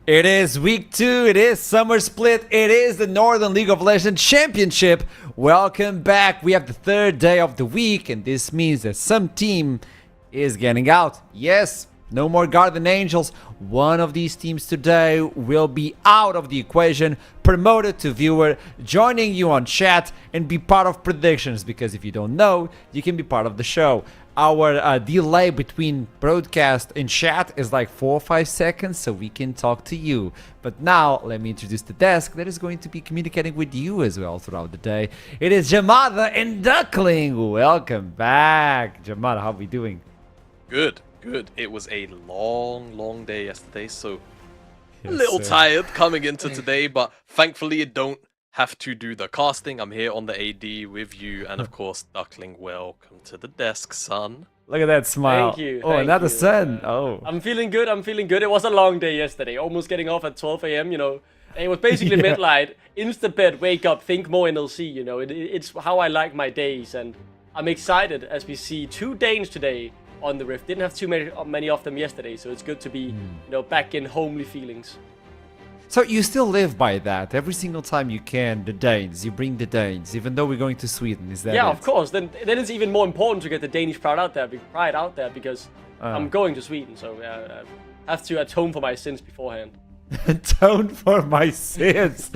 It is week 2, it is summer split, it is the Northern League of Legends Championship. Welcome back. We have the third day of the week, and this means that some team is getting out. Yes, no more Guardian Angels. One of these teams today will be out of the equation, promoted to viewer, joining you on chat and be part of predictions, because if you don't know, you can be part of the show. Our delay between broadcast and chat is like 4 or 5 seconds, so we can talk to you. But now, let me introduce the desk that is going to be communicating with you as well throughout the day. It is Jamada and Duckling. Welcome back. Jamada, how are we doing? Good. It was a long day yesterday, so a little tired coming into today, but thankfully you don't have to do the casting. I'm here on the AD with you, and of course, Duckling, welcome to the desk, son. Look at that smile. Thank you. Oh, another sun. Oh. I'm feeling good. It was a long day yesterday, almost getting off at 12 a.m., you know. It was basically midnight, insta bed, wake up, think more NLC, you know. It's how I like my days, and I'm excited as we see 2 Danes today on the Rift. Didn't have too many of them yesterday, so it's good to be, you know, back in homely feelings. So you still live by that every single time you can. The Danes, you bring the Danes, even though we're going to Sweden. Is that yeah, it? of course. Then it's even more important to get the Danish pride out there because I'm going to Sweden, so I have to atone for my sins beforehand. Atone for my sins.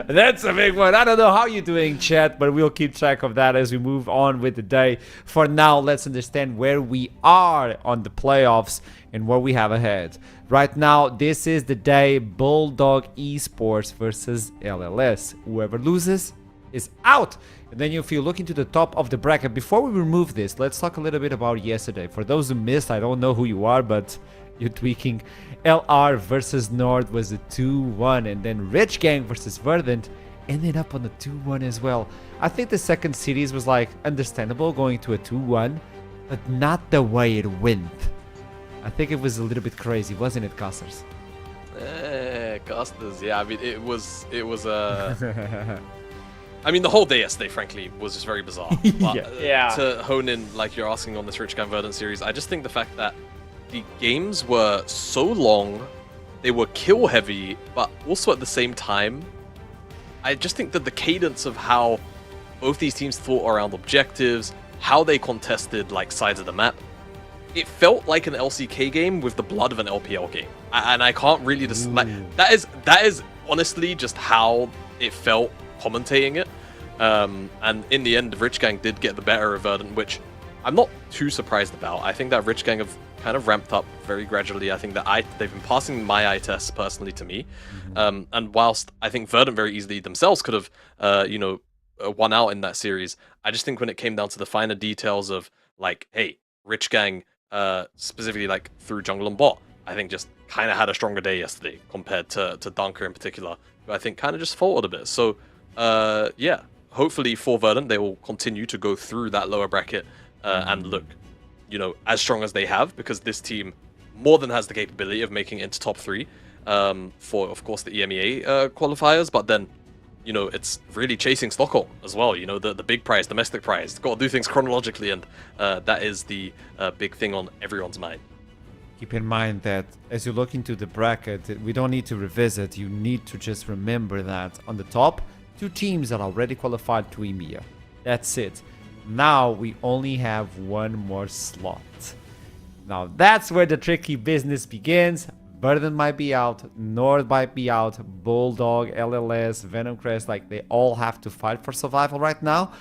That's a big one. I don't know how you're doing, chat, but we'll keep track of that as we move on with the day. For now, let's understand where we are on the playoffs and what we have ahead. Right now, this is the day Bulldog Esports versus LLS. Whoever loses is out. And then if you look into the top of the bracket, before we remove this, let's talk a little bit about yesterday. For those who missed, I don't know who you are, but you're tweaking. LR versus Nord was a 2-1, and then Rich Gang versus Verdant ended up on a 2-1 as well. I think the second series was like understandable going to a 2-1, but not the way it went. I think it was a little bit crazy, wasn't it, Casters? Casters, yeah. I mean, it was I mean, the whole day yesterday, frankly, was just very bizarre. But, yeah. To hone in, like you're asking on this Rich Gang Verdant series, I just think the fact that the games were so long, they were kill heavy, but also at the same time, I just think that the cadence of how both these teams thought around objectives, how they contested like sides of the map, it felt like an LCK game with the blood of an LPL game, and I can't really just like that is honestly just how it felt commentating it. And in the end, Rich Gang did get the better of Verdant, which I'm not too surprised about. I think that Rich Gang have kind of ramped up very gradually. I think that they've been passing my eye tests personally to me, and whilst I think Verdant very easily themselves could have won out in that series, I just think when it came down to the finer details of like, hey, Rich Gang specifically like through jungle and bot, I think just kind of had a stronger day yesterday compared to Dunker in particular, who I think kind of just faltered a bit. So yeah, hopefully for Verdant they will continue to go through that lower bracket and look, you know, as strong as they have, because this team more than has the capability of making it into top 3 for, of course, the EMEA qualifiers, but then, you know, it's really chasing Stockholm as well, you know, the big prize, domestic prize. Got to do things chronologically, and that is the big thing on everyone's mind. Keep in mind that as you look into the bracket, we don't need to revisit, you need to just remember that on the top, 2 teams are already qualified to EMEA. That's it. Now we only have 1 more slot. Now that's where the tricky business begins. Verdant might be out, Nord might be out, Bulldog, LLS, Venomcrest, like they all have to fight for survival right now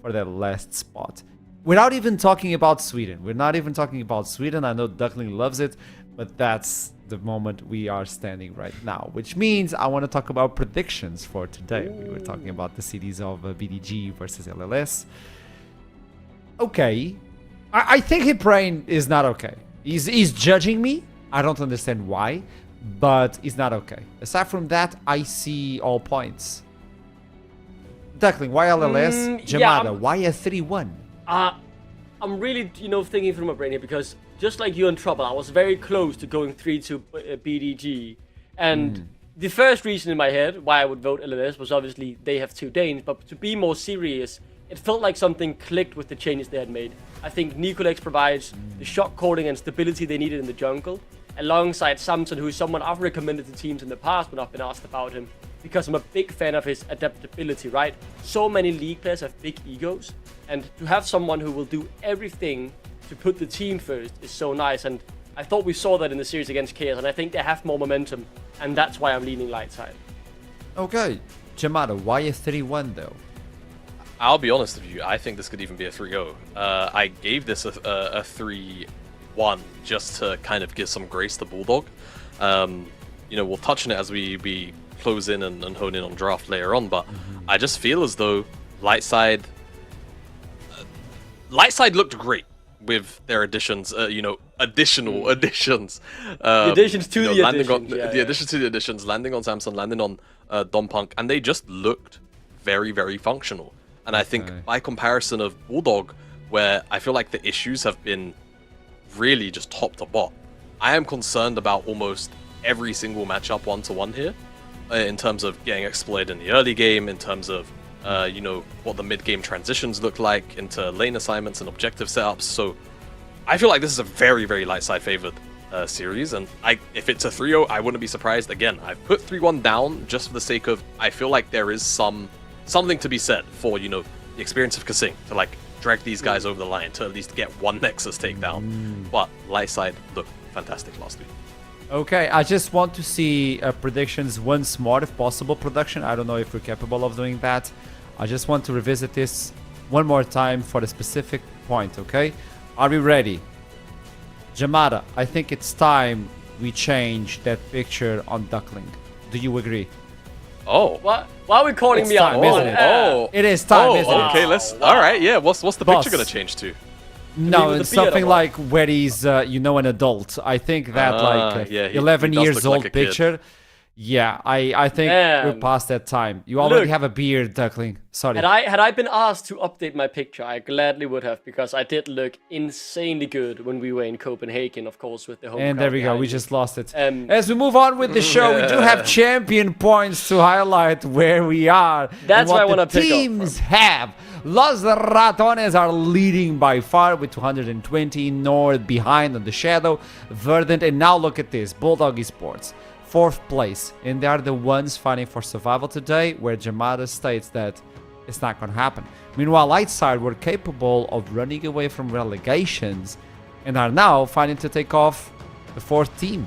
for their last spot. Without even talking about Sweden. We're not even talking about Sweden. I know Duckling loves it, but that's the moment we are standing right now, which means I want to talk about predictions for today. We were talking about the cities of BDG versus LLS. Okay, I think Hiprain is not okay. He's judging me. I don't understand why, but he's not okay. Aside from that, I see all points. Duckling, why LLS? Jamada, why a 3-1? I'm really, you know, thinking through my brain here, because just like you in Trouble, I was very close to going 3-2 BDG. And the first reason in my head why I would vote LLS was obviously they have 2 Danes, but to be more serious, it felt like something clicked with the changes they had made. I think Nicolex provides the shot calling and stability they needed in the jungle, alongside Samson, who's someone I've recommended to teams in the past when I've been asked about him, because I'm a big fan of his adaptability, right? So many league players have big egos, and to have someone who will do everything to put the team first is so nice, and I thought we saw that in the series against Chaos, and I think they have more momentum, and that's why I'm leaning light side. Okay, Jamada, why a 3-1 though? I'll be honest with you, I think this could even be a 3-0. I gave this a 3-1 just to kind of give some grace to Bulldog. We'll touch on it as we close in and hone in on draft later on, but I just feel as though Lightside looked great with their additions, additional additions. The additions to the additions. The additions to the additions, landing on Samson, landing on Dom Punk, and they just looked very, very functional. And I think by comparison of Bulldog, where I feel like the issues have been really just top to bot, I am concerned about almost every single matchup 1-to-1 here, in terms of getting exploited in the early game, in terms of what the mid-game transitions look like into lane assignments and objective setups. So I feel like this is a very, very light side favored series, and if it's a 3-0, I wouldn't be surprised. Again, I've put 3-1 down just for the sake of, I feel like there is something to be said for, the experience of Kasing to like drag these guys over the line to at least get one Nexus takedown. But light side looked fantastic last week. Okay, I just want to see predictions once more, if possible, production. I don't know if we're capable of doing that. I just want to revisit this one more time for a specific point, okay? Are we ready? Jamada, I think it's time we change that picture on Duckling. Do you agree? Oh. Why are we calling It's me time, out? isn't it? It is time, isn't it? Okay, all right, yeah. What's the Boss. picture gonna change to? No, with it's the beard something or like where he's, an adult. I think that, he 11 does years look like old a kid. picture. Yeah, I think Man. we're past that time. You already Look. have a beard, Duckling. Sorry. Had I been asked to update my picture, I gladly would have, because I did look insanely good when we were in Copenhagen, of course, with the home And crowd there we go. behind We me. just lost it. As we move on with the show, we do have champion points to highlight where we are. That's and what I what wanna the pick up teams have. Los Ratones are leading by far with 220. North behind on the shadow. Verdant, and now look at this. Bulldog Esports. 4th place, and they are the ones fighting for survival today, where Jamada states that it's not going to happen. Meanwhile, Lightside were capable of running away from relegations and are now fighting to take off the 4th team.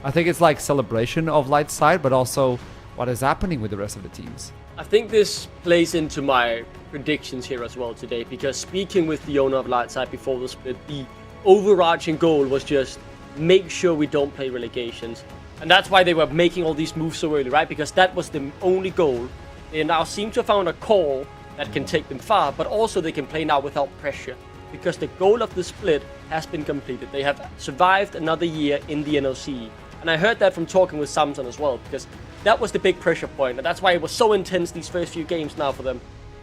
I think it's like celebration of Lightside, but also what is happening with the rest of the teams. I think this plays into my predictions here as well today, because speaking with the owner of Lightside before the split, the overarching goal was just make sure we don't play relegations. And that's why they were making all these moves so early, right? Because that was the only goal. They now seem to have found a core that can take them far, but also they can play now without pressure, because the goal of the split has been completed. They have survived another year in the NLC. And I heard that from talking with Samson as well, because that was the big pressure point, and that's why it was so intense these first few games now for them.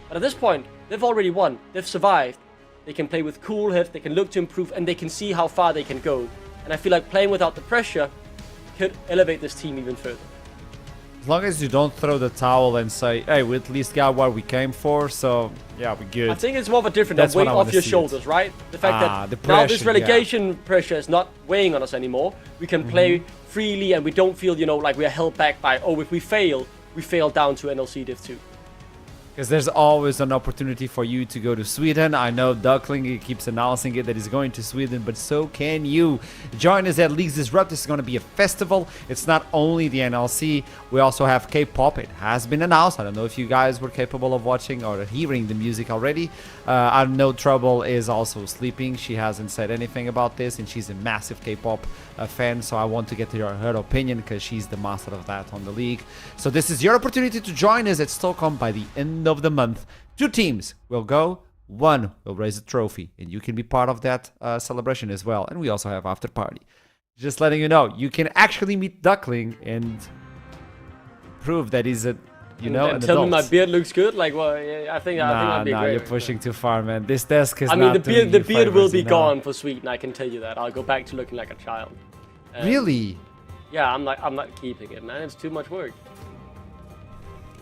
But at this point, they've already won. They've survived. They can play with cool heads, they can look to improve, and they can see how far they can go. And I feel like playing without the pressure could elevate this team even further. As long as you don't throw the towel and say, hey, we at least got what we came for, so yeah, we're good. I think it's more of a different That's weight what I off wanna your see shoulders, it. right? The fact that the now this pressure, relegation pressure is not weighing on us anymore. We can play freely, and we don't feel, like we are held back by, if we fail down to NLC Div 2. Because there's always an opportunity for you to go to Sweden. I know Duckling, he keeps announcing it that he's going to Sweden, but so can you. Join us at Leagues Disrupt. This is going to be a festival. It's not only the NLC. We also have K-pop. It has been announced. I don't know if you guys were capable of watching or hearing the music already. I know Trouble is also sleeping. She hasn't said anything about this, and she's a massive K-pop fan, so I want to get her opinion, because she's the master of that on the league. So this is your opportunity to join us at Stockholm by the end of the month. 2 teams will go, 1 will raise a trophy, and you can be part of that celebration as well. And we also have after party. Just letting you know, you can actually meet Duckling and prove that he's an Tell adult. me my beard looks good. Like, well, I think that'd be great. You're pushing too far, man. This desk is I mean, not the beard will be now. gone for Sweden. I can tell you that. I'll go back to looking like a child. Really? Yeah, I'm not keeping it, man. It's too much work.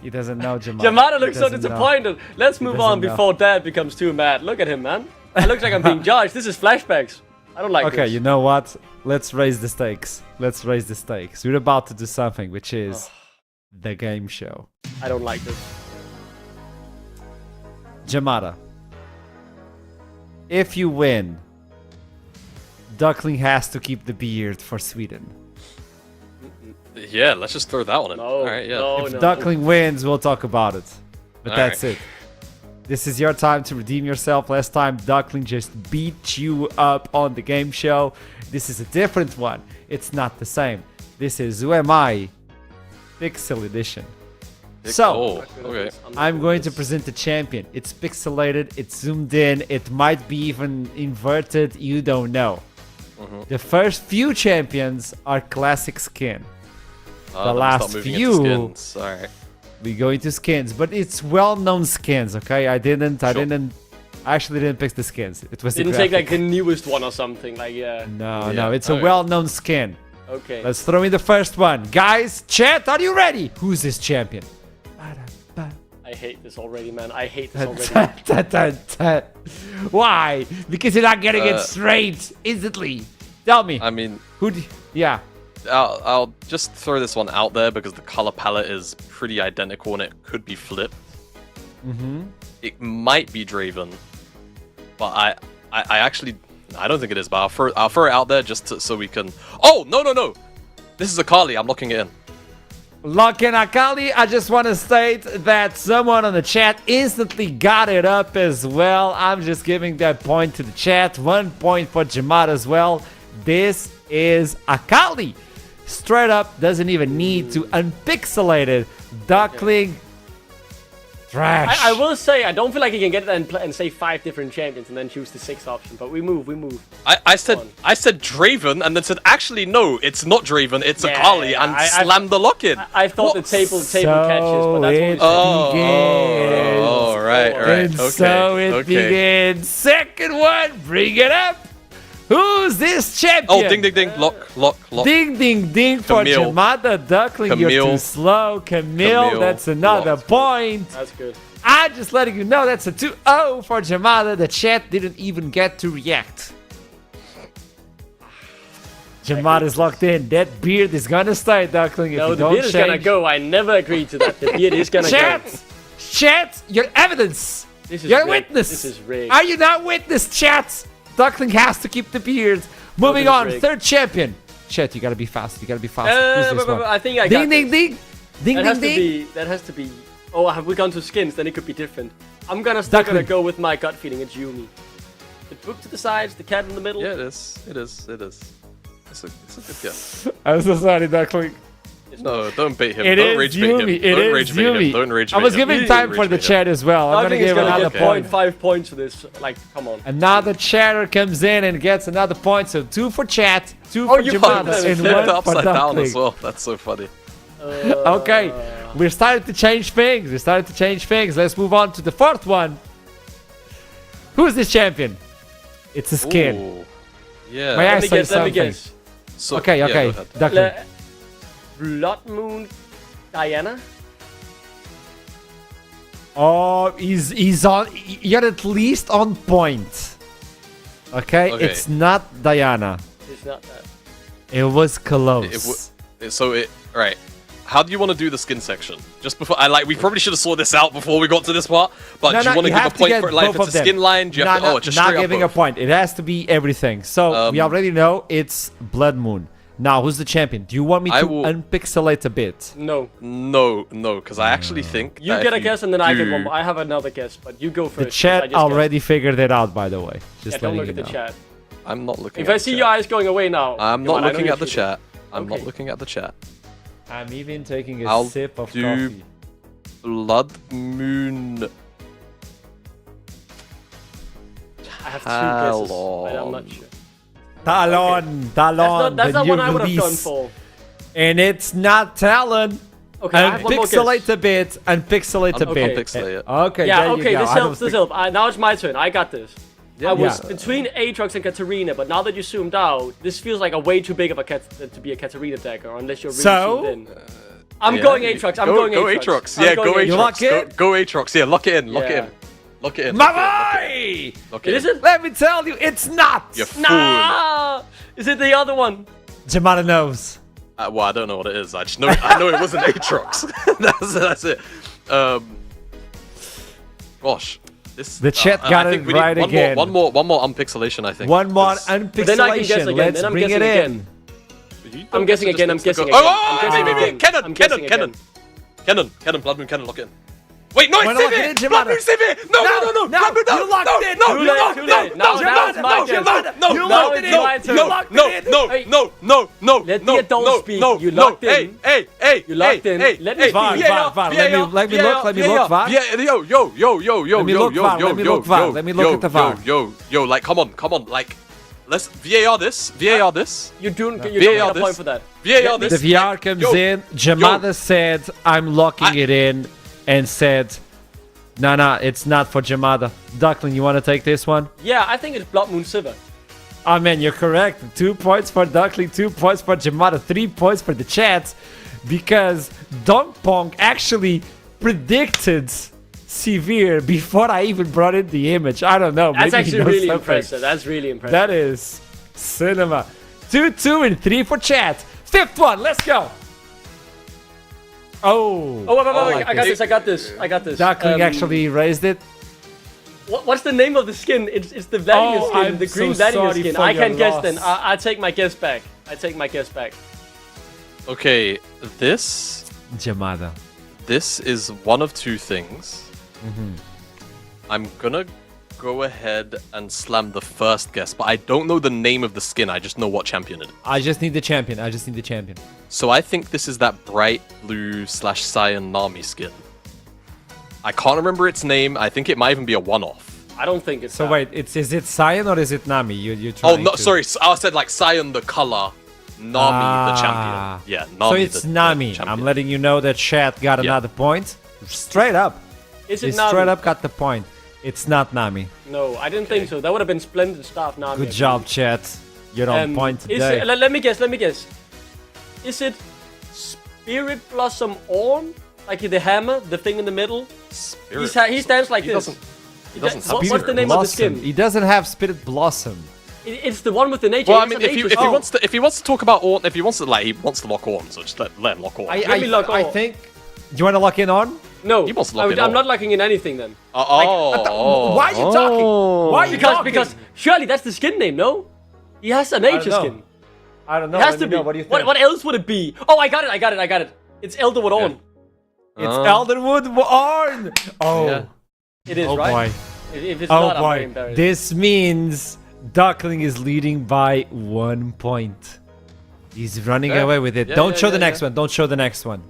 He doesn't know, Jamada. Jamada looks so doesn't know. disappointed. Let's move on doesn't know. before Dad becomes too mad. Look at him, man. It looks like I'm being judged. This is flashbacks. I don't like Okay, this. you know what? Let's raise the stakes. Let's raise the stakes. We're about to do something, which is the game show. I don't like this. Jamada, if you win, Duckling has to keep the beard for Sweden. Yeah, let's just throw that one in. No, All right, yeah. no, If no. Duckling wins, we'll talk about it. But All that's right. it. This is your time to redeem yourself. Last time, Duckling just beat you up on the game show. This is a different one. It's not the same. This is Who Am I? Pixel Edition. So, Oh, okay. I'm going to present the champion. It's pixelated, it's zoomed in, it might be even inverted, you don't know. The first few champions are classic skin. The last few- Skins. All right. We go into skins, but it's well-known skins, okay? I actually didn't pick the skins. It was the Didn't take like graphic. the newest one or something. Like No, Yeah, it's a alright. well-known skin. Okay. Let's throw in the first one. Guys, chat, are you ready? Who's this champion? I hate this already, man. I hate this already. Why? Because you're not getting it straight instantly. Tell me. I mean, Yeah. I'll just throw this one out there because the color palette is pretty identical and it could be flipped. It might be Draven, but I actually don't think it is. But I'll throw it out there just so we can. Oh no! This is Akali. I'm locking it in. Lock in Akali. I just want to state that someone on the chat instantly got it up as well. I'm just giving that point to the chat. 1 point for Jamad as well. This is Akali. Straight up, doesn't even need to unpixelate it. Duckling. Trash. I will say I don't feel like you can get it and say 5 different champions and then choose the 6th option. But we move. I said Draven and then said actually no, it's not Draven, it's Yeah, Akali, and I slammed the lock in. I thought the table catches, but that's it what begins. Oh, right. And Okay. so it okay. begins. Second one, bring it up. Who's this champion? Oh, ding, ding, ding. Lock. Ding, ding, ding for Camille. Jamada Duckling. You're Camille. too slow. Camille, that's another Locked. point. That's good. I'm just letting you know that's a 2-0 for Jamada. The chat didn't even get to react. Jamada is locked in. That beard is gonna stay, Duckling. If No, you the don't beard is gonna change. go. I never agreed to that. The beard is gonna go. Chat, your evidence. This is You're a rigged. witness. This is rigged. Are you not witness, chat? Duckling has to keep the beard. Moving this is on, rigged. third champion. Chat, you gotta be fast. You gotta be fast. Who's this one? I think I got Ding, ding, this. ding. Ding, That ding, has to ding. be. That has to be. Oh, have we gone to skins? Then it could be different. I'm still gonna Duckling. go with my gut feeling. It's Yumi. The book to the sides, the cat in the middle. Yeah, it is. It's a good guess. I'm so sorry, Duckling. No, don't bait him. It Don't is rage bait Yumi. him. It Don't is rage bait Yumi. him. Don't rage bait I was him. giving Don't time rage for the bait him. chat as well. I'm gonna Duckling is give gonna another get point. 0.5 points for this. Like, come on. Another chatter comes in and gets another point. So 2 for chat, 2 Oh, for you Jamada, flipped and Flipped 1 it for upside down Duckling. as well. That's so funny. Okay, we're starting to change things. Let's move on to the fourth one. Who's this champion? It's a skin. Ooh. Yeah. May I Let me say guess. Let me something? guess. So, Okay, yeah, okay. go ahead. Duckling. Le- Blood Moon, Diana. Oh, he's on. You're at least on point. Okay, Okay. it's not Diana. It's not that. It was close. Right. How do you want to do the skin section? Just before we probably should have saw this out before we got to this part. But No, do you want to you give a have to point get for it? Like if both it's of a skin them. line, do you have to? No, Oh, just not straight up giving both. a point. It has to be everything. So we already know it's Blood Moon. Now, who's the champion? Do you want me to unpixelate a bit? No. No, because I actually think You that get if a guess and then I get do- one. More. I have another guess, but you go first. The 'cause I chat just guessed. already figured it out, by the way. Just Yeah, don't letting look you at the know. chat. I'm not looking. If at I the see chat. your eyes going away now, I'm come not on, I know looking you're at the cheating. chat. I'm not Okay. looking at the chat. I'm even taking a I'll sip of do coffee. Blood Moon. I have 2 guesses. Talon. I'm not sure. Talon, That's the not new one I would have gone release. for. And it's not Talon. Okay, I have one more Unpixelate guess. a bit, unpixelate a Okay. bit. Unpixelate it. Okay, Yeah, there okay, you go. this I helps. don't This helps. Now it's my turn. I got this. I was Yeah. between Aatrox and Katarina, but now that you zoomed out, this feels like a way too big of a to be a Katarina decker, unless you're really So? zoomed in. I'm Yeah, going you- Aatrox. I'm go- going go Aatrox. Aatrox. I'm Yeah, going go Aatrox. You Aatrox. lock it? Go Aatrox. Yeah, lock it in. Lock it Yeah. in. Lock it in. My Lock it in. boy! Lock it Is in. it? Let me tell you, it's not! You fool. Nah! Is it the other one? Jamada knows. Well, I don't know what it is. I know it wasn't Aatrox. that's it. Gosh, this. The chat got I it think we right need again. One more unpixelation. I think. One more 'cause- unpixelation. Then I can guess again, Let's then I'm bring it guessing in. again. You I'm don't guessing get to again, I'm just guessing go- again. Oh, I'm guessing again. Cannon, I'm cannon, guessing cannon, again. cannon, Blood Moon, cannon, lock it in. Wait, no, Why it's not lock save it in, it! Jamada? Blood Moon, save it! No, No, no, no, no, Blood Moon, no, you locked no, it. no, Too you late, locked, too no, late. no, Now Jamada, it's my no, turn. Jamada, no, You no, locked it in. no, My turn. no, You locked no, it in. no, Hey. no, no, no, Let no, the adult no, speak. no, You no, locked in. Hey, You locked in. hey, Let me hey, speak. VAR, VAR, VAR, let me look, let me look, VAR. Yo, Let me look, VAR, let me look, VAR, let me look at the VAR. Yo, like, come on, like, let's VAR this. You don't VAR get a this. point for that. VAR The this. VR comes Yo, in. Jamada said, I'm locking it in. And said, nah, it's not for Jamada. Duckling, you want to take this one? Yeah, I think it's Blood Moon Silver. Oh man, you're correct. 2 points for Duckling, 2 points for Jamada, 3 points for the chat. Because Dong Pong actually predicted Severe before I even brought in the image. I don't know. That's maybe he actually knows really something. impressive. That's really impressive. That is cinema. 2, 2, and 3 for chat. 5th one, let's go. Oh. Wait, I got this. Duckling actually raised it. What's the name of the skin? It's the Vladimir Oh, skin, I'm the green so Vladimir sorry skin. for I your can guess loss. then. I take my guess back. Okay, this Jamada. is one of two things. I'm gonna go ahead and slam the first guess, but I don't know the name of the skin. I just know what champion it is. I just need the champion. So I think this is that bright blue / cyan Nami skin. I can't remember its name. I think it might even be a one-off. I don't think it's So that. wait, is it Cyan or is it Nami? You're Oh, trying no, to... sorry. I said like cyan the color, Nami the champion. Yeah, Nami. So it's the Nami. champion. I'm letting you know that chat got another point. Straight up. Is They it Nami? straight up got the point. It's not Nami. No, I didn't think so. That would have been splendid stuff, Nami. Good job, chat. You're on point today. Let me guess. Is it Spirit Blossom Orn? Like the hammer, the thing in the middle? Spirit. He stands like He this. doesn't- doesn't have What's the Spirit name of the Blossom. skin? He doesn't have Spirit Blossom. It's the one with the nature. Well, I It's mean, an if nature he wants to talk about Orn, if he wants to lock Orn, so just let him lock Orn. Let me lock I on. think... Do you want to lock in on? No, He wants to lock it I'm on. not locking in anything then. Why are you talking? Why are you talking? Because surely that's the skin name, no? He has a nature know. skin. I don't know. It has Let to me be. know. What do you think? What else would it be? Oh, I got it. It's Elderwood Orn. It's Elderwood Orn. Oh. Yeah. It is, Oh right? boy. If it's Oh not, I'm very boy. embarrassed. This means Duckling is leading by 1 point. He's running Yeah. away with it. Yeah, Don't yeah, show yeah, the next yeah. one. Don't show the next one.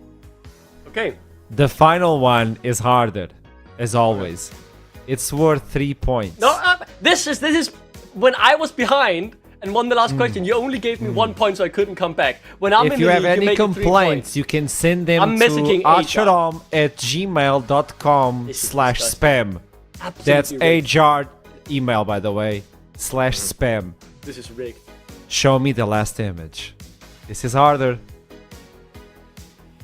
Okay. The final one is harder, as always. It's worth 3 points. No, this is when I was behind and won the last question. You only gave me 1 point, so I couldn't come back. When I'm If in you the have lead, any make it 3 complaints, points. you can send them I'm to messaging HR. acharom@gmail.com/spam. That's Absolutely rigged. HR email, by the way, /spam. This is rigged. Show me the last image. This is harder.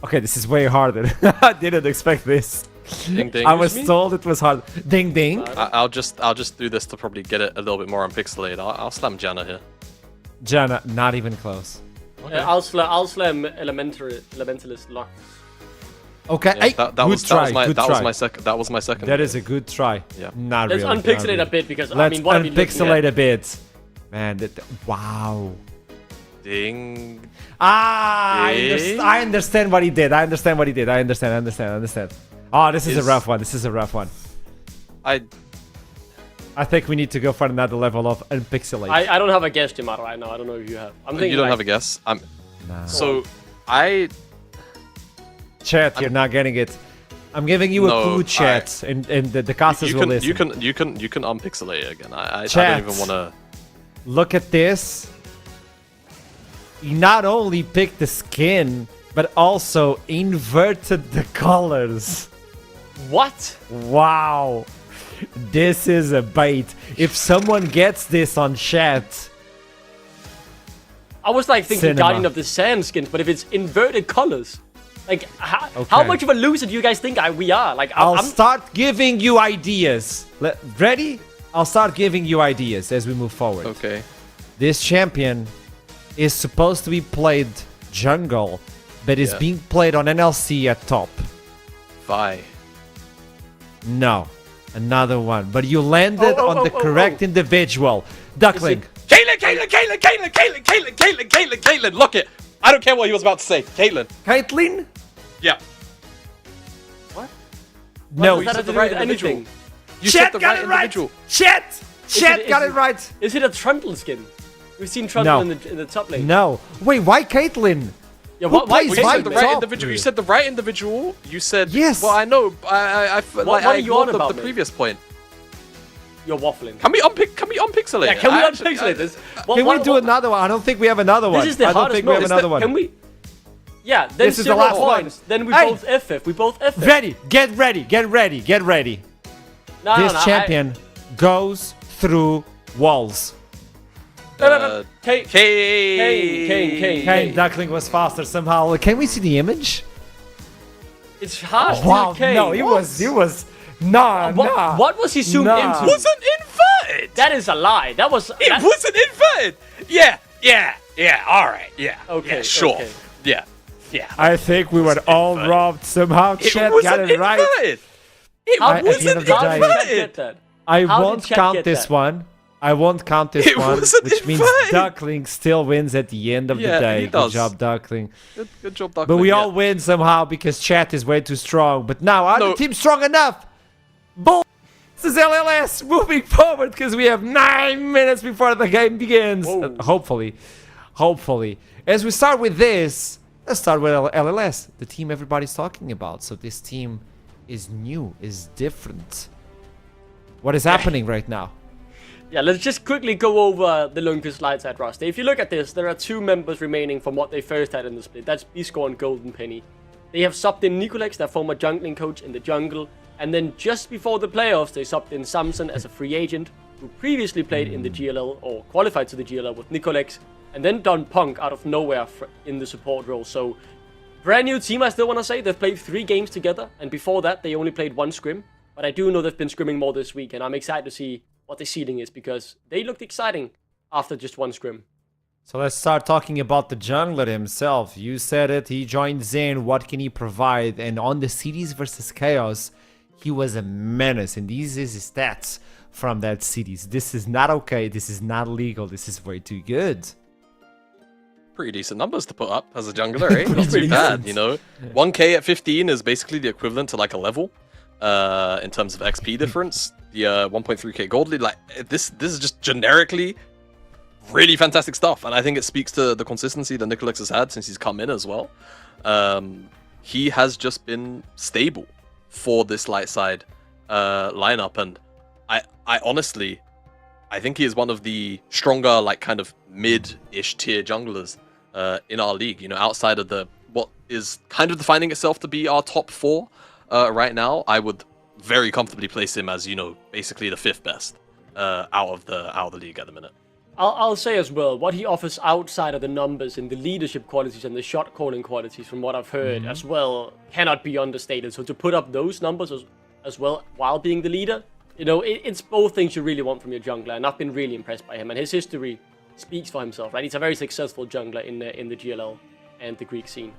Okay, this is way harder. I didn't expect this. Ding ding. I was told it was hard. Ding ding. I'll just do this to probably get it a little bit more unpixelated. I'll slam Janna here. Jana, not even close. I'll slam Elementalist Lock. Okay, Yeah, hey, that good was try. good try. That was my second. That is a good try. Yeah. Not Let's really. unpixelate not a bit because Let's I mean, what are we looking unpixelate at? a bit. Man, wow. Ding. I understand what he did. I understand. Oh, this is a rough one. I think we need to go for another level of unpixelate. I don't have a guess, Jimaro, right now. I don't know if you have. I'm thinking You don't like, have a guess. Nah. So Chat, you're not getting it. I'm giving you a No, clue, chat, and the casters will listen. you can unpixelate it again. I Chat. don't even want to. Look at this. He not only picked the skin, but also inverted the colors. What? Wow. This is a bait. If someone gets this on chat, I was like thinking Cinema. Guardian of the Sand skins, but if it's inverted colors, Like, how much of a loser do you guys think we are? Like, I'll start giving you ideas. Ready? I'll start giving you ideas as we move forward. Okay. This champion is supposed to be played jungle, but is being played on NLC at top. Vi. No. Another one. But you landed on the correct individual. Duckling. Caitlyn, look it. I don't care what he was about to say. Caitlyn? Yeah. What? No. What does that have to do with anything? You said the right individual. Chat got it right. Is it a Trundle skin? We've seen Trundle in the top lane. No. Wait, why Caitlyn? Yeah, Who plays You Vi said the right top? individual. You said the right individual. You said Yes. Well, I know. I What are you on ignored about, the mate? previous point. You're waffling. Can we unpixelate? Yeah, can we unpixelate this? Can we do another one? I don't think we have another one. This is the I don't hardest think we have mode. another one. Can we? Yeah, then This is the 0 last one. points. Then we Hey! both F5. We both F5. Ready. Get ready. Get ready. Get ready. No, This champion goes through walls. Kane. Kane Duckling was faster somehow. Can we see the image? It's hard. Wow. Kane. No, he was. Nah. What was he zoomed Nah. into? Wasn't inverted. That is a lie. That was. It wasn't inverted. Yeah. All right. Yeah. Okay, Yeah, sure. okay. Yeah. I think we were all robbed somehow. It Chet wasn't got it right. inverted. It How at the end wasn't of the day- How did Chat inverted. get that? I How won't did Chet count get this that? one. I won't count this It one, wasn't which means inverted. Duckling still wins at the end of the Yeah, day. he Good does. job, Duckling. Good job, Duckling. But we yeah. all win somehow because Chat is way too strong. But now, are No. the team strong enough? Bull. This is LLS moving forward because we have 9 minutes before the game begins. Whoa. Hopefully. As we start with this, let's start with LLS, the team everybody's talking about. So this team is new, is different. What is happening right now? Yeah, let's just quickly go over the Lunkus light side roster. If you look at this, there are 2 members remaining from what they first had in the split. That's Biscore and Golden Penny. They have subbed in Nicolex, their former jungling coach in the jungle. And then just before the playoffs, they subbed in Samson as a free agent, who previously played in the GLL, or qualified to the GLL with Nicolex. And then done Punk out of nowhere in the support role. So, brand new team, I still want to say. They've played 3 games together. And before that, they only played 1 scrim. But I do know they've been scrimming more this week. And I'm excited to see what the seeding is, because they looked exciting after just 1 scrim. So let's start talking about the jungler himself. You said it, he joins in, what can he provide? And on the Cities versus Chaos, he was a menace. And these is his stats from that Cities. This is not okay, this is not legal, this is way too good. Pretty decent numbers to put up as a jungler, eh? Not too bad, you know. 1k at 15 is basically the equivalent to like a level in terms of XP difference. The 1.3k gold lead, like this is just generically really fantastic stuff, and I think it speaks to the consistency that Nicolex has had since he's come in as well. He has just been stable for this light side lineup, and I honestly, I think he is one of the stronger, like kind of mid-ish tier junglers in our league. You know, outside of the what is kind of defining itself to be our top 4 right now, I would very comfortably place him as, you know, basically the 5th best out of the league at the minute. I'll say as well, what he offers outside of the numbers in the leadership qualities and the shot calling qualities, from what I've heard as well, cannot be understated. So to put up those numbers as well while being the leader, you know, it's both things you really want from your jungler, and I've been really impressed by him, and his history speaks for himself, right? He's a very successful jungler in the GLL and the Greek scene.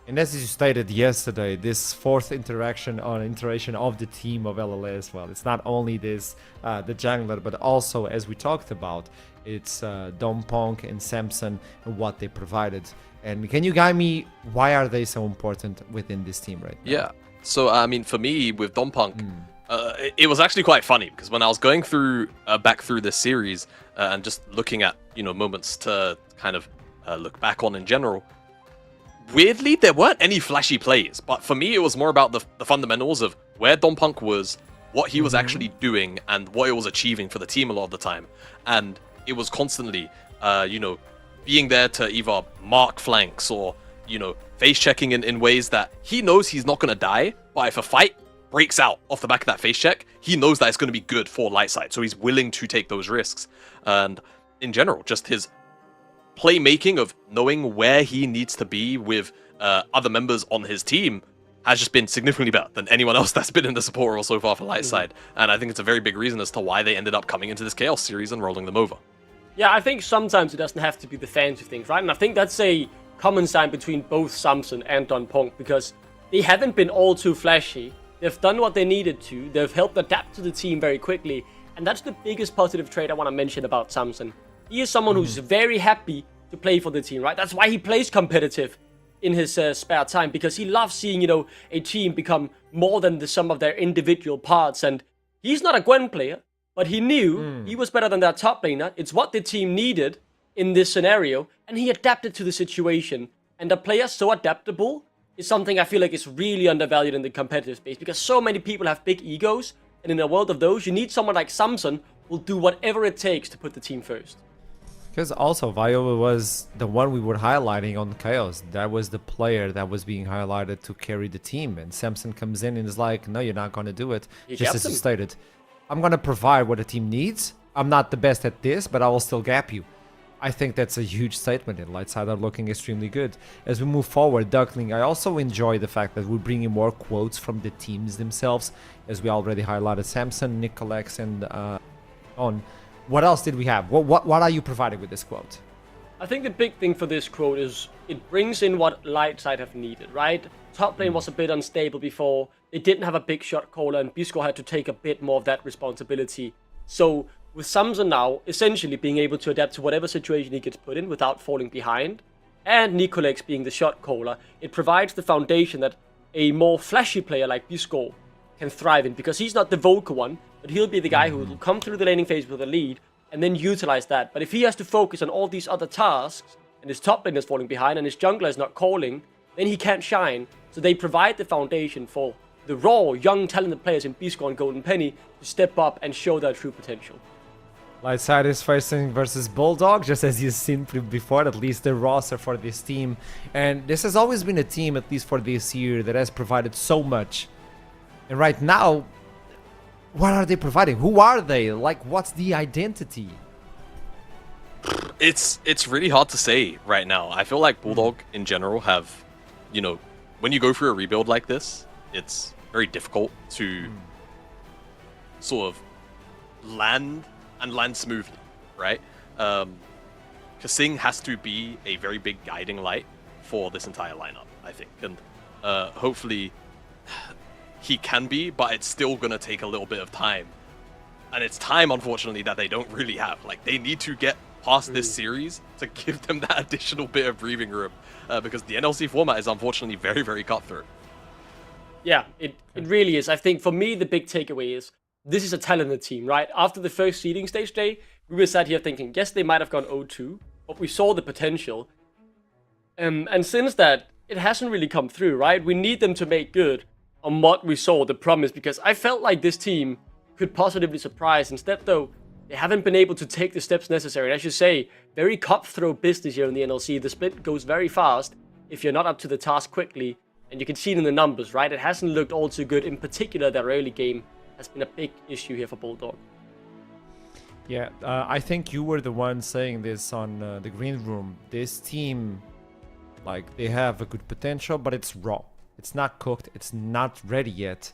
And as you stated yesterday, this 4th iteration of the team of LLS, well, it's not only this, the jungler, but also, as we talked about, it's Dom Punk and Samson and what they provided. And can you guide me, why are they so important within this team right now? Yeah, so I mean, for me, with Dom Punk, it was actually quite funny, because when I was going through back through this series and just looking at, you know, moments to kind of look back on in general, weirdly, there weren't any flashy plays, but for me, it was more about the fundamentals of where Dom Punk was, what he was actually doing, and what it was achieving for the team a lot of the time. And it was constantly, you know, being there to either mark flanks or, you know, face checking in ways that he knows he's not going to die, but if a fight breaks out off the back of that face check, he knows that it's going to be good for light side, so he's willing to take those risks. And in general, just his playmaking of knowing where he needs to be with other members on his team has just been significantly better than anyone else that's been in the support role so far for Lightside. And I think it's a very big reason as to why they ended up coming into this Chaos series and rolling them over. Yeah, I think sometimes it doesn't have to be the fancy things, right? And I think that's a common sign between both Samson and Don Punk, because they haven't been all too flashy. They've done what they needed to. They've helped adapt to the team very quickly. And that's the biggest positive trait I want to mention about Samson. He is someone who's very happy to play for the team, right? That's why he plays competitive in his spare time, because he loves seeing, a team become more than the sum of their individual parts. And he's not a Gwen player, but he knew he was better than their top laner. It's what the team needed in this scenario, and he adapted to the situation. And a player so adaptable is something I feel like is really undervalued in the competitive space, because so many people have big egos, and in a world of those, you need someone like Samson who will do whatever it takes to put the team first. Because also Viola was the one we were highlighting on Chaos. That was the player that was being highlighted to carry the team. And Samson comes in and is like, no, you're not going to do it. Just as you stated. I'm going to provide what the team needs. I'm not the best at this, but I will still gap you. I think that's a huge statement, and Lightside are looking extremely good. As we move forward, Duckling, I also enjoy the fact that we're bringing more quotes from the teams themselves, as we already highlighted Samson, Nicolex, and on. What else did we have? What are you providing with this quote? I think the big thing for this quote is it brings in what Lightside have needed, right? Top lane was a bit unstable before. They didn't have a big shot caller, and Bisco had to take a bit more of that responsibility. So with Samson now essentially being able to adapt to whatever situation he gets put in without falling behind, and Nicolex being the shot caller, it provides the foundation that a more flashy player like Bisco can thrive in, because he's not the vocal one, but he'll be the guy who will come through the laning phase with a lead and then utilize that. But if he has to focus on all these other tasks, and his top lane is falling behind and his jungler is not calling, then he can't shine. So they provide the foundation for the raw, young, talented players in Bisco and Golden Penny to step up and show their true potential. Lightside is facing versus Bulldog, just as you've seen before, at least the roster for this team. And this has always been a team, at least for this year, that has provided so much. And right now, what are they providing? Who are they? Like, what's the identity? It's really hard to say right now. I feel like Bulldog in general have, when you go through a rebuild like this, it's very difficult to sort of land smoothly, right? Kasing has to be a very big guiding light for this entire lineup, I think. And hopefully he can be, but it's still going to take a little bit of time. And it's time, unfortunately, that they don't really have. Like, they need to get past this series to give them that additional bit of breathing room, because the NLC format is unfortunately very, very cutthroat. Yeah, it really is. I think for me, the big takeaway is this is a talented team, right? After the first seeding stage day, we were sat here thinking, yes, they might have gone 0-2, but we saw the potential. And since that, it hasn't really come through, right? We need them to make good on what we saw, the promise, because I felt like this team could positively surprise. Instead, though, they haven't been able to take the steps necessary. And I should say, very cutthroat business here in the NLC. The split goes very fast if you're not up to the task quickly. And you can see it in the numbers, right? It hasn't looked all too good. In particular, their early game has been a big issue here for Bulldog. Yeah, I think you were the one saying this on the green room. This team, like, they have a good potential, but it's raw. It's not cooked. It's not ready yet.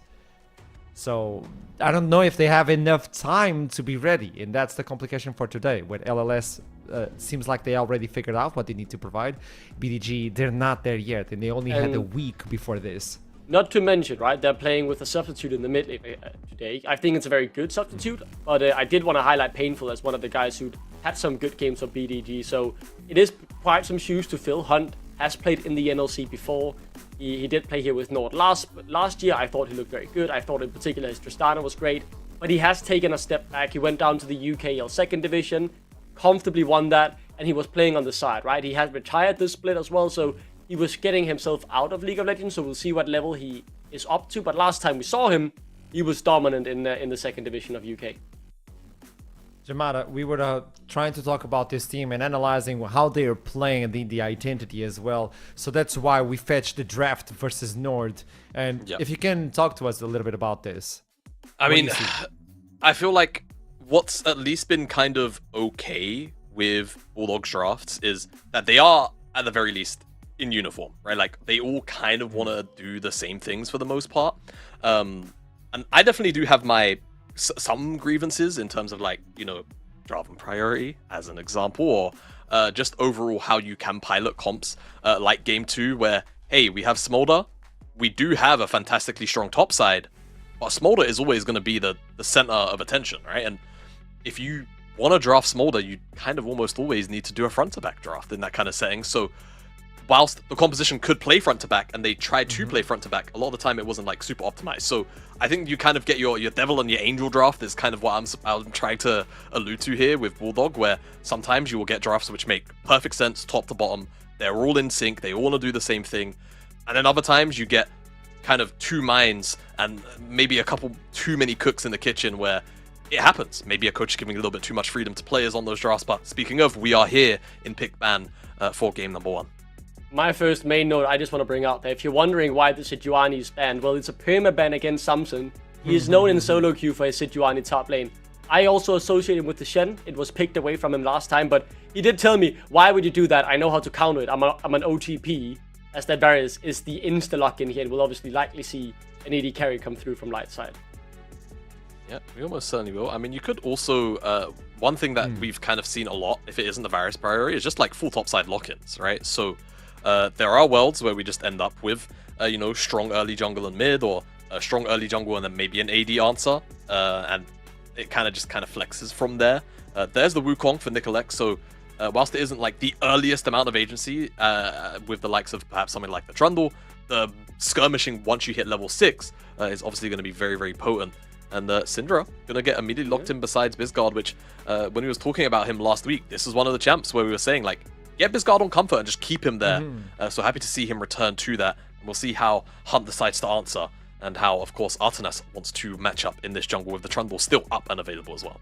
So I don't know if they have enough time to be ready. And that's the complication for today. With LLS, seems like they already figured out what they need to provide. BDG, they're not there yet. And they only had a week before this. Not to mention, right, they're playing with a substitute in the mid lane today. I think it's a very good substitute. But I did want to highlight Painful as one of the guys who had some good games for BDG. So it is quite some shoes to fill. Hunt has played in the NLC before. He did play here with Nord last year. I thought he looked very good. I thought in particular his Tristana was great. But he has taken a step back. He went down to the UKL 2nd Division, comfortably won that, and he was playing on the side, right? He has retired this split as well, so he was getting himself out of League of Legends, so we'll see what level he is up to. But last time we saw him, he was dominant in the 2nd Division of UK. Jamada, we were trying to talk about this team and analyzing how they are playing and the identity as well. So that's why we fetched the draft versus Nord. And if you can talk to us a little bit about this. I mean, I feel like what's at least been kind of okay with Bulldog's drafts is that they are, at the very least, in uniform, right? Like, they all kind of want to do the same things for the most part. And I definitely do have some grievances in terms of, like, you know, draft and priority, as an example, or just overall how you can pilot comps, like Game 2, where, hey, we have Smolder, we do have a fantastically strong top side, but Smolder is always going to be the center of attention, right? And if you want to draft Smolder, you kind of almost always need to do a front-to-back draft in that kind of setting. So whilst the composition could play front-to-back, and they tried to play front-to-back, a lot of the time it wasn't like super optimized. So I think you kind of get your devil and your angel draft is kind of what I'm trying to allude to here with Bulldog, where sometimes you will get drafts which make perfect sense top to bottom. They're all in sync. They all want to do the same thing. And then other times you get kind of two minds and maybe a couple too many cooks in the kitchen where it happens. Maybe a coach is giving a little bit too much freedom to players on those drafts. But speaking of, we are here in pick ban for game number 1. My first main note I just want to bring out there, if you're wondering why the Sejuani is banned, well, it's a perma-ban against Samson. He is known in solo queue for his Sejuani top lane. I also associate him with the Shen. It was picked away from him last time, but he did tell me, why would you do that? I know how to counter it. I'm an OTP. As that Varys is the insta-lock in here, and we'll obviously likely see an AD carry come through from light side. Yeah, we almost certainly will. I mean, you could also, one thing that we've kind of seen a lot, if it isn't the Varys priority, is just like full topside lock-ins, right? So there are worlds where we just end up with, you know, strong early jungle and mid, or a strong early jungle and then maybe an AD answer, and it kind of flexes from there. There's the Wukong for Nicolette, so whilst it isn't like the earliest amount of agency with the likes of perhaps something like the Trundle, the skirmishing once you hit level 6 is obviously going to be very, very potent. And Syndra going to get immediately locked in besides Bisgard, which when we was talking about him last week, this was one of the champs where we were saying, like, get Bisgard on comfort and just keep him there. So happy to see him return to that. And we'll see how Hunt decides to answer, and how, of course, Artenas wants to match up in this jungle with the Trundle still up and available as well.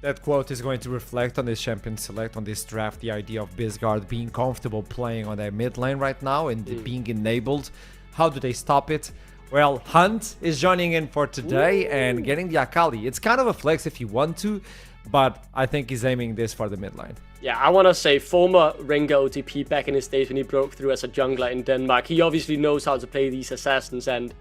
That quote is going to reflect on this champion select, on this draft, the idea of Bisgard being comfortable playing on their mid lane right now and being enabled. How do they stop it? Well, Hunt is joining in for today and getting the Akali. It's kind of a flex if you want to, but I think he's aiming this for the mid lane. Yeah, I want to say former Rengar OTP back in his days when he broke through as a jungler in Denmark. He obviously knows how to play these assassins, and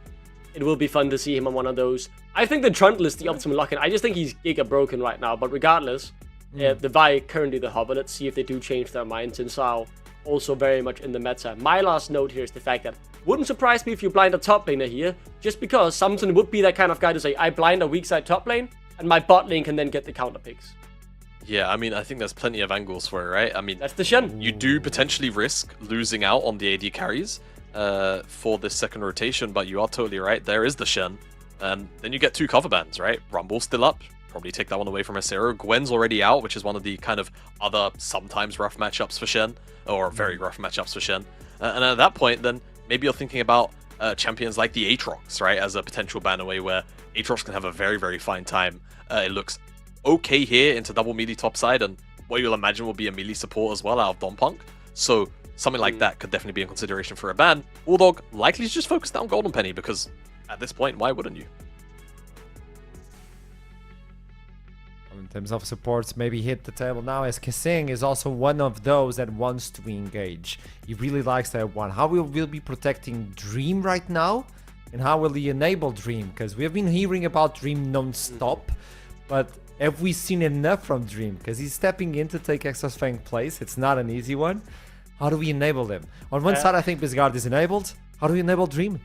it will be fun to see him on one of those. I think the Trundle is the optimal lock-in. I just think he's giga broken right now, but regardless, the Vi currently the Hovet. Let's see if they do change their minds, and Sao also very much in the meta. My last note here is the fact that wouldn't surprise me if you blind a top laner here, just because Samson would be that kind of guy to say, I blind a weak side top lane, and my bot lane can then get the counter picks. Yeah, I mean, I think there's plenty of angles for it, right? I mean, that's the Shen. You do potentially risk losing out on the AD carries for this second rotation, but you are totally right. There is the Shen, and then you get 2 cover bands, right? Rumble's still up. Probably take that one away from Acero. Gwen's already out, which is one of the kind of other sometimes rough matchups for Shen, or very rough matchups for Shen. And at that point, then maybe you're thinking about champions like the Aatrox, right, as a potential ban away where Aatrox can have a very, very fine time. It looks okay here into double melee topside, and what you'll imagine will be a melee support as well out of Dompunk. So something like that could definitely be in consideration for a ban. Bulldog likely to just focus down Golden Penny, because at this point, why wouldn't you? In terms of supports, maybe hit the table now, as Kesing is also one of those that wants to engage. He really likes that one. How will we be protecting Dream right now? And how will he enable Dream? Because we have been hearing about Dream non-stop, but have we seen enough from Dream? Because he's stepping in to take Exos Fang place. It's not an easy one. How do we enable them? On one side, I think Bisgard is enabled. How do we enable Dream?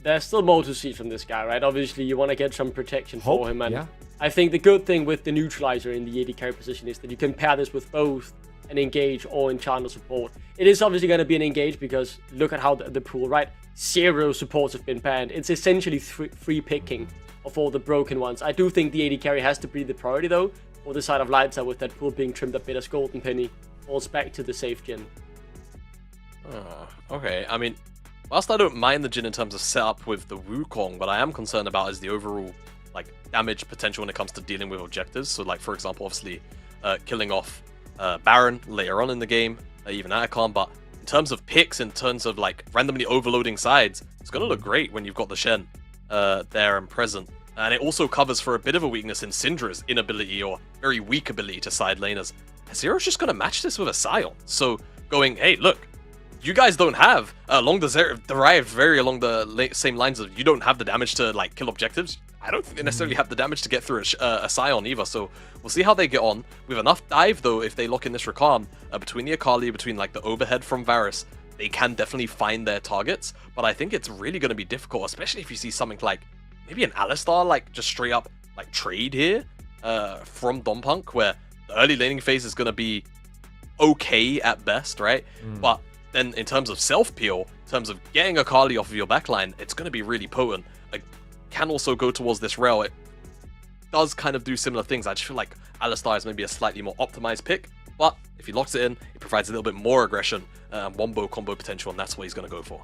There's still more to see from this guy, right? Obviously, you want to get some protection for him, and I think the good thing with the neutralizer in the AD carry position is that you can pair this with both an engage or enchanter support. It is obviously going to be an engage because look at how the pool, right? 0 supports have been banned. It's essentially free picking of all the broken ones. I do think the AD carry has to be the priority though, for the side of Lightside, with that pool being trimmed a bit as Golden Penny falls back to the safe Jhin. Okay, I mean, whilst I don't mind the Jhin in terms of setup with the Wukong, what I am concerned about is the overall like damage potential when it comes to dealing with objectives. So like, for example, obviously killing off Baron later on in the game, even Ataclan, but in terms of picks, in terms of like randomly overloading sides, it's going to look great when you've got the Shen there and present. And it also covers for a bit of a weakness in Syndra's inability, or very weak ability, to side lane, as Zero's just going to match this with a Scion. So going, hey, look, you guys don't have, derived very along the same lines of you don't have the damage to like kill objectives. I don't think they necessarily have the damage to get through a Scion either, so we'll see how they get on. With enough dive, though, if they lock in this Rakan, between the Akali, between like the overhead from Varus, they can definitely find their targets, but I think it's really going to be difficult, especially if you see something like maybe an Alistar, like just straight up like trade here from Dompunk, where the early laning phase is going to be okay at best, right? But then in terms of self-peel, in terms of getting Akali off of your backline, it's going to be really potent. Can also go towards this rail. It does kind of do similar things. I just feel like Alistar is maybe a slightly more optimized pick, but if he locks it in, it provides a little bit more aggression, wombo combo potential, and that's what he's going to go for.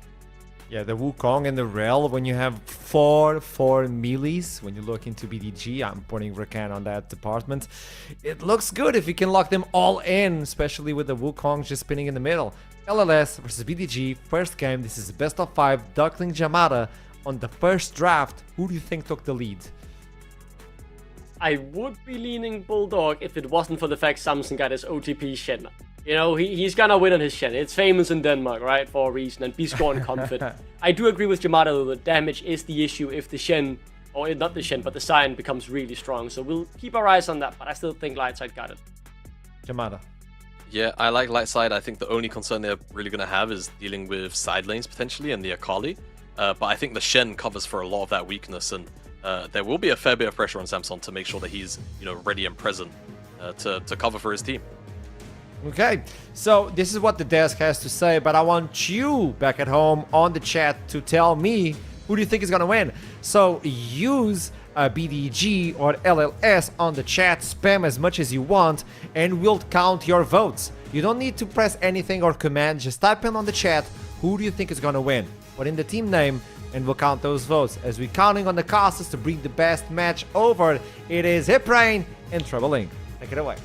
Yeah, the Wukong and the Rel, when you have four melees, when you look into BDG, I'm putting Rakan on that department. It looks good if you can lock them all in, especially with the Wukong just spinning in the middle. LLS versus BDG, first game, this is the best of 5, Duckling Jamada. On the first draft, who do you think took the lead? I would be leaning Bulldog if it wasn't for the fact Samson got his OTP Shen. You know, he's gonna win on his Shen. It's famous in Denmark, right, for a reason, and be scoring comfort. I do agree with Jamada, though, the damage is the issue if the Shen, or not the Shen, but the Scion becomes really strong. So we'll keep our eyes on that, but I still think Lightside got it. Jamada. Yeah, I like Lightside. I think the only concern they're really going to have is dealing with side lanes, potentially, and the Akali. But I think the Shen covers for a lot of that weakness, and there will be a fair bit of pressure on Samson to make sure that he's, ready and present to cover for his team. Okay, so this is what the desk has to say, but I want you back at home on the chat to tell me who do you think is gonna win. So use BDG or LLS on the chat, spam as much as you want, and we'll count your votes. You don't need to press anything or command, just type in on the chat who do you think is gonna win. Put in the team name and we'll count those votes as we're counting on the casters to bring the best match over. It is Hiprain and Troubling. Take it away.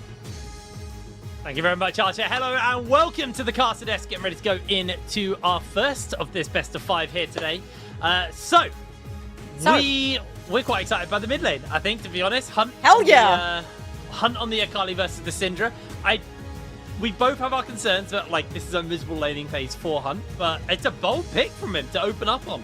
Thank you very much, Archer. Hello and welcome to the caster desk. Getting ready to go into our first of this best of 5 here today. We're quite excited by the mid lane, I think, to be honest. Hunt on the Akali versus the Syndra. We both have our concerns that, this is a miserable laning phase for Hunt, but it's a bold pick from him to open up on.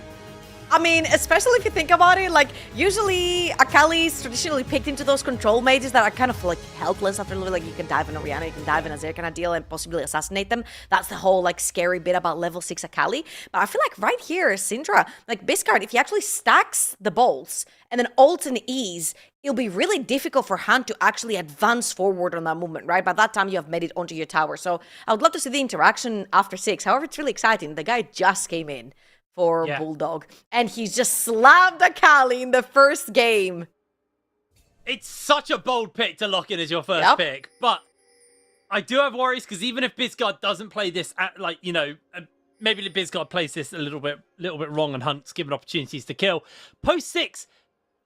I mean, especially if you think about it, usually Akali's traditionally picked into those control mages that are kind of, helpless after a little bit. You can dive in Orianna, you can dive in Azir kind of deal and possibly assassinate them. That's the whole, scary bit about level 6 Akali. But I feel like right here, Syndra, Biscard, if he actually stacks the bolts and then ults and E's, it'll be really difficult for Hunt to actually advance forward on that movement, right? By that time, you have made it onto your tower. So I would love to see the interaction after 6. However, it's really exciting. The guy just came in for Bulldog, and he's just slammed Akali in the first game. It's such a bold pick to lock in as your first pick, but I do have worries because even if Biscard doesn't play this, maybe Biscard plays this a little bit wrong and Hunt's given opportunities to kill. Post 6,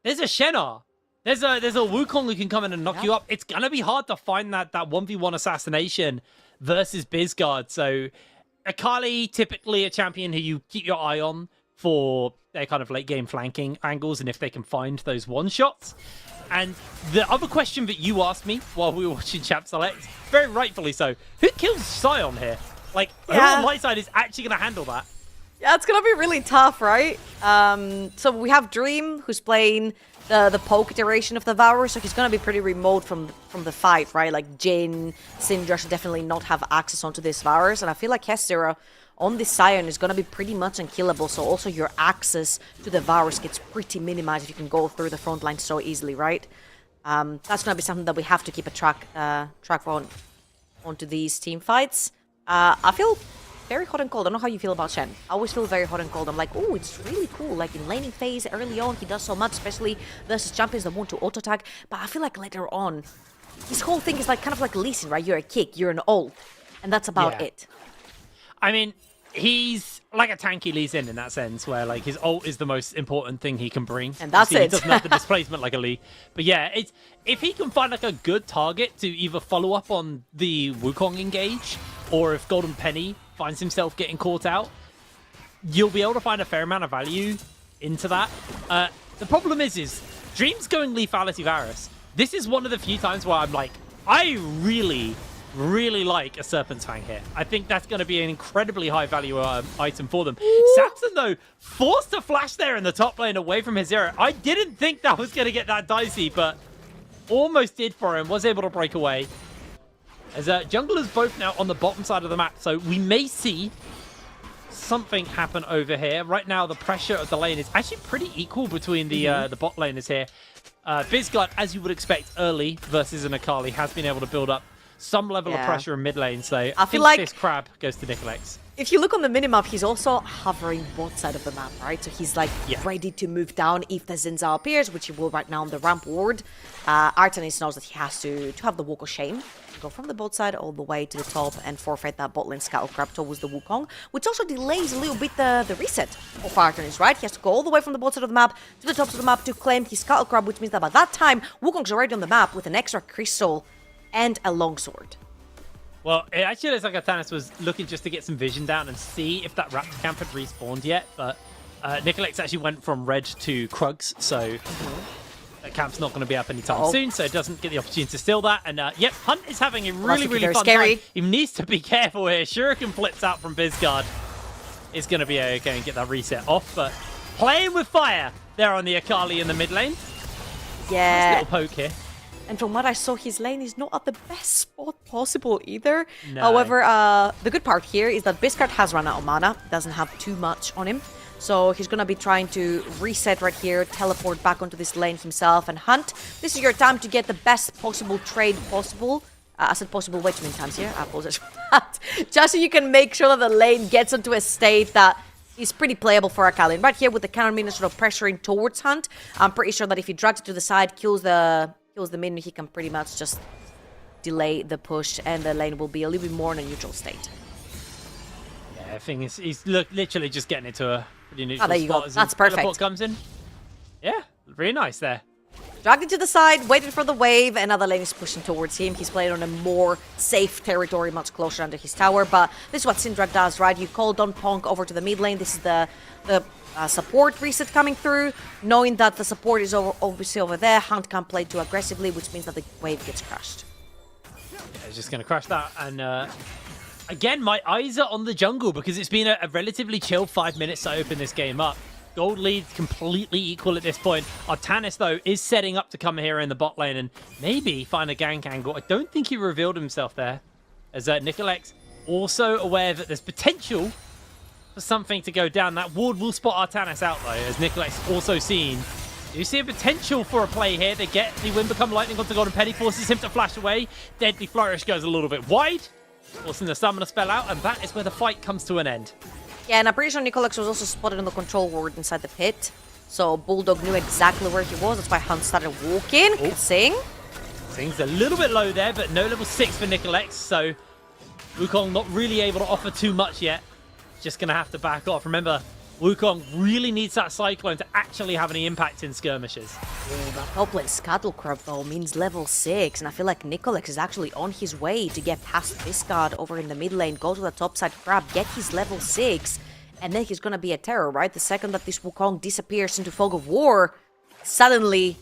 there's a Shenar. There's a Wukong who can come in and knock you up. It's gonna be hard to find that 1v1 assassination versus Biscard. So Akali, typically a champion who you keep your eye on for their kind of late game flanking angles and if they can find those one-shots. And the other question that you asked me while we were watching Chap Select, very rightfully so, who kills Sion here? Who on light side is actually going to handle that? Yeah, it's going to be really tough, right? So we have Dream, who's playing the poke iteration of the Devourer, so he's going to be pretty remote from the fight, right? Jhin, Syndra should definitely not have access onto these Devourers, and I feel like Hestera on this Sion is going to be pretty much unkillable, so also your access to the Devourers gets pretty minimized if you can go through the front line so easily, right? That's going to be something that we have to keep a track on onto these team fights. I feel very hot and cold. I don't know how you feel about Shen. I always feel very hot and cold. I'm like, oh, it's really cool. In laning phase, early on, he does so much, especially versus champions that want to auto-attack. But I feel like later on, his whole thing is kind of like Lee Sin, right? You're a kick, you're an ult, and that's about it. I mean, he's like a tanky Lee Sin in that sense, where his ult is the most important thing he can bring. And that's it. He doesn't have the displacement like a Lee. But yeah, if he can find a good target to either follow up on the Wukong engage, or if Golden Penny finds himself getting caught out, you'll be able to find a fair amount of value into that. The problem is Dream's going Lethality Varus. This is one of the few times where I'm like, I really really like a Serpent's Fang here. I think that's going to be an incredibly high value item for them. Samson, though, forced to flash there in the top lane away from his hero. I didn't think that was going to get that dicey, but almost did for him. Was able to break away. As junglers both now on the bottom side of the map, so we may see something happen over here. Right now, the pressure of the lane is actually pretty equal between the bot laners here. Bizgard, as you would expect early versus an Akali, has been able to build up some level of pressure in mid lane, so I feel think like this crab goes to Nicolex. if you look on the minimap, he's also hovering both side of the map, right? So he's like ready to move down if the Zinza appears, which he will right now on the ramp ward. Artanis knows that he has to have the Walk of Shame, go from the bot side all the way to the top and forfeit that bot lane Scuttle Crab towards the Wukong, which also delays a little bit the reset of Artanis, right? He has to go all the way from the bot side of the map to the top of the map to claim his Scuttle Crab, which means that by that time, Wukong's already on the map with an extra crystal and a longsword. Well, it actually looks like Artanis was looking just to get some vision down and see if that Raptor camp had respawned yet, but Nicolex actually went from red to Krugs, so that camp's not going to be up anytime soon, so it doesn't get the opportunity to steal that. And yep, Hunt is having a really fun time. He needs to be careful here. Shuriken flips out from Bizgard. Is going to be okay and get that reset off, but playing with fire there on the Akali in the mid lane. Yeah. Nice little poke here. And from what I saw, his lane is not at the best spot possible either. No. However, the good part here is that Bizgard has run out of mana, doesn't have too much on him. So he's going to be trying to reset right here, teleport back onto this lane himself, and Hunt. This is your time to get the best possible trade possible. I said possible way too many times here. I apologize for that. Just so you can make sure that the lane gets into a state that is pretty playable for Akali. And right here with the counter minion sort of pressuring towards Hunt, I'm pretty sure that if he drags it to the side, kills the minion, he can pretty much just delay the push and the lane will be a little bit more in a neutral state. Yeah, I think he's literally just getting into a pretty neutral there you spot. go. That's perfect. Teleport comes in. Yeah, really nice there. Dragged it to the side, waited for the wave, another lane is pushing towards him. He's playing on a more safe territory, much closer under his tower, but this is what Syndrak does, right? You call Don Ponk over to the mid lane. This is the support reset coming through, knowing that the support is obviously over there. Hunt can't play too aggressively, which means that the wave gets crushed. Yeah, he's just going to crush that, and again, my eyes are on the jungle because it's been a relatively chill 5 minutes to open this game up. Gold lead completely equal at this point. Artanis, though, is setting up to come here in the bot lane and maybe find a gank angle. I don't think he revealed himself there, as Nicolex also aware that there's potential for something to go down. That ward will spot Artanis out, though, as Nicolex also seen. You see a potential for a play here. They get the Wind Become Lightning onto Golden Penny, forces him to flash away. Deadly Flourish goes a little bit wide, forcing the Summoner spell out, and that is where the fight comes to an end. Yeah, and I'm pretty sure Nicolex was also spotted on the control ward inside the pit. So Bulldog knew exactly where he was. That's why Hunt started walking. Good Sing. Sing's a little bit low there, but no level 6 for Nicolex. So Wukong not really able to offer too much yet. Just going to have to back off. Remember, Wukong really needs that Cyclone to actually have any impact in skirmishes. Yeah, that top-lane Scuttle Crab, though, means level 6. And I feel like Nicolex is actually on his way to get past this guard over in the mid lane, go to the topside Crab, get his level 6, and then he's gonna be a terror, right? The second that this Wukong disappears into Fog of War, suddenly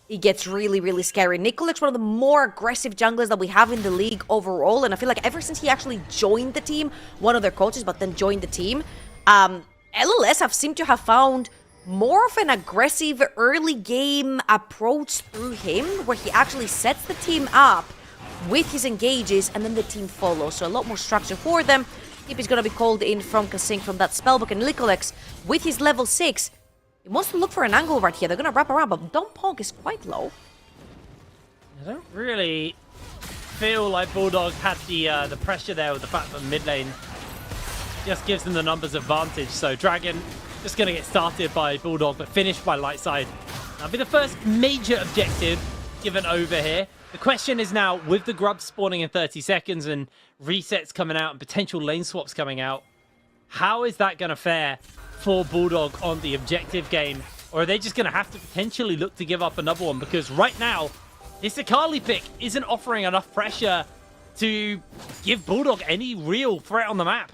it gets really, really scary. Nicolex, one of the more aggressive junglers that we have in the league overall, and I feel like ever since he actually joined the team, one of their coaches, but then joined the team, LLS have seemed to have found more of an aggressive early game approach through him, where he actually sets the team up with his engages and then the team follows. So a lot more structure for them. If he's going to be called in from Kasing from that spellbook, and Nicolex with his level 6, he wants to look for an angle right here. They're going to wrap around, but Don Ponk is quite low. I don't really feel like Bulldog had the pressure there with the fact that mid lane just gives them the numbers advantage. So Dragon just going to get started by Bulldog, but finished by Lightside. That'll be the first major objective given over here. The question is now, with the grubs spawning in 30 seconds and resets coming out and potential lane swaps coming out, how is that going to fare for Bulldog on the objective game? Or are they just going to have to potentially look to give up another one? Because right now, this Akali pick isn't offering enough pressure to give Bulldog any real threat on the map.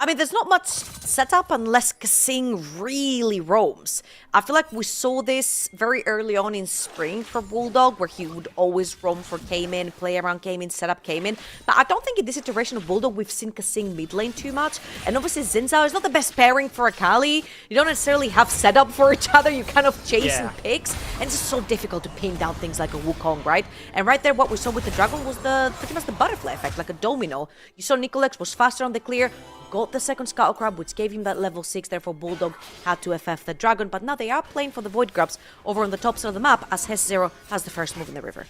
I mean, there's not much setup unless Kasing really roams. I feel like we saw this very early on in spring for Bulldog, where he would always roam for Cayman, play around Cayman, set up Cayman. But I don't think in this iteration of Bulldog we've seen Kasing mid lane too much. And obviously Xin Zhao is not the best pairing for Akali. You don't necessarily have setup for each other. You kind of chase and picks. And it's just so difficult to pin down things like a Wukong, right? And right there, what we saw with the Dragon was pretty much the butterfly effect, like a domino. You saw Nicolex was faster on the clear, got the second Scuttle Crab, which gave him that level 6, therefore Bulldog had to FF the Dragon, but now they are playing for the Void Grubs over on the top side of the map, as Hess0 has the first move in the river.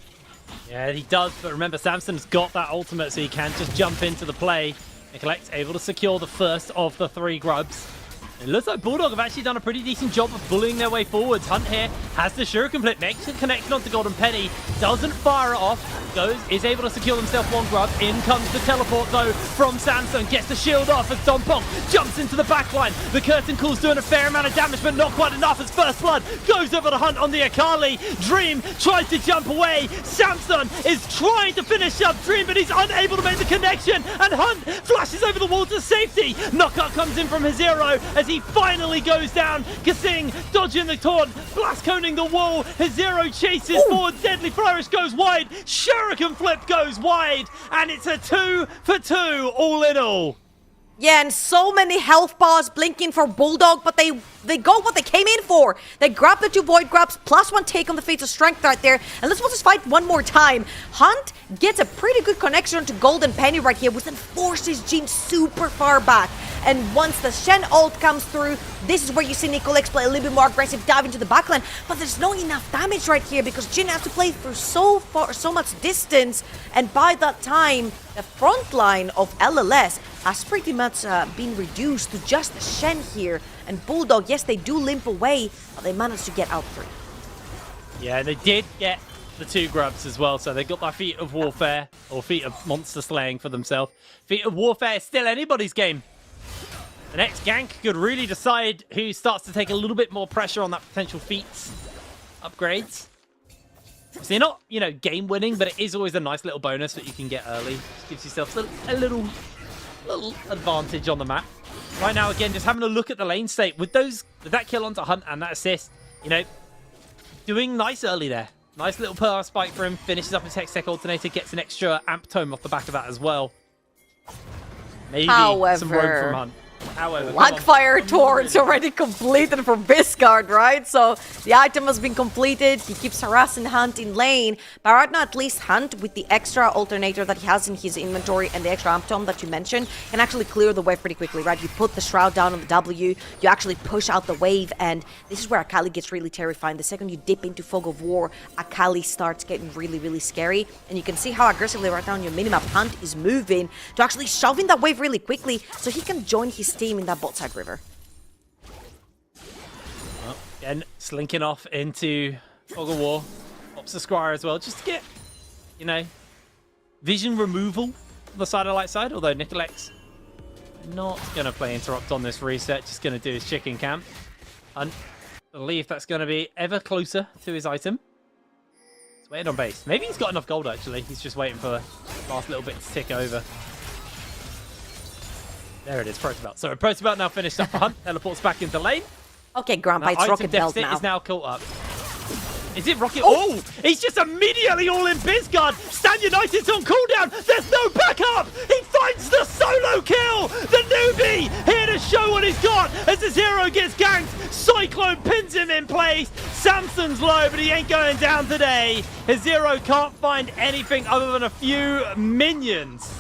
Yeah, he does, but remember, Samson's got that ultimate, so he can just jump into the play. Nicolex able to secure the first of the 3 grubs. It looks like Bulldog have actually done a pretty decent job of bullying their way forwards. Hunt here has the Shuriken Flip, makes a connection onto Golden Penny, doesn't fire it off, is able to secure himself 1 grub. In comes the teleport though from Samson, gets the shield off as Dompong jumps into the backline. The Curtain Call's doing a fair amount of damage, but not quite enough as First Blood goes over to Hunt on the Akali. Dream tries to jump away. Samson is trying to finish up Dream, but he's unable to make the connection, and Hunt flashes over the wall to safety. Knockout comes in from his hero as he finally goes down. Kasing dodging the taunt, blast coning the wall. His hero chases forward, Deadly Flourish goes wide, Shuriken Flip goes wide, and it's a 2 for 2 all in all. Yeah, and so many health bars blinking for Bulldog, but they got what they came in for. They grabbed the 2 Void Grabs, plus 1 take on the Fates of Strength right there. And let's watch this fight one more time. Hunt gets a pretty good connection to Golden Penny right here, which then forces Jin super far back. And once the Shen ult comes through, this is where you see Nicolex play a little bit more aggressive, dive into the backline. But there's not enough damage right here because Jin has to play through so much distance. And by that time, the front line of LLS has pretty much been reduced to just the Shen here. And Bulldog, yes, they do limp away, but they managed to get out free. Yeah, they did get the 2 grubs as well, so they got that Feat of Warfare, or Feat of Monster Slaying for themselves. Feat of Warfare is still anybody's game. The next gank could really decide who starts to take a little bit more pressure on that potential feats upgrades. So you're not, game winning, but it is always a nice little bonus that you can get early. Just gives yourself a little advantage on the map. Right now, again, just having a look at the lane state with that kill onto Hunt and that assist, doing nice early there. Nice little power spike for him, finishes up his Hextech Alternator, gets an extra Amp Tome off the back of that as well. Maybe some roam from Hunt. However, Blackfire Torch already completed for Biscard, right? So the item has been completed. He keeps harassing Hunt in lane. But right now, at least Hunt, with the extra alternator that he has in his inventory and the extra Amp Tome that you mentioned, can actually clear the wave pretty quickly, right? You put the Shroud down on the W, you actually push out the wave, and this is where Akali gets really terrifying. The second you dip into Fog of War, Akali starts getting really, really scary. And you can see how aggressively right now on your minimap, Hunt is moving to actually shoving that wave really quickly so he can join his team in that bot side river. Well, again, slinking off into Fog of War. Pops the Squire as well, just to get, vision removal on the side of light side, although Nicolex not going to play Interrupt on this reset, just going to do his chicken camp. And I believe that's going to be ever closer to his item. He's waiting on base. Maybe he's got enough gold, actually. He's just waiting for the last little bit to tick over. There it is, Protobelt. So Protobelt now finished up for Hunt, teleports back into lane. Okay, Grandpa, it's Rocket Belt now. Is now caught up. Is it Rocket? Oh! He's just immediately all in Biscard. Stand United's on cooldown. There's no backup. He finds the solo kill. The newbie here to show what he's got as his hero gets ganked. Cyclone pins him in place. Samson's low, but he ain't going down today. His hero can't find anything other than a few minions.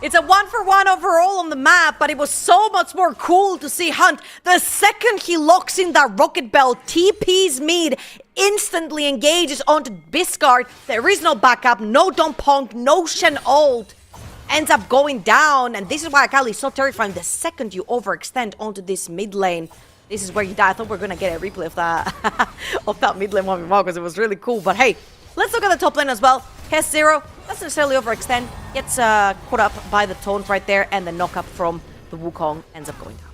It's a 1-for-1 overall on the map, but it was so much more cool to see Hunt. The second he locks in that Rocket Belt, TP's mid, instantly engages onto Biscard. There is no backup, no Dompong, no Shen ult. Ends up going down, and this is why Akali is so terrifying. The second you overextend onto this mid lane, this is where you die. I thought we were going to get a replay of that mid lane 1v1 because it was really cool. But hey, let's look at the top lane as well. Hess0 doesn't necessarily overextend, gets caught up by the taunt right there, and the knock-up from the Wukong ends up going down.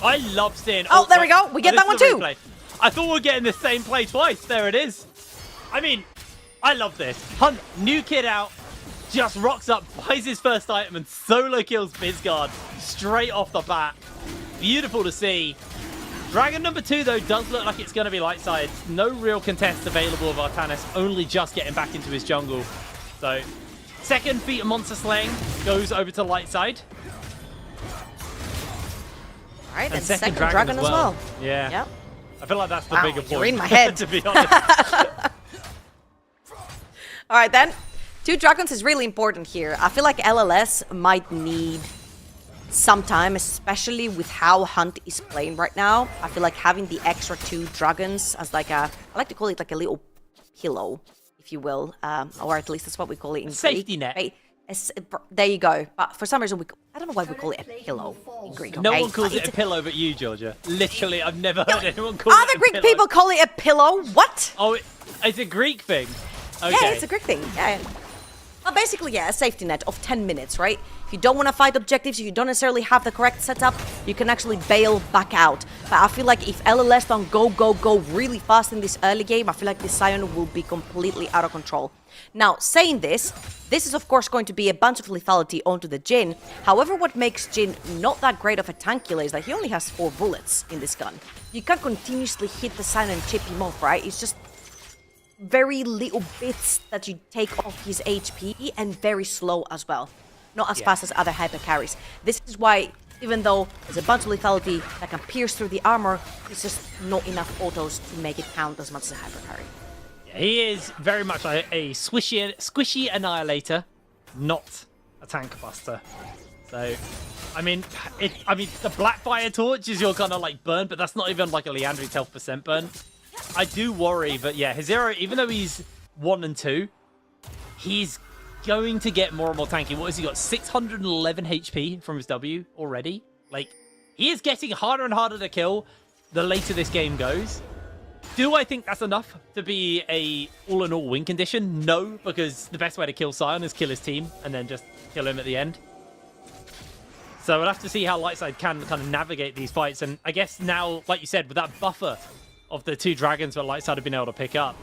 I love seeing... Oh, there we go. We get that one too. Replay. I thought we were getting the same play twice. There it is. I mean, I love this. Hunt, new kid out, just rocks up, buys his first item, and solo kills Bizguard straight off the bat. Beautiful to see. Dragon number 2, though, does look like it's going to be light side. No real contest available of Artanis, only just getting back into his jungle. So, second feat of monster slaying goes over to light side. All right, and second dragon as well. Yeah. Yep. I feel like that's the bigger point. You're in my head. To be honest. All right, then. 2 dragons is really important here. I feel like LLS might need some time, especially with how Hunt is playing right now. I feel like having the extra 2 dragons as like a, I like to call it like a little pillow, if you will, or at least that's what we call it in safety Greek. net. Right? There you go. But for some reason, I don't know why we call it a pillow in Greek. No okay? one calls it a pillow but you, Georgia. Literally, I've never heard anyone call it a Other Greek pillow. people call it a pillow. What? Oh, it's a Greek thing. Okay. Yeah, it's a Greek thing. Yeah. Well, basically, yeah, a safety net of 10 minutes, right? If you don't want to fight objectives, if you don't necessarily have the correct setup, you can actually bail back out. But I feel like if LLS don't go really fast in this early game, I feel like this Sion will be completely out of control. Now, saying this is of course going to be a bunch of lethality onto the Jhin. However, what makes Jhin not that great of a tank killer is that he only has 4 bullets in this gun. You can't continuously hit the Sion and chip him off, right? It's just very little bits that you take off his HP and very slow as well. Not as fast as other hyper carries. This is why, even though there's a bunch of lethality that can pierce through the armor, it's just not enough autos to make it count as much as a hyper carry. He is very much like a squishy annihilator, not a tank buster. So, I mean, the Blackfire Torch is your kind of like burn, but that's not even like a Leandry 12% burn. I do worry, but yeah, his hero, even though he's 1 and 2, he's going to get more and more tanky. What has he got? 611 HP from his W already? Like, he is getting harder and harder to kill the later this game goes. Do I think that's enough to be a all-in-all win condition? No, because the best way to kill Sion is kill his team and then just kill him at the end. So we'll have to see how Lightside can kind of navigate these fights. And I guess now, like you said, with that buffer of the 2 dragons that Lightside have been able to pick up,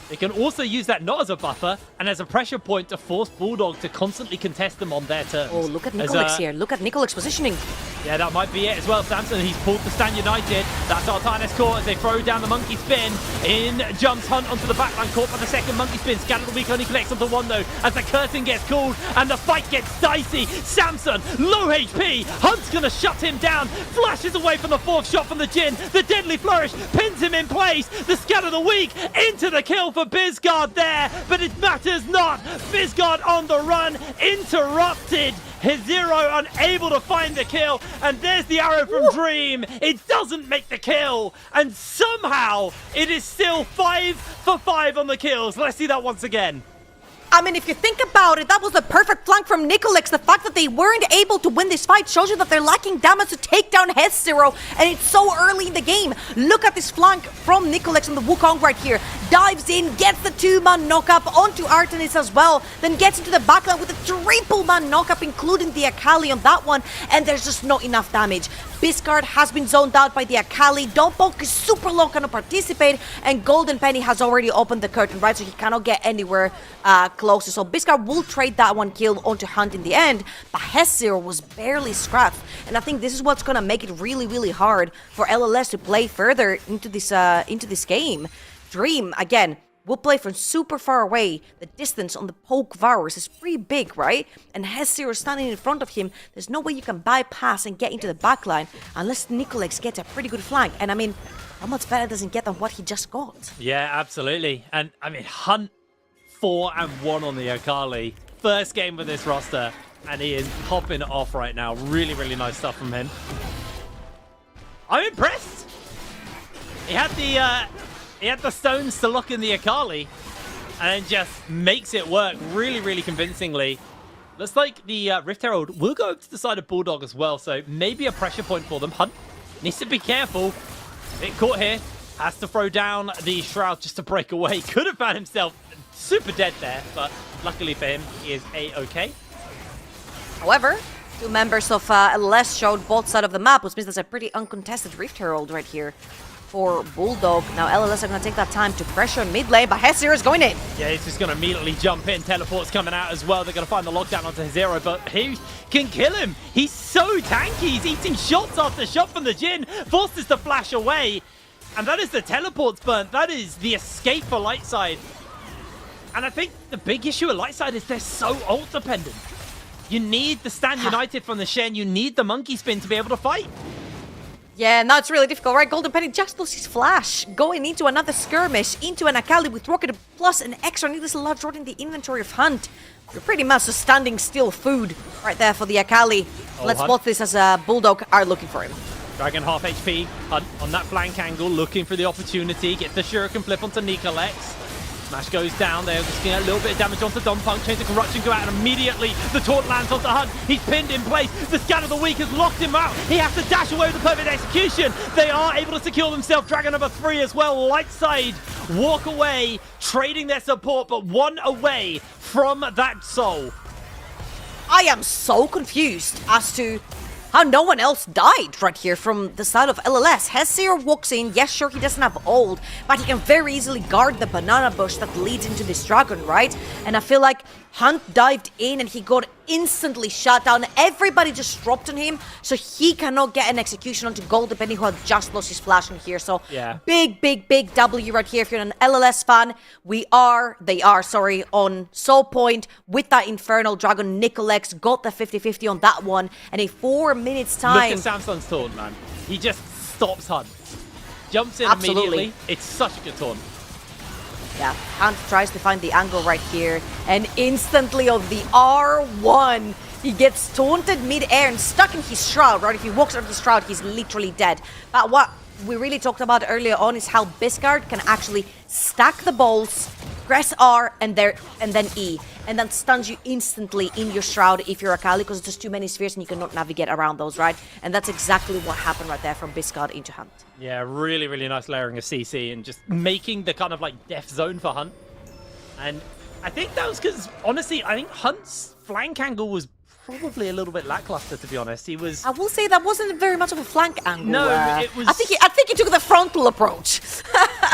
they can also use that not as a buffer and as a pressure point to force Bulldog to constantly contest them on their terms. Oh, look at Nicolix here. Look at Nicolix positioning. Yeah, that might be it as well. Samson, he's pulled the Stand United. That's Artanis caught as they throw down the Monkey Spin. In jumps Hunt onto the backline, caught by the second Monkey Spin. Scatter the Weak only collects onto 1 though, as the curtain gets called and the fight gets dicey. Samson, low HP. Hunt's gonna shut him down. Flashes away from the 4th shot from the Jhin. The Deadly Flourish pins him in place. The Scatter the Weak into the kill for Bizguard there, but it matters not. Bizguard on the run, interrupted. His Zero unable to find the kill, and there's the arrow from Dream. It doesn't make the kill, and somehow it is still 5 for 5 on the kills. Let's see that once again. I mean, if you think about it, that was the perfect flank from Nicolix. The fact that they weren't able to win this fight shows you that they're lacking damage to take down Hezero, and it's so early in the game. Look at this flank from Nicolix on the Wukong right here. Dives in, gets the 2-man knockup onto Artanis as well, then gets into the backline with a triple-man knockup, including the Akali on that one, and there's just not enough damage. Bizguard has been zoned out by the Akali. Dompok is super low, cannot participate, and Golden Penny has already opened the curtain, right? So he cannot get anywhere closer. So Bizguard will trade that one kill onto Hunt in the end, but Hezero was barely scratched. And I think this is what's going to make it really, really hard for LLS to play further into this game. Dream, again, will play from super far away. The distance on the poke Varus is pretty big, right? And Hezero standing in front of him. There's no way you can bypass and get into the backline unless Nicolix gets a pretty good flank. And I mean, how much better does he get than what he just got? Yeah, absolutely. And I mean, Hunt 4-1 on the Akali. First game with this roster, and he is popping it off right now. Really, really nice stuff from him. I'm impressed. He had the stones to lock in the Akali and just makes it work really, really convincingly. Looks like the Rift Herald will go to the side of Bulldog as well, so maybe a pressure point for them. Hunt needs to be careful. Bit caught here. Has to throw down the Shroud just to break away. Could have found himself super dead there, but luckily for him, he is A-okay. However, 2 members of LS showed both sides of the map, which means there's a pretty uncontested Rift Herald right here. for Bulldog. Now LLS are going to take that time to pressure mid lane, but Hezir is going in. Yeah, he's just going to immediately jump in. Teleport's coming out as well. They're going to find the lockdown onto Zero, but he can kill him. He's so tanky. He's eating shots after shot from the Jhin. Forces to flash away. And that is the teleport's burnt. That is the escape for Lightside. And I think the big issue with Lightside is they're so ult dependent. You need the Stand United from the Shen. You need the Monkey Spin to be able to fight. Yeah, now it's really difficult, right? Golden Penny just lost his flash, going into another skirmish, into an Akali with Rocket plus an extra needless large rod in the inventory of Hunt. You're pretty much just standing still food right there for the Akali. Let's spot this as a Bulldog are looking for him. Dragon half HP, Hunt on that flank angle, looking for the opportunity, gets the Shuriken flip onto Nicolex. Smash goes down there, just getting a little bit of damage onto Dom Punk. Chains of Corruption go out, and immediately the taunt lands onto Hunt. He's pinned in place. The Scan of the Weak has locked him out. He has to dash away with the perfect execution. They are able to secure themselves. Dragon number 3 as well. Lightside walk away, trading their support, but one away from that soul. I am so confused as to how no one else died right here from the side of LLS. Hezir walks in. Yes, sure, he doesn't have ult, but he can very easily guard the banana bush that leads into this dragon, right? And I feel like Hunt dived in and he got instantly shot down. Everybody just dropped on him, so he cannot get an execution onto Golden Penny, who had just lost his flash on here. So yeah, big W right here. If you're an LLS fan, they are on Soul Point with that Infernal Dragon. Nicolex got the 50-50 on that one, and in 4 minutes time. Look at Samson's taunt, man. He just stops Hunt. Jumps in immediately. It's such a good taunt. Yeah, Hunt tries to find the angle right here, and instantly on the R1, he gets taunted mid-air and stuck in his shroud, right? If he walks out of his shroud, he's literally dead. But what we really talked about earlier on is how Biscard can actually stack the bolts, press R, and then E, and then stuns you instantly in your shroud if you're Akali, because it's just too many spheres and you cannot navigate around those, right? And that's exactly what happened right there from Biscard into Hunt. Yeah, really, really nice layering of CC and just making the kind of like death zone for Hunt. And I think that was because, honestly, I think Hunt's flank angle was probably a little bit lackluster, to be honest. He was... I will say that wasn't very much of a flank angle. No, it was... I think he took the frontal approach.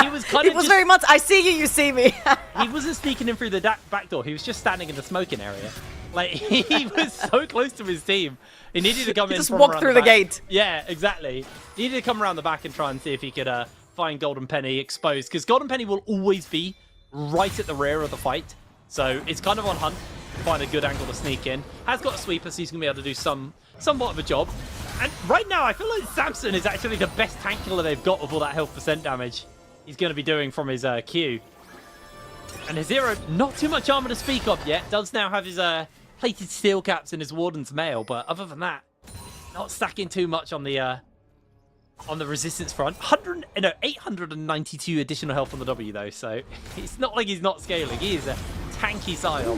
He was kind of It was very much, I see you, you see me. He wasn't sneaking in through the back door. He was just standing in the smoking area. Like, he was so close to his team. He needed to come in just from walk around through the the back. gate. Yeah, exactly. He needed to come around the back and try and see if he could find Golden Penny exposed. Because Golden Penny will always be right at the rear of the fight. So it's kind of on Hunt to find a good angle to sneak in. Has got a sweeper, so he's going to be able to do somewhat of a job. And right now, I feel like Samson is actually the best tank killer they've got with all that health percent damage he's going to be doing from his Q. And his Zero, not too much armor to speak of yet. Does now have his plated steel caps and his Warden's mail, but other than that, not stacking too much on the resistance front. 892 additional health on the W though, so it's not like he's not scaling. He is a tanky Sile.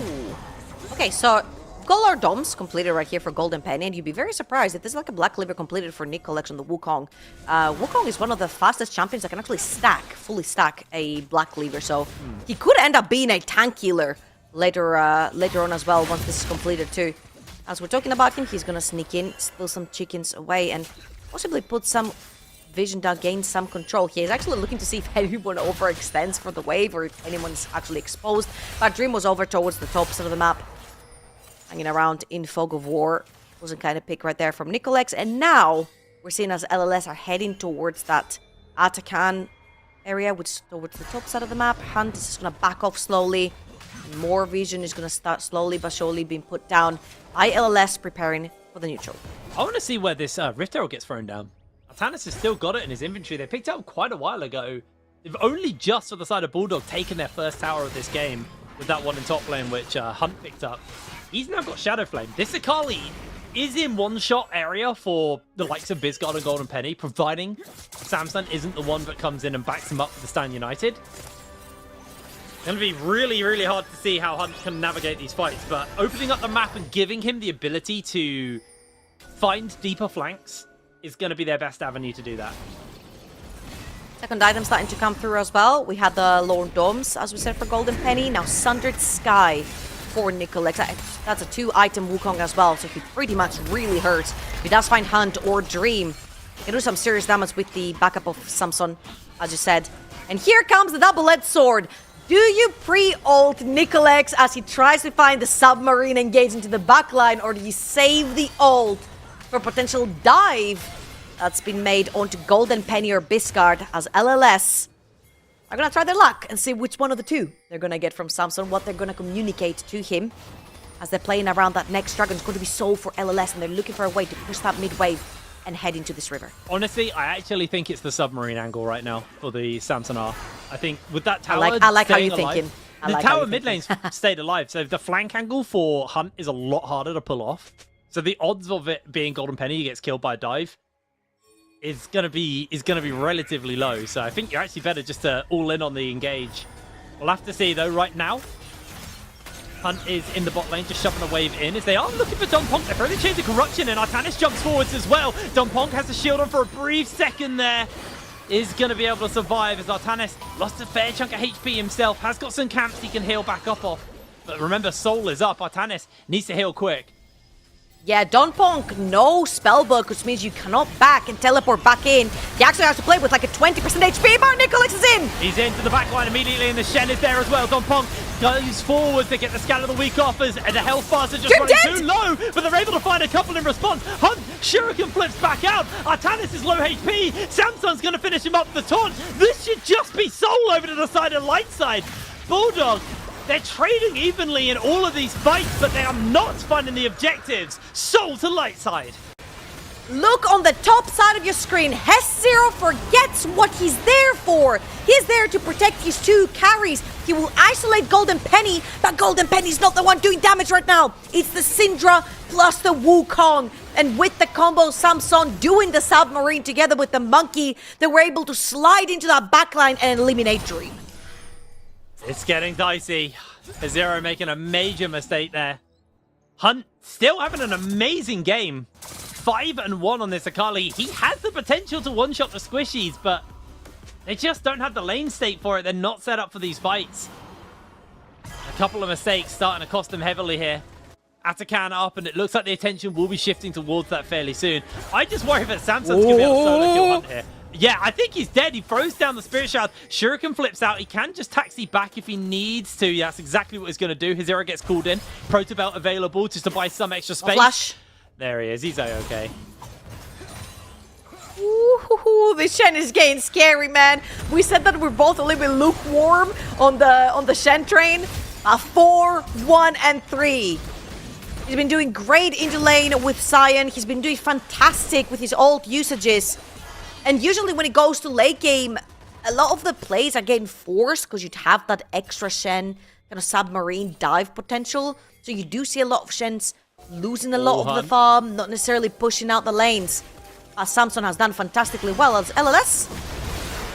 Okay, so got our doms completed right here for Golden Penny, and you'd be very surprised if this is like a Black Cleaver completed for Nick Collection, the Wukong. Wukong is one of the fastest champions that can actually fully stack a Black Cleaver, so he could end up being a tank healer later on as well once this is completed too. As we're talking about him, he's gonna sneak in, steal some chickens away, and possibly put some vision down, gain some control. He is actually looking to see if anyone overextends for the wave or if anyone's actually exposed. But Dream was over towards the top side of the map, hanging around in Fog of War. Was a kind of pick right there from Nicolex. And now we're seeing as LLS are heading towards that Atakan area, which is towards the top side of the map. Hunt is just going to back off slowly. More vision is going to start slowly but surely being put down by LLS, preparing for the neutral. I want to see where this Rift Arrow gets thrown down. Altanis has still got it in his inventory. They picked it up quite a while ago. They've only just, on the side of Bulldog, taken their first tower of this game with that one in top lane, which Hunt picked up. He's now got Shadow Flame. This Akali is in one-shot area for the likes of Bisgard and Golden Penny, providing Samson isn't the one that comes in and backs him up for the Stand United. It's going to be really, really hard to see how Hunt can navigate these fights, but opening up the map and giving him the ability to find deeper flanks is going to be their best avenue to do that. Second item starting to come through as well. We had the Lorn Domes, as we said, for Golden Penny. Now Sundered Sky for Nicolex. That's a 2-item Wukong as well, so he pretty much really hurts. If he does find Hunt or Dream, Can do some serious damage with the backup of Samson, as you said. And here comes the double-edged sword. Do you pre-ult Nicolex as he tries to find the submarine engaged into the backline, or do you save the ult for potential dive that's been made onto Golden Penny or Biscard as LLS are gonna try their luck and see which one of the two they're gonna get from Samson, what they're gonna communicate to him as they're playing around that next dragon. It's going to be sold for LLS, and they're looking for a way to push that mid-wave and head into this river. Honestly, I actually think it's the submarine angle right now for the Samson R. I think with that tower I like how you're alive, thinking. The tower mid lane's stayed alive, so the flank angle for Hunt is a lot harder to pull off. So the odds of it being Golden Penny he gets killed by a dive is gonna be relatively low. So I think you're actually better just to all in on the engage. We'll have to see though. Right now, Hunt is in the bot lane, just shoving a wave in as they are looking for Don Ponk. They're throwing the chains of corruption, and Artanis jumps forwards as well. Don Ponk has the shield on for a brief second there. Is going to be able to survive as Artanis lost a fair chunk of HP himself. Has got some camps he can heal back up off. But remember, Soul is up. Artanis needs to heal quick. Yeah, Don Ponk, no spellbook, which means you cannot back and teleport back in. He actually has to play with like a 20% HP bar. Nicolex is in! He's into the backline immediately, and the Shen is there as well. Don Ponk goes forward to get the Scan of the Week offers, and the health bars are just running too low, but they're able to find a couple in response. Hunt, Shuriken flips back out. Artanis is low HP. Samson's going to finish him up with the taunt. This should just be Soul over to the side of light side. Bulldog, they're trading evenly in all of these fights, but they are not finding the objectives. Soul to light side. Look on the top side of your screen. Hess0 forgets what he's there for. He's there to protect his two carries. He will isolate Golden Penny, but Golden Penny's not the one doing damage right now. It's the Syndra plus the Wukong. And with the combo, Samson doing the submarine together with the monkey, they were able to slide into that backline and eliminate Dream. It's getting dicey. Zero making a major mistake there. Hunt still having an amazing game. 5-1 on this Akali. He has the potential to one-shot the squishies, but they just don't have the lane state for it. They're not set up for these fights. A couple of mistakes starting to cost them heavily here. Atakan up, and it looks like the attention will be shifting towards that fairly soon. I just worry that Samson's going to be able to solo kill Hunt here. Yeah, I think he's dead. He throws down the Spirit Shroud. Shuriken flips out. He can just taxi back if he needs to. Yeah, that's exactly what he's going to do. His Hero gets called in. Protobelt available just to buy some extra space. Flash. There he is. He's okay. Ooh, this Shen is getting scary, man. We said that we're both a little bit lukewarm on the Shen train. 4, 1, and 3. He's been doing great in the lane with Sion. He's been doing fantastic with his ult usages. And usually when it goes to late game, a lot of the plays are getting forced because you'd have that extra Shen kind of submarine dive potential. So you do see a lot of Shens losing a lot of the farm, not necessarily pushing out the lanes. Samson has done fantastically well as LLS.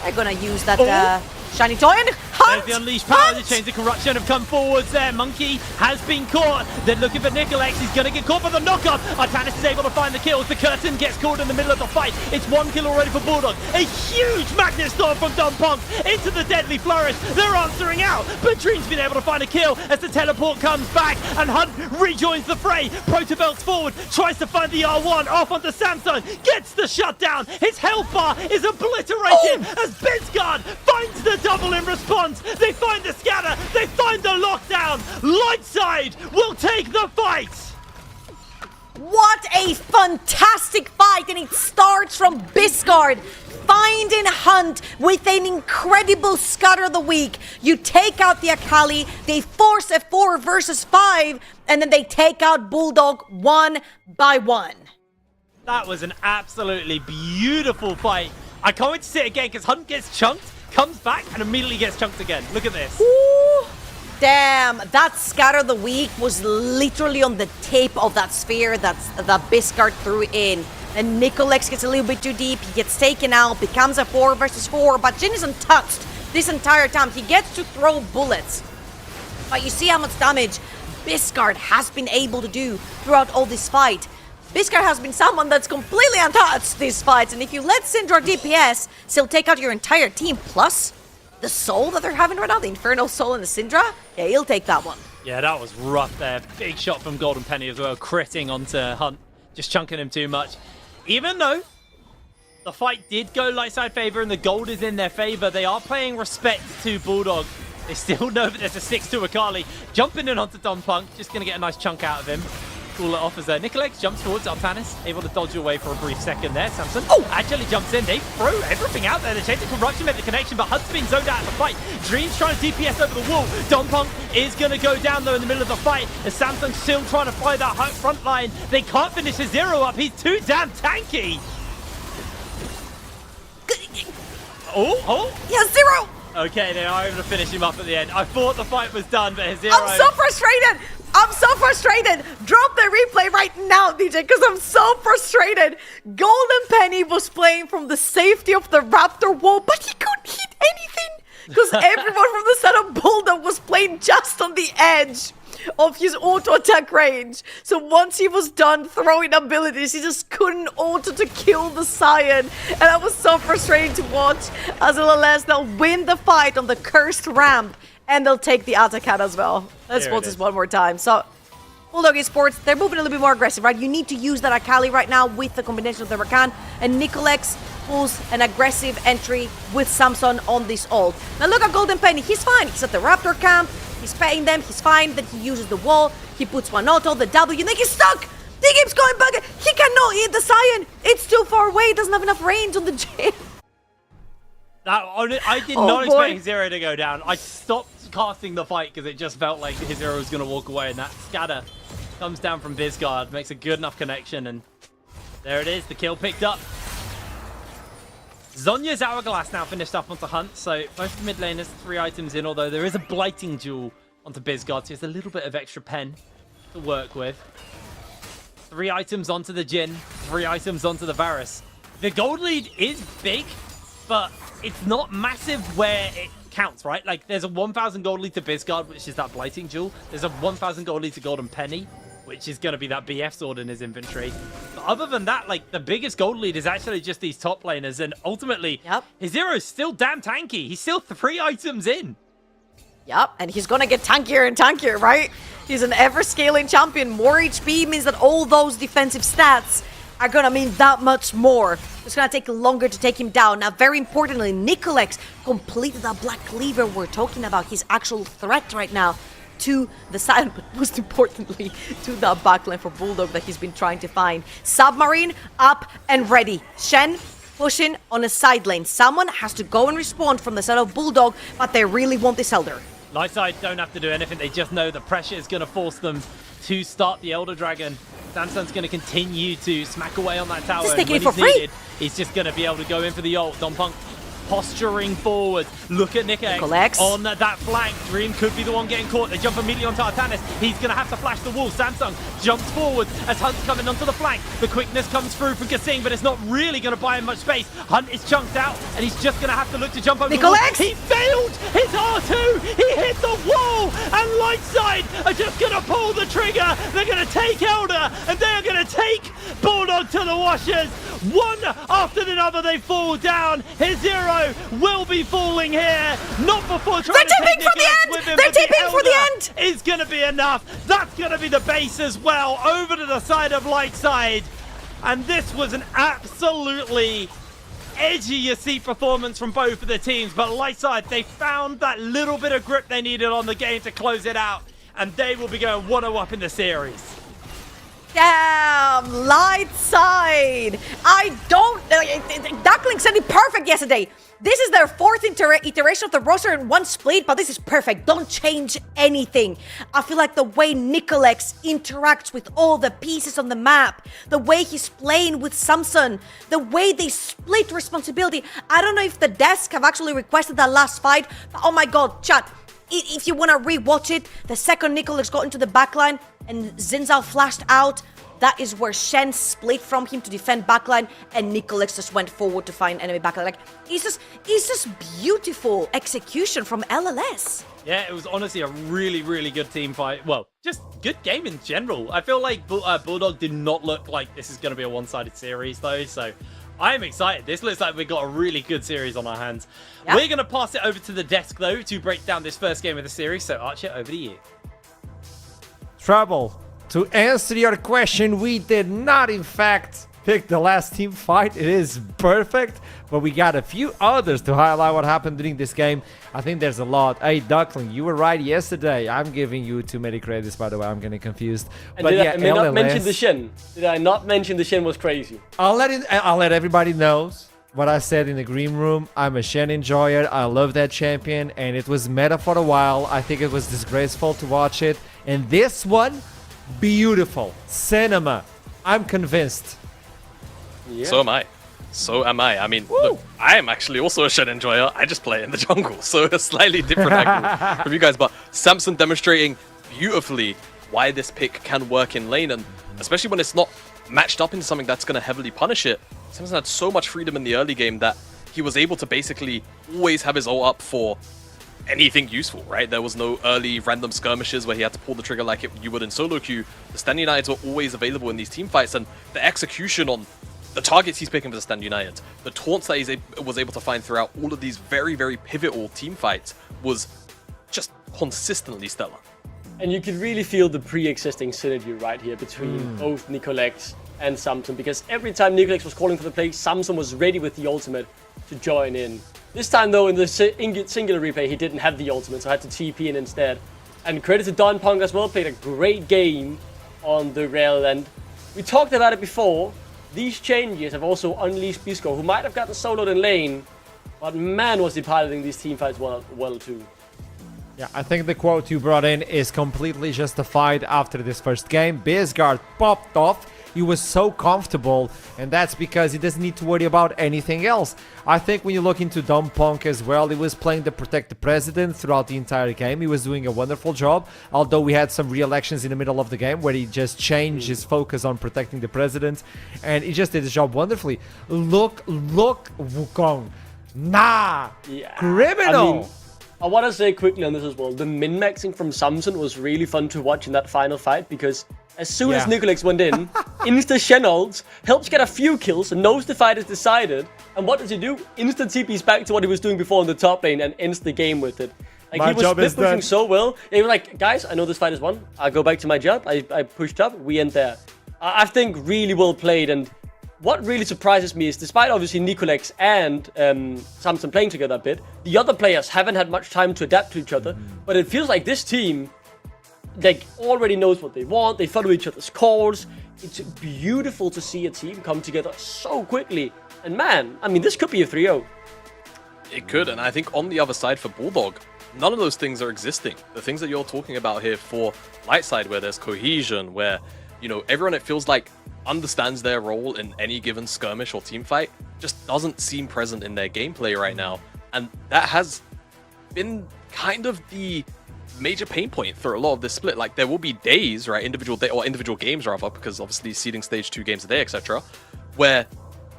They're gonna use that shiny toy and Hunt! There's the unleashed power. The chains of corruption have come forwards there. Monkey has been caught. They're looking for Nicolex. He's going to get caught by the knockup. Artanis is able to find the kills. The curtain gets caught in the middle of the fight. It's 1 kill already for Bulldog. A huge magnet storm from Don Ponk into the deadly flourish. They're answering out, but Dream's been able to find a kill as the teleport comes back, and Hunt rejoins the fray. Protobelt's forward, tries to find the R1 off onto Samson, gets the shutdown. His health bar is obliterated as Biscard finds the double in response. They find the scatter. They find the lockdown. Lightside will take the fight. What a fantastic fight, and it starts from Biscard finding Hunt with an incredible scatter of the week. You take out the Akali, they force a 4 versus 5, and then they take out Bulldog 1 by 1. That was an absolutely beautiful fight. I can't wait to see it again because Hunt gets chunked, comes back, and immediately gets chunked again. Look at this. Ooh, damn, that scatter of the week was literally on the tip of that sphere that Biscard threw in. And Nicolex gets a little bit too deep. He gets taken out, becomes a 4 versus 4, but Jin is untouched this entire time. He gets to throw bullets. But you see how much damage Biscard has been able to do throughout all this fight. Biscard has been someone that's completely untouched these fights, and if you let Syndra DPS, he'll take out your entire team, plus the soul that they're having right now, the Infernal Soul and the Syndra, yeah, he'll take that one. Yeah, that was rough there. Big shot from Golden Penny as well, critting onto Hunt, just chunking him too much. Even though The fight did go light side favor, and the gold is in their favor. They are paying respect to Bulldog. They still know that there's a 6-2 Akali. Jumping in onto Don Punk, just going to get a nice chunk out of him. Cool it off as Nicolex jumps towards Altanis, able to dodge away for a brief second there. Samson actually jumps in. They throw everything out there. The Chains of Corruption made the connection, but Hunt's being zoned out of the fight. Dream's trying to DPS over the wall. Don Punk is going to go down, though, in the middle of the fight. As Samsung's still trying to fly that front line. They can't finish his Zero up. He's too damn tanky. He has 0. Okay, they are able to finish him up at the end. I thought the fight was done, but his Zero... I'm so frustrated. I'm so frustrated. Drop the replay right now, DJ, because I'm so frustrated. Golden Penny was playing from the safety of the Raptor wall, but he couldn't hit anything because everyone from the side of Bulldog was playing just on the edge of his auto attack range. So once he was done throwing abilities, he just couldn't auto to kill the Saiyan. And that was so frustrating to watch as LLS, they'll win the fight on the cursed ramp and they'll take the Atakan as well. Let's watch this one more time. So Bulldog Esports, they're moving a little bit more aggressive, right? You need to use that Akali right now with the combination of the Rakan, and Nicolex pulls an aggressive entry with Samson on this ult. Now look at Golden Penny, he's fine. He's at the Raptor camp, he's paying them, he's fine. Then he uses the wall, he puts one auto, the W, and then he's stuck! He keeps going back, he cannot hit the Saiyan! It's too far away, it doesn't have enough range on the gym. I did not expect Zero to go down. I stopped casting the fight because it just felt like his Zero was going to walk away, and that scatter comes down from Bizguard, makes a good enough connection, and there it is, the kill picked up. Zonya's Hourglass now finished up onto Hunt, so both the mid laners, 3 items in, although there is a Blighting Jewel onto Bizguard, so he has a little bit of extra pen to work with. 3 items onto the Jhin, 3 items onto the Varus. The gold lead is big, but it's not massive where it counts, right? Like, there's a 1,000 gold lead to Bizguard, which is that Blighting Jewel. There's a 1,000 gold lead to Golden Penny, which is going to be that BF sword in his inventory. But other than that, like, the biggest gold lead is actually just these top laners, and ultimately, his Zero's still damn tanky. He's still 3 items in. Yep, and he's gonna get tankier and tankier, right? He's an ever-scaling champion. More HP means that all those defensive stats are gonna mean that much more. It's gonna take longer to take him down. Now, very importantly, Nicolex completed that Black Cleaver we're talking about. His actual threat right now to the side, but most importantly, to that backline for Bulldog that he's been trying to find. Submarine up and ready. Shen pushing on a side lane. Someone has to go and respond from the side of Bulldog, but they really want this Elder. Lightside don't have to do anything. They just know the pressure is going to force them to start the Elder Dragon. Samson's going to continue to smack away on that tower. Just taking it for free. He's just going to be able to go in for the ult. Don Punk posturing forward. Look at Nicolex on that flank. Dream could be the one getting caught. They jump immediately onto Artanis. He's going to have to flash the wall. Samsung jumps forward as Hunt's coming onto the flank. The quickness comes through from Gasing, but it's not really going to buy him much space. Hunt is chunked out, and he's just going to have to look to jump over the wall. He failed his R2. He hit the wall, and Lightside are just going to pull the trigger. They're going to take Elder, and they are going to take Bulldog to the washers. One after another, they fall down. His Zero will be falling here. Not before trying to take Nicolex with him. They're tipping for the end. Is going to be enough. That's going to be the base as well. Over to the side of Lightside. And this was an absolutely edgy your seat performance from both of the teams. But Lightside, they found that little bit of grip they needed on the game to close it out. And they will be going 1-0 up in the series. Damn, light side. I don't... Duckling said it perfect yesterday. This is their 4th iteration of the roster in one split, but this is perfect. Don't change anything. I feel like the way Nicolex interacts with all the pieces on the map, the way he's playing with Samson, the way they split responsibility. I don't know if the desk have actually requested that last fight, but oh my god, chat. If you want to rewatch it, the second Nicolex got into the backline and Zinzao flashed out, that is where Shen split from him to defend backline, and Nicolex just went forward to find enemy backline. Like, it's just beautiful execution from LLS. Yeah, it was honestly a really, really good team fight. Well, just good game in general. I feel like Bulldog did not look like this is going to be a one-sided series, though, so I'm excited. This looks like we've got a really good series on our hands. Yep. We're going to pass it over to the desk, though, to break down this first game of the series. So, Archer, over to you. Trouble. To answer your question, we did not, in fact, picked the last team fight. It is perfect, but we got a few others to highlight what happened during this game. I think there's a lot. Hey, Duckling, you were right yesterday. I'm giving you too many credits, by the way. I'm getting confused. And But did yeah, I not mention LLS. the Shin? Did I not mention the Shin was crazy? I'll let everybody know what I said in the green room. I'm a Shen enjoyer. I love that champion, and it was meta for a while. I think it was disgraceful to watch it. And this one, beautiful. Cinema. I'm convinced. Yeah. So am I. So am I. I mean, look, I am actually also a Shen enjoyer. I just play in the jungle, so a slightly different angle from you guys. But Samson demonstrating beautifully why this pick can work in lane, and especially when it's not matched up into something that's going to heavily punish it. Samson had so much freedom in the early game that he was able to basically always have his ult up for anything useful, right? There was no early random skirmishes where he had to pull the trigger like you would in solo queue. The Stand Uniteds were always available in these team fights, and the execution on the targets he's picking for the Stand United, the taunts that he was able to find throughout all of these very, very pivotal team fights was just consistently stellar. And you could really feel the pre-existing synergy right here between both Nicolex and Samson, because every time Nicolex was calling for the play, Samson was ready with the ultimate to join in. This time though, in the singular replay, he didn't have the ultimate, so had to TP in instead. And credit to Don Punk as well, played a great game on the rail, and we talked about it before. These changes have also unleashed Bisco, who might have gotten soloed in lane, but man was he piloting these teamfights well too. Yeah, I think the quote you brought in is completely justified after this first game. Bisgard popped off. He was so comfortable, and that's because he doesn't need to worry about anything else. I think when you look into Dom Punk as well, he was playing the Protect the President throughout the entire game. He was doing a wonderful job, although we had some re-elections in the middle of the game where he just changed his focus on protecting the President, and he just did his job wonderfully. Look, Wukong. Nah! Yeah. Criminal! I mean, I want to say quickly on this as well, the min-maxing from Samson was really fun to watch in that final fight, because as soon as Nicolex went in, insta Shen ults, helps get a few kills, knows the fight is decided, and what does he do? Instant TP's back to what he was doing before in the top lane and ends the game with it. Like, My he was job split is pushing done. so well. They were like, guys, I know this fight is won. I'll go back to my job. I pushed up. We end there. I think really well played, and what really surprises me is, despite obviously Nicolex and Samson playing together a bit, the other players haven't had much time to adapt to each other. But it feels like this team, like, already knows what they want. They follow each other's calls. It's beautiful to see a team come together so quickly. And man, I mean, this could be a 3-0. It could, and I think on the other side for Bulldog, none of those things are existing. The things that you're talking about here for Lightside, where there's cohesion, where, you know, everyone, it feels like, understands their role in any given skirmish or team fight, just doesn't seem present in their gameplay right now. And that has been kind of the major pain point for a lot of this split. Like, there will be days, right, individual games rather, because obviously seeding stage 2 games a day, etc., where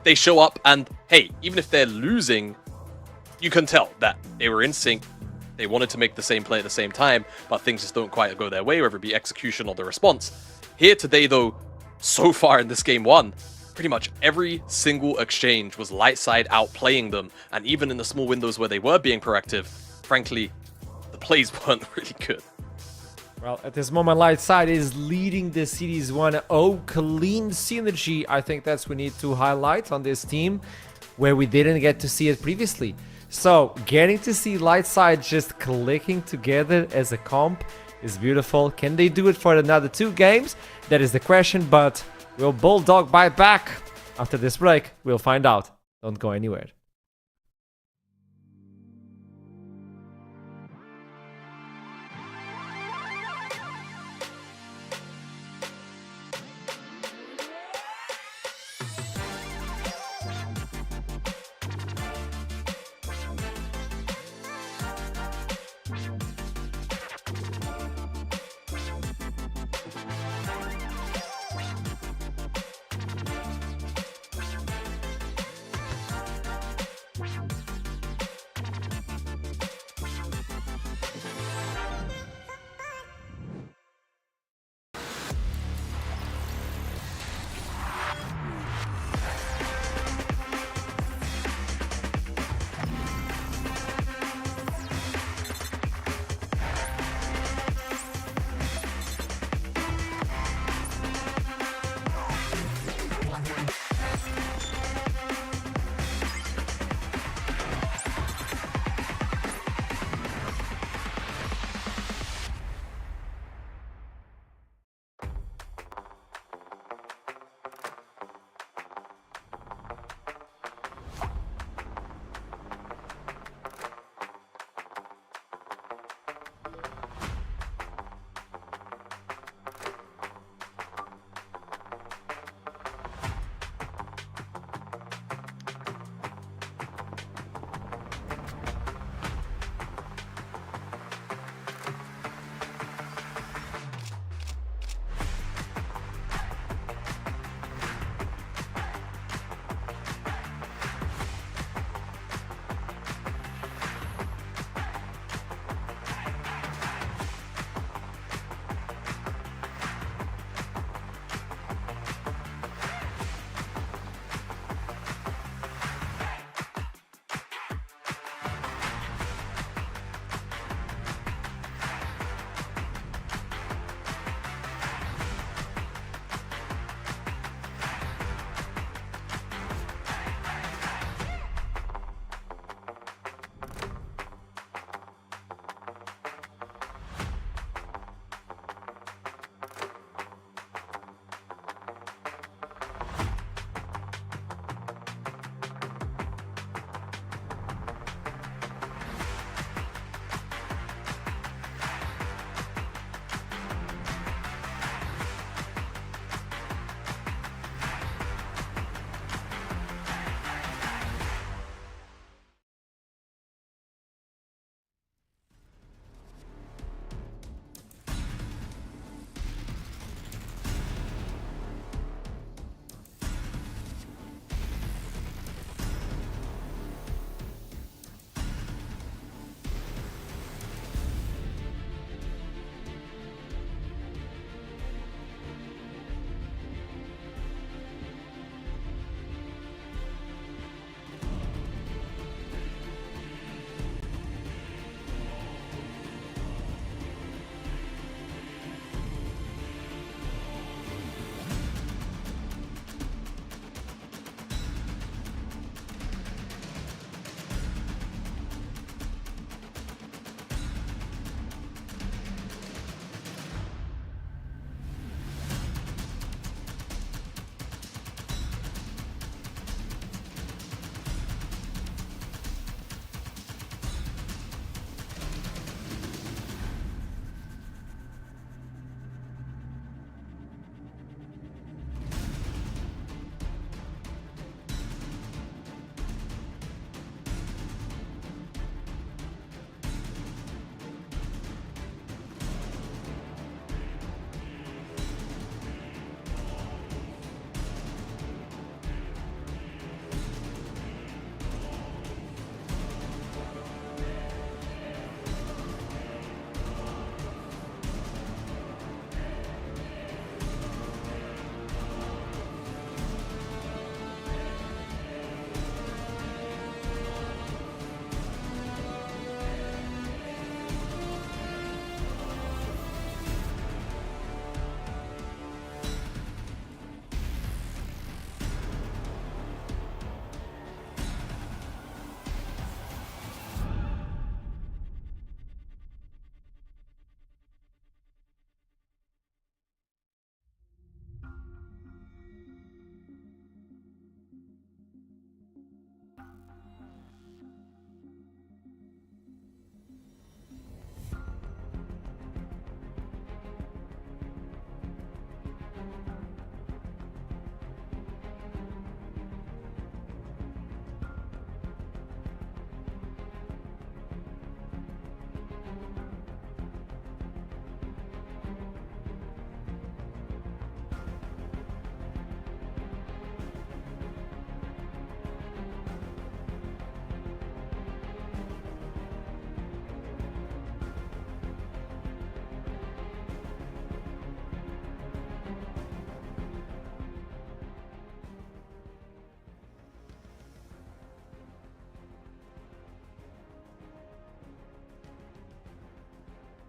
they show up and, hey, even if they're losing, you can tell that they were in sync, they wanted to make the same play at the same time, but things just don't quite go their way, whether it be execution or the response. Here today, though, so far in this game 1, pretty much every single exchange was Lightside outplaying them, and even in the small windows where they were being proactive, frankly, the plays weren't really good. Well, at this moment, Lightside is leading the Series 1-0. Clean synergy, I think that's what we need to highlight on this team, where we didn't get to see it previously. So, getting to see Lightside just clicking together as a comp is beautiful. Can they do it for another 2 games? That is the question, but will Bulldog buy back? After this break, we'll find out. Don't go anywhere.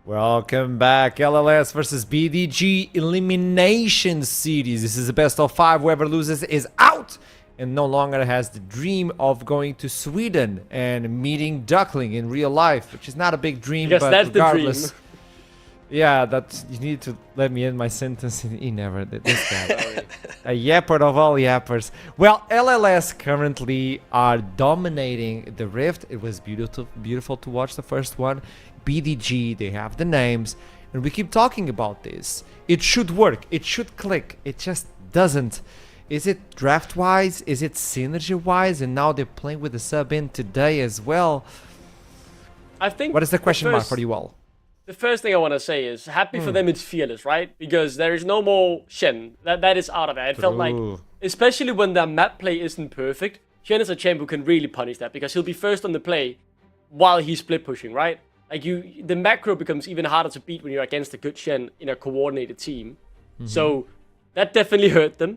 Welcome back. LLS versus BDG Elimination Series. This is a best of 5. Whoever loses is out and no longer has the dream of going to Sweden and meeting Duckling in real life, which is not a big dream, Because but that's regardless. the dream. Yeah, that you need to let me end my sentence. He never did. This guy. A yapper of all yappers. Well, LLS currently are dominating the Rift. It was beautiful to watch the first one. BDG, they have the names, and we keep talking about this. It should work. It should click. It just doesn't. Is it draft-wise? Is it synergy-wise? And now they're playing with the sub-in today as well. I think. What is the question mark for you all? The first thing I want to say is happy for them it's fearless, right? Because there is no more Shen. That is out of it. It felt like, especially when their map play isn't perfect, Shen is a champ who can really punish that because he'll be first on the play while he's split pushing, right? Like the macro becomes even harder to beat when you're against a good Shen in a coordinated team. So that definitely hurt them.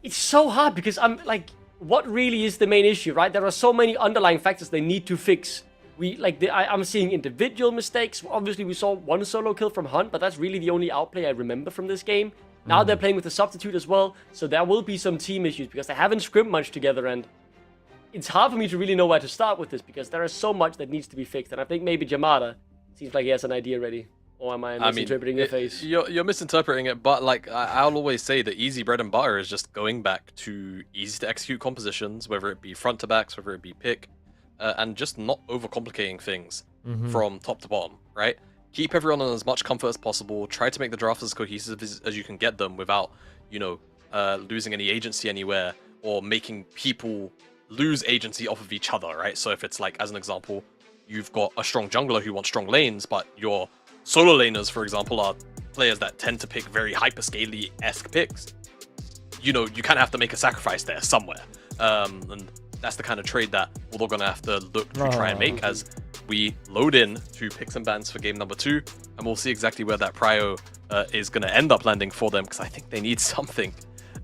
It's so hard because I'm like, what really is the main issue, right? There are so many underlying factors they need to fix. I'm seeing individual mistakes. Obviously, we saw one solo kill from Hunt, but that's really the only outplay I remember from this game. Now they're playing with a substitute as well, so there will be some team issues because they haven't scrimped much together, and it's hard for me to really know where to start with this because there is so much that needs to be fixed, and I think maybe Jamada seems like he has an idea ready. Or am I misinterpreting your face? You're misinterpreting it, but like I'll always say the easy bread and butter is just going back to easy to execute compositions, whether it be front to backs, whether it be pick. And just not overcomplicating things from top to bottom, right? Keep everyone in as much comfort as possible. Try to make the drafts as cohesive as you can get them without, losing any agency anywhere or making people lose agency off of each other, right? So if it's like, as an example, you've got a strong jungler who wants strong lanes, but your solo laners, for example, are players that tend to pick very hyperscaly-esque picks. You kind of have to make a sacrifice there somewhere. And that's the kind of trade that we're going to have to look to try and make as we load in to picks and bans for game number 2, and we'll see exactly where that prio is going to end up landing for them, because I think they need something.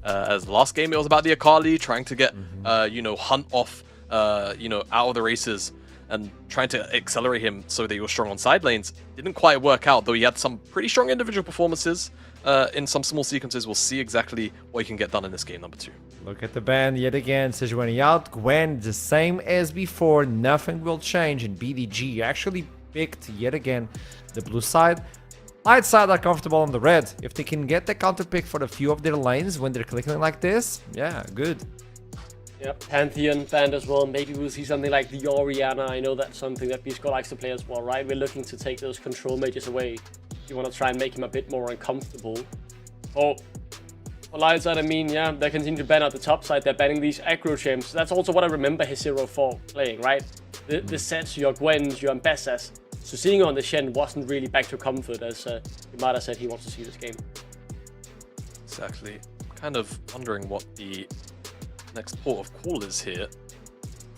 As last game, it was about the Akali trying to get, Hunt off, out of the races and trying to accelerate him so that he was strong on side lanes. Didn't quite work out, though he had some pretty strong individual performances in some small sequences. We'll see exactly what he can get done in this game number 2. Look at the ban yet again. Sejuani out. Gwen the same as before. Nothing will change. And BDG actually picked yet again the blue side. Light side are comfortable on the red. If they can get the counter pick for a few of their lanes when they're clicking like this, yeah, good. Yep, Pantheon banned as well. Maybe we'll see something like the Orianna. I know that's something that Bisco likes to play as well, right? We're looking to take those control mages away. You want to try and make him a bit more uncomfortable. For light side, they continue to ban out the top side. They're banning these aggro champs. That's also what I remember his 0-4 playing, right? The sets, your Gwens, your Ambessas. So seeing on the Shen wasn't really back to comfort, as Yamada said he wants to see this game. Exactly. Kind of wondering what the next port of call is here.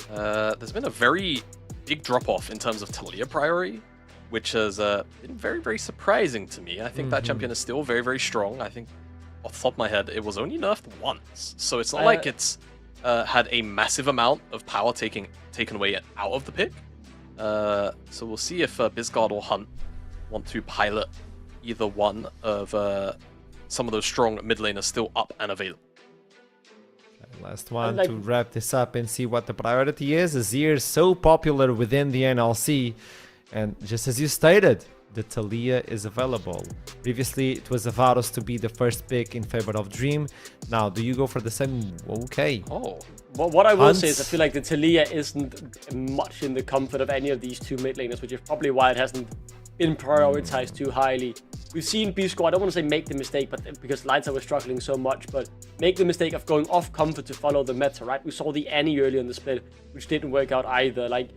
There's been a very big drop-off in terms of Talia priority, which has been very, very surprising to me. I think that champion is still very, very strong. I think, off the top of my head, it was only nerfed once. So it's not like it's had a massive amount of power taken away out of the pick. So we'll see if Bisgard or Hunt want to pilot either one of some of those strong mid laners still up and available. Last one to wrap this up and see what the priority is. Azir is so popular within the NLC, and just as you stated, the Talia is available. Previously, it was Avaros to be the first pick in favor of Dream. Now, do you go for the same? Okay. Well, what I will say is I feel like the Talia isn't much in the comfort of any of these two mid laners, which is probably why it hasn't been prioritized too highly. We've seen Bisco, I don't want to say make the mistake, but because Lights was struggling so much, but make the mistake of going off comfort to follow the meta, right? We saw the Annie early in the split, which didn't work out either. Like,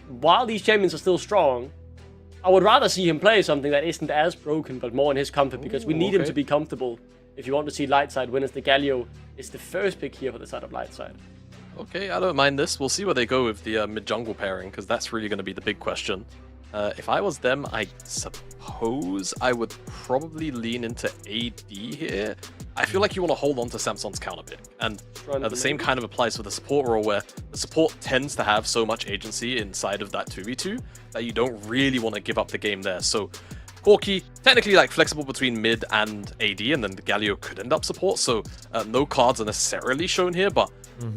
while these champions are still strong, I would rather see him play something that isn't as broken, but more in his comfort, because we need him to be comfortable if you want to see Lightside win, as the Galio is the first pick here for the side of Lightside. Okay, I don't mind this. We'll see where they go with the mid-jungle pairing, because that's really going to be the big question. If I was them, I suppose I would probably lean into AD here. I feel like you want to hold on to Samson's counter pick. And the same kind of applies for the support role, where the support tends to have so much agency inside of that 2v2 that you don't really want to give up the game there. So Corki, technically like flexible between mid and AD, and then the Galio could end up support, so no cards are necessarily shown here, but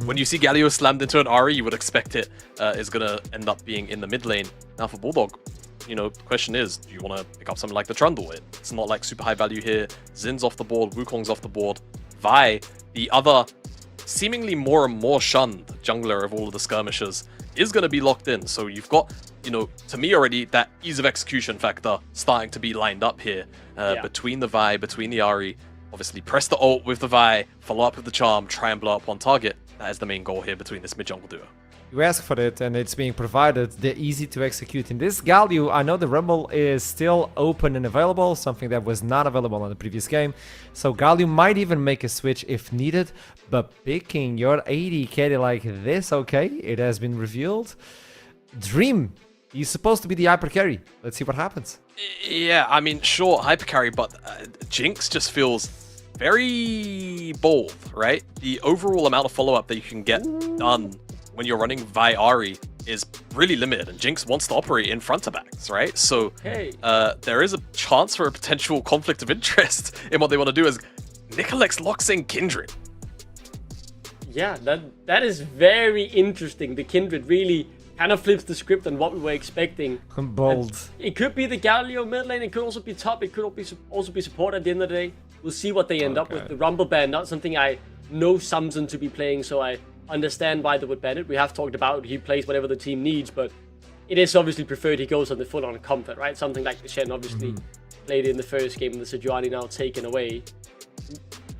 when you see Galio slammed into an Ahri, you would expect it is going to end up being in the mid lane. Now for Bulldog, you know, the question is, do you want to pick up something like the Trundle? It's not like super high value here. Zin's off the board, Wukong's off the board. Vi, the other seemingly more and more shunned jungler of all of the skirmishers, is going to be locked in. So you've got, you know, to me already, that ease of execution factor starting to be lined up here between the Vi, between the Ahri. Obviously, press the ult with the Vi, follow up with the charm, try and blow up on target. That is the main goal here between this mid-jungle duo. You ask for it and it's being provided. They're easy to execute. In this Galio, I know the Rumble is still open and available, something that was not available in the previous game. So Galio might even make a switch if needed, but picking your 80 carry like this, okay, it has been revealed. Dream, he's supposed to be the hyper carry. Let's see what happens. Yeah, I mean, sure, hyper carry, but Jinx just feels very bold, right? The overall amount of follow-up that you can get done when you're running Vi Ahri is really limited, and Jinx wants to operate in front of backs, right? So there is a chance for a potential conflict of interest in what they want to do as Nicolex locks in Kindred. Yeah, that is very interesting. The Kindred really kind of flips the script on what we were expecting. Bold. And it could be the Galio mid lane, it could also be top, it could also be support at the end of the day. We'll see what they end up with. The Rumble ban, not something I know Samson to be playing, so I understand why they would ban it. We have talked about he plays whatever the team needs, but it is obviously preferred he goes on the full-on comfort, right? Something like the Shen obviously played in the first game, and the Sejuani now taken away.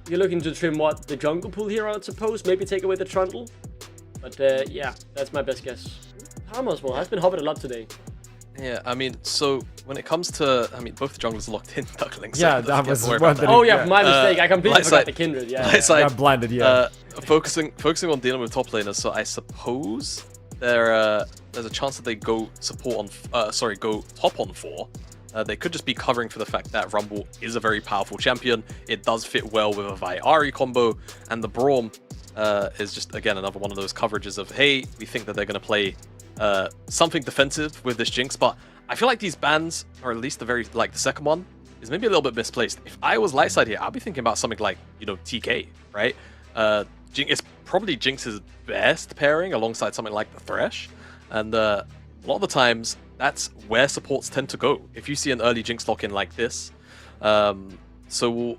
You're looking to trim what? The jungle pool here, I suppose? Maybe take away the Trundle? But yeah, that's my best guess. Palmer as well, has been Hovet a lot today. Yeah, I mean, so when it comes to, I mean, both the junglers are locked in, Duckling. So Yeah, that was wondering. Oh yeah, my mistake. I completely forgot the Kindred. Yeah, It's like, Got blinded, yeah. focusing on dealing with top laners. So I suppose there's a chance that they go go top on 4. They could just be covering for the fact that Rumble is a very powerful champion. It does fit well with a Vi Ahri combo, and the Braum is just, again, another one of those coverages of, hey, we think that they're going to play something defensive with this Jinx, but I feel like these bans, or at least the second one, is maybe a little bit misplaced. If I was light side here, I'd be thinking about something like, you know, TK, right? It's probably Jinx's best pairing alongside something like the Thresh, and a lot of the times that's where supports tend to go if you see an early Jinx lock-in like this. So we'll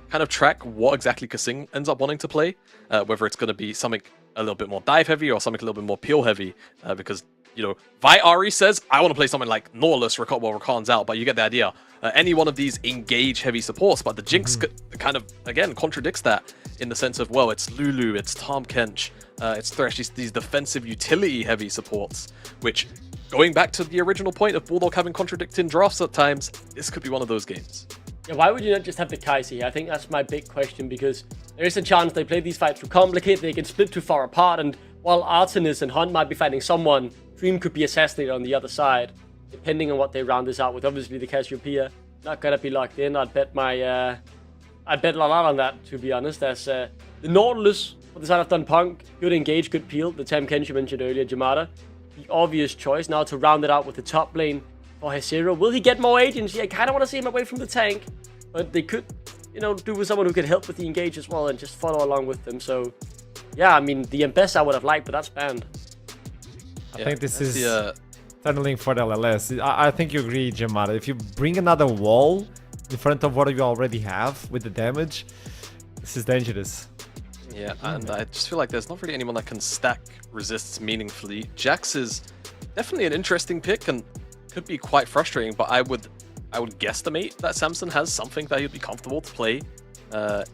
kind of track what exactly Kasing ends up wanting to play, whether it's going to be something a little bit more dive heavy or something a little bit more peel heavy, because, you know, Vi Ahri says, I want to play something like Nautilus while Rakan's out, but you get the idea. Any one of these engage heavy supports, but the Jinx kind of, again, contradicts that in the sense of, well, it's Lulu, it's Tahm Kench, it's Thresh, these defensive utility heavy supports, which, going back to the original point of Bulldog having contradicting drafts at times, this could be one of those games. Yeah, why would you not just have the Kai'Sa here? I think that's my big question, because there is a chance they play these fights too complicated, they get split too far apart, and while Artemis and Hunt might be fighting someone, Dream could be assassinated on the other side, depending on what they round this out with. Obviously, the Cassiopeia not gonna be locked in. I'd bet a lot on that, to be honest. As the Nautilus for the side of Dunpunk, good engage, good peel. The Tahm Kench you mentioned earlier, Jamada, the obvious choice now to round it out with the top lane for his hero. Will he get more agency? I kind of want to see him away from the tank, but they could, you know, do with someone who could help with the engage as well and just follow along with them. So, yeah, I mean, the Embess I would have liked, but that's banned. I think this is tunneling for the LLS. I think you agree, Jamada. If you bring another wall in front of what you already have with the damage, this is dangerous. Yeah, and I just feel like there's not really anyone that can stack resists meaningfully. Jax is definitely an interesting pick and could be quite frustrating, but I would guesstimate that Samson has something that he'd be comfortable to play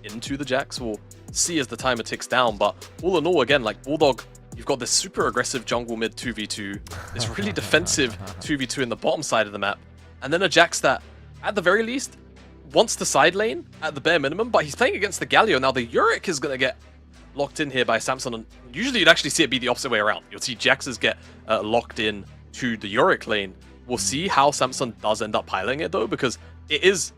into the Jax. We'll see as the timer ticks down, but all in all, again, like Bulldog, you've got this super aggressive jungle mid 2v2, this really defensive 2v2 in the bottom side of the map, and then a Jax that, at the very least, wants the side lane at the bare minimum, but he's playing against the Galio. Now, the Yorick is going to get locked in here by Samson, and usually you'd actually see it be the opposite way around. You'll see Jaxes get locked in to the Yorick lane. We'll see how Samson does end up piling it, though, because it is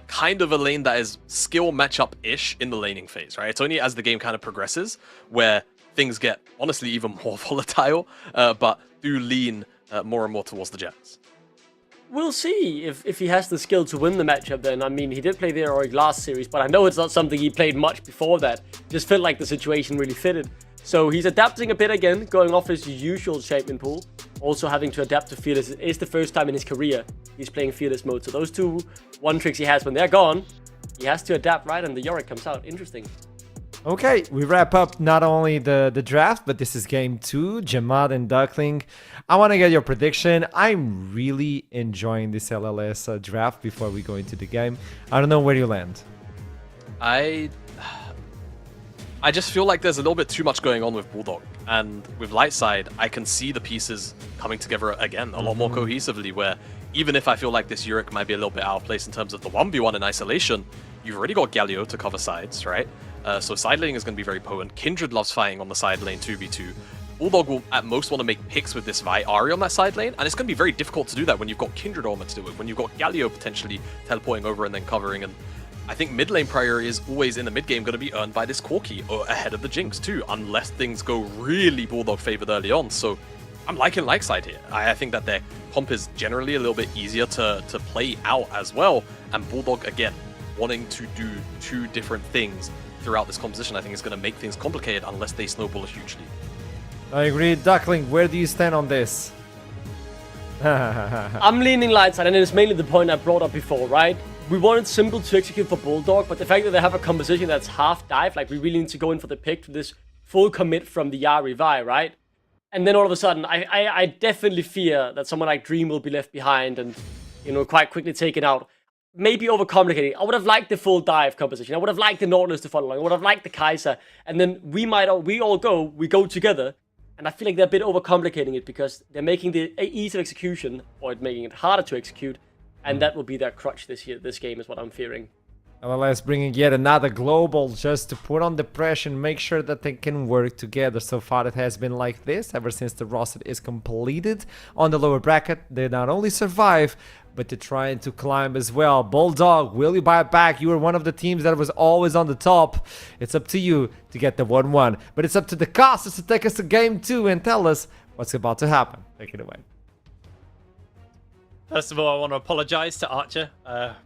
kind of a lane that is skill matchup-ish in the laning phase, right? It's only as the game kind of progresses where things get, honestly, even more volatile, but do lean more and more towards the Jets. We'll see if he has the skill to win the matchup then. I mean, he did play the heroic last series, but I know it's not something he played much before that. Just felt like the situation really fitted. So he's adapting a bit again, going off his usual champion pool. Also having to adapt to Fearless. It is the first time in his career he's playing Fearless mode. So those two one tricks he has, when they're gone, he has to adapt, right? And the Yorick comes out. Interesting. Okay, we wrap up not only the draft, but this is game 2, Jamad and Duckling. I want to get your prediction. I'm really enjoying this LLS draft before we go into the game. I don't know where you land. I just feel like there's a little bit too much going on with Bulldog. And with Lightside, I can see the pieces coming together again a lot more cohesively, where even if I feel like this Yorick might be a little bit out of place in terms of the 1v1 in isolation, you've already got Galio to cover sides, right? So side laning is going to be very potent. Kindred loves fighting on the side lane 2v2. Bulldog will at most want to make picks with this Vi Ahri on that side lane, and it's going to be very difficult to do that when you've got Kindred armor to do it, when you've got Galio potentially teleporting over and then covering. And I think mid lane priority is always in the mid game going to be earned by this Corki, or ahead of the Jinx too, unless things go really Bulldog favored early on. So I'm liking Lightside here. I think that their comp is generally a little bit easier to play out as well, and Bulldog, again, wanting to do two different things throughout this composition, I think is going to make things complicated unless they snowball hugely. I agree. Duckling, where do you stand on this? I'm leaning Lightside, and it's mainly the point I brought up before, right? We want it simple to execute for Bulldog, but the fact that they have a composition that's half dive, like we really need to go in for the pick to this full commit from the Ahri Vi, right? And then all of a sudden, I definitely fear that someone like Dream will be left behind and, you know, quite quickly taken out. Maybe overcomplicating. I would have liked the full dive composition. I would have liked the Nautilus to follow along. I would have liked the Kaiser. And then we all go together. And I feel like they're a bit overcomplicating it because they're making the ease of execution, or making it harder to execute. And that will be their crutch this game is what I'm fearing. LLS bringing yet another global just to put on the pressure and make sure that they can work together. So far it has been like this ever since the roster is completed. On the lower bracket, they not only survive, but they're trying to climb as well. Bulldog, will you buy it back? You were one of the teams that was always on the top. It's up to you to get the 1-1. But it's up to the casters to take us to game 2 and tell us what's about to happen. Take it away. First of all, I want to apologize to Archer.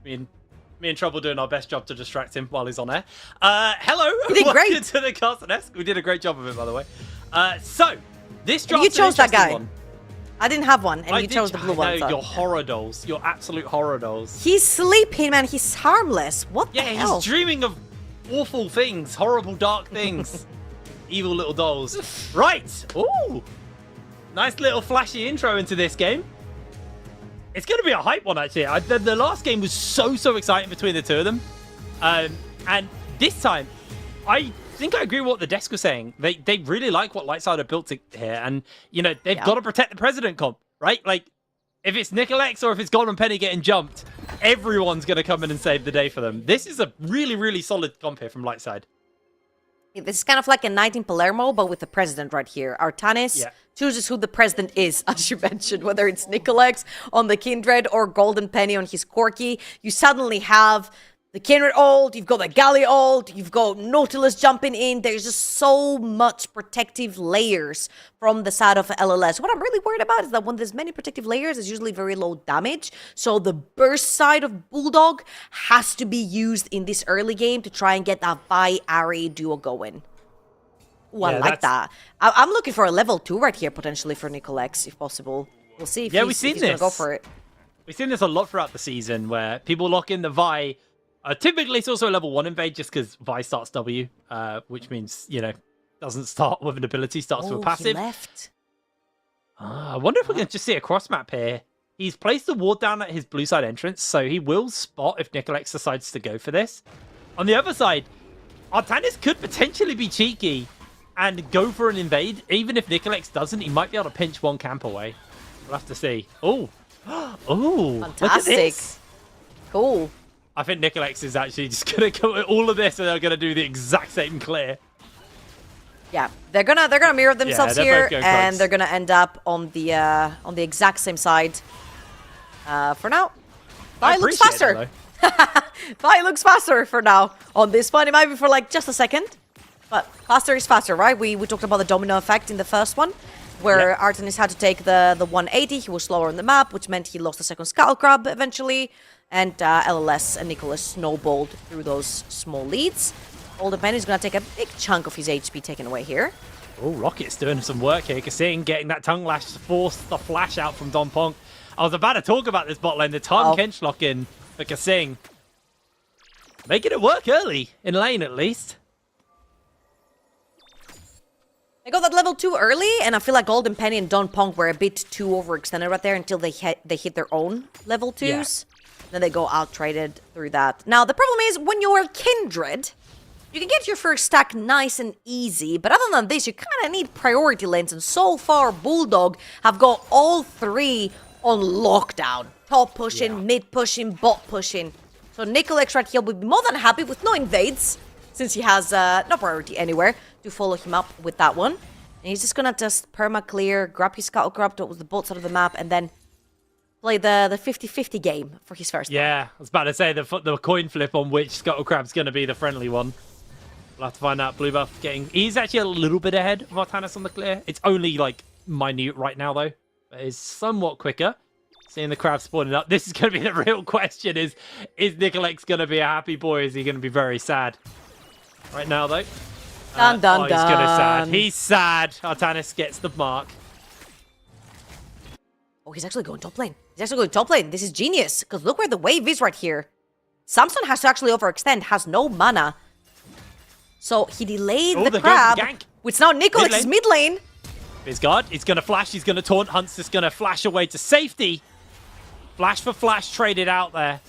Me and Trouble doing our best job to distract him while he's on air. Hello, you did welcome great to the Caster-esque. We did a great job of it, by the way. So, this draft you chose that guy. One. I didn't have one, and you chose the blue one. No, you're horror dolls. You're absolute horror dolls. He's sleeping, man. He's harmless. What the hell? He's dreaming of awful things, horrible, dark things. Evil little dolls. Right. Ooh. Nice little flashy intro into this game. It's going to be a hype one, actually. The last game was so exciting between the two of them. And this time, I think I agree with what the desk was saying. They really like what Lightside have built here. And, you know, they've got to protect the President comp, right? Like, if it's Nicolex or if it's Golden Penny getting jumped, everyone's going to come in and save the day for them. This is a really solid comp here from Lightside. This is kind of like a Knight in Palermo, but with the President right here. Artanis chooses who the President is, as you mentioned, whether it's Nicolex on the Kindred or Golden Penny on his Corki. You suddenly have the Kindred ult, you've got the Gallia ult, you've got Nautilus jumping in. There's just so much protective layers from the side of LLS. What I'm really worried about is that when there's many protective layers, it's usually very low damage. So the burst side of Bulldog has to be used in this early game to try and get that Vi Ahri duo going. Ooh, I like that. I'm looking for a level 2 right here, potentially, for Nicolex, if possible. We'll see if he's going to go for it. We've seen this a lot throughout the season, where people lock in the Vi. Typically, it's also a level 1 invade, just because Vi starts W, which means, you know, doesn't start with an ability, starts with a passive. He left. I wonder if we can just see a cross map here. He's placed the ward down at his blue side entrance, so he will spot if Nicolex decides to go for this. On the other side, Artanis could potentially be cheeky and go for an invade. Even if Nicolex doesn't, he might be able to pinch one camp away. We'll have to see. Oh, fantastic. Look at this. Cool. I think Nicolex is actually just going to go at all of this, and they're going to do the exact same clear. Yeah, they're gonna mirror themselves here, and close. they're gonna end up on the exact same side. For now, Vi looks faster. Vi looks faster for now on this one. It might be for like just a second, but faster is faster, right? We talked about the domino effect in the first one, where Artenis had to take the 180. He was slower on the map, which meant he lost the second Skull Crab eventually. And LLS and Nicholas snowballed through those small leads. Golden Penny is going to take a big chunk of his HP taken away here. Oh, Rocket's doing some work here. Kasing getting that tongue lash to force the flash out from Don Ponk. I was about to talk about this bot lane. The time Kench lock in for Kasing. Making it work early, in lane at least. They got that level 2 early, and I feel like Golden Penny and Don Ponk were a bit too overextended right there until they hit their own level 2s. Yeah. Then they go out-traded through that. Now, the problem is, when you're Kindred, you can get your first stack nice and easy, but other than this, you kind of need priority lanes, and so far, Bulldog have got all 3 on lockdown. Top pushing, mid pushing, bot pushing. So Nicolex right here will be more than happy with no invades, since he has no priority anywhere to follow him up with that one. And he's just gonna just perma-clear, grab his Scuttle Crab towards the bot side of the map, and then play the 50-50 game for his first one. Yeah, I was about to say the coin flip on which Scuttle Crab's going to be the friendly one. We'll have to find out. Blue buff getting... He's actually a little bit ahead of Artanis on the clear. It's only, like, minute right now, though. But it's somewhat quicker. Seeing the crab spawning up. This is going to be the real question. Is Nicolex going to be a happy boy? Or is he going to be very sad? Right now, though. He's going to sad. He's sad. Artanis gets the mark. Oh, he's actually going top lane. He's actually going top lane. This is genius. Because look where the wave is right here. Samson has to actually overextend. Has no mana. So he delayed the crab. Which now Nicolex is mid lane. Bizguard, he's going to flash. He's going to taunt. Hunt's just going to flash away to safety. Flash for flash traded out there.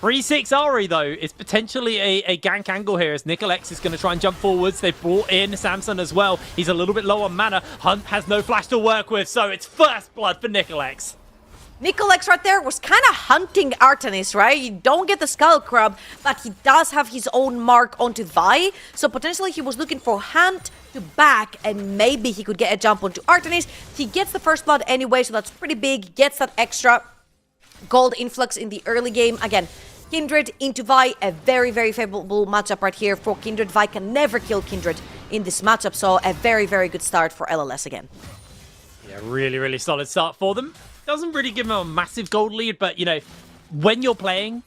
3-6 Ari, though, is potentially a gank angle here as Nicolex is going to try and jump forwards. They've brought in Samson as well. He's a little bit low on mana. Hunt has no flash to work with, so it's first blood for Nicolex. Nicolex right there was kind of hunting Artenis, right? You don't get the Skull Crab, but he does have his own mark onto Vi. So potentially he was looking for Hunt to back, and maybe he could get a jump onto Artenis. He gets the first blood anyway, so that's pretty big. Gets that extra gold influx in the early game. Again, Kindred into Vi, a very, very favorable matchup right here for Kindred. Vi can never kill Kindred in this matchup, so a very, very good start for LLS again. Yeah, really, really solid start for them. Doesn't really give them a massive gold lead, but, you know, when you're playing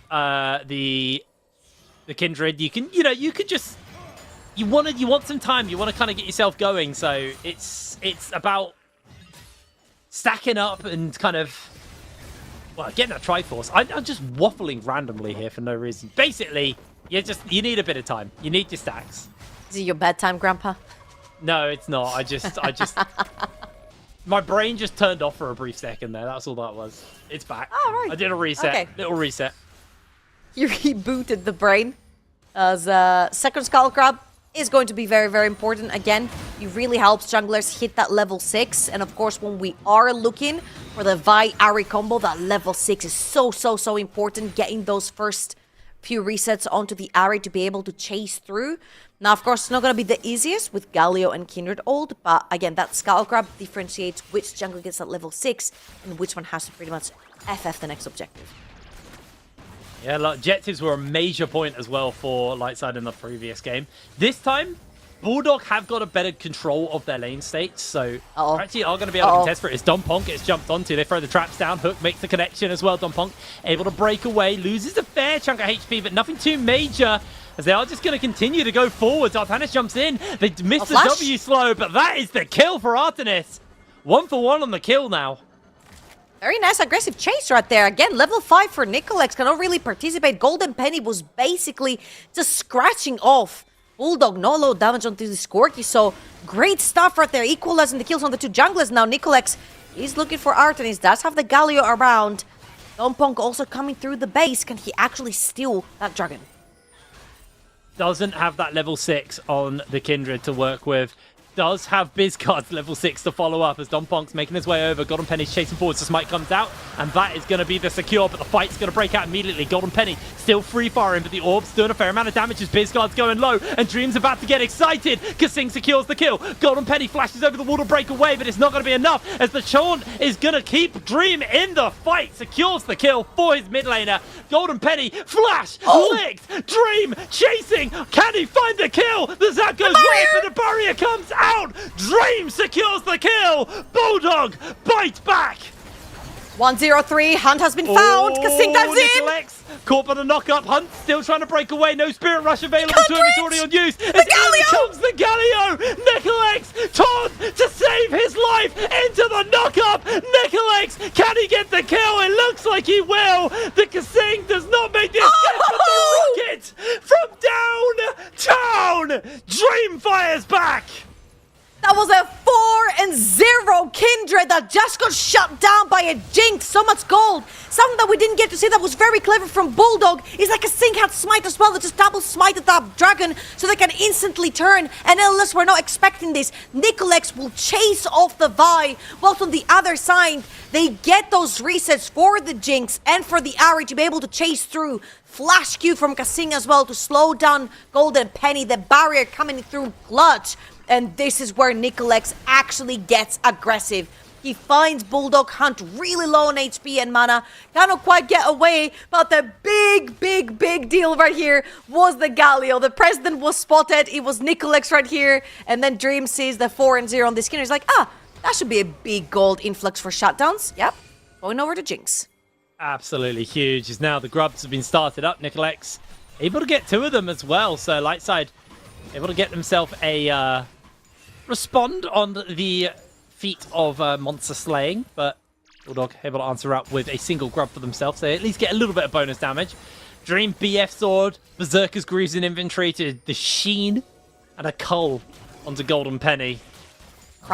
the Kindred, you can, you could just... You want some time. You want to kind of get yourself going. So it's about stacking up and kind of... Well, getting that Triforce. I'm just waffling randomly here for no reason. Basically, you need a bit of time. You need your stacks. Is it your bedtime, Grandpa? No, it's not. I just my brain just turned off for a brief second there. That's all that was. It's back. Oh, right. I did a reset. Okay. Little reset. You rebooted the brain. As second Skull Crab is going to be very, very important. Again, it really helps junglers hit that level 6. And of course, when we are looking for the Vi-Ari combo, that level 6 is so important. Getting those first few resets onto the Ari to be able to chase through. Now, of course, it's not going to be the easiest with Galio and Kindred ult, but again, that Skull Crab differentiates which jungler gets that level 6 and which one has to pretty much FF the next objective. Yeah, objectives were a major point as well for Lightside in the previous game. This time, Bulldog have got a better control of their lane states, so actually are going to be able to contest for it. As Don Ponk gets jumped onto, they throw the traps down. Hook makes the connection as well. Don Ponk able to break away, loses a fair chunk of HP, but nothing too major, as they are just going to continue to go forwards. Artanis jumps in. They missed the W slow, but that is the kill for Artanis. 1 for 1 on the kill now. Very nice aggressive chase right there. Again, level 5 for Nicolex cannot really participate. Golden Penny was basically just scratching off Bulldog. No low damage onto the Scorky, so great stuff right there. Equalizing the kills on the two junglers. Now Nicolex is looking for Artenis. Does have the Galio around. Don Ponk also coming through the base. Can he actually steal that dragon? Doesn't have that level 6 on the Kindred to work with. does have Bizcard's level 6 to follow up as Domponk's making his way over. Golden Penny's chasing forward, so Smite comes out, and that is going to be the secure, but the fight's going to break out immediately. Golden Penny still free firing, but the orb's doing a fair amount of damage as Bizcard's going low, and Dream's about to get excited. Kasing secures the kill. Golden Penny flashes over the wall to break away, but it's not going to be enough as the Chaunt is going to keep Dream in the fight. Secures the kill for his mid laner. Golden Penny, flash, licked, Dream chasing. Can he find the kill? The Zap goes wide, but the barrier comes out. Dream secures the kill. Bulldog bites back. 103, Hunt has been found. Kasing dives in. Nicolex, caught by the knock-up. Hunt still trying to break away. No Spirit Rush available to him. It's already on use. The Galio! Comes the Galio. Nicolex, taunt to save his life into the knock-up. Nicolex, can he get the kill? It looks like he will. The Kasing does not make the escape, but the rocket from downtown. Dream fires back. That was a 4-0 Kindred that just got shut down by a Jinx. So much gold. Something that we didn't get to see that was very clever from Bulldog is like a Sync had smite as well that just double smited that dragon so they can instantly turn. And unless we're not expecting this, Nicolex will chase off the Vi. Whilst on the other side, they get those resets for the Jinx and for the Ari to be able to chase through. Flash Q from Kasing as well to slow down Golden Penny. The barrier coming through clutch. And this is where Nicolex actually gets aggressive. He finds Bulldog Hunt really low on HP and mana. Cannot quite get away, but the big deal right here was the Galio. The president was spotted. It was Nicolex right here. And then Dream sees the 4-0 on the skin. He's like, that should be a big gold influx for shutdowns. Yep, going over to Jinx. Absolutely huge. As now the grubs have been started up. Nicolex able to get 2 of them as well. So Lightside able to get himself a... respond on the feat of monster slaying, but Bulldog able to answer up with a single grub for themselves, so they at least get a little bit of bonus damage. Dream BF sword, Berserker's Greaves in inventory to the Sheen, and a Cull onto Golden Penny.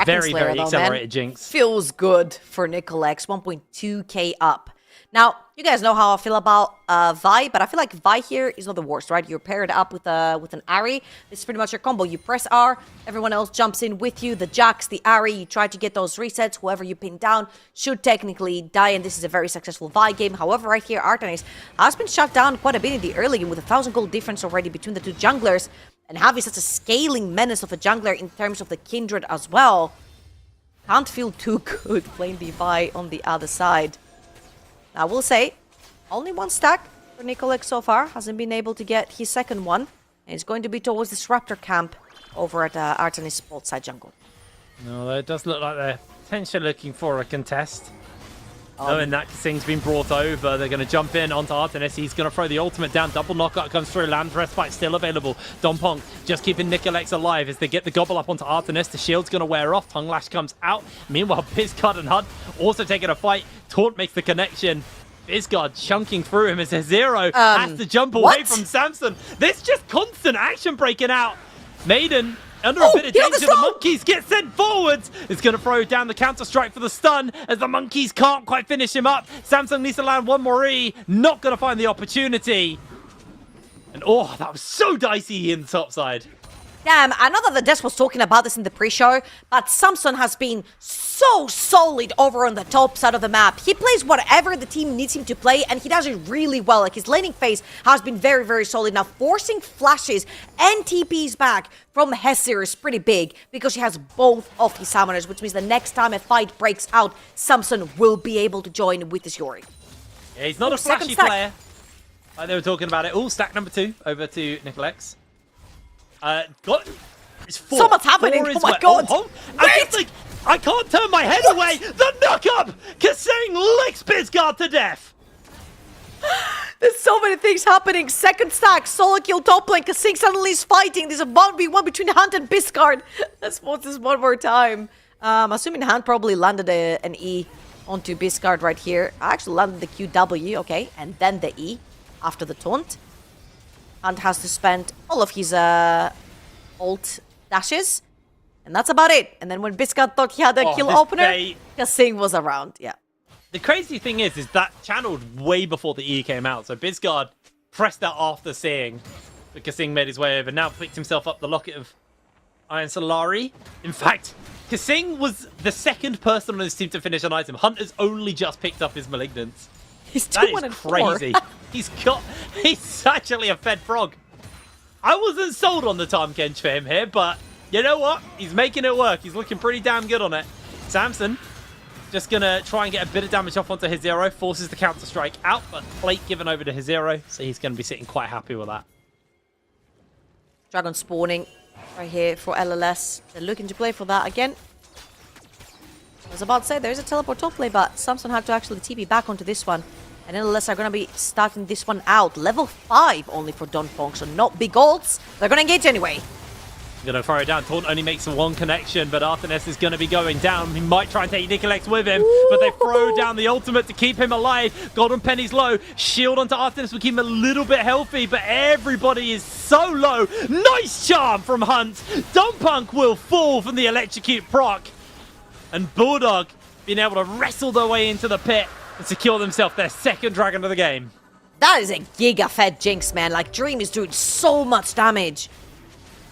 Very accelerated Jinx. Feels good for Nicolex, 1.2k up. Now, you guys know how I feel about Vi, but I feel like Vi here is not the worst, right? You're paired up with an Ari. This is pretty much your combo. You press R, everyone else jumps in with you. The Jax, the Ari, you try to get those resets. Whoever you pin down should technically die, and this is a very successful Vi game. However, right here, Artanis has been shut down quite a bit in the early game with 1,000 gold difference already between the two junglers, and Javi is such a scaling menace of a jungler in terms of the Kindred as well. Can't feel too good playing the Vi on the other side. I will say, only 1 stack for Nicolex so far. Hasn't been able to get his second one. And it's going to be towards this Raptor camp over at Artanis Bolt side jungle. No, it does look like they're potentially looking for a contest. Knowing that Kasing's been brought over, they're going to jump in onto Artanis. He's going to throw the ultimate down. Double knockout comes through. Land Respite still available. Domponk just keeping Nicolex alive as they get the gobble up onto Artanis. The shield's going to wear off. Tongue Lash comes out. Meanwhile, Bizcard and Hunt also taking a fight. Taunt makes the connection. Bizcard chunking through him as a zero has to jump away from Samson. There's just constant action breaking out. Maiden under a bit of danger. The monkeys get sent forwards. It's going to throw down the counter strike for the stun as the monkeys can't quite finish him up. Samson needs to land one more E. Not going to find the opportunity. And oh, that was so dicey in the top side. Damn, I know that the desk was talking about this in the pre-show, but Samson has been so solid over on the top side of the map. He plays whatever the team needs him to play, and he does it really well. Like, his laning phase has been very solid. Now, forcing flashes and TPs back from Hesir is pretty big, because he has both of his summoners, which means the next time a fight breaks out, Samson will be able to join with his Yori. Yeah, he's not a flashy player. Like they were talking about it. Stack number 2 over to Nicolex. It's 4. So much happening. Oh my god. I can't turn my head away. The knock-up. Kasing licks Bizcard to death. There's so many things happening. Second stack, solo kill top lane. Kasing suddenly is fighting. There's a 1v1 between Hunt and Bizcard. Let's watch this one more time. Assuming Hunt probably landed an E onto Bizcard right here. I actually landed the QW, okay, and then the E after the taunt. Hunt has to spend all of his ult dashes. And that's about it. And then when Bizcard thought he had a kill opener, Kasing was around. Yeah. The crazy thing is that channeled way before the E came out. So Bizcard pressed that after seeing that Kasing made his way over. Now picked himself up the locket of Iron Solari. In fact, Kasing was the second person on his team to finish an item. Hunt has only just picked up his Malignance. He's That 2-1 is and 4. crazy. He's actually a fed frog. I wasn't sold on the Tom Kench for him here, but you know what? He's making it work. He's looking pretty damn good on it. Samson just going to try and get a bit of damage off onto his Zero. Forces the counter-strike out, but plate given over to his Zero, so he's going to be sitting quite happy with that. Dragon spawning right here for LLS. They're looking to play for that again. I was about to say, there's a teleport top play, but Samson had to actually TP back onto this one. And LLS are going to be starting this one out. Level 5 only for Don Pong, so not big ults. They're going to engage anyway. Going to throw it down. Taunt only makes one connection, but Artemis is going to be going down. He might try and take Nicolex with him, but they throw down the ultimate to keep him alive. Golden Penny's low. Shield onto Artemis will keep him a little bit healthy, but everybody is so low. Nice charm from Hunt. Dumpunk will fall from the electrocute proc. And Bulldog being able to wrestle their way into the pit and secure themselves their second dragon of the game. That is a giga-fed Jinx, man. Like, Dream is doing so much damage.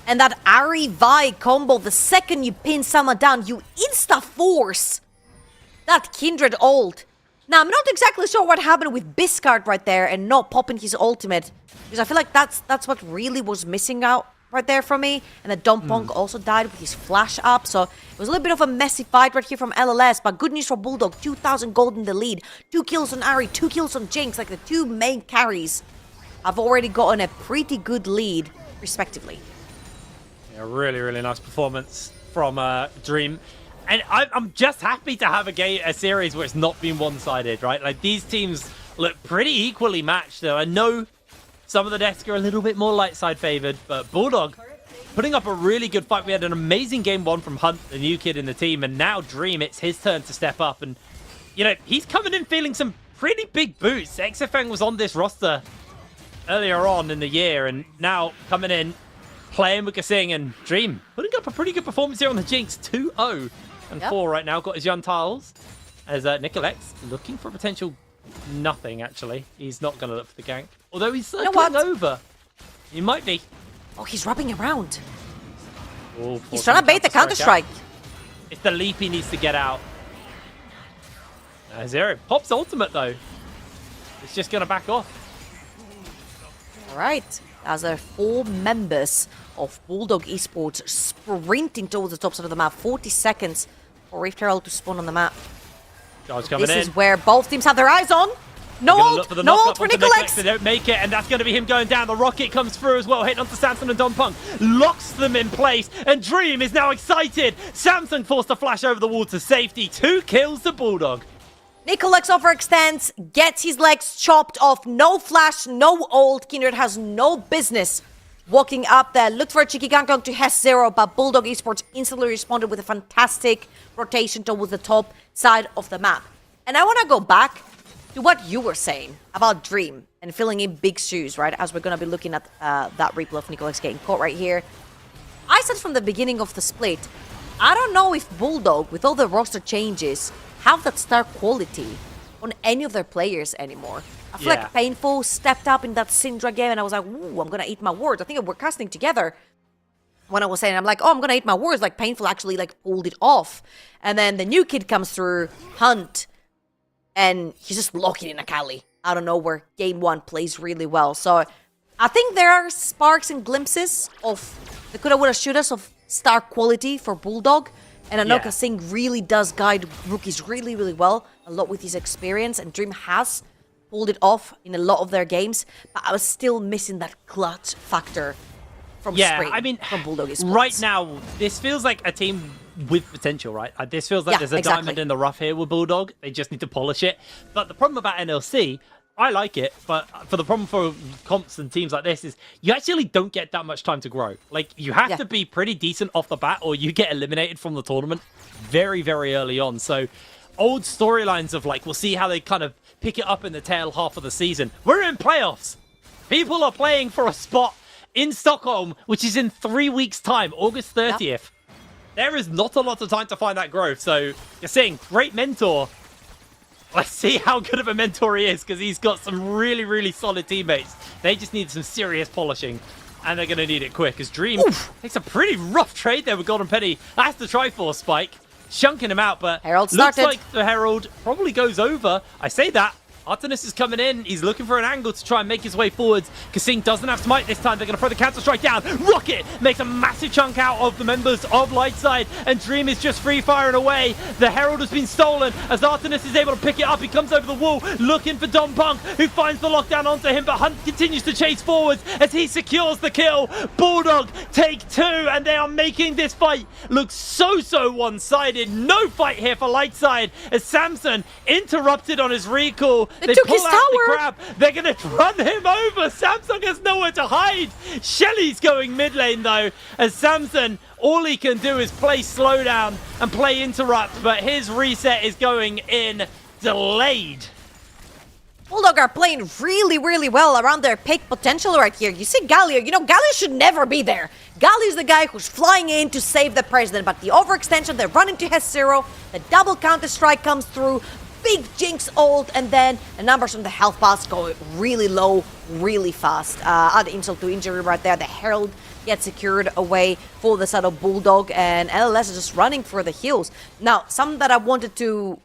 And that Ari Vi combo, the second you pin someone down, you insta-force that Kindred ult. Now, I'm not exactly sure what happened with Biscard right there and not popping his ultimate. Because I feel like that's what really was missing out right there from me. And then Dumpunk also died with his flash up. So it was a little bit of a messy fight right here from LLS. But good news for Bulldog, 2,000 gold in the lead. 2 kills on Ari, 2 kills on Jinx. Like, the two main carries have already gotten a pretty good lead, respectively. A really, really nice performance from Dream. And I'm just happy to have a series where it's not been one-sided, right? Like, these teams look pretty equally matched, though. I know some of the decks are a little bit more light side favored, but Bulldog putting up a really good fight. We had an amazing game one from Hunt, the new kid in the team, and now Dream, it's his turn to step up. And, you know, he's coming in feeling some pretty big boots. XFN was on this roster earlier on in the year, and now coming in, playing with Kasing, and Dream putting up a pretty good performance here on the Jinx. 2-0 and 4 right now. Got his young tiles. As Nicolex looking for potential nothing, actually. He's not going to look for the gank. Although he's circling over. He might be. Oh, he's rubbing around. Oh, He's trying to bait the counter-strike. It's the leap he needs to get out. Zero pops ultimate, though. It's just going to back off. All right. As there are 4 members of Bulldog Esports sprinting towards the top side of the map. 40 seconds for Rift Herald to spawn on the map. Charge coming in. This is where both teams have their eyes on. No ult for Nicolex. They don't make it, and that's going to be him going down. The rocket comes through as well, hitting onto Samson and Dumpunk. Locks them in place, and Dream is now excited. Samson forced to flash over the wall to safety. 2 kills to Bulldog. Nicolex overextends, gets his legs chopped off. No flash, no ult. Kindred has no business walking up there. Looked for a cheeky gank onto Hess Zero, but Bulldog Esports instantly responded with a fantastic rotation towards the top side of the map. And I want to go back to what you were saying about Dream and filling in big shoes, right? As we're going to be looking at that replay of Nicolex getting caught right here. I said from the beginning of the split, I don't know if Bulldog, with all the roster changes, have that star quality on any of their players anymore. I feel like Painful stepped up in that Syndra game, and I was like, ooh, I'm going to eat my words. I think we're casting together when I was saying, I'm like, oh, I'm going to eat my words. Like, Painful actually, like, pulled it off. And then the new kid comes through, Hunt, and he's just locking in Akali out of nowhere. Game 1 plays really well. So I think there are sparks and glimpses of the coulda, woulda, shouldas of star quality for Bulldog. And I know Kasing really does guide rookies really, really well, a lot with his experience, and Dream has pulled it off in a lot of their games, but I was still missing that clutch factor from Spring, I mean, from Bulldog Esports. Right now, this feels like a team with potential, right? This feels like there's a diamond in the rough here with Bulldog. They just need to polish it. But the problem about NLC, I like it, but for the problem for comps and teams like this is you actually don't get that much time to grow. Like, you have to be pretty decent off the bat or you get eliminated from the tournament very, very early on. So old storylines of, like, we'll see how they kind of pick it up in the tail half of the season. We're in playoffs. People are playing for a spot in Stockholm, which is in 3 weeks' time, August 30th. Yep. There is not a lot of time to find that growth. So you're saying, great mentor. Let's see how good of a mentor he is, because he's got some really, really solid teammates. They just need some serious polishing. And they're going to need it quick as Dream takes a pretty rough trade there with Golden Penny. That's the Triforce spike. Chunking him out, but Herald looks started. like the Herald probably goes over. I say that. Artemis is coming in. He's looking for an angle to try and make his way forwards. Kasing doesn't have smite this time. They're going to throw the counter strike down. Rocket makes a massive chunk out of the members of Lightside, and Dream is just free firing away. The Herald has been stolen as Artemis is able to pick it up. He comes over the wall looking for Dom Punk, who finds the lockdown onto him, but Hunt continues to chase forwards as he secures the kill. Bulldog take 2, and they are making this fight look so one-sided. No fight here for Lightside as Samson interrupted on his recall. They took pull his out tower. the grab. They're going to run him over. Samsung has nowhere to hide. Shelly's going mid lane though, as Samson, all he can do is play slowdown and play interrupt, but his reset is going in delayed. Bulldog are playing really well around their pick potential right here. You see Galio, Galio should never be there. Galio's the guy who's flying in to save the president, but the overextension, they run into Hess Zero, the double counter strike comes through, big Jinx ult, and then the numbers from the health pass go really low, really fast. Add insult to injury right there. The Herald gets secured away for the side of Bulldog, and LLS is just running for the heals. Now, something that I wanted to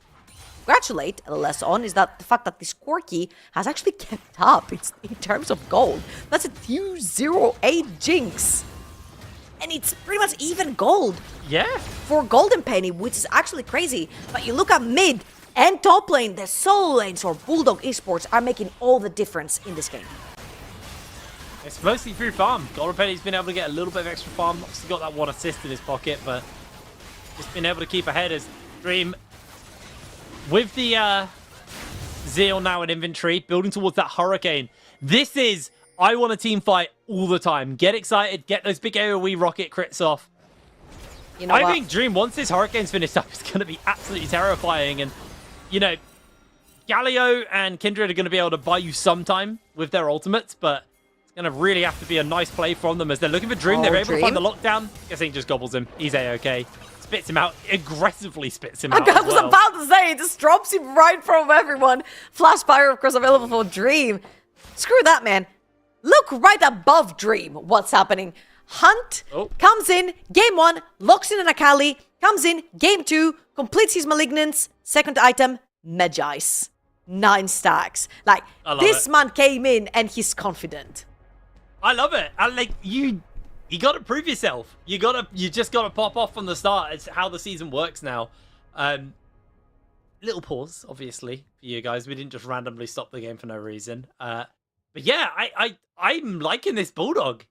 congratulate LLS on is that the fact that this Corki has actually kept up in terms of gold. That's a 208 Jinx. And it's pretty much even gold Yeah. for Golden Penny, which is actually crazy. But you look at mid and top lane, the solo lanes for Bulldog Esports are making all the difference in this game. It's mostly through farm. Golden Penny's been able to get a little bit of extra farm. Obviously got that 1 assist in his pocket, but just been able to keep ahead as Dream, with the Zeal now in inventory, building towards that Hurricane. This is, I want a team fight all the time. Get excited, get those big AoE rocket crits off. You know I what? think Dream, once this Hurricane's finished up, it's going to be absolutely terrifying. And, Galio and Kindred are going to be able to buy you some time with their ultimates, but it's going to really have to be a nice play from them as they're looking for Dream. They're able to find the lockdown. Kasing just gobbles him. He's A-okay. Spits him out, aggressively spits him out. I was about to say, it just drops him right from everyone. Flash Fire, of course, available for Dream. Screw that, man. Look right above Dream what's happening. Hunt comes in, game 1, locks in an Akali, comes in, game 2, completes his Malignance, second item, Magi's. 9 stacks. Like, this man came in and he's confident. I love it. You got to prove yourself. You just got to pop off from the start. It's how the season works now. Little pause, obviously, for you guys. We didn't just randomly stop the game for no reason. But yeah, I'm liking this Bulldog.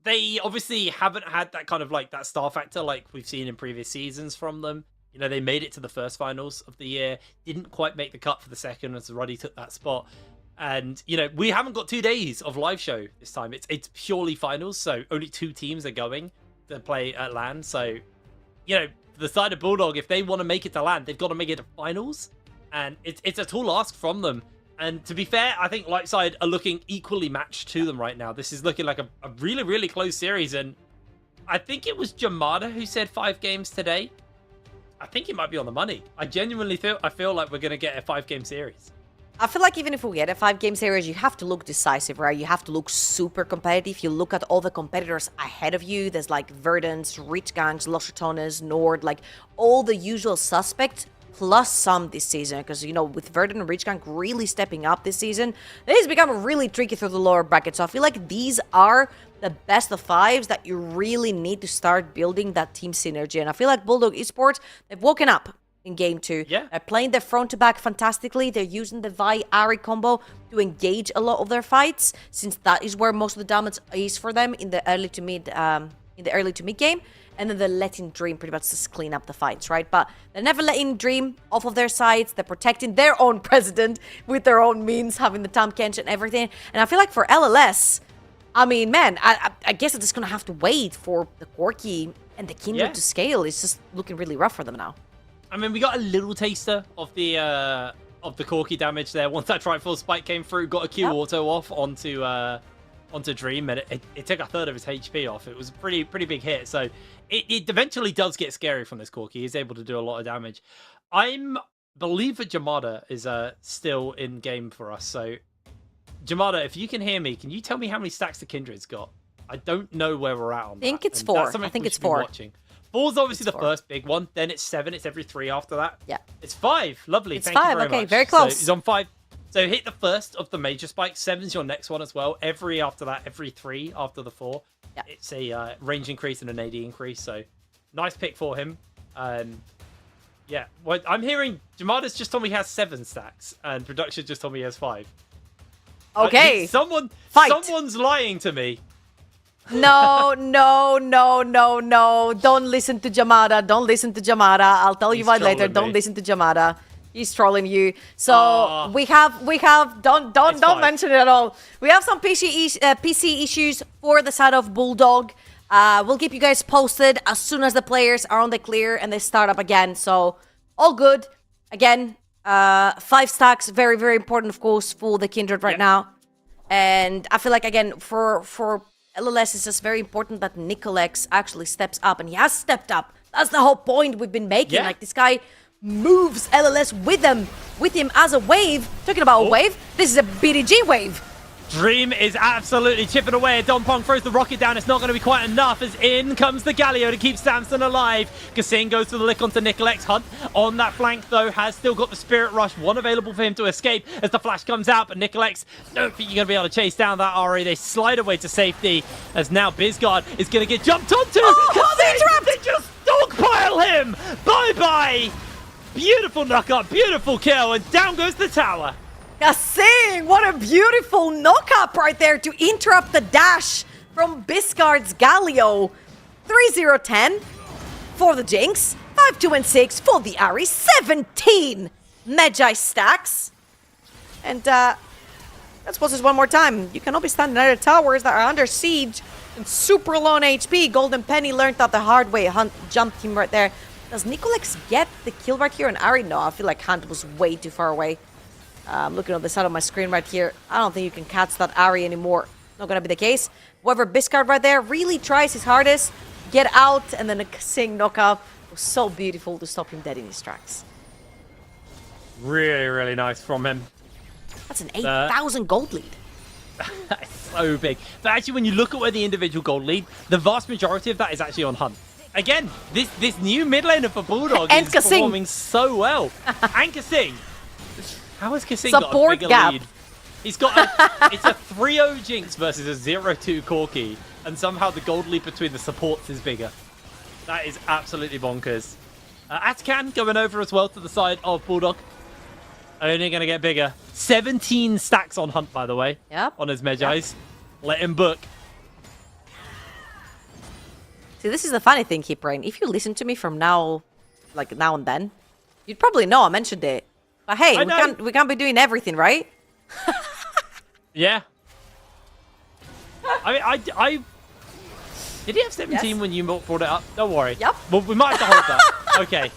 They obviously haven't had that kind of that star factor like we've seen in previous seasons from them. They made it to the first finals of the year, didn't quite make the cut for the second as Ruddy took that spot. And, we haven't got 2 days of live show this time. It's purely finals, so only 2 teams are going to play at LAN. So, the side of Bulldog, if they want to make it to LAN, they've got to make it to finals. And it's a tall ask from them. And to be fair, I think Lightside are looking equally matched to them right now. This is looking like a really, really close series. And I think it was Jamada who said 5 games today. I think it might be on the money. I genuinely feel like we're going to get a 5-game series. I feel like even if we get a 5-game series, you have to look decisive, right? You have to look super competitive. You look at all the competitors ahead of you. There's Verdants, Rich Gangs, Los Ratones, Nord, all the usual suspects, plus some this season. Because, with Verdant and Rich Gang really stepping up this season, it has become really tricky through the lower bracket. So I feel like these are the best of 5s that you really need to start building that team synergy. And I feel like Bulldog Esports, they've woken up in game 2. Yeah. They're playing their front to back fantastically. They're using the Vi Ari combo to engage a lot of their fights, since that is where most of the damage is for them in the early to mid game. And then they're letting Dream pretty much just clean up the fights, right? But they're never letting Dream off of their sides. They're protecting their own president with their own means, having the Tam Kench and everything. And I feel like for LLS, I mean, man, I guess I'm just gonna have to wait for the Corki and the Kindred to scale. It's just looking really rough for them now. I mean, we got a little taster of the Corki damage there. Once that Triforce spike came through, got a Q auto off onto Dream, and it took a third of his HP off. It was a pretty big hit. So it eventually does get scary from this Corki. He's able to do a lot of damage. I believe that Jamada is still in game for us. So Jamada, if you can hear me, can you tell me how many stacks the Kindred's got? I don't know where we're at on that. I think it's and 4. that's something I think we it's should be 4. Watching. 4's obviously It's the 4. first big one. Then it's 7. It's every 3 after that. Yeah. It's 5. Lovely. It's Thank you 5. very Okay, much. very close. So he's on 5. So hit the first of the major spikes. 7's your next one as well. Every after that, every 3 after the 4. Yeah. It's a range increase and an AD increase. So nice pick for him. Yeah. Well, I'm hearing Jamada's just told me he has 7 stacks, and production just told me he has 5. Okay. Fight. Someone's lying to me. No. Don't listen to Jamada. Don't listen to Jamada. I'll tell you He's why later. trolling Don't me. listen to Jamada. He's trolling you. So Aw. we have don't fine. mention it at all. We have some PC issues for the side of Bulldog. We'll keep you guys posted as soon as the players are on the clear and they start up again. So all good. Again, 5 stacks, very, very important, of course, for the Kindred right now. And I feel like, again, for LLS, it's just very important that Nicolex actually steps up, and he has stepped up. That's the whole point we've been making. Yeah. Like, this guy moves LLS with him as a wave. Talking about a wave, this is a BDG wave. Dream is absolutely chipping away. Don Pong throws the rocket down. It's not going to be quite enough as in comes the Galio to keep Samson alive. Kasing goes for the lick onto Nicolex. Hunt on that flank, though, has still got the Spirit Rush. One available for him to escape as the flash comes out. But Nicolex, don't think you're going to be able to chase down that Ari. They slide away to safety as now Bizgard is going to get jumped onto. Oh, They just dogpile him. Bye-bye. Beautiful knock-up, beautiful kill, and down goes the tower. Kasing, what a beautiful knock-up right there to interrupt the dash from Biscard's Galio. 3-0-10 for the Jinx. 5-2-6 for the Ari. 17 Magi stacks. And let's pause this one more time. You cannot be standing under towers that are under siege and super low on HP. Golden Penny learned that the hard way. Hunt jumped him right there. Does Nicolex get the kill right here on Ari? No, I feel like Hunt was way too far away. I'm looking on the side of my screen right here. I don't think you can catch that Ari anymore. Not gonna be the case. However, Biscard right there really tries his hardest. Get out, and then a Kasing knockout. It was so beautiful to stop him dead in his tracks. Really, really nice from him. That's an 8,000 gold lead. That's so big. But actually, when you look at where the individual gold lead, the vast majority of that is actually on Hunt. Again, this new mid laner for Bulldog And is Kasing. performing so well. And Kasing. How has Kasing got a Support bigger gap. lead? He's got it's a 3-0 Jinx versus a 0-2 Corki, and somehow the gold lead between the supports is bigger. That is absolutely bonkers. Atkan going over as well to the side of Bulldog. Only going to get bigger. 17 stacks on Hunt, by the way. Yep. On his Megis. Let him book. See, this is the funny thing, Keeprain. If you listen to me from now and then, you'd probably know I mentioned it. But hey, we can't be doing everything, right? Yeah. I mean, did he have 17 Yes. when you brought it up? Don't worry. Yep. Well, we might have to hold that. Okay.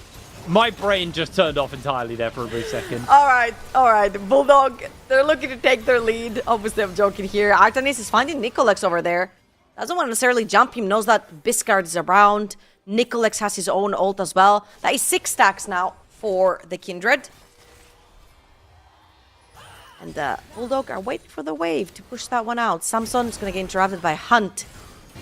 My brain just turned off entirely there for a brief second. All right. Bulldog, they're looking to take their lead. Obviously, I'm joking here. Artanis is finding Nicolex over there. Doesn't want to necessarily jump him. Knows that Biscard is around. Nicolex has his own ult as well. That is 6 stacks now for the Kindred. And Bulldog are waiting for the wave to push that one out. Samson is going to get interrupted by Hunt.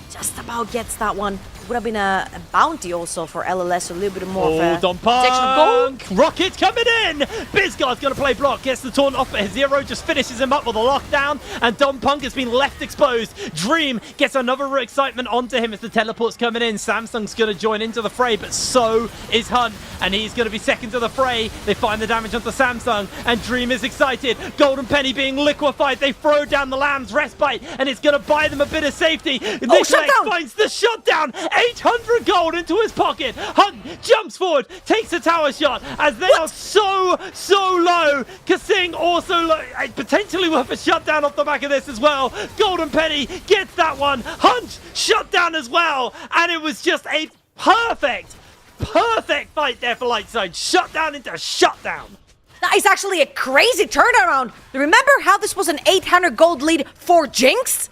Just about gets that one. Would have been a bounty also for LLS, so a little bit more of a Don protection of gold. Punk! Rocket coming in! Bizgard's going to play block, gets the taunt off, but Zero just finishes him up with a lockdown, and Don Punk has been left exposed. Dream gets another excitement onto him as the teleport's coming in. Samsung's going to join into the fray, but so is Hunt, and he's going to be second to the fray. They find the damage onto Samsung, and Dream is excited. Golden Penny being liquefied. They throw down the Lamb's Respite, and it's going to buy them a bit of safety. Nicolex finds the shutdown. 800 gold into his pocket. Hunt jumps forward, takes a tower shot as they are so low. Kasing also low, potentially worth a shutdown off the back of this as well. Golden Penny gets that one. Hunt shut down as well, and it was just a perfect fight there for Lightside. Shutdown into shutdown. That is actually a crazy turnaround. Remember how this was an 800 gold lead for Jinx?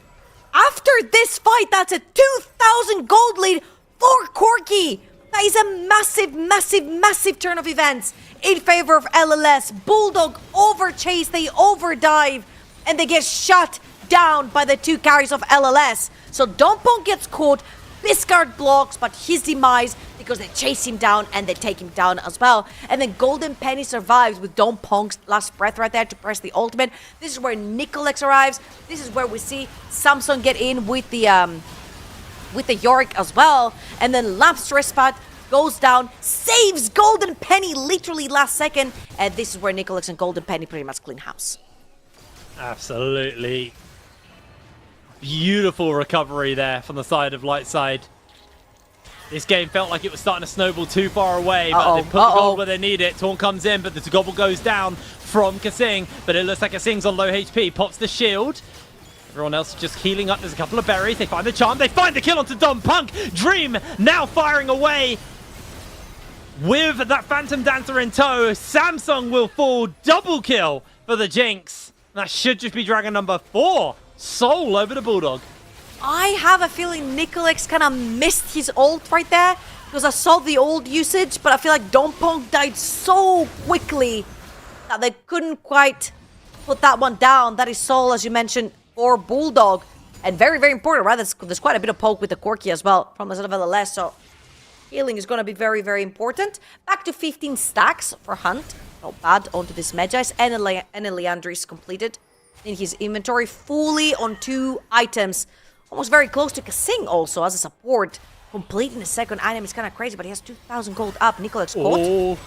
After this fight, that's a 2,000 gold lead for Corki. That is a massive turn of events in favor of LLS. Bulldog overchase, they overdive, and they get shut down by the 2 carries of LLS. So Dompong gets caught, Biscard blocks, but his demise because they chase him down and they take him down as well. And then Golden Penny survives with Dompong's last breath right there to press the ultimate. This is where Nicolex arrives. This is where we see Samsung get in with the Yorick as well. And then Lamps Respat goes down, saves Golden Penny literally last second. And this is where Nicolex and Golden Penny pretty much clean house. Absolutely. Beautiful recovery there from the side of Lightside. This game felt like it was starting to snowball too far away, but they put the gold where they need it. Taunt comes in, but the gobble goes down from Kasing, but it looks like Kasing's on low HP. Pops the shield. Everyone else just healing up. There's a couple of berries. They find the charm. They find the kill onto Dompunk. Dream now firing away with that Phantom Dancer in tow. Samsung will fall. Double kill for the Jinx. That should just be Dragon number 4. Soul over the Bulldog. I have a feeling Nicolex kind of missed his ult right there because I saw the ult usage, but I feel like Dompong died so quickly that they couldn't quite put that one down. That is Soul, as you mentioned, for Bulldog. And very, very important, right? There's quite a bit of poke with the Corki as well from the side of LLS, so healing is going to be very, very important. Back to 15 stacks for Hunt. Not bad onto this Medjais. And Leandris completed in his inventory, fully on 2 items. Almost very close to Kasing also as a support. Completing the second item is kind of crazy, but he has 2,000 gold up. Nicolex caught. Oh,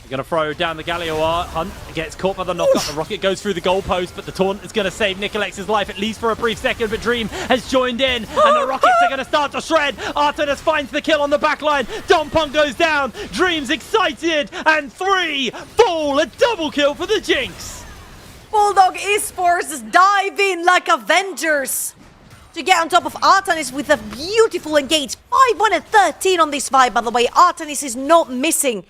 you're going to throw down the Galio. Hunt gets caught by the knockup. The rocket goes through the goalpost, but the taunt is going to save Nicolex's life, at least for a brief second. But Dream has joined in, and the rockets are going to start to shred. Artemis finds the kill on the backline. Dompong goes down. Dream's excited, and 3 fall. A double kill for the Jinx. Bulldog Esports dive in like Avengers to get on top of Artanis with a beautiful engage. 513 on this vibe, by the way. Artanis is not missing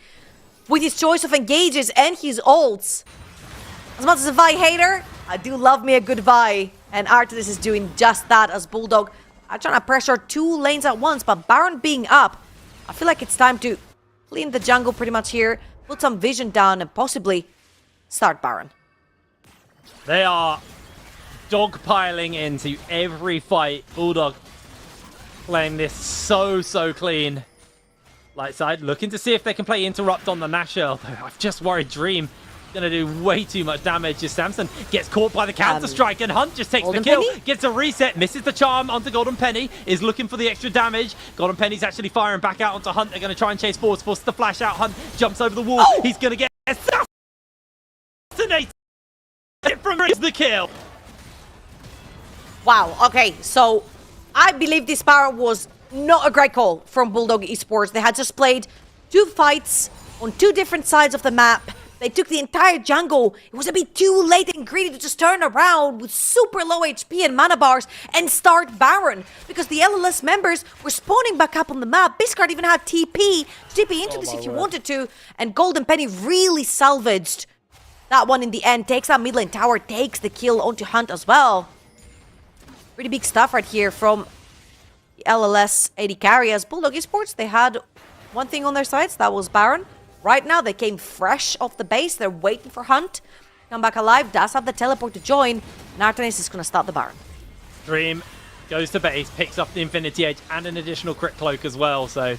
with his choice of engages and his ults. As much as a Vi hater, I do love me a good Vi. And Artanis is doing just that as Bulldog are trying to pressure 2 lanes at once. But Baron being up, I feel like it's time to clean the jungle pretty much here. Put some vision down and possibly start Baron. They are dogpiling into every fight. Bulldog playing this so clean. Lightside looking to see if they can play Interrupt on the Nashor. I've just worried Dream going to do way too much damage as Samson gets caught by the counter-strike, and Hunt just takes Golden the kill, Penny? gets a reset, misses the charm onto Golden Penny, is looking for the extra damage. Golden Penny's actually firing back out onto Hunt. They're going to try and chase forwards, forces the flash out. Hunt jumps over the wall. Oh! He's going to get assassinated from the kill. Wow, okay, so I believe this Baron was not a great call from Bulldog Esports. They had just played 2 fights on 2 different sides of the map. They took the entire jungle. It was a bit too late and greedy to just turn around with super low HP and mana bars and start Baron, because the LLS members were spawning back up on the map. Biscard even had TP into this if you wanted to, and Golden Penny really salvaged that one in the end. Takes out mid lane tower, takes the kill onto Hunt as well. Pretty big stuff right here from the LLS AD carry. As Bulldog Esports, they had one thing on their sides, that was Baron. Right now, they came fresh off the base. They're waiting for Hunt. Come back alive. Does have the teleport to join. And Artanis is going to start the Baron. Dream goes to base, picks up the Infinity Edge and an additional crit cloak as well, so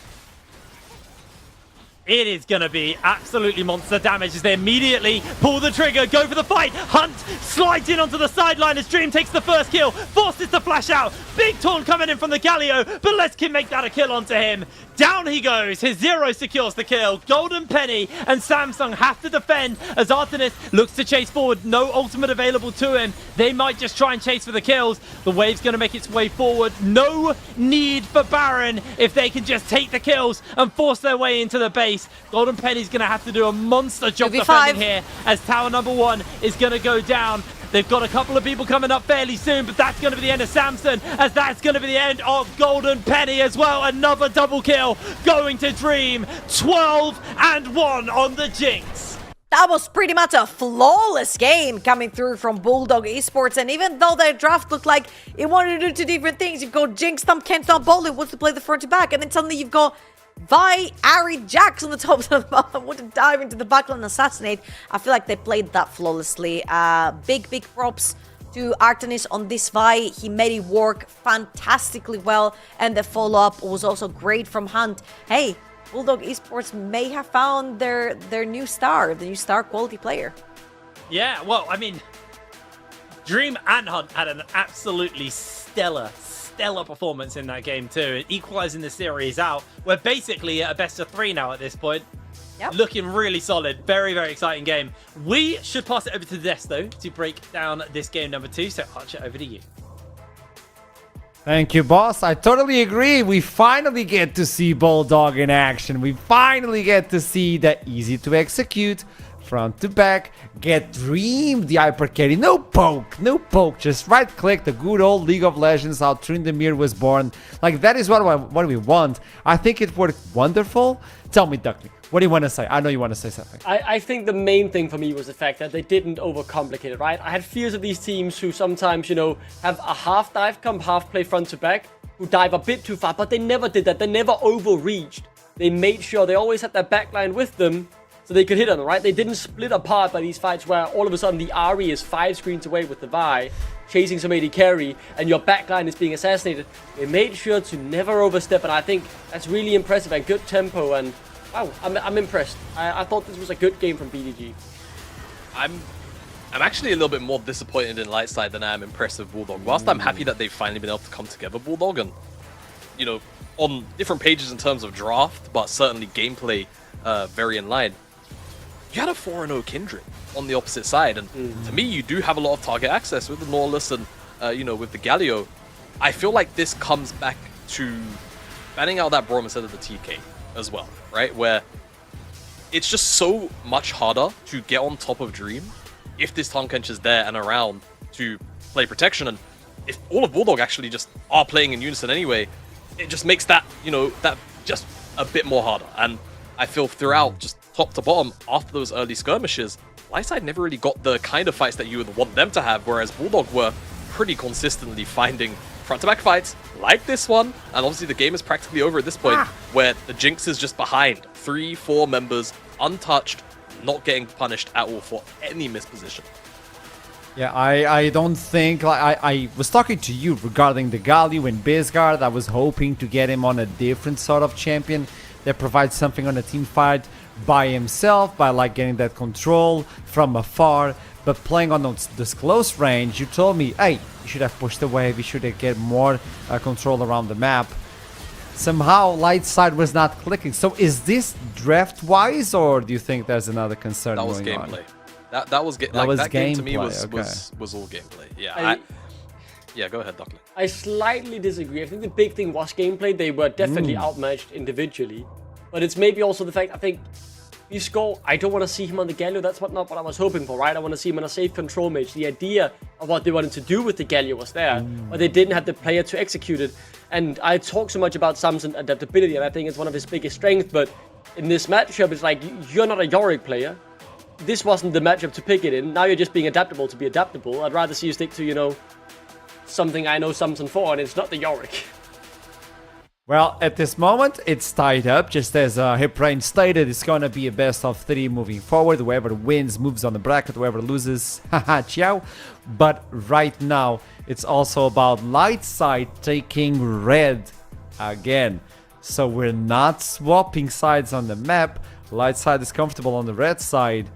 it is going to be absolutely monster damage as they immediately pull the trigger, go for the fight. Hunt slides in onto the sideline as Dream takes the first kill, forces the flash out. Big taunt coming in from the Galio, but Leskin make that a kill onto him. Down he goes. His Zero secures the kill. Golden Penny and Samsung have to defend as Artemis looks to chase forward. No ultimate available to him. They might just try and chase for the kills. The wave's going to make its way forward. No need for Baron if they can just take the kills and force their way into the base. Golden Penny's going to have to do a monster job defending here as tower number 1 is going to go down. They've got a couple of people coming up fairly soon, but that's going to be the end of Samson, as that's going to be the end of Golden Penny as well. Another double kill going to Dream. 12-1 on the Jinx. That was pretty much a flawless game coming through from Bulldog Esports. And even though their draft looked like it wanted to do 2 different things, you've got Jinx, Thump, Kent, Thump, Bowling wants to play the front to back, and then suddenly you've got Vi, Ari, Jax on the top of the bottom want to dive into the backline and assassinate. I feel like they played that flawlessly. Big props to Artenis on this Vi. He made it work fantastically well, and the follow-up was also great from Hunt. Hey, Bulldog Esports may have found their new star, the new star quality player. Yeah, well, I mean, Dream and Hunt had an absolutely stellar performance in that game too, equalizing the series out. We're basically at a best of 3 now at this point. Yep. Looking really solid. Very, very exciting game. We should pass it over to Des, though, to break down this game number 2. So, Archer, over to you. Thank you, boss. I totally agree. We finally get to see Bulldog in action. We finally get to see the easy to execute, front to back, get Dream the hyper carry. No poke. Just right click, the good old League of Legends, how Tryndamere was born. Like, that is what we want. I think it worked wonderful. Tell me, Duckling, what do you want to say? I know you want to say something. I think the main thing for me was the fact that they didn't overcomplicate it, right? I had fears of these teams who sometimes, have a half dive come, half play front to back, who dive a bit too far, but they never did that. They never overreached. They made sure they always had their backline with them so they could hit them, right? They didn't split apart by these fights where all of a sudden the Ahri is 5 screens away with the Vi, chasing some AD carry, and your backline is being assassinated. They made sure to never overstep, and I think that's really impressive and good tempo, and wow, I'm impressed. I thought this was a good game from BDG. I'm actually a little bit more disappointed in Lightside than I am impressed with Bulldog. Whilst I'm happy that they've finally been able to come together, Bulldog, and, on different pages in terms of draft, but certainly gameplay very in line. You had a 4-0 Kindred on the opposite side, and to me, you do have a lot of target access with the Nautilus and, with the Galio. I feel like this comes back to banning out that Braum instead of the TK as well, right? Where it's just so much harder to get on top of Dream if this Tahnkench is there and around to play protection, and if all of Bulldog actually just are playing in unison anyway, it just makes that, that just a bit more harder. And I feel throughout, just top to bottom, after those early skirmishes, Lightside never really got the kind of fights that you would want them to have, whereas Bulldog were pretty consistently finding front-to-back fights like this one, and obviously the game is practically over at this point, where the Jinx is just behind 3-4 members, untouched, not getting punished at all for any misposition. Yeah, I don't think, I was talking to you regarding the Galio and Bisgard. I was hoping to get him on a different sort of champion that provides something on a team fight by himself, by getting that control from afar. But playing on this close range, you told me, hey, you should have pushed the wave, you should have get more control around the map. Somehow Lightside was not clicking. So is this draft wise, or do you think there's another concern That was going gameplay. on? That was that game to me was all gameplay. Yeah, yeah, go ahead, Duckling. I slightly disagree. I think the big thing was gameplay. They were definitely outmatched individually, but it's maybe also the fact, I think, you score, I don't want to see him on the Galio. That's not what I was hoping for, right? I want to see him on a safe control mage. The idea of what they wanted to do with the Galio was there, but they didn't have the player to execute it. And I talk so much about Samson's adaptability, and I think it's one of his biggest strengths, but in this matchup, it's like, you're not a Yorick player. This wasn't the matchup to pick it in. Now you're just being adaptable to be adaptable. I'd rather see you stick to, something I know Samson for, and it's not the Yorick. Well, at this moment, it's tied up. Just as Hiprain stated, it's going to be a best of 3 moving forward. Whoever wins moves on the bracket. Whoever loses, haha, ciao. But right now, it's also about Lightside taking red again. So we're not swapping sides on the map. Lightside is comfortable on the red side.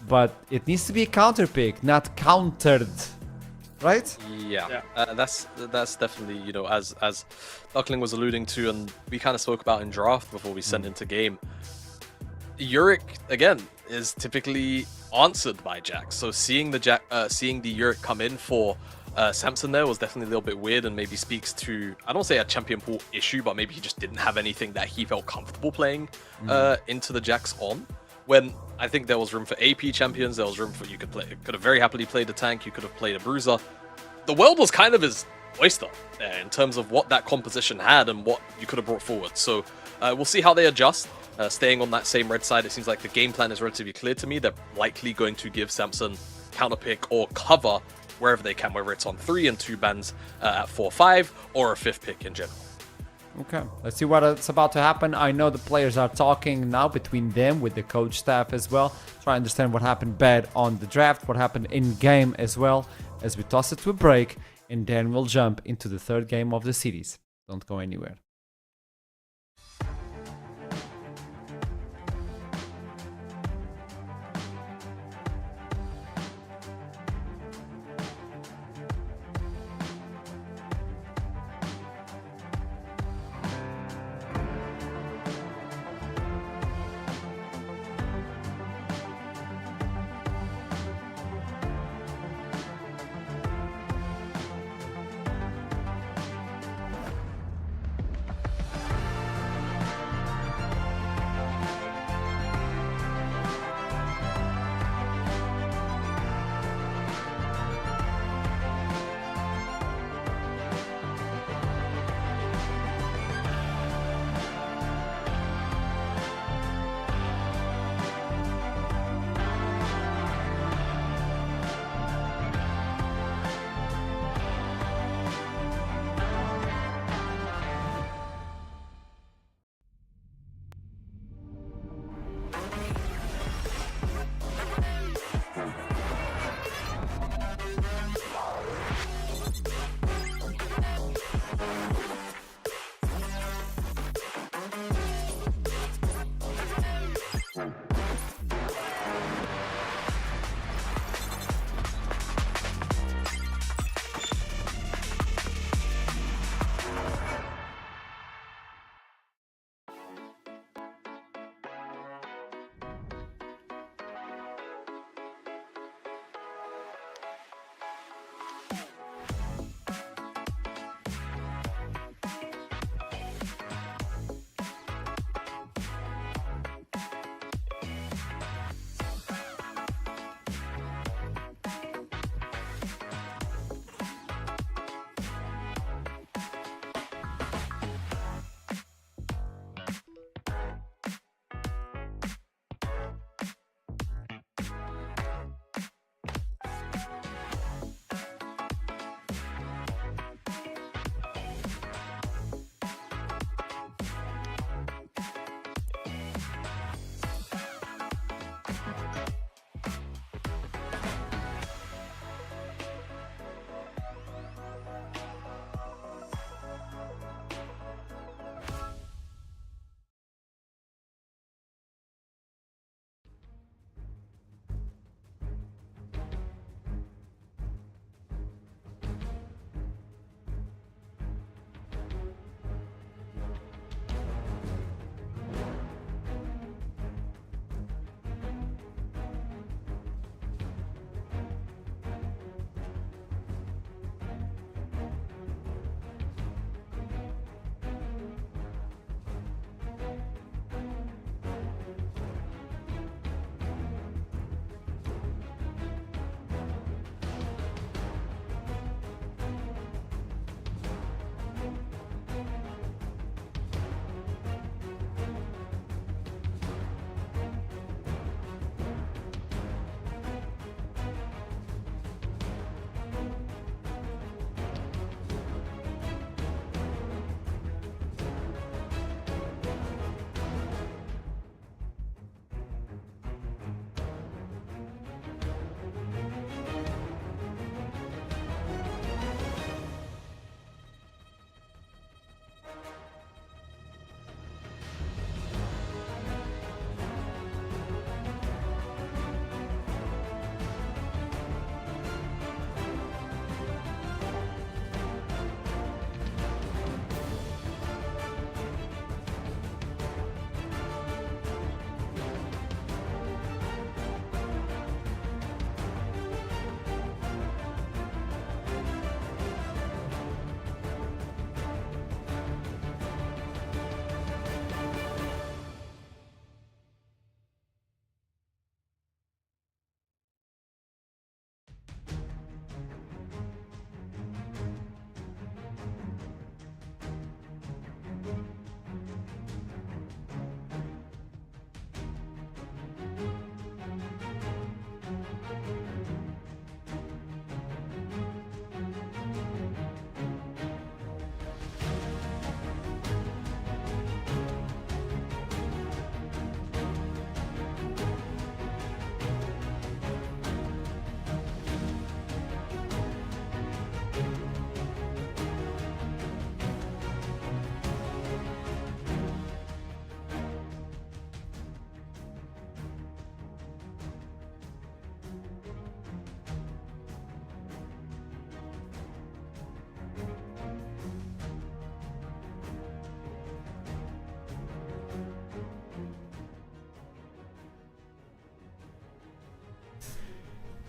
But it needs to be a counter pick, not countered. Right? Yeah. That's definitely, as Duckling was alluding to, and we kind of spoke about in draft before we sent into game. Yorick, again, is typically answered by Jax. So seeing the Yorick come in for Samson there was definitely a little bit weird, and maybe speaks to, I don't say a champion pool issue, but maybe he just didn't have anything that he felt comfortable playing into the Jax on. When I think there was room for AP champions, there was room for, you could have very happily played a tank, you could have played a bruiser. The world was kind of his oyster there in terms of what that composition had and what you could have brought forward. So we'll see how they adjust. Staying on that same red side, it seems like the game plan is relatively clear to me. They're likely going to give Samson counter pick or cover wherever they can, whether it's on 3 and 2 bans at 4-5 or a 5th pick in general. Okay, let's see what's about to happen. I know the players are talking now between them with the coach staff as well. Try to understand what happened bad on the draft, what happened in game as well, as we toss it to a break, and then we'll jump into the third game of the series. Don't go anywhere.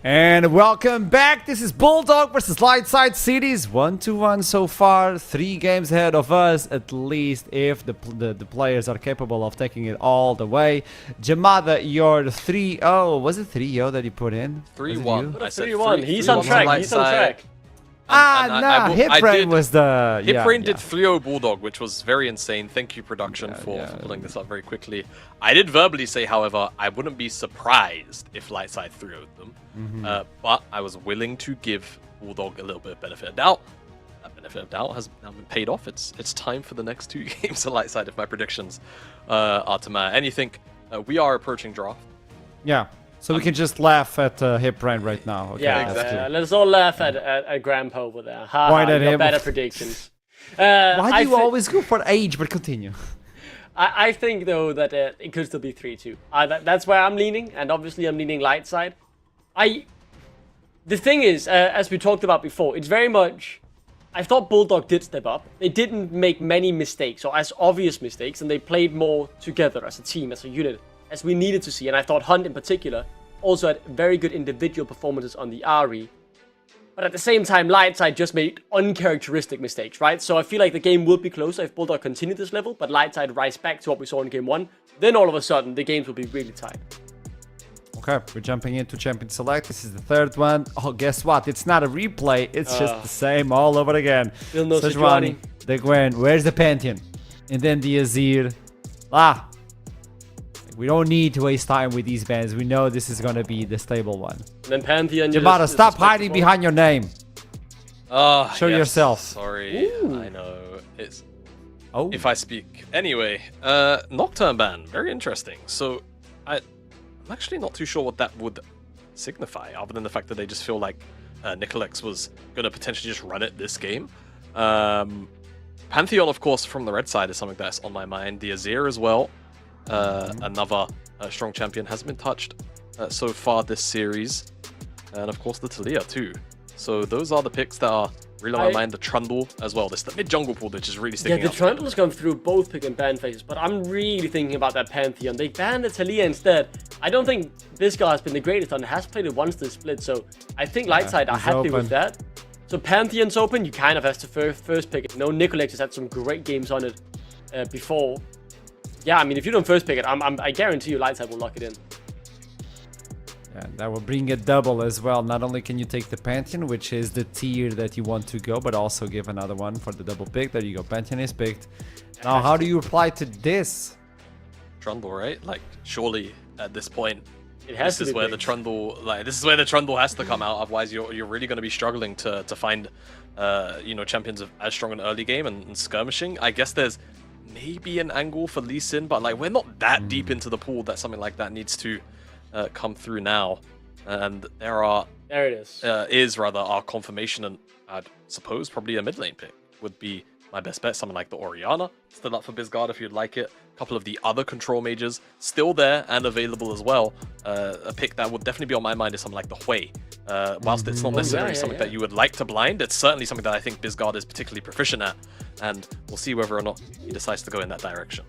And welcome back. This is Bulldog versus Lightside Cities. 1-1 so far. 3 games ahead of us, at least if the players are capable of taking it all the way. Jamada, your 3-0. Was it 3-0 that you put in? 3-1. I said 3-1. He's on track. He's on track. Hip Rain was the... Hip Rain did 3-0 Bulldog, which was very insane. Thank you, production, for pulling this up very quickly. I did verbally say, however, I wouldn't be surprised if Lightside 3-0'd them. But I was willing to give Bulldog a little bit of benefit of doubt. That benefit of doubt has now been paid off. It's time for the next 2 games of Lightside if my predictions are to matter. And you think we are approaching draft. Yeah. So we can just laugh at Hip Rain right now. Okay, Yeah, exactly. Let's all laugh at Grandpa over there. Point at him. Better predictions. Why do you always go for age? But continue. I think, though, that it could still be 3-2. That's where I'm leaning, and obviously I'm leaning light side. The thing is, as we talked about before, it's very much... I thought Bulldog did step up. They didn't make many mistakes, or as obvious mistakes, and they played more together as a team, as a unit, as we needed to see. And I thought Hunt in particular also had very good individual performances on the RE. But at the same time, Lightside just made uncharacteristic mistakes, right? So I feel like the game would be closer if Bulldog continued this level, but Lightside rise back to what we saw in Game 1. Then all of a sudden, the games will be really tight. Okay, we're jumping into Champion Select. This is the 3rd one. Oh, guess what? It's not a replay. It's just the same all over again. Still no Sejuani, the Gwen. Where's the Pantheon? And then the Azir. We don't need to waste time with these bans. We know this is going to be the stable one. And then Pantheon... Jamada, stop hiding behind your name. Show yourself. Sorry, Ooh. I know. It's... Oh. If I speak. Anyway, Nocturne ban. Very interesting. So, I'm actually not too sure what that would signify, other than the fact that they just feel like Nicolex was going to potentially just run it this game. Pantheon, of course, from the red side is something that's on my mind. The Azir as well. Another strong champion has been touched so far this series. And of course the Taliyah too. So those are the picks that are really on my mind. The Trundle as well. This the mid-jungle pool which is really sticking out. Yeah, the Trundle has gone through both pick and ban phases, but I'm really thinking about that Pantheon. They banned the Taliyah instead. I don't think this guy has been the greatest on it. Has played it once this split, so I think Lightside are happy with that. So Pantheon's open, you kind of have to first pick it. No, Nicolex has had some great games on it before. Yeah, I mean, if you don't first pick it, I guarantee you Lightside will lock it in. Yeah, that will bring a double as well. Not only can you take the Pantheon, which is the tier that you want to go, but also give another one for the double pick. There you go, Pantheon is picked. Now, how do you reply to this? Trundle, right? Like, surely at this point, it has this is where the Trundle, this is where the Trundle has to come out. Otherwise, you're really going to be struggling to find, champions of as strong an early game and skirmishing. I guess there's maybe an angle for Lee Sin, but like we're not that deep into the pool that something like that needs to come through now. And there it is rather our confirmation, and I'd suppose probably a mid lane pick would be my best bet. Something like the Orianna, still up for Bizguard if you'd like it. A couple of the other control mages still there and available as well. A pick that would definitely be on my mind is something like the Hui. Whilst it's not necessarily something that you would like to blind, it's certainly something that I think Bizguard is particularly proficient at, and we'll see whether or not he decides to go in that direction.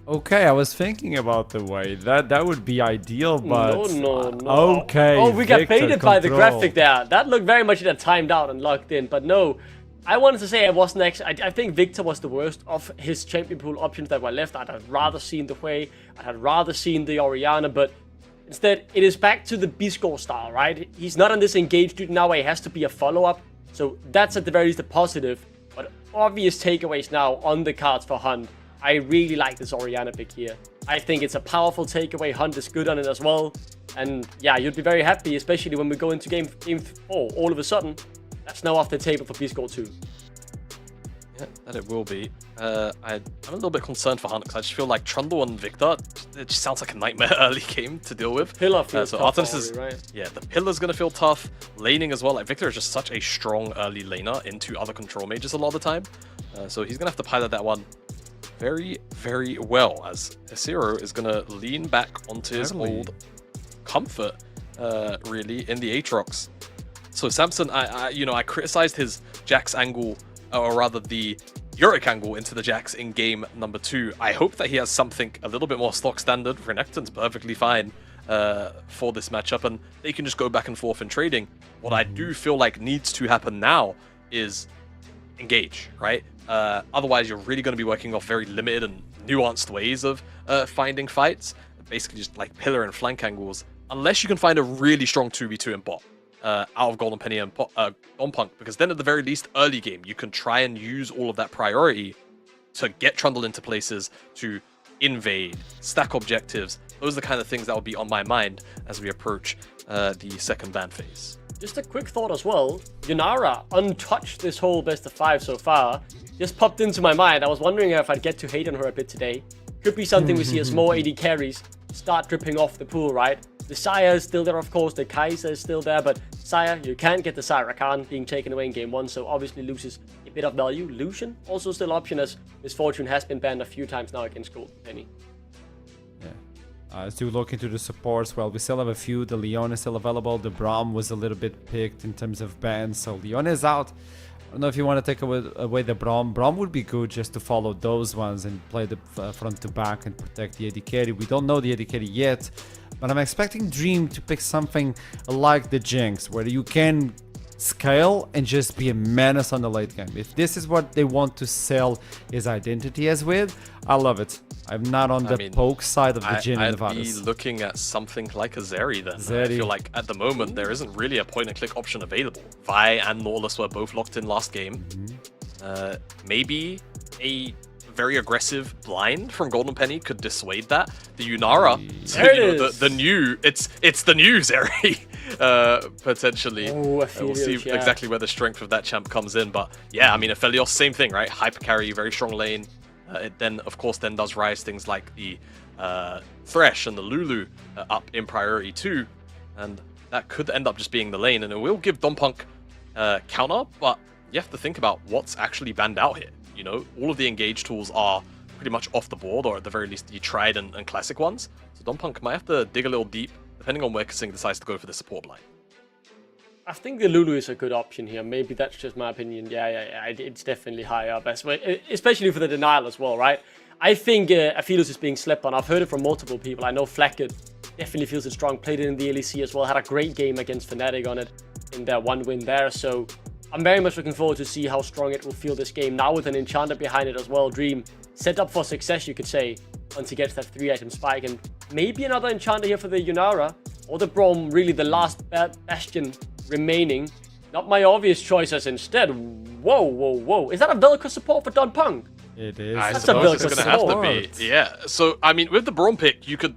Okay, I was thinking about the way that would be ideal, but no. Okay. Oh, we got Victor baited by the control. graphic there. That looked very much timed out and locked in, but no. I wanted to say I wasn't actually. I think Victor was the worst of his champion pool options that were left. I'd have rather seen the Hui. I'd have rather seen the Orianna, but instead it is back to the B-score style, right? He's not on this engaged dude now where he has to be a follow-up. So that's at the very least a positive, but obvious takeaways now on the cards for Hunt. I really like this Orianna pick here. I think it's a powerful takeaway. Hunt is good on it as well. And yeah, you'd be very happy, especially when we go into game 4. All of a sudden, that's now off the table for B-score 2. Yeah, that it will be. I'm a little bit concerned for Hunt because I just feel like Trundle and Victor, it just sounds like a nightmare early game to deal with. Pillar feels tough Artemis already, is, right? Yeah, the Pillar's going to feel tough. Laning as well. Like Victor is just such a strong early laner into other control mages a lot of the time. So he's going to have to pilot that one very, very well, as Hesiro is going to lean back onto his old comfort, really, in the Aatrox. So Samson, I criticized his Jax angle, or rather the Yorick angle into the Jax in game number 2. I hope that he has something a little bit more stock standard. Renekton's perfectly fine for this matchup, and they can just go back and forth in trading. What I do feel like needs to happen now is engage, right? Otherwise, you're really going to be working off very limited and nuanced ways of finding fights, basically just like pillar and flank angles, unless you can find a really strong 2v2 in bot out of Golden Penny and Don Punk, because then at the very least, early game, you can try and use all of that priority to get Trundle into places, to invade, stack objectives. Those are the kind of things that will be on my mind as we approach the second ban phase. Just a quick thought as well. Yunara, untouched this whole best of 5 so far, just popped into my mind. I was wondering if I'd get to hate on her a bit today. Could be something we see as more AD carries start dripping off the pool, right? The Sire is still there, of course. The Kaiser is still there, but Sire, you can't get the Rakan being taken away in game 1, so obviously loses a bit of value. Lucian, also still option, as Misfortune has been banned a few times now against Golden Penny. As you look into the supports, well, we still have a few. The Leon is still available. The Braum was a little bit picked in terms of bans, so Leon is out. I don't know if you want to take away the Braum. Braum would be good just to follow those ones and play the front to back and protect the AD carry. We don't know the AD carry yet, but I'm expecting Dream to pick something like the Jinx, where you can scale and just be a menace on the late game. If this is what they want to sell his identity as with, I love it. I'm not on the poke side of the Jhin and the I'd be Varus. looking at something like a Zeri then. Zeri. I feel like at the moment there isn't really a point-and-click option available. Vi and Nautilus were both locked in last game. Maybe a very aggressive blind from Golden Penny could dissuade that. The Yunara, the new, it's the new Zeri. Potentially. Oh, We'll see exactly where the strength of that champ comes in, but yeah, I mean, Aphelios, same thing, right? Hyper carry, very strong lane. It then, of course, then does rise things like the Thresh and the Lulu up in priority too, and that could end up just being the lane, and it will give Don Punk counter, but you have to think about what's actually banned out here. You know, all of the engage tools are pretty much off the board, or at the very least the tried and classic ones, so Don Punk might have to dig a little deep, depending on where Kasing decides to go for the support line. I think the Lulu is a good option here. Maybe that's just my opinion. Yeah, it's definitely high up, especially for the denial as well, right? I think Aphelios is being slept on. I've heard it from multiple people. I know Flackett definitely feels it strong. Played it in the LEC as well. Had a great game against Fnatic on it in their one win there. So I'm very much looking forward to see how strong it will feel this game. Now with an enchanter behind it as well. Dream set up for success, you could say, once he gets that 3-item spike. And maybe another enchanter here for the Yunara or the Braum, really the last bastion remaining. Not my obvious choices instead. Whoa. Is that a Velcro support for Don Punk? It is. I That's suppose a it's going to have to be. Yeah. So, I mean, with the Braum pick, you could,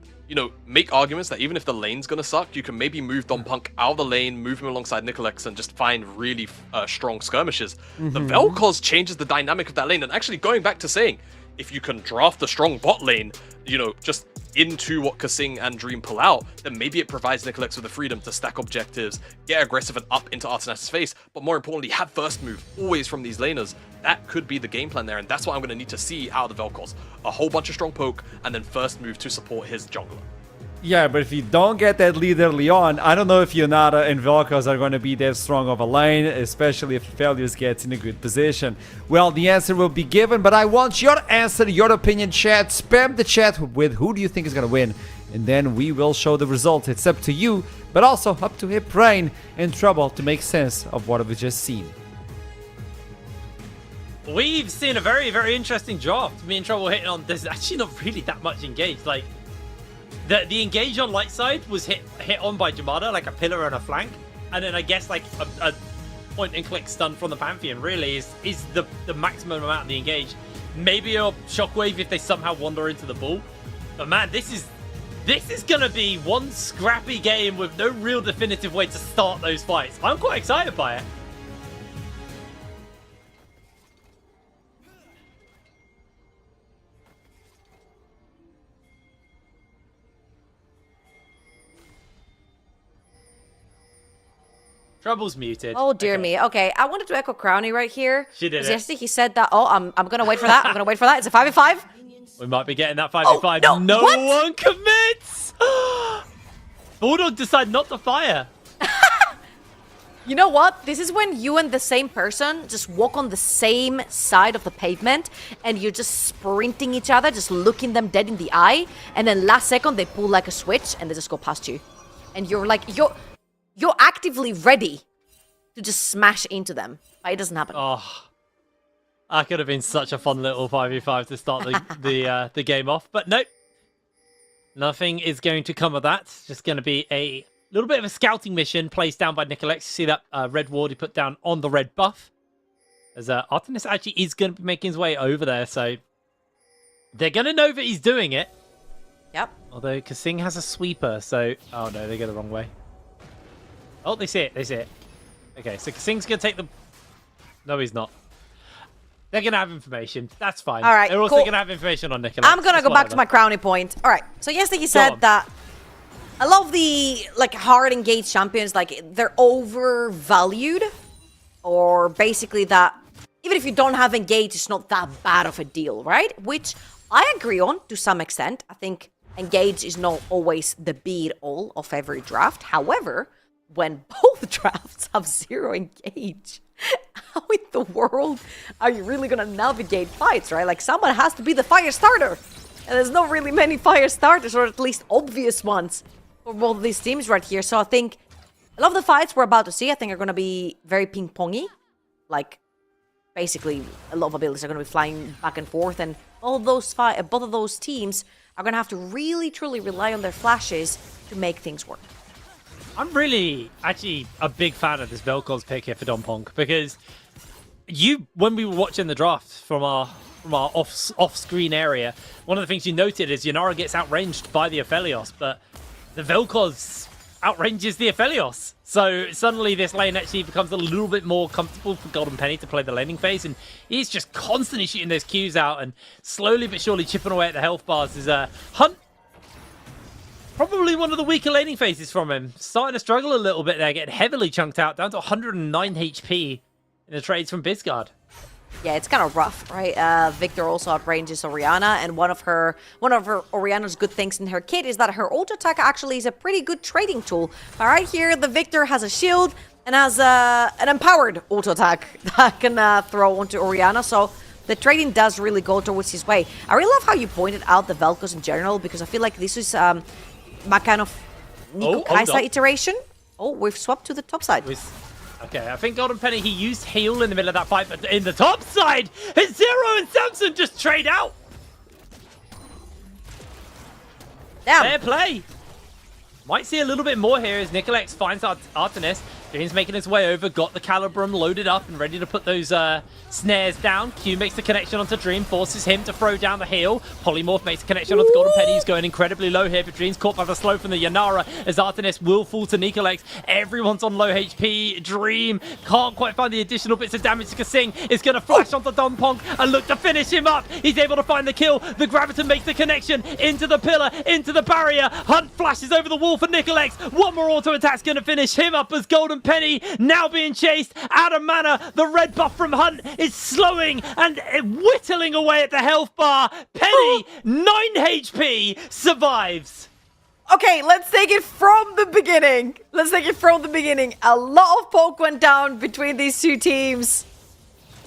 make arguments that even if the lane's going to suck, you can maybe move Don Punk out of the lane, move him alongside Nicolex, and just find really strong skirmishes. The Vel'Koz changes the dynamic of that lane. And actually, going back to saying, if you can draft a strong bot lane, just into what Kasing and Dream pull out, then maybe it provides Nicolex with the freedom to stack objectives, get aggressive and up into Artenax's face, but more importantly, have first move always from these laners. That could be the game plan there, and that's what I'm going to need to see out of the Vel'Koz. A whole bunch of strong poke, and then first move to support his jungler. Yeah, but if you don't get that leader Leon, I don't know if Yunara and Vel'Koz are going to be that strong of a lane, especially if Aphelios gets in a good position. Well, the answer will be given, but I want your answer, your opinion, chat. Spam the chat with who do you think is going to win, and then we will show the result. It's up to you, but also up to Hip Brain and Trouble to make sense of what we've just seen. We've seen a very, very interesting draft. Me and Trouble hitting on, there's actually not really that much engaged. Like, the engage on light side was hit on by Jamada, like a pillar and a flank, and then I guess like a point and click stun from the Pantheon really is the maximum amount of the engage. Maybe a shockwave if they somehow wander into the ball. But man, this is gonna be one scrappy game with no real definitive way to start those fights. I'm quite excited by it. Trouble's muted. Oh dear me. Okay, I wanted to echo Crowny right here. She did it. Yesterday he said that. Oh, I'm gonna wait for that. I'm gonna wait for that. It's a 5v5. We might be getting that 5v5. Oh, no, what? One commits. Bulldog decided not to fire. You know what? This is when you and the same person just walk on the same side of the pavement and you're just sprinting each other, just looking them dead in the eye, and then last second they pull like a switch and they just go past you. And you're like, you're actively ready to just smash into them. But it doesn't happen. Oh, that could have been such a fun little 5v5 to start the game off. But nope. Nothing is going to come of that. It's just going to be a little bit of a scouting mission placed down by Nicolex. You see that red ward he put down on the red buff. As Artemis actually is going to be making his way over there, so they're going to know that he's doing it. Yep. Although Kasing has a sweeper, so... Oh no, they go the wrong way. Oh, they see it, they see it. Okay, so Kasing's going to take the... No, he's not. They're going to have information. That's fine. All right, They're also cool. going to have information on Nicolex. I'm going to go back to my crowning point. All right, so yesterday you said that a lot of the like hard engaged champions, like they're overvalued, or basically that even if you don't have engage, it's not that bad of a deal, right? Which I agree on to some extent. I think engage is not always the be-all of every draft. However, when both drafts have 0 engage, how in the world are you really going to navigate fights, right? Like someone has to be the fire starter. And there's not really many fire starters, or at least obvious ones for both of these teams right here. So I think a lot of the fights we're about to see, I think, are going to be very ping-pongy. Like, basically, a lot of abilities are going to be flying back and forth. And both of those teams are going to have to really, truly rely on their flashes to make things work. I'm really, actually, a big fan of this Vel'Koz pick here for Dom Pong, because when we were watching the draft from our off-screen area, one of the things you noted is Yannara gets outranged by the Aphelios, but the Vel'Koz outranges the Aphelios. So suddenly this lane actually becomes a little bit more comfortable for Golden Penny to play the laning phase, and he's just constantly shooting those Qs out and slowly but surely chipping away at the health bars. Is Hunt, probably one of the weaker laning phases from him. Starting to struggle a little bit there, getting heavily chunked out, down to 109 HP in the trades from Bisgard. Yeah, it's kind of rough, right? Victor also outranges Orianna, and one of her Orianna's good things in her kit is that her auto attack actually is a pretty good trading tool. All right, here the Victor has a shield and has an empowered auto attack that can throw onto Orianna, so the trading does really go towards his way. I really love how you pointed out the Vel'Koz in general, because I feel like this is my kind of Nico Kaisa iteration. Oh, we've swapped to the top side. Okay, I think Golden Penny, he used heal in the middle of that fight, but in the top side, Zero and Samson just trade out. Damn. Fair play. Might see a little bit more here as Nicolex finds Artemis. Dream's making his way over, got the Calibrum loaded up and ready to put those snares down. Q makes the connection onto Dream, forces him to throw down the heal. Polymorph makes the connection onto Golden Penny. He's going incredibly low here, but Dream's caught by the slow from the Yannara as Artemis will fall to Nicolex. Everyone's on low HP. Dream can't quite find the additional bits of damage to Kasing. It's going to flash onto Dom Pong and look to finish him up. He's able to find the kill. The Graviton makes the connection into the pillar, into the barrier. Hunt flashes over the wall for Nicolex. One more auto attack's going to finish him up as Golden Penny now being chased out of mana. The red buff from Hunt is slowing and whittling away at the health bar. Penny, 9 HP, survives. Okay, let's take it from the beginning. A lot of poke went down between these two teams.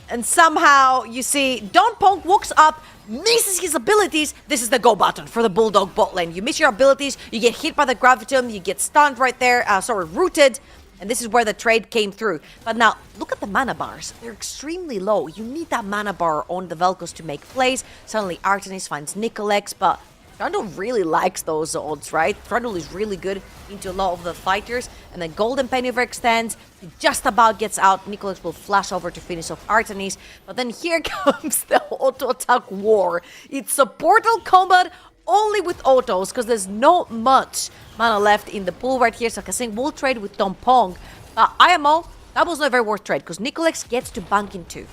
And somehow, you see, Don Pong walks up, misses his abilities. This is the go button for the Bulldog bot lane. You miss your abilities, you get hit by the Graviton, you get stunned right there, rooted. And this is where the trade came through. But now, look at the mana bars. They're extremely low. You need that mana bar on the Vel'Koz to make plays. Suddenly, Artemis finds Nicolex, but Trundle really likes those odds, right? Trundle is really good into a lot of the fighters. And then Golden Penny overextends. He just about gets out. Nicolex will flash over to finish off Artemis. But then here comes the auto attack war. It's a portal combat only with autos, because there's not much mana left in the pool right here. So Kasing will trade with Dom Pong. IMO, that was not a very worth trade, because Nicolex gets to bank in 2.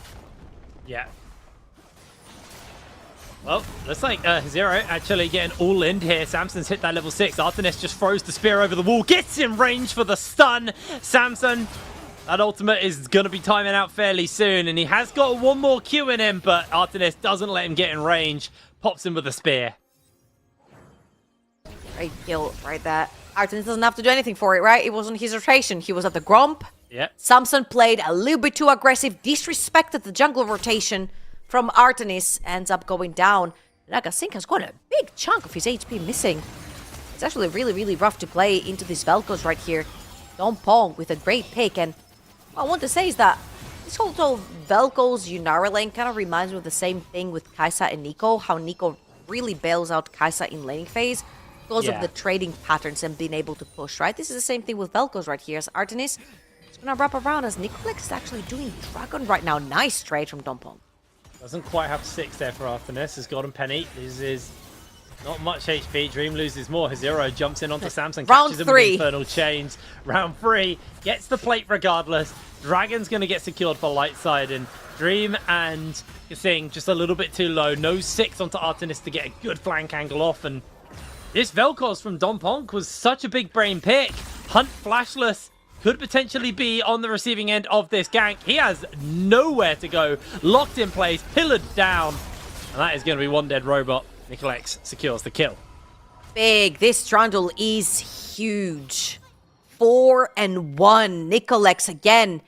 Yeah. Well, looks like Zero actually getting all in here. Samson's hit that level 6. Artemis just throws the spear over the wall, gets in range for the stun. Samson, that ultimate is going to be timing out fairly soon, and he has got one more Q in him, but Artemis doesn't let him get in range. Pops him with a spear. Great kill right there. Artemis doesn't have to do anything for it, right? It wasn't his rotation. He was at the Gromp. Yeah. Samson played a little bit too aggressive, disrespected the jungle rotation from Artenis, ends up going down. Nagasink has got a big chunk of his HP missing. It's actually really, really rough to play into these Velcos right here. Dompong with a great pick, and what I want to say is that this whole Velcos Yunara lane kind of reminds me of the same thing with Kai'Sa and Nico, how Nico really bails out Kai'Sa in laning phase because of the trading patterns and being able to push, right? This is the same thing with Velcos right here, as Artenis is going to wrap around as Nicolex is actually doing Dragon right now. Nice trade from Dompong. Doesn't quite have 6 there for Artenis. As Golden Penny loses not much HP. Dream loses more. Hizero jumps in onto Samson, catches him with Infernal Chains. Round 3, gets the plate regardless. Dragon's going to get secured for light side, and Dream and Kasing just a little bit too low. No 6 onto Artenis to get a good flank angle off, and this Vel'Koz from Dompong was such a big brain pick. Hunt flashless. Could potentially be on the receiving end of this gank. He has nowhere to go. Locked in place, pillared down. And that is going to be one dead robot. Nicolex secures the kill. Big. This Trundle is huge. 4-1. Nicolex again.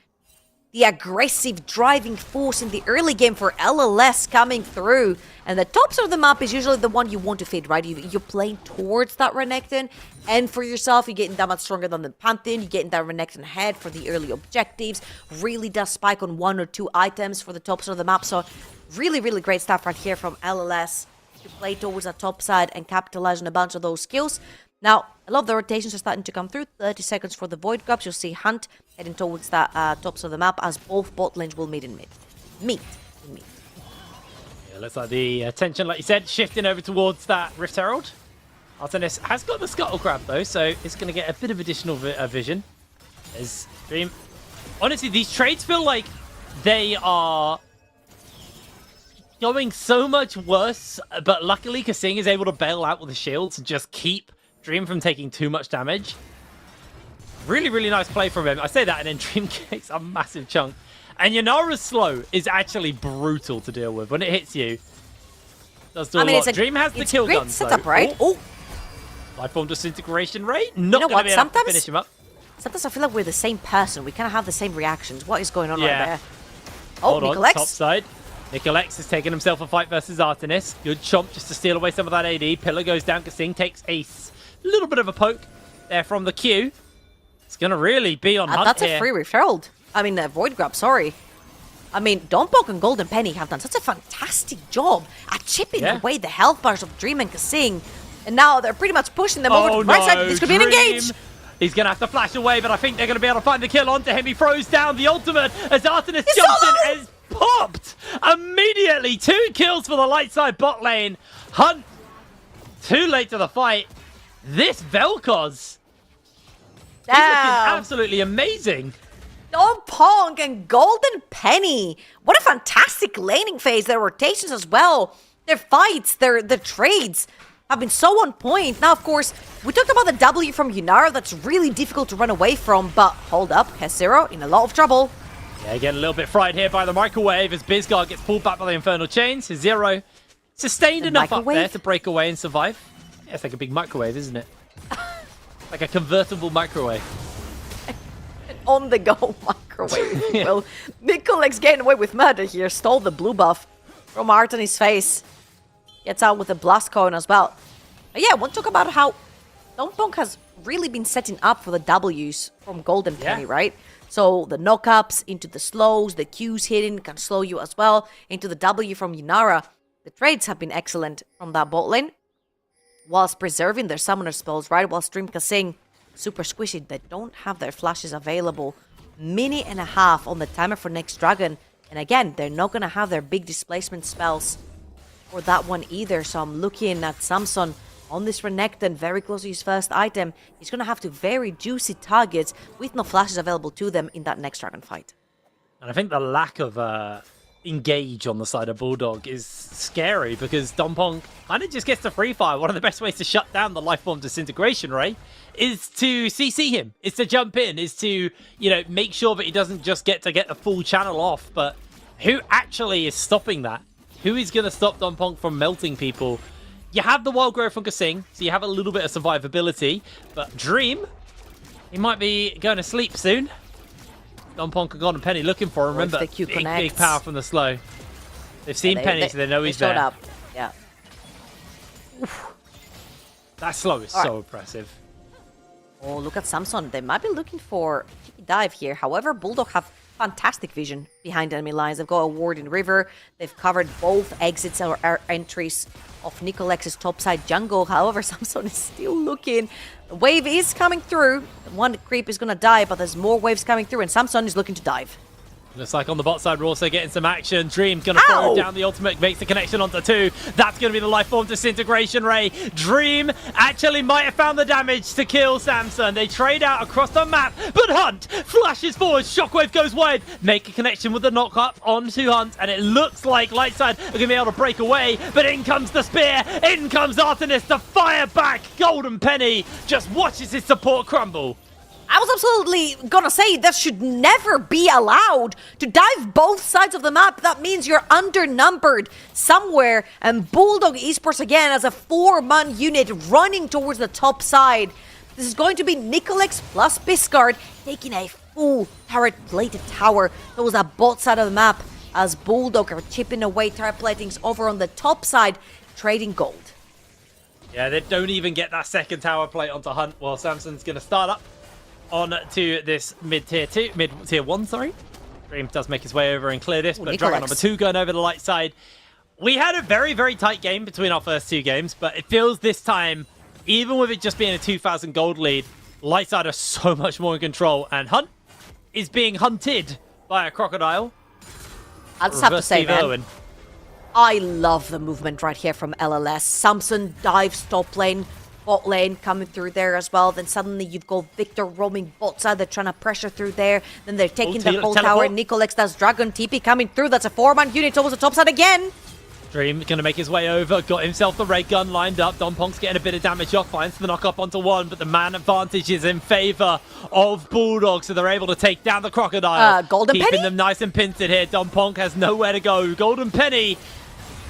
The aggressive driving force in the early game for LLS coming through. And the tops of the map is usually the one you want to feed, right? You're playing towards that Renekton. And for yourself, you're getting that much stronger than the Pantheon. You're getting that Renekton head for the early objectives. Really does spike on 1 or 2 items for the tops of the map. So really, really great stuff right here from LLS to play towards that top side and capitalize on a bunch of those skills. Now, a lot of the rotations are starting to come through. 30 seconds for the Void Grubs. You'll see Hunt heading towards the tops of the map as both bot lanes will meet in mid. Yeah, looks like the attention, like you said, shifting over towards that Rift Herald. Artenis has got the Scuttle Crab though, so it's going to get a bit of additional vision. As Dream... Honestly, these trades feel like they are going so much worse, but luckily Kasing is able to bail out with the shields and just keep Dream from taking too much damage. Really, really nice play from him. I say that and then Dream takes a massive chunk. And Yanara's slow is actually brutal to deal with. When it hits you, it does do a lot. Dream has the kill guns setup, though. right? Oh. Lifeform disintegration rate. Not you know going to be able to finish him up. Sometimes I feel like we're the same person. We kind of have the same reactions. What is going on right there? Oh, Hold on, top side. Nicolex has taken himself a fight versus Artenis. Good chomp just to steal away some of that AD. Pillar goes down. Kasing takes a little bit of a poke there from the Q. It's going to really be on Hunt that's here. A free referral. I mean, Void Grub, sorry. I mean, Dompong and Golden Penny have done such a fantastic job at chipping away the health bars of Dream and Kasing. And now they're pretty much pushing them over to the right side. This could be an engage. He's going to have to flash away, but I think they're going to be able to find the kill onto him. He throws down the ultimate as Artenis jumps in and is popped immediately. 2 kills for the light side bot lane. Hunt, too late to the fight. This Vel'Koz, he's looking absolutely amazing. Dompong and Golden Penny. What a fantastic laning phase. Their rotations as well. Their fights, their trades have been so on point. Now, of course, we talked about the W from Yunara. That's really difficult to run away from. But hold up, Hezero in a lot of trouble. Yeah, getting a little bit fried here by the microwave as Bizgard gets pulled back by the Infernal Chains. Hezero sustained enough up there to break away and survive. Yeah, it's like a big microwave, isn't it? Like a convertible microwave. On-the-go microwave. Well, Nicolex getting away with murder here. Stole the blue buff from Artenis' face. Gets out with the blast cone as well. But yeah, I want to talk about how Dompong has really been setting up for the W's from Golden Penny, right? So the knock-ups into the slows, the Q's hitting can slow you as well. Into the W from Yunara. The trades have been excellent from that bot lane. Whilst preserving their summoner spells, right? While Stream Kasing, super squishy. They don't have their flashes available. Minute and a half on the timer for next dragon. And again, they're not going to have their big displacement spells for that one either. So I'm looking at Samson on this Renekton, very close to his first item. He's going to have to very juicy targets with no flashes available to them in that next dragon fight. And I think the lack of engage on the side of Bulldog is scary because Dompong kind of just gets to free fire. One of the best ways to shut down the Lifeform disintegration ray is to CC him, is to jump in, is to, you know, make sure that he doesn't just get the full channel off. But who actually is stopping that? Who is going to stop Dompong from melting people? You have the wild growth from Kasing, so you have a little bit of survivability. But Dream, he might be going to sleep soon. Donponk and Golden Penny looking for him. Remember, the Q big connects. power from the slow. They've seen Yeah, Penny, so they know he's showed there. up. Yeah. That slow is so impressive. Oh, look at Samson. They might be looking for a dive here. However, Bulldog have fantastic vision behind enemy lines. They've got a ward in river. They've covered both exits or entries of Nicolex's topside jungle. However, Samson is still looking. The wave is coming through. One creep is going to die, but there's more waves coming through, and Samson is looking to dive. Looks like on the bot side, we're also getting some action. Dream going to throw down the ultimate, makes the connection onto 2. That's going to be the life form disintegration ray. Dream actually might have found the damage to kill Samson. They trade out across the map, but Hunt flashes forward. Shockwave goes wide. Make a connection with the knock up onto Hunt, and it looks like Lightside are going to be able to break away, but in comes the spear. In comes Artemis to fire back. Golden Penny just watches his support crumble. I was absolutely gonna say that should never be allowed to dive both sides of the map. That means you're undernumbered somewhere. And Bulldog Esports again as a 4-man unit running towards the top side. This is going to be Nicolex plus Biscard taking a full turret-plated tower towards the bot side of the map as Bulldog are chipping away turret platings over on the top side, trading gold. Yeah, they don't even get that second tower plate onto Hunt while Samson's going to start up on to this mid-tier 1, sorry. Dream does make his way over and clear this, but Dragon number 2 going over the light side. We had a very, very tight game between our first 2 games, but it feels this time, even with it just being a 2,000 gold lead, light side are so much more in control, and Hunt is being hunted by a crocodile. I'll just have to say, man, I love the movement right here from LLS. Samson dives top lane, bot lane coming through there as well. Then suddenly you've got Victor roaming bot side. They're trying to pressure through there. Then they're taking the whole tower. Nicolex does Dragon TP coming through. That's a 4-man unit towards the top side again. Dream going to make his way over. Got himself the ray gun lined up. Donponk's getting a bit of damage off. Finds the knock up onto 1, but the man advantage is in favor of Bulldog, so they're able to take down the crocodile. Golden Penny? Keeping them nice and pincered here. Donponk has nowhere to go. Golden Penny,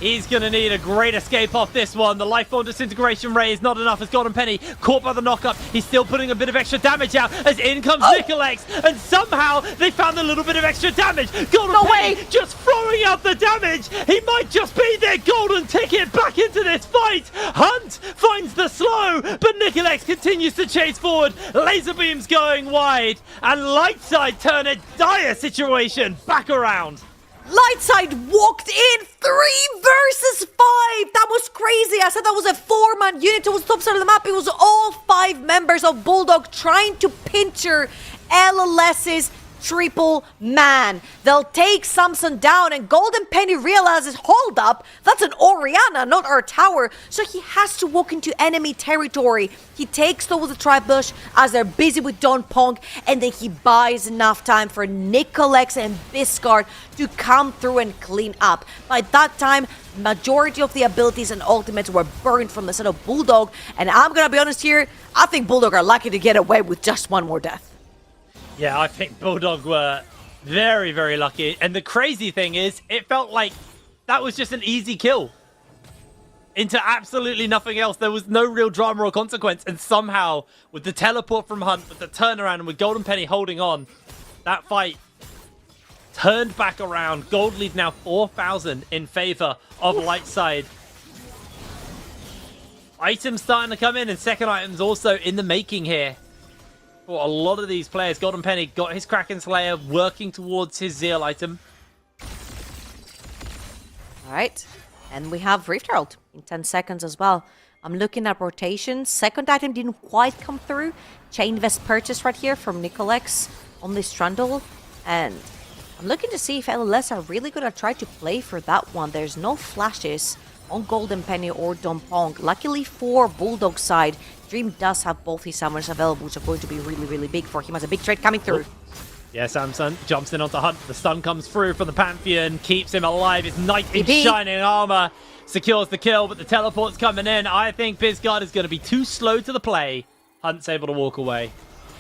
he's going to need a great escape off this one. The life form disintegration ray is not enough as Golden Penny caught by the knock-up. He's still putting a bit of extra damage out as in comes Nicolex, and somehow they found a little bit of extra damage. Golden Penny just throwing out the damage. He might just be their golden ticket back into this fight. Hunt finds the slow, but Nicolex continues to chase forward. Laser beams going wide, and Lightside turn a dire situation back around. Lightside walked in 3 versus 5. That was crazy. I said that was a 4-man unit. It was top side of the map. It was all 5 members of Bulldog trying to pincher LLS's triple man. They'll take Samson down, and Golden Penny realizes, hold up, that's an Orianna, not our tower. So he has to walk into enemy territory. He takes towards the tri-bush as they're busy with Donponk, and then he buys enough time for Nicolex and Biscard to come through and clean up. By that time, majority of the abilities and ultimates were burned from the side of Bulldog, and I'm gonna be honest here, I think Bulldog are lucky to get away with just 1 more death. Yeah, I think Bulldog were very, very lucky. And the crazy thing is, it felt like that was just an easy kill. Into absolutely nothing else. There was no real drama or consequence. And somehow, with the teleport from Hunt, with the turnaround, and with Golden Penny holding on, that fight turned back around. Gold lead now 4,000 in favor of Lightside. Items starting to come in, and second items also in the making here. For a lot of these players, Golden Penny got his Kraken Slayer working towards his Zeal item. All right, and we have Rift Herald in 10 seconds as well. I'm looking at rotations. Second item didn't quite come through. Chain Vest purchase right here from Nicolex on this Trundle. And I'm looking to see if LLS are really going to try to play for that one. There's no flashes on Golden Penny or Donponk. Luckily for Bulldog side, Dream does have both his summons available, which are going to be really, really big for him. Has a big trade coming through. Yeah, Samson jumps in onto Hunt. The stun comes through from the Pantheon, keeps him alive. His knight in shining armor secures the kill, but the teleport's coming in. I think Biscard is going to be too slow to the play. Hunt's able to walk away.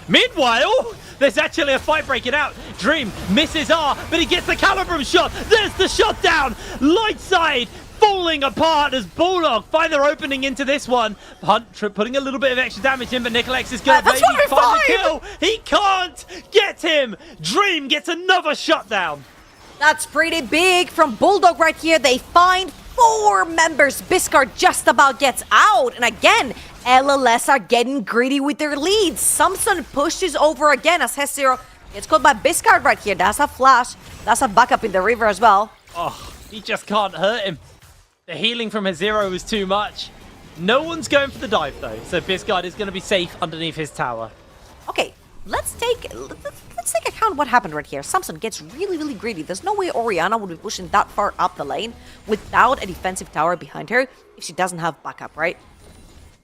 Meanwhile, there's actually a fight breaking out. Dream misses R, but he gets the Calibrum shot. There's the shot down. Lightside falling apart as Bulldog find their opening into this one. Hunt putting a little bit of extra damage in, but Nicolex is going to That's maybe what we find the find! kill. He can't get him. Dream gets another shutdown. That's pretty big from Bulldog right here. They find 4 members. Biscard just about gets out. And again, LLS are getting greedy with their leads. Samson pushes over again as Hesero gets caught by Biscard right here. That's a flash. That's a backup in the river as well. Oh, he just can't hurt him. The healing from his zero was too much. No one's going for the dive though, so Biscard is going to be safe underneath his tower. Okay, let's take account what happened right here. Samson gets really greedy. There's no way Orianna would be pushing that far up the lane without a defensive tower behind her if she doesn't have backup, right?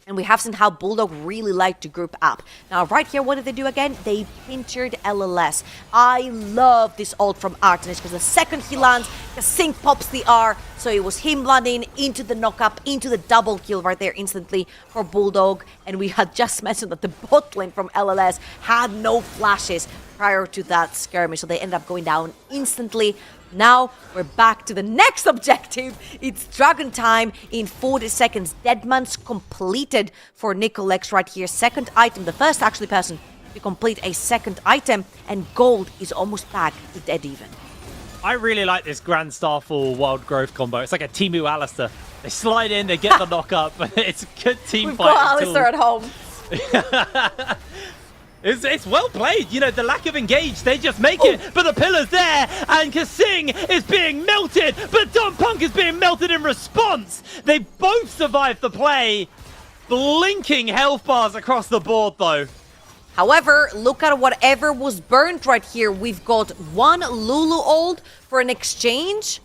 And we have seen how Bulldog really like to group up. Now, right here, what did they do again? They pinchered LLS. I love this ult from Artemis because the second he lands, the sync pops the R. So it was him landing into the knock-up, into the double kill right there instantly for Bulldog. And we had just mentioned that the bot lane from LLS had no flashes prior to that skirmish. So they ended up going down instantly. Now we're back to the next objective. It's Dragon time in 40 seconds. Deadman's completed for Nicolex right here. Second item, the first actually person to complete a second item, and gold is almost back to dead even. I really like this Grand Starfall Wild Growth combo. It's like a Timu Alistair. They slide in, they get the knock up. It's a good team We've fight. got Alistair at home. It's well played. You know, the lack of engage, they just make it. But the pillar's there, and Kasing is being melted. But Don Punk is being melted in response. They both survived the play. Blinking health bars across the board, though. However, look at whatever was burnt right here. We've got 1 Lulu ult for an exchange.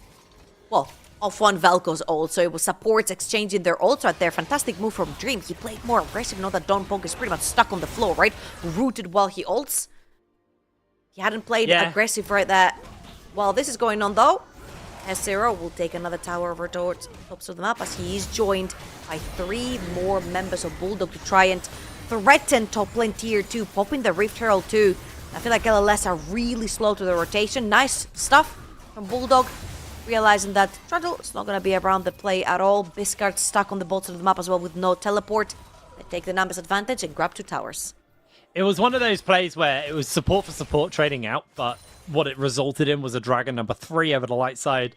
Well, of 1 Velko's ult, so it was supports exchanging their ults right there. Fantastic move from Dream. He played more aggressive. Know that Don Punk is pretty much stuck on the floor, right? Rooted while he ults. He hadn't played aggressive right there. While this is going on, though, S0 will take another tower over towards tops of the map as he is joined by 3 more members of Bulldog to try and threaten top lane tier 2, popping the Rift Herald too. I feel like LLS are really slow to the rotation. Nice stuff from Bulldog. Realizing that Trundle is not going to be around the play at all. Biscard stuck on the bottom of the map as well with no teleport. They take the numbers advantage and grab 2 towers. It was one of those plays where it was support for support trading out, but what it resulted in was a Dragon number 3 over the light side.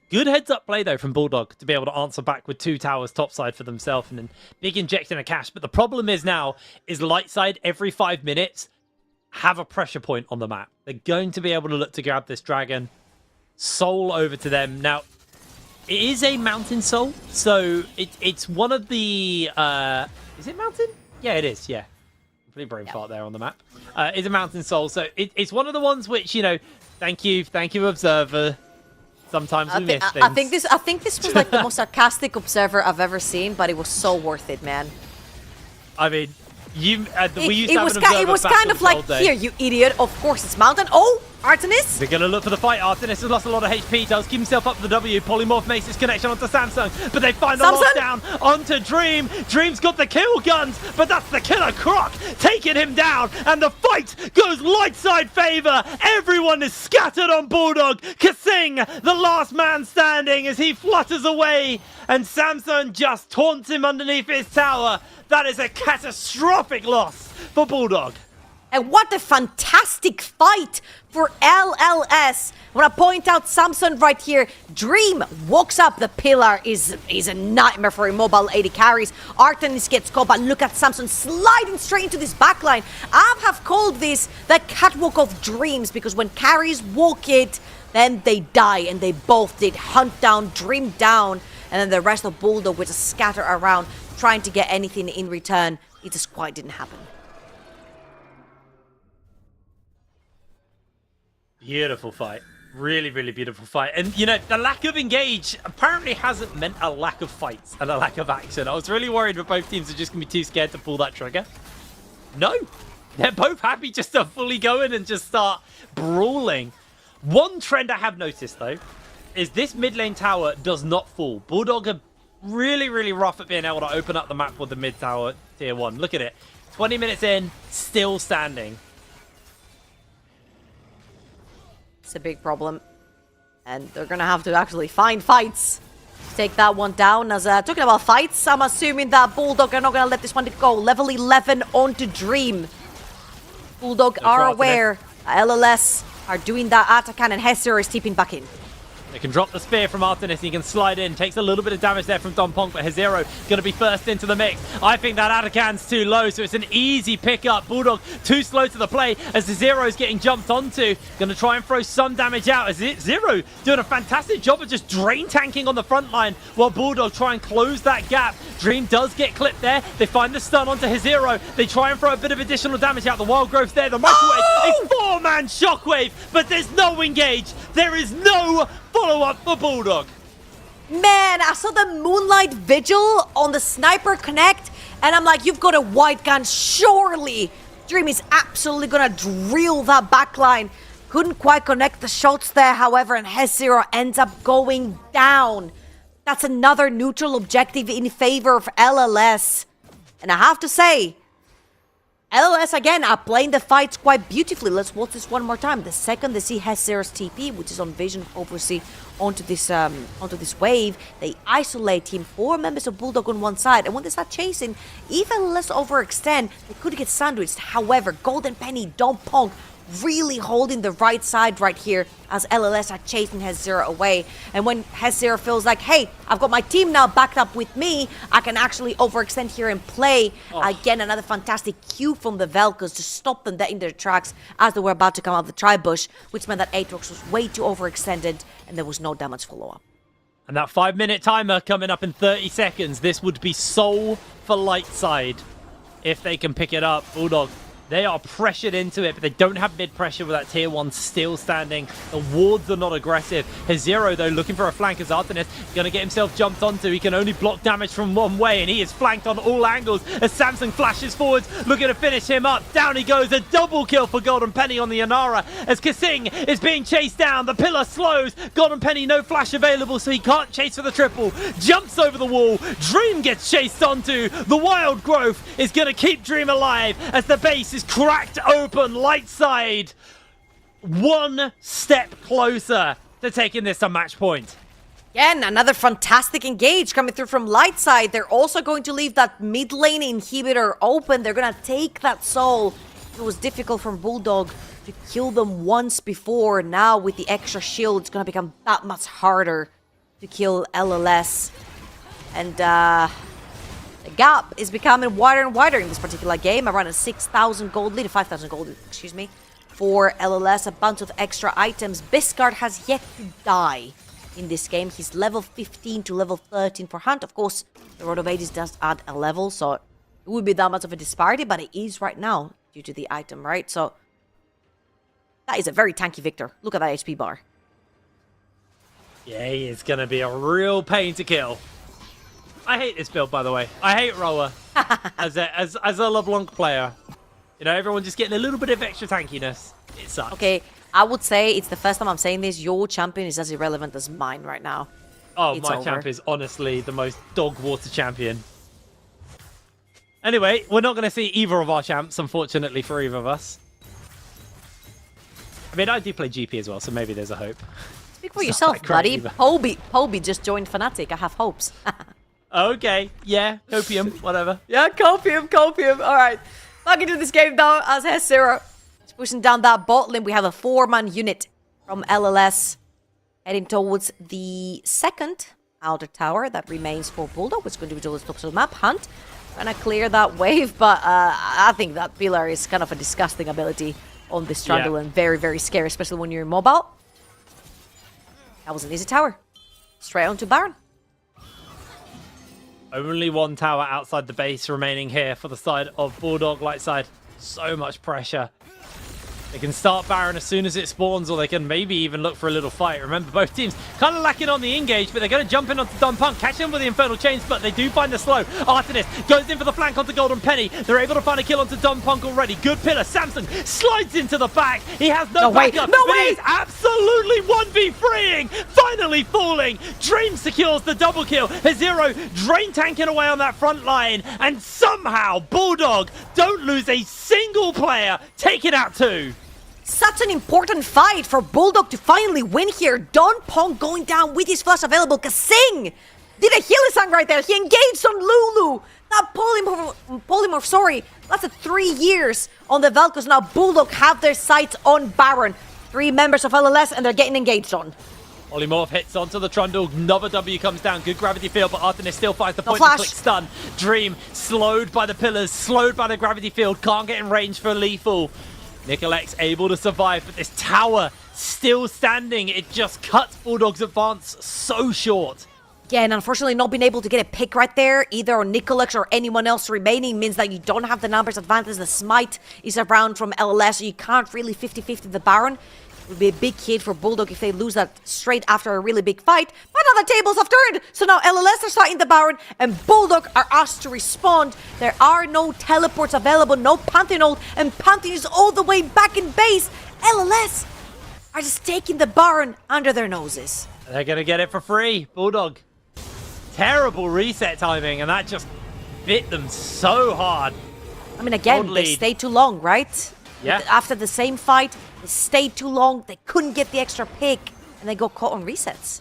Good heads-up play, though, from Bulldog to be able to answer back with 2 towers topside for themselves and then big injection of cash. But the problem is now is light side every 5 minutes have a pressure point on the map. They're going to be able to look to grab this Dragon. Soul over to them. Now, it is a Mountain Soul, so it's one of the... is it Mountain? Yeah, it is, yeah. Complete brain fart there on the map. It's a Mountain Soul, so it's one of the ones which, you know, thank you, Observer. Sometimes we miss things. I think this was like the most sarcastic Observer I've ever seen, but it was so worth it, man. I mean, we used to have it was kind of like, here, you idiot, of course it's Mountain. Oh! Artemis? They're going to look for the fight. Artemis has lost a lot of HP. Does keep himself up for the W. Polymorph makes his connection onto Samsung, but they find the lockdown onto Dream. Dream's got the kill guns, but that's the killer Croc taking him down, and the fight goes light side favor. Everyone is scattered on Bulldog. Kasing, the last man standing, as he flutters away, and Samsung just taunts him underneath his tower. That is a catastrophic loss for Bulldog. And what a fantastic fight for LLS. I want to point out Samson right here. Dream walks up. The pillar is a nightmare for immobile 80 carries. Artemis gets caught, but look at Samson sliding straight into this backline. I have called this the catwalk of dreams, because when carries walk it, then they die, and they both did. Hunt down, Dream down, and then the rest of Bulldog would just scatter around trying to get anything in return. It just quite didn't happen. Beautiful fight. Really, really beautiful fight. And, you know, the lack of engage apparently hasn't meant a lack of fights and a lack of action. I was really worried that both teams are just going to be too scared to pull that trigger. No. They're both happy just to fully go in and just start brawling. One trend I have noticed, though, is this mid lane tower does not fall. Bulldog are really, really rough at being able to open up the map with the mid tower tier 1. Look at it. 20 minutes in, still standing. It's a big problem, and they're gonna have to actually find fights Take that one down. As talking about fights, I'm assuming that Bulldog are not going to let this one go. Level 11 onto Dream. Bulldog are aware LLS are doing that Atakan and Hesser is tipping back in. They can drop the spear from Artemis, he can slide in, takes a little bit of damage there from Don Pong, but Hezero going to be first into the mix. I think that Atakan's too low, so it's an easy pickup. Bulldog too slow to the play as Hezero's getting jumped onto. Going to try and throw some damage out as Zero doing a fantastic job of just drain tanking on the front line while Bulldog try and close that gap. Dream does get clipped there. They find the stun onto Hezero. They try and throw a bit of additional damage out. The Wild Growth's there. The Microwave, a 4-man Shockwave, but there's no engage. There is no follow-up for Bulldog. Man, I saw the Moonlight Vigil on the Sniper Connect, and I'm like, you've got a white gun, surely. Dream is absolutely gonna drill that backline. Couldn't quite connect the shots there, however, and Hezero ends up going down. That's another neutral objective in favor of LLS. And I have to say, LLS again are playing the fights quite beautifully. Let's watch this one more time. The second they see Hezero's TP, which is on vision, obviously onto this wave, they isolate him. 4 members of Bulldog on one side, and when they start chasing, even less overextend, they could get sandwiched. However, Golden Penny, Don Pong, really holding the right side right here as LLS are chasing Hezero away. And when Hezero feels like, hey, I've got my team now backed up with me, I can actually overextend here and play. Again, another fantastic cue from the Velcos to stop them in their tracks as they were about to come out of the tri-bush, which meant that Aatrox was way too overextended and there was no damage follow-up. And that 5-minute timer coming up in 30 seconds. This would be soul for light side if they can pick it up. Bulldog, they are pressured into it, but they don't have mid-pressure with that tier 1 still standing. The wards are not aggressive. Hezero, though, looking for a flank as Artemis going to get himself jumped onto. He can only block damage from one way, and he is flanked on all angles as Samsung flashes forwards, looking to finish him up. Down he goes. A double kill for Golden Penny on the Inara as Kasing is being chased down. The pillar slows. Golden Penny, no flash available, so he can't chase for the triple. Jumps over the wall. Dream gets chased onto. The Wild Growth is going to keep Dream alive as the base is cracked open. Light side one step closer to taking this to match point. Again, another fantastic engage coming through from light side. They're also going to leave that mid lane inhibitor open. They're gonna take that soul. It was difficult from Bulldog to kill them once before. Now with the extra shield, it's gonna become that much harder to kill LLS. And the gap is becoming wider and wider in this particular game. Around a 6,000 gold lead, 5,000 gold lead, excuse me, for LLS. A bunch of extra items. Biscard has yet to die in this game. He's level 15 to level 13 for Hunt. Of course, the Road of Ages does add a level, so it would be that much of a disparity, but it is right now due to the item, right? So that is a very tanky Victor. Look at that HP bar. Yeah, he is going to be a real pain to kill. I hate this build, by the way. I hate Roa as a LeBlanc player. You know, everyone just getting a little bit of extra tankiness. It sucks. Okay, I would say it's the first time I'm saying this. Your champion is as irrelevant as mine right now. Oh, It's my over. champ is honestly the most dog water champion. Anyway, we're not going to see either of our champs, unfortunately, for either of us. I mean, I do play GP as well, so maybe there's a hope. Speak for It's yourself, not that great buddy. Poby just joined Fnatic. I have hopes. Okay, yeah, copium, whatever. Yeah, copium. All right. Back into this game, though, as Hezero is pushing down that bot lane. We have a 4-man unit from LLS heading towards the second outer tower that remains for Bulldog, which is going to be towards the top of the map. Hunt trying to clear that wave, but I think that pillar is kind of a disgusting ability on this jungle and very, very scary, especially when you're immobile. That was an easy tower. Straight onto Baron. Only one tower outside the base remaining here for the side of Bulldog light side. So much pressure. They can start Baron as soon as it spawns, or they can maybe even look for a little fight. Remember, both teams kind of lacking on the engage, but they're going to jump in onto Don Punk, catch him with the Infernal Chains, but they do find the slow. Artemis goes in for the flank onto Golden Penny. They're able to find a kill onto Don Punk already. Good pillar. Samsung slides into the back. He has no backup. No but way! He's absolutely 1v3ing. Finally falling. Dream secures the double kill. Hezero drain tanking away on that front line, and somehow Bulldog don't lose a single player. Take it out 2. Such an important fight for Bulldog to finally win here. Don Pong going down with his flash available. Kasing did a Hylissang right there. He engaged on Lulu. Not Polymorph, sorry. That's 3 years on the Vel'Koz. Now Bulldog have their sights on Baron. 3 members of LLS and they're getting engaged on. Polymorph hits onto the Trundle. Another W comes down. Good gravity field, but Artemis still finds the point flash. to click stun. Dream slowed by the pillars, slowed by the gravity field. Can't get in range for lethal. Nicolex able to survive, but this tower still standing. It just cuts Bulldog's advance so short. Yeah, and unfortunately not being able to get a pick right there, either on Nicolex or anyone else remaining, means that you don't have the numbers advantage. The smite is around from LLS, so you can't really 50-50 the Baron. It would be a big hit for Bulldog if they lose that straight after a really big fight. But now the tables have turned, so now LLS are starting the Baron, and Bulldog are asked to respond. There are no teleports available, no Pantheon ult, and Pantheon is all the way back in base. LLS are just taking the Baron under their noses. They're going to get it for free. Bulldog. Terrible reset timing, and that just bit them so hard. I mean, again, they stayed too long, right? Yeah. After the same fight, they stayed too long. They couldn't get the extra pick, and they got caught on resets.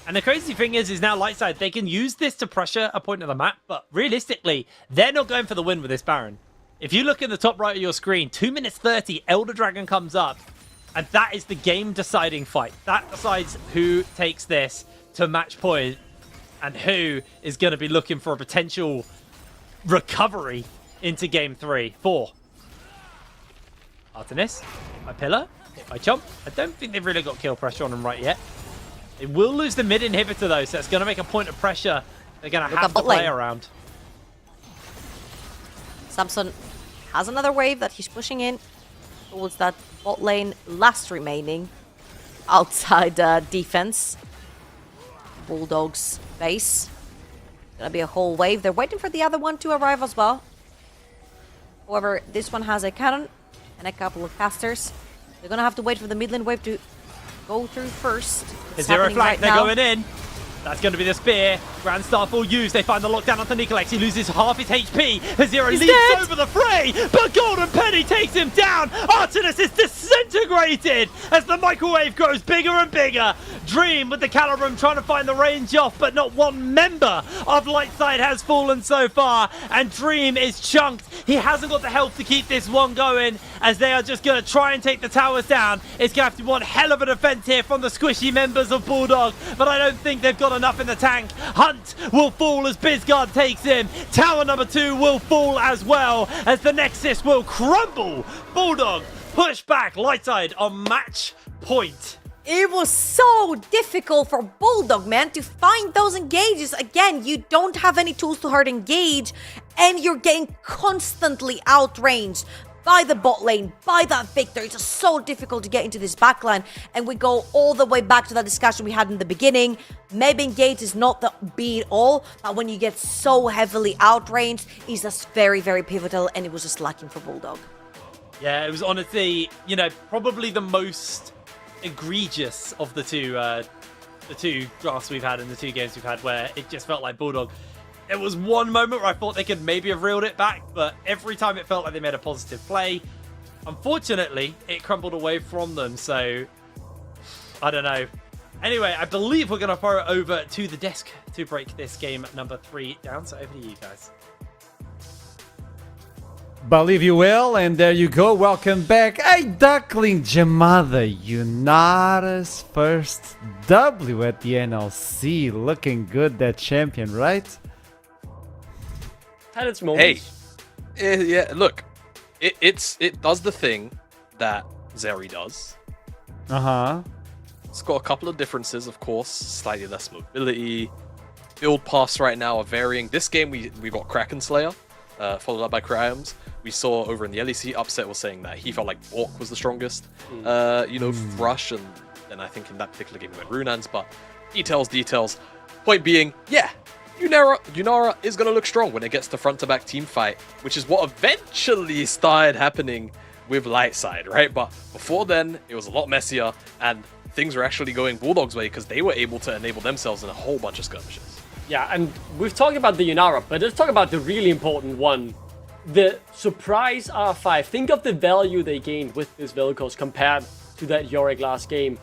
And the crazy thing is now Lightside, they can use this to pressure a point of the map, but realistically, they're not going for the win with this Baron. If you look in the top right of your screen, 2 minutes 30, Elder Dragon comes up, and that is the game-deciding fight. That decides who takes this to match point, and who is going to be looking for a potential recovery into game 4. Artemis, by pillar, hit by chomp. I don't think they've really got kill pressure on them right yet. They will lose the mid inhibitor though, so it's going to make a point of pressure. They're going to have to play around. Samson has another wave that he's pushing in towards that bot lane, last remaining outside defense. Bulldogs base. Gonna be a whole wave. They're waiting for the other one to arrive as well. However, this one has a cannon and a couple of casters. They're gonna have to wait for the mid lane wave to go through first. It's zero flag, they're going in. That's going to be the spear. Grand Starfall used. They find the lockdown onto Nicolex. He loses half his HP. Zero leaps dead. over the fray, but Golden Penny takes him down. Artemis is disintegrated as the microwave grows bigger and bigger. Dream with the Calirum trying to find the range off, but not one member of Lightside has fallen so far. And Dream is chunked. He hasn't got the health to keep this one going, as they are just going to try and take the towers down. It's going to have to be one hell of a defense here from the squishy members of Bulldog, but I don't think they've got enough in the tank. Hunt will fall as Bizguard takes him. Tower number 2 will fall as well, as the Nexus will crumble. Bulldog push back Lightside on match point. It was so difficult for Bulldog, man, to find those engages. Again, you don't have any tools to hard engage, and you're getting constantly outranged by the bot lane, by that Victor. It's just so difficult to get into this backline. And we go all the way back to that discussion we had in the beginning. Maybe engage is not the be-all, but when you get so heavily outranged, it's just very, very pivotal, and it was just lacking for Bulldog. Yeah, it was honestly, you know, probably the most egregious of the two drafts we've had in the 2 games we've had, where it just felt like Bulldog. There was one moment where I thought they could maybe have reeled it back, but every time it felt like they made a positive play. Unfortunately, it crumbled away from them, so I don't know. Anyway, I believe we're going to throw it over to the desk to break this game number 3 down, so over to you guys. Believe you will, and there you go. Welcome back. Hey, Duckling Jamada, Unara's first W at the NLC. Looking good, that champion, right? Had its moments. Hey, yeah, look, it does the thing that Zeri does. Uh-huh. It's got a couple of differences, of course. Slightly less mobility. Build paths right now are varying. This game, we got Kraken Slayer, followed up by Cryoms. We saw over in the LEC, Upset was saying that he felt like Bork was the strongest, Thrush, and then I think in that particular game we went Runans, but details. Point being, yeah, Unara is going to look strong when it gets to front-to-back team fight, which is what eventually started happening with Lightside, right? But before then, it was a lot messier, and things were actually going Bulldog's way because they were able to enable themselves in a whole bunch of skirmishes. Yeah, and we've talked about the Unara, but let's talk about the really important one. the surprise R5, think of the value they gained with this Vel'Koz compared to that Yorick last game.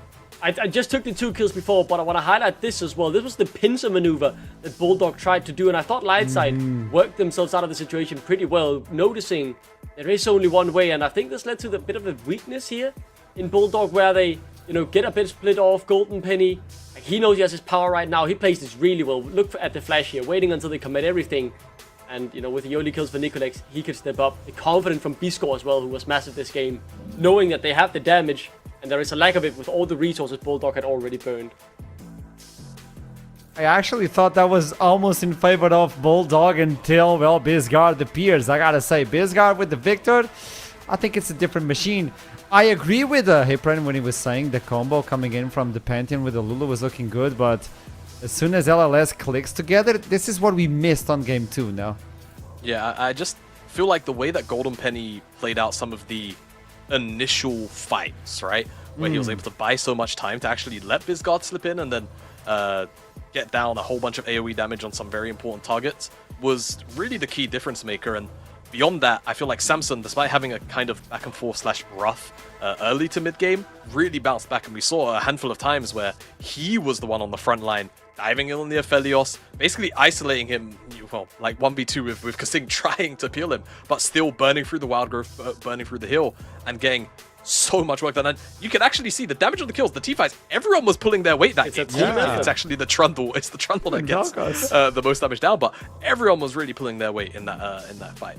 I just took the 2 kills before, but I want to highlight this as well. This was the pincer maneuver that Bulldog tried to do, and I thought Lightside worked themselves out of the situation pretty well, noticing there is only one way, and I think this led to a bit of a weakness here in Bulldog, where they, get a bit split off. Golden Penny, like, he knows he has his power right now. He plays this really well. Look at the flash here, waiting until they commit everything. And, with the early kills for Nicolex, he could step up. The confidence from Bisco as well, who was massive this game, knowing that they have the damage, and there is a lack of it with all the resources Bulldog had already burned. I actually thought that was almost in favor of Bulldog until, well, Bisgard appears. I gotta say, Bisgard with the Victor, I think it's a different machine. I agree with Hipren when he was saying the combo coming in from the Pantheon with the Lulu was looking good, but as soon as LLS clicks together, this is what we missed on game 2 now. Yeah, I just feel like the way that Golden Penny played out some of the initial fights, right? Where he was able to buy so much time to actually let Bisgard slip in and then get down a whole bunch of AoE damage on some very important targets was really the key difference maker. And beyond that, I feel like Samson, despite having a kind of back and forth / rough early to mid game, really bounced back, and we saw a handful of times where he was the one on the front line, diving in on the Aphelios, basically isolating him, well, like 1v2 with Kasing trying to peel him, but still burning through the wild growth, burning through the hill, and getting so much work done. And you can actually see the damage on the kills, the teamfights, everyone was pulling their weight that game. It's actually the Trundle. It's the Trundle that gets the most damage down, but everyone was really pulling their weight in that fight.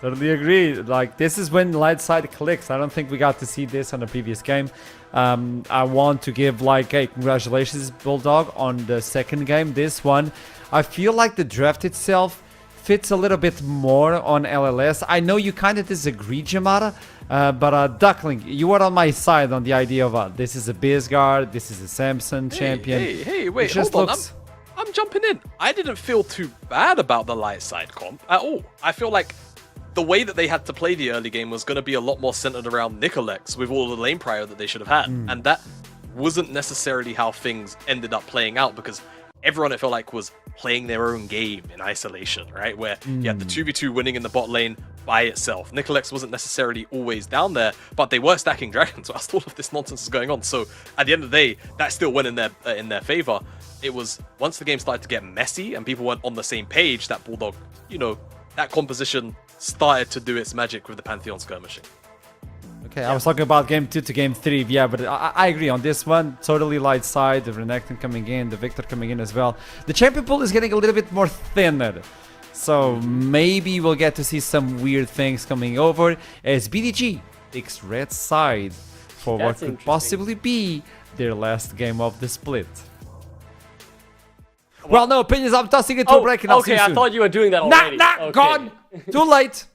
Totally agree. Like, this is when Lightside clicks. I don't think we got to see this on the previous game. I want to give, like, hey, congratulations, Bulldog, on the second game. This one, I feel like the draft itself fits a little bit more on LLS. I know you kind of disagree, Jamada, but Duckling, you were on my side on the idea of this is a Bisgard, this is a Samson champion. Hey, wait, hold on. I'm jumping in. I didn't feel too bad about the light side comp at all. I feel like the way that they had to play the early game was going to be a lot more centered around Nicolex with all the lane prior that they should have had. And that wasn't necessarily how things ended up playing out, because everyone, it felt like, was playing their own game in isolation, right? Where you had the 2v2 winning in the bot lane by itself. Nicolex wasn't necessarily always down there, but they were stacking dragons whilst all of this nonsense is going on. So at the end of the day, that still went in their favor. It was once the game started to get messy and people weren't on the same page that Bulldog, that composition started to do its magic with the Pantheon skirmishing. Okay, I was talking about game 2 to game 3, yeah, but I agree on this one. Totally light side, the Renekton coming in, the Victor coming in as well. The champion pool is getting a little bit more thinner, so maybe we'll get to see some weird things coming over as BDG takes red side for what could possibly be their last game of the split. Well, no opinions, I'm tossing it to a break and I'll see you soon. I thought you were doing that already. Nah, gone! Too late!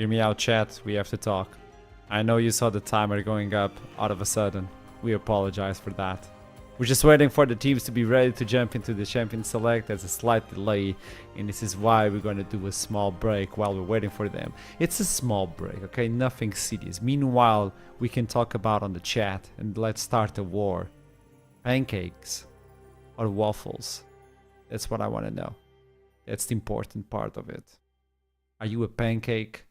Hear me out, chat. We have to talk. I know you saw the timer going up out of a sudden. We apologize for that. We're just waiting for the teams to be ready to jump into the champion select. There's a slight delay, and this is why we're going to do a small break while we're waiting for them. It's a small break, okay? Nothing serious. Meanwhile, we can talk about on the chat, and let's start a war. Pancakes or waffles? That's what I want to know. That's the important part of it. Are you a pancake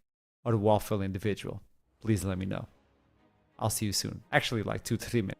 or a waffle individual? Please let me know. I'll see you soon. Actually, like 2-3 minutes.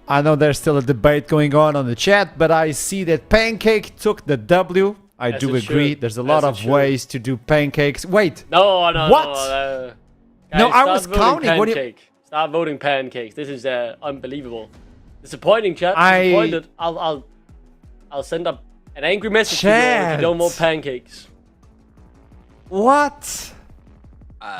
I know there's still a debate going on the chat, but I see that Pancake took the W. I As do it agree. should. There's a As lot it of should. ways to do pancakes. Wait. No. What? Guys, No, I start was voting counting. What do you- Pancake. Start voting pancakes. This is unbelievable. Disappointing, chat. Disappointed. I'll send up an angry message to you all if Chat. you don't want pancakes. What?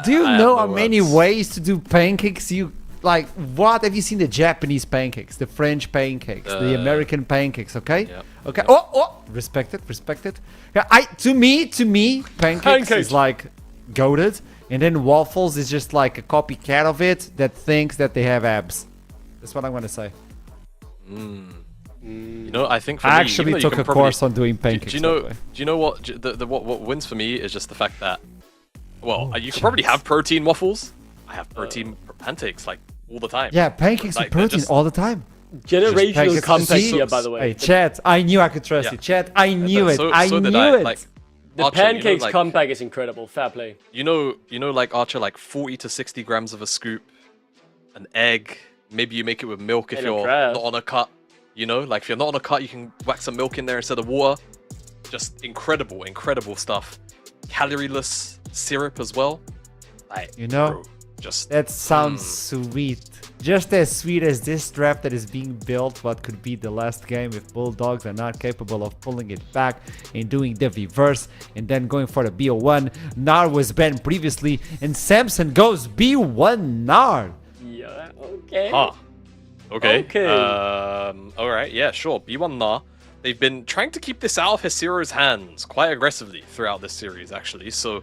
Do you I have know no how many words. ways to do pancakes? You like what? Have you seen the Japanese pancakes, the French pancakes, the American pancakes? Okay, Yep. okay. Oh, respect it. Yeah, to me, pancakes is like goated, and then waffles is just like a copycat of it that thinks that they have abs. That's what I'm gonna say. You know, I think for I me, actually even though you took can a probably- course on doing pancakes. Do you by know? the way. Do you know what? What wins for me is just the fact that, well, you can probably have protein waffles. I have protein pancakes like all the time. Yeah, pancakes Like, with they're protein just- all the time. Generational pancakes. comeback See? here, by the way. Hey, chat, I knew I could trust Yeah. you. Chat, I knew it. So I did knew it. Like, The Archer, you know, pancakes like- comeback is incredible. Fair play. You know, like Archer, like 40 to 60 grams of a scoop, an egg. Maybe you make it with milk if And a you're crab. not on a cut. You know, like if you're not on a cut, you can whack some milk in there instead of water. Just incredible stuff. Calorie-less syrup as well. Like, You know, bro, Just That sounds sweet. Just as sweet as this draft that is being built, what could be the last game if Bulldogs are not capable of pulling it back and doing the reverse and then going for the BO1. Nar was banned previously and Samson goes B1 Nar. Yeah, okay. Huh. Okay. Okay. Alright, yeah, sure. B1 Na. They've been trying to keep this out of Hesiro's hands quite aggressively throughout this series, actually. So,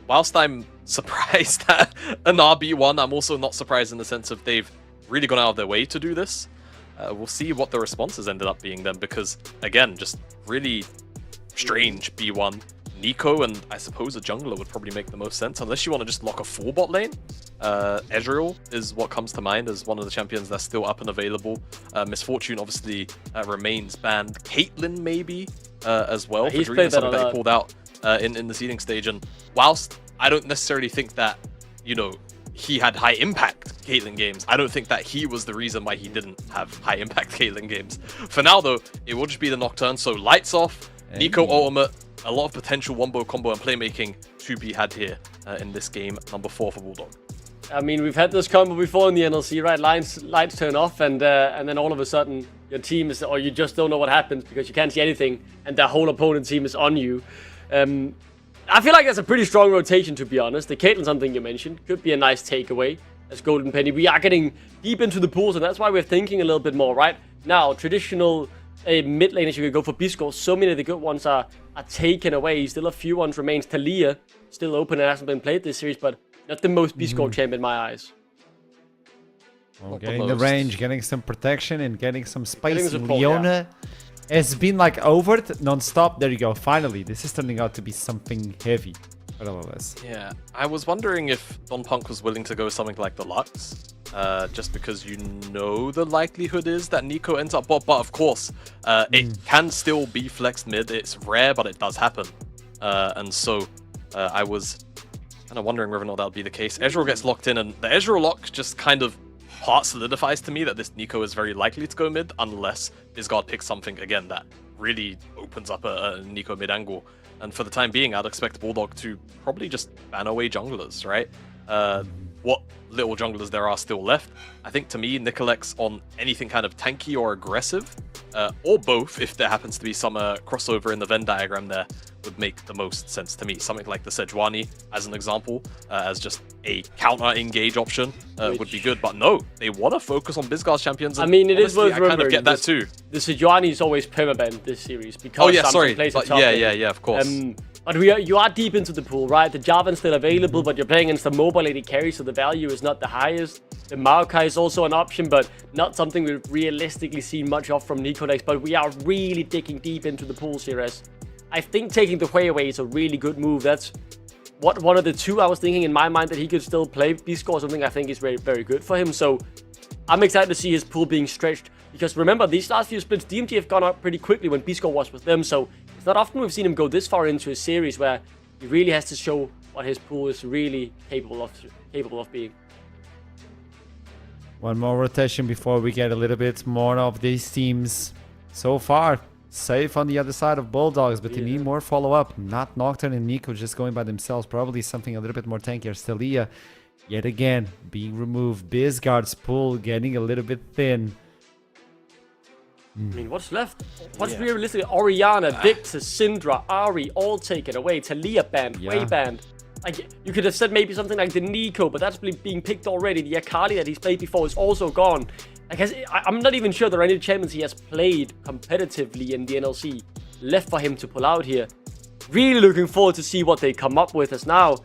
whilst I'm surprised at an RB1, I'm also not surprised in the sense of they've really gone out of their way to do this. We'll see what the responses ended up being then, because, again, just really strange B1. Nico and I suppose a jungler would probably make the most sense, unless you want to just lock a full bot lane. Ezreal is what comes to mind as one of the champions that's still up and available. Misfortune obviously remains banned. Caitlyn maybe as well. He's for played something that that a he pulled out in the seeding stage. And whilst I don't necessarily think that, you know, he had high impact Caitlyn games, I don't think that he was the reason why he didn't have high impact Caitlyn games. For now though, it will just be the Nocturne. So lights off, Nico ultimate, a lot of potential wombo combo and playmaking to be had here in this game, number 4 for Bulldog. I mean, we've had this combo before in the NLC, right? Lights turn off, and then all of a sudden your team is, or you just don't know what happens because you can't see anything, and the whole opponent team is on you. I feel like that's a pretty strong rotation, to be honest. The Caitlyn something you mentioned could be a nice takeaway as Golden Penny. We are getting deep into the pools, and that's why we're thinking a little bit more, right? Now, traditional mid laners you could go for Bisco. So many of the good ones are taken away. Still a few ones remains. Talia still open and hasn't been played this series, but not the most Bisco champ in my eyes. Well, getting the range, getting some protection, and getting some space. Getting support, Leona has been like overt non-stop. There you go. Finally, this is turning out to be something heavy. Nevertheless. Yeah, I was wondering if Don Punk was willing to go something like the Lux, just because you know the likelihood is that Nico ends up bot, but of course, it can still be flexed mid. It's rare, but it does happen. And so I was kind of wondering whether or not that would be the case. Ezreal gets locked in, and the Ezreal lock just kind of part solidifies to me that this Nico is very likely to go mid, unless Bisgard picks something, again, that really opens up a Nico mid angle. And for the time being, I'd expect Bulldog to probably just ban away junglers, right? What little junglers there are still left. I think to me, Nicolex on anything kind of tanky or aggressive, or both, if there happens to be some crossover in the Venn diagram there, would make the most sense to me. Something like the Sejuani, as an example, as just a counter-engage option would be good. But no, they want to focus on Bisgard's champions. And I mean, it is worth I kind of remembering get that too. The Sejuani is always permabanned this series because Samsung plays a top lane. Yeah, of course. But you are deep into the pool, right? The Jarvan's still available, but you're playing against the mobile lady carry, so the value is not the highest. The Maokai is also an option, but not something we've realistically seen much of from Nicolex. But we are really digging deep into the pools here, as I think taking the Hwei away is a really good move. That's one of the two I was thinking in my mind, that he could still play. B-score something I think is very, very good for him. So I'm excited to see his pool being stretched. Because remember, these last few splits, DMT have gone up pretty quickly when B-score was with them. So it's not often we've seen him go this far into a series where he really has to show what his pool is really capable of being. One more rotation before we get a little bit more of these teams. So far, safe on the other side of Bulldogs, but they need more follow-up. Not Nocturne and Nico just going by themselves. Probably something a little bit more tankier. Stelia, yet again, being removed. Bisgard's pool getting a little bit thin. I mean, what's left? What's realistic? Orianna, Victor, Syndra, Ari, all taken away. Talia banned, Hwei banned. Like, you could have said maybe something like the Nico, but that's being picked already. The Akali that he's played before is also gone. I'm not even sure there are any champions he has played competitively in the NLC left for him to pull out here. Really looking forward to see what they come up with as now.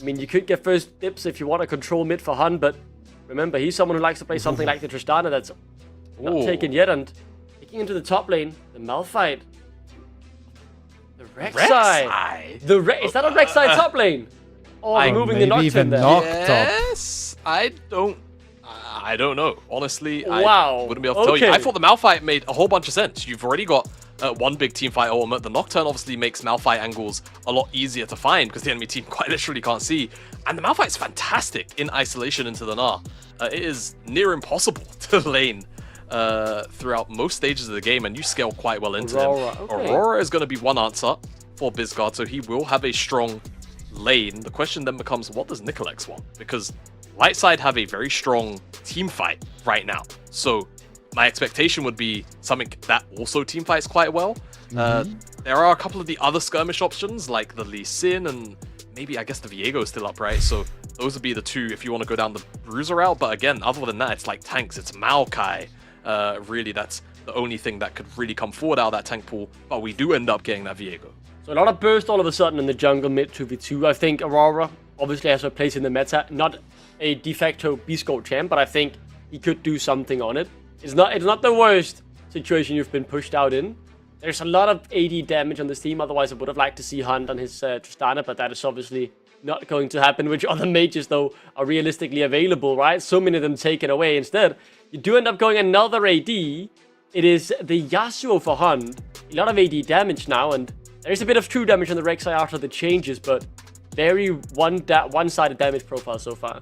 I mean, you could get first dips if you want to control mid for Hun, but remember, he's someone who likes to play something like the Tristana that's not taken yet. And taking into the top lane, the Malphite. The Rek'Sai. Is that a Rek'Sai top lane? Or removing the Nocturne there? Yes, I don't know. Honestly, I wouldn't be able to tell you. I thought the Malphite made a whole bunch of sense. You've already got one big team fight ultimate. The Nocturne obviously makes Malphite angles a lot easier to find because the enemy team quite literally can't see. And the Malphite's fantastic in isolation into the Gnar. It is near impossible to lane throughout most stages of the game, and you scale quite well into him. Aurora is going to be one answer for Bisgard, so he will have a strong lane, the question then becomes, what does Nicolex want? Because Lightside have a very strong team fight right now. So my expectation would be something that also team fights quite well. There are a couple of the other skirmish options, like the Lee Sin and maybe, I guess, the Viego is still up, right? So those would be the two if you want to go down the Bruiser route. But again, other than that, it's like tanks. It's Maokai. Really, that's the only thing that could really come forward out of that tank pool. But we do end up getting that Viego. So a lot of burst all of a sudden in the jungle mid 2v2. I think Aurora obviously has a place in the meta. Not a de facto B-score champ, but I think he could do something on it. It's not the worst situation you've been pushed out in. There's a lot of AD damage on this team. Otherwise, I would have liked to see Hunt on his Tristana, but that is obviously not going to happen. Which other mages, though, are realistically available, right? So many of them taken away. Instead, you do end up going another AD. It is the Yasuo for Hunt. A lot of AD damage now, and there's a bit of true damage on the Rek'Sai after the changes, but very one-sided damage profile so far.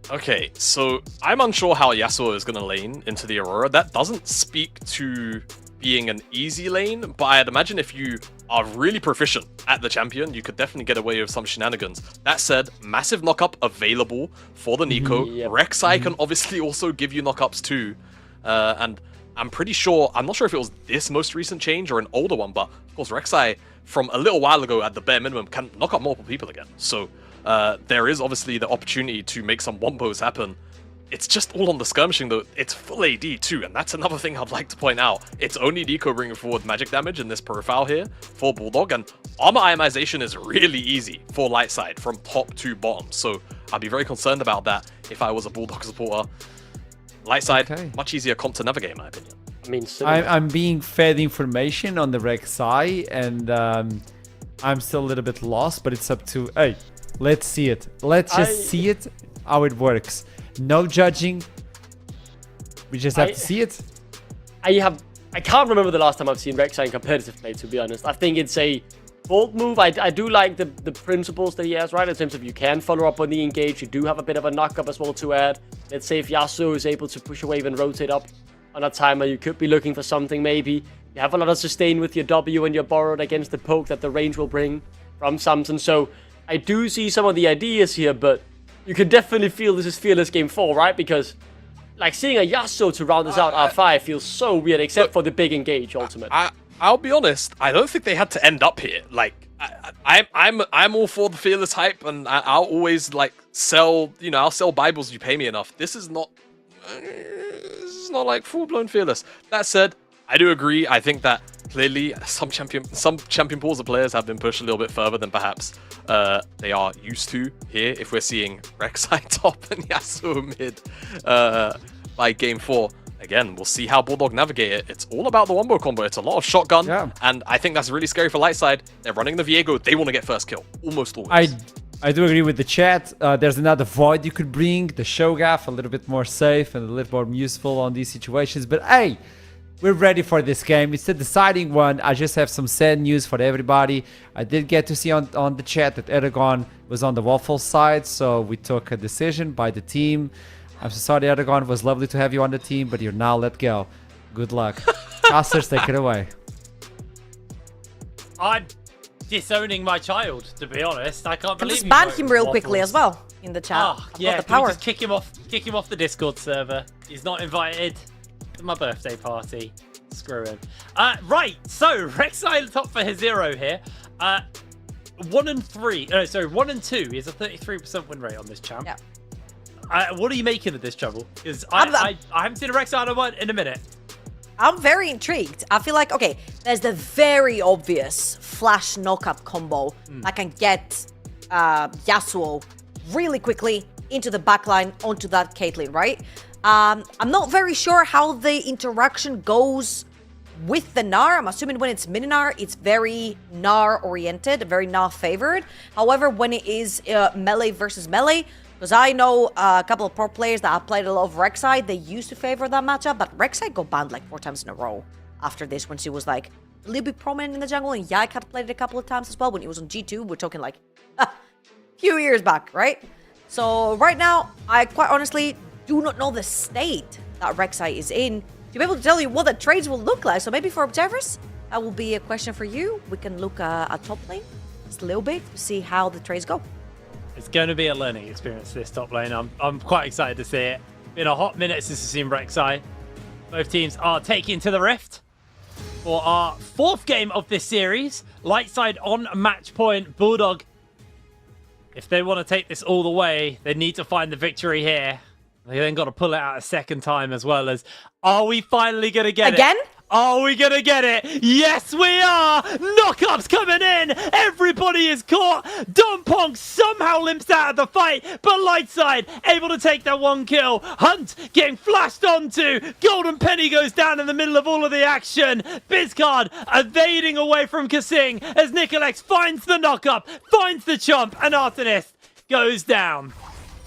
Okay, so I'm unsure how Yasuo is going to lane into the Aurora. That doesn't speak to being an easy lane, but I'd imagine if you are really proficient at the champion, you could definitely get away with some shenanigans. That said, massive knockup available for the Nico. Rek'Sai can obviously also give you knockups too. And I'm pretty sure, I'm not sure if it was this most recent change or an older one, but of course Rek'Sai from a little while ago at the bare minimum can knock up multiple people again. So there is obviously the opportunity to make some wombos happen. It's just all on the skirmishing though. It's full AD too, and that's another thing I'd like to point out. It's only Nico bringing forward magic damage in this profile here for Bulldog, and armor itemization is really easy for Lightside from top to bottom. So I'd be very concerned about that if I was a Bulldog supporter. Lightside, much easier comp to navigate in my opinion. I mean, I'm being fed information on the Rek'Sai, and I'm still a little bit lost, but it's up to, hey, let's see it. Let's just see it, how it works. No judging. We just have to see it. I can't remember the last time I've seen Rek'Sai in competitive play, to be honest. I think it's a bold move. I do like the principles that he has, right? In terms of you can follow up on the engage. You do have a bit of a knock-up as well to add. Let's say if Yasuo is able to push a wave and rotate up on a timer, you could be looking for something maybe. You have a lot of sustain with your W and your borrowed against the poke that the range will bring from Samson. So I do see some of the ideas here, but you can definitely feel this is Fearless Game 4, right? Because, like, seeing a Yasuo to round us out R5 feels so weird, except for the big engage ultimate. I'll be honest, I don't think they had to end up here. Like, I'm all for the Fearless hype, and I'll always, like, sell, you know, I'll sell Bibles if you pay me enough. This is not like full-blown Fearless. That said, I do agree. I think that clearly some champion pools of players have been pushed a little bit further than perhaps they are used to here. If we're seeing Rek'Sai top and Yasuo mid by game 4, again, we'll see how Bulldog navigate it. It's all about the wombo combo. It's a lot of shotgun, and I think that's really scary for Lightside. They're running the Viego. They want to get first kill, almost always. I do agree with the chat. There's another Void you could bring. The Shogath, a little bit more safe and a little more useful on these situations. But hey, we're ready for this game. It's the deciding one. I just have some sad news for everybody. I did get to see on the chat that Eragon was on the Waffle side, so we took a decision by the team. I'm so sorry, Eragon. It was lovely to have you on the team, but you're now let go. Good luck. Casters, take it away. I'm disowning my child, to be honest. I can't believe just ban him real quickly as well in the chat. Oh, yeah, the power. Just kick him off the Discord server. He's not invited to my birthday party. Screw him. Right, so Rek'Sai top for his 0 here. 1 and 2 is a 33% win rate on this champ. Yeah. What are you making of this, Trouble? Because I haven't seen a Rek'Sai in a minute. I'm very intrigued. I feel like, okay, there's the very obvious flash knock-up combo that can get Yasuo really quickly into the backline onto that Caitlyn, right? I'm not very sure how the interaction goes with the Gnar. I'm assuming when it's mid-Gnar, it's very Gnar-oriented, very Gnar-favored. However, when it is melee versus melee, because I know a couple of pro players that have played a lot of Rek'Sai, they used to favor that matchup, but Rek'Sai got banned like 4 times in a row after this when she was like a little bit prominent in the jungle, and Yike had played it a couple of times as well when he was on G2. We're talking like a few years back, right? So right now, I quite honestly do not know the state that Rek'Sai is in to be able to tell you what the trades will look like. So maybe for observers, that will be a question for you. We can look at top lane. just a little bit to see how the trades go. It's going to be a learning experience, this top lane. I'm quite excited to see it. Been a hot minute since we've seen Rek'Sai. Both teams are taking to the Rift for our 4th game of this series. Lightside on match point. Bulldog, if they want to take this all the way, they need to find the victory here. They then got to pull it out a second time as well. As, are we finally going to get it? Again? Are we going to get it? Yes, we are! Knockups coming in! Everybody is caught! Don Pong somehow limps out of the fight, but Lightside able to take that 1 kill. Hunt getting flashed onto. Golden Penny goes down in the middle of all of the action. Bizcard evading away from Kasing as Nicolex finds the knockup, finds the chomp, and Artemis goes down.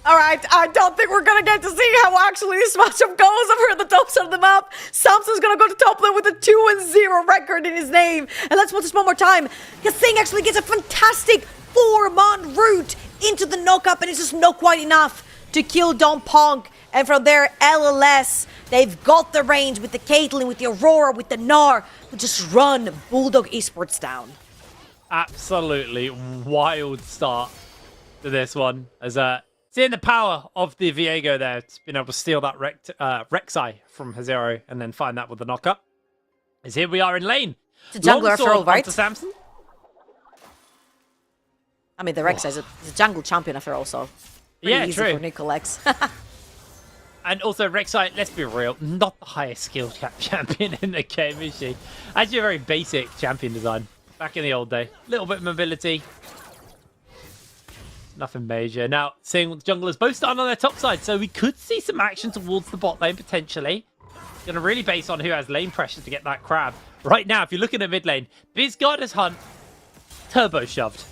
All right, I don't think we're going to get to see how actually this matchup goes over at the top side of the map. Samson's going to go to top lane with a 2-0 record in his name. And let's watch this one more time. Kasing actually gets a fantastic 4-man route into the knockup, and it's just not quite enough to kill Don Pong. And from there, LLS, they've got the range with the Caitlyn, with the Aurora, with the Gnar, to just run Bulldog Esports down. Absolutely wild start to this one. As seeing the power of the Viego there, it's been able to steal that Rek'Sai from Hazero and then find that with the knockup. As here we are in lane. It's a jungler after all, right? To Samson. I mean, the Rek'Sai is a jungle champion after all, so pretty easy for Nicolex. And also Rek'Sai, let's be real, not the highest skilled champion in the game, is she? Actually a very basic champion design. Back in the old day. Little bit of mobility. Nothing major. Now, seeing the junglers both starting on their top side, so we could see some action towards the bot lane, potentially. Going to really base on who has lane pressure to get that crab. Right now, if you're looking at mid lane, Bizgard has Hunt turbo shoved.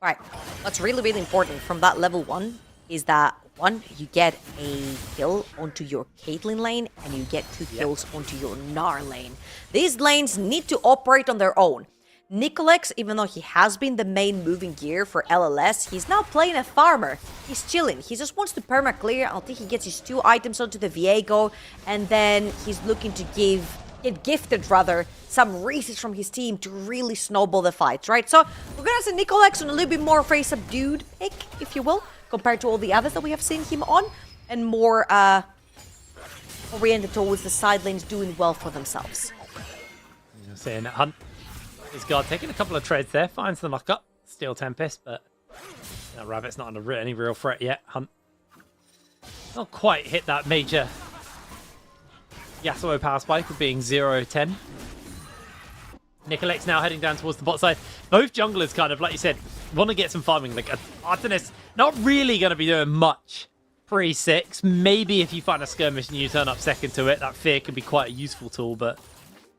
Right. What's really, really important from that level 1 is that, 1, you get a kill onto your Caitlyn lane, and you get 2 kills onto your Gnar lane. These lanes need to operate on their own. Nicolex, even though he has been the main moving gear for LLS, he's now playing a farmer. He's chilling. He just wants to perma clear. I think he gets his 2 items onto the Viego, and then he's looking to get gifted some research from his team to really snowball the fights, right? So we're gonna see Nicolex on a little bit more of a subdued pick, if you will, compared to all the others that we have seen him on, and more oriented towards the side lanes doing well for themselves. You're saying that Hunt. Bizgard taking a couple of trades there, finds the knock-up. Steel Tempest, but Rabbit's not under any real threat yet. Hunt not quite hit that major Yasuo power spike of being 0-10. Nicolex now heading down towards the bot side. Both junglers kind of, like you said, want to get some farming. Like Artemis, not really going to be doing much pre-6. Maybe if you find a skirmish and you turn up second to it, that fear could be quite a useful tool, but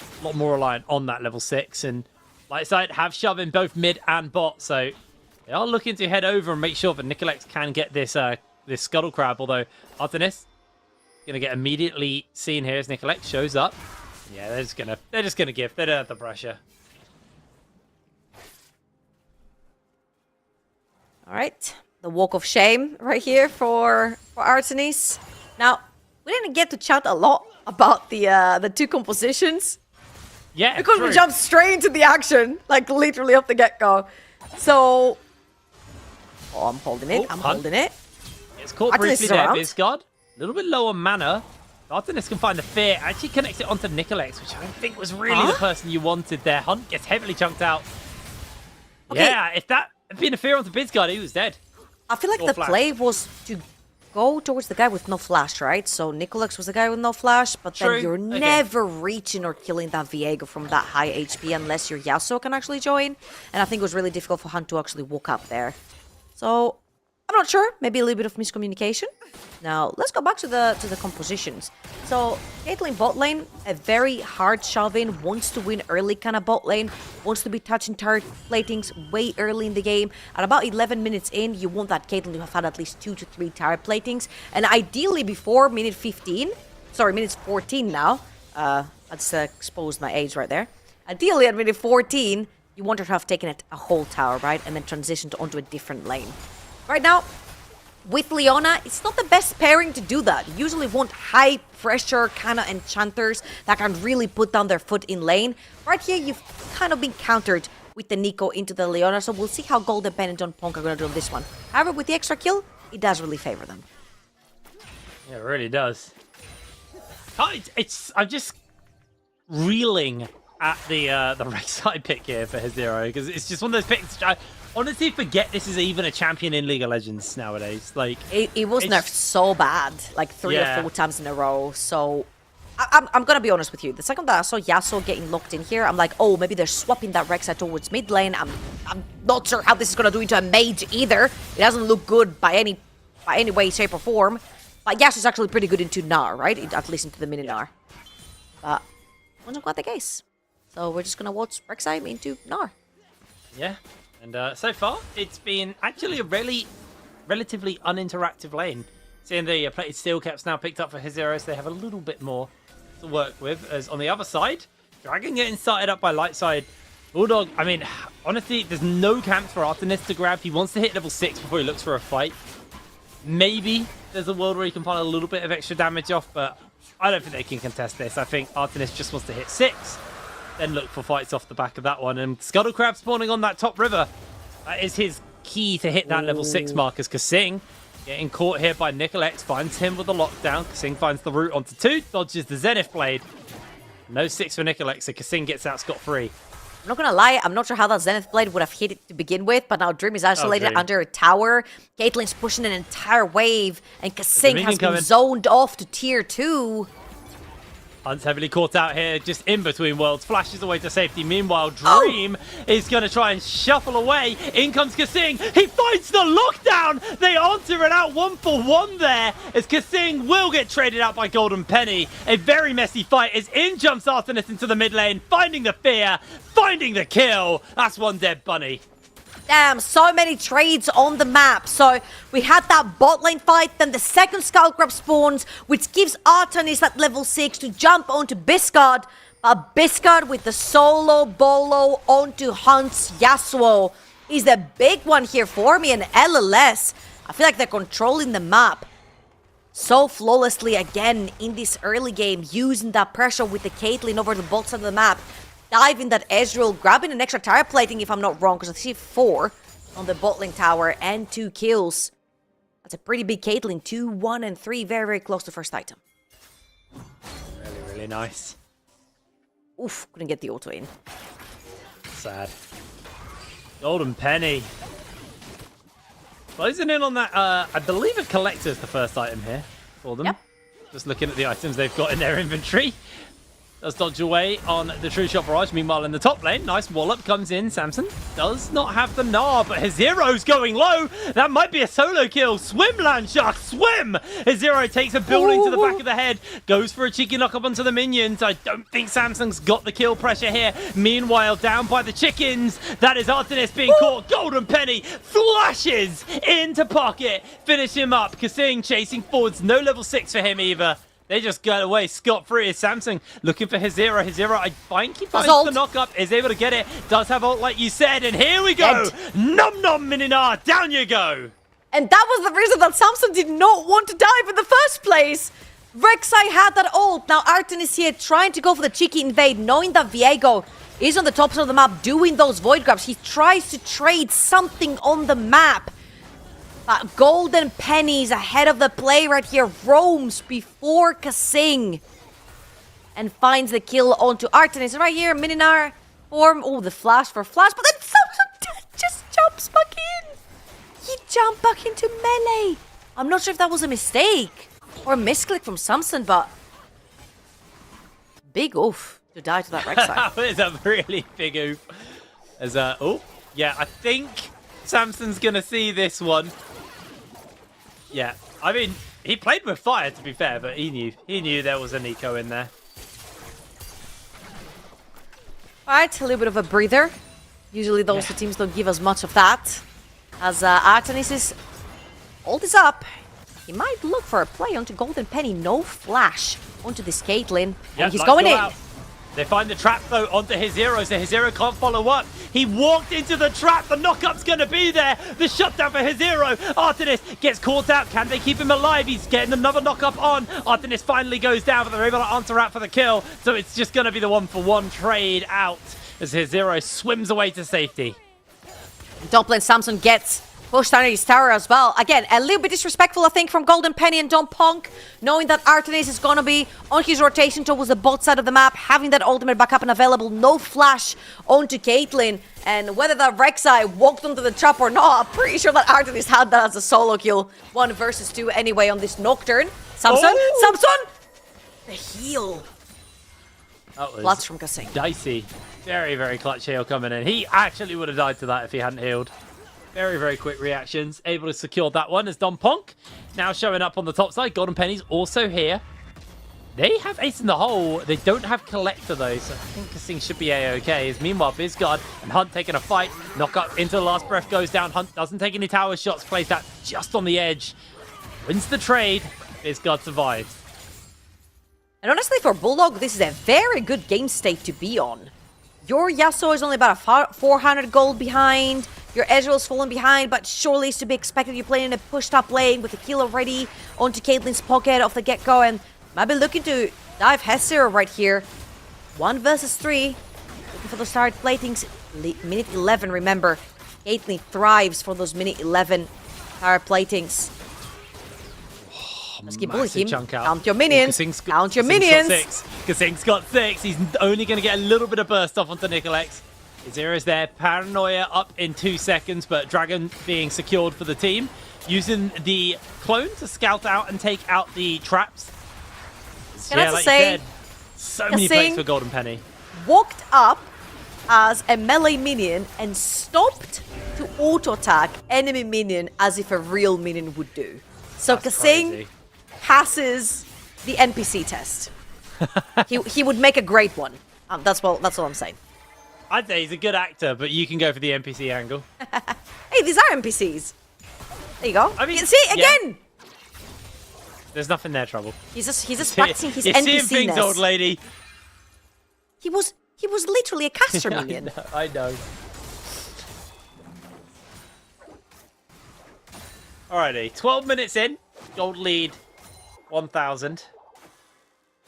a lot more reliant on that level 6. And Lightside have shove in both mid and bot, so they are looking to head over and make sure that Nicolex can get this this Scuttle Crab, although Artemis gonna get immediately seen here as Nicolex shows up. Yeah, they're just gonna give. They don't have the pressure. All right, the walk of shame right here for Artemis. Now, we didn't get to chat a lot about the 2 compositions. Yeah, because we jumped straight into the action, like literally off the get-go. So, I'm holding it. I'm holding it. It's caught briefly there, Bizgard. A little bit low on mana. Artemis can find the fear. Actually connects it onto Nicolex, which I don't think was really the person you wanted there. Hunt gets heavily chunked out. Okay. Yeah, if that had been a fear onto Bizgard, he was dead. I feel like the play was to go towards the guy with no flash, right? So Nicolex was the guy with no flash, but then you're never reaching or killing that Viego from that high HP unless your Yasuo can actually join. And I think it was really difficult for Hunt to actually walk up there. So I'm not sure. Maybe a little bit of miscommunication. Now let's go back to the compositions. So Caitlyn bot lane, a very hard shove in, wants to win early kind of bot lane, wants to be touching turret platings way early in the game. At about 11 minutes in, you want that Caitlyn to have had at least 2 to 3 turret platings, and ideally before minute 15. Sorry, minute 14 now. I just exposed my age right there. Ideally at minute 14, you want her to have taken a whole tower, right, and then transitioned onto a different lane. Right now, with Leona, it's not the best pairing to do that. You usually want high pressure kind of enchanters that can really put down their foot in lane. Right here, you've kind of been countered with the Nico into the Leona, so we'll see how Golden Pen and Don Ponk are going to do on this one. However, with the extra kill, it does really favor them. Yeah, it really does. I'm just reeling at the Rek'Sai pick here for his Zero, because it's just one of those picks. I honestly forget this is even a champion in League of Legends nowadays. Like it was nerfed so bad, like 3 or 4 times in a row. So I'm gonna be honest with you. The second that I saw Yasuo getting locked in here, I'm like, oh, maybe they're swapping that Rek'Sai towards mid lane. I'm not sure how this is gonna do into a mage either. It doesn't look good by any way, shape, or form. But Yasuo's actually pretty good into Gnar, right? At least into the mini Gnar. But wasn't quite the case. So we're just gonna watch Rek'Sai into Gnar. Yeah, and so far it's been actually a relatively uninteractive lane. Seeing the plated steel caps now picked up for his Zeros, they have a little bit more to work with. As on the other side, Dragon getting started up by Lightside. Bulldog, I mean, honestly, there's no camps for Artenis to grab. He wants to hit level 6 before he looks for a fight. Maybe there's a world where he can find a little bit of extra damage off, but I don't think they can contest this. I think Artenis just wants to hit 6, then look for fights off the back of that one. And Scuttlecrab spawning on that top river. That is his key to hit that level 6 mark, as Kasing getting caught here by Nicolex, finds him with the lockdown. Kasing finds the route onto 2, dodges the Zenith Blade. No 6 for Nicolex, so Kasing gets out scot-free. I'm not gonna lie, I'm not sure how that Zenith Blade would have hit it to begin with, but now Dream is isolated under a tower. Caitlyn's pushing an entire wave, and Kasing has been zoned off to tier 2. Hunt's heavily caught out here, just in between worlds, flashes away to safety. Meanwhile, Dream is going to try and shuffle away. In comes Kasing. He finds the lockdown. They answer it out 1-for-1 there, as Kasing will get traded out by Golden Penny. A very messy fight as in jumps Artenis into the mid lane, finding the fear, finding the kill. That's one dead bunny. Damn, so many trades on the map. So we had that bot lane fight, then the second Skullcrab spawns, which gives Artenis at level 6 to jump onto Biscard. But Biscard with the solo bolo onto Hunt's Yasuo is the big one here for me. And LLS, I feel like they're controlling the map so flawlessly again in this early game, using that pressure with the Caitlyn over the bot side of the map. Diving that Ezreal, grabbing an extra tire plating if I'm not wrong, because I see 4 on the bot lane tower and 2 kills. That's a pretty big Caitlyn. 2, 1, and 3. Very, very close to first item. Really, really nice. Oof, couldn't get the auto in. Sad. Golden Penny. Closing in on that, I believe a collector is the first item here for them. Yep. Just looking at the items they've got in their inventory. Does dodge away on the True Shot Barrage. Meanwhile, in the top lane, nice wallop comes in. Samson does not have the Gnar, but his Zero's going low. That might be a solo kill. Swim, Landshark, swim! His Zero takes a building to the back of the head. Goes for a cheeky knock up onto the minions. I don't think Samson's got the kill pressure here. Meanwhile, down by the chickens, that is Artenis being caught. Golden Penny flashes into pocket. Finish him up. Kasing chasing forwards. No level 6 for him either. They just got away scot-free as Samsung looking for his Zero. His Zero, I think he finds the knock-up, is able to get it. Does have ult like you said, and here we go. Nom-nom, Mininar, down you go. And that was the reason that Samson did not want to dive in the first place. Rek'Sai had that ult. Now Artenis here trying to go for the cheeky invade, knowing that Viego is on the top side of the map doing those void grabs. He tries to trade something on the map. But Golden Penny's ahead of the play right here, roams before Kasing and finds the kill onto Artenis. Right here, Mininar form. Oh, the flash for flash, but then Samson just jumps back in. He jumped back into melee. I'm not sure if that was a mistake or a misclick from Samson, but big oof to die to that Rek'Sai. That was a really big oof. As oh, yeah, I think Samson's gonna see this one. Yeah, I mean, he played with fire to be fair, but he knew there was a Nico in there. Alright, a little bit of a breather. Usually those two teams don't give us much of that. As Artenis' ult is up, he might look for a play onto Golden Penny. No flash onto this Caitlyn. Yep, and he's going in. They find the trap, though, onto his hero, so his hero can't follow up. He walked into the trap. The knockup's going to be there. The shutdown for his hero. Artemis gets caught out. Can they keep him alive? He's getting another knockup on. Artemis finally goes down, but they're able to answer out for the kill. So it's just going to be the 1-for-1 trade out as his hero swims away to safety. Top lane Samson gets pushed under his tower as well. Again, a little bit disrespectful, I think, from Golden Penny and Don Punk, knowing that Artemis is going to be on his rotation towards the bot side of the map, having that ultimate backup and available, no flash onto Caitlyn. And whether that Rek'Sai walked onto the trap or not, I'm pretty sure that Artemis had that as a solo kill. 1 versus 2 anyway on this Nocturne. Samson? Oh! Samson! The heal. That was Clutch from Kasing. dicey. Very, very clutch heal coming in. He actually would have died to that if he hadn't healed. Very, very quick reactions. Able to secure that one as Don Punk now showing up on the top side. Golden Penny's also here. They have ace in the hole. They don't have collector though, so I think Kasing should be a-okay. As meanwhile, Bizgard and Hunt taking a fight. Knock up into the last breath goes down. Hunt doesn't take any tower shots. Plays that just on the edge. Wins the trade. Bizgard survives. And honestly, for Bulldog, this is a very good game state to be on. Your Yasuo is only about a 400 gold behind. Your Ezreal's fallen behind, but surely it's to be expected. You're playing in a push-top lane with a kill already onto Caitlyn's pocket off the get-go, and might be looking to dive Hester right here. 1 versus 3. Looking for the start platings. Minute 11, remember. Caitlyn thrives for those minute 11 start platings. Let's keep bullying him. Count your minions. Count your minions. Kasing's got 6. He's only going to get a little bit of burst off onto Nicolex. His hero's there. Paranoia up in 2 seconds, but Dragon being secured for the team. Using the clone to scout out and take out the traps. Can I just say, so many plays for Golden Penny. Walked up as a melee minion and stopped to auto-attack enemy minion as if a real minion would do. So Kasing passes the NPC test. he would make a great one. That's all I'm saying. I'd say he's a good actor, but you can go for the NPC angle. Hey, these are NPCs. There you go. I mean, see again. Yeah. There's nothing there, Trouble. He's just practicing his You're seeing things, NPC-ness. old lady. He was literally a caster minion. I know. Alrighty, 12 minutes in. Gold lead, 1,000.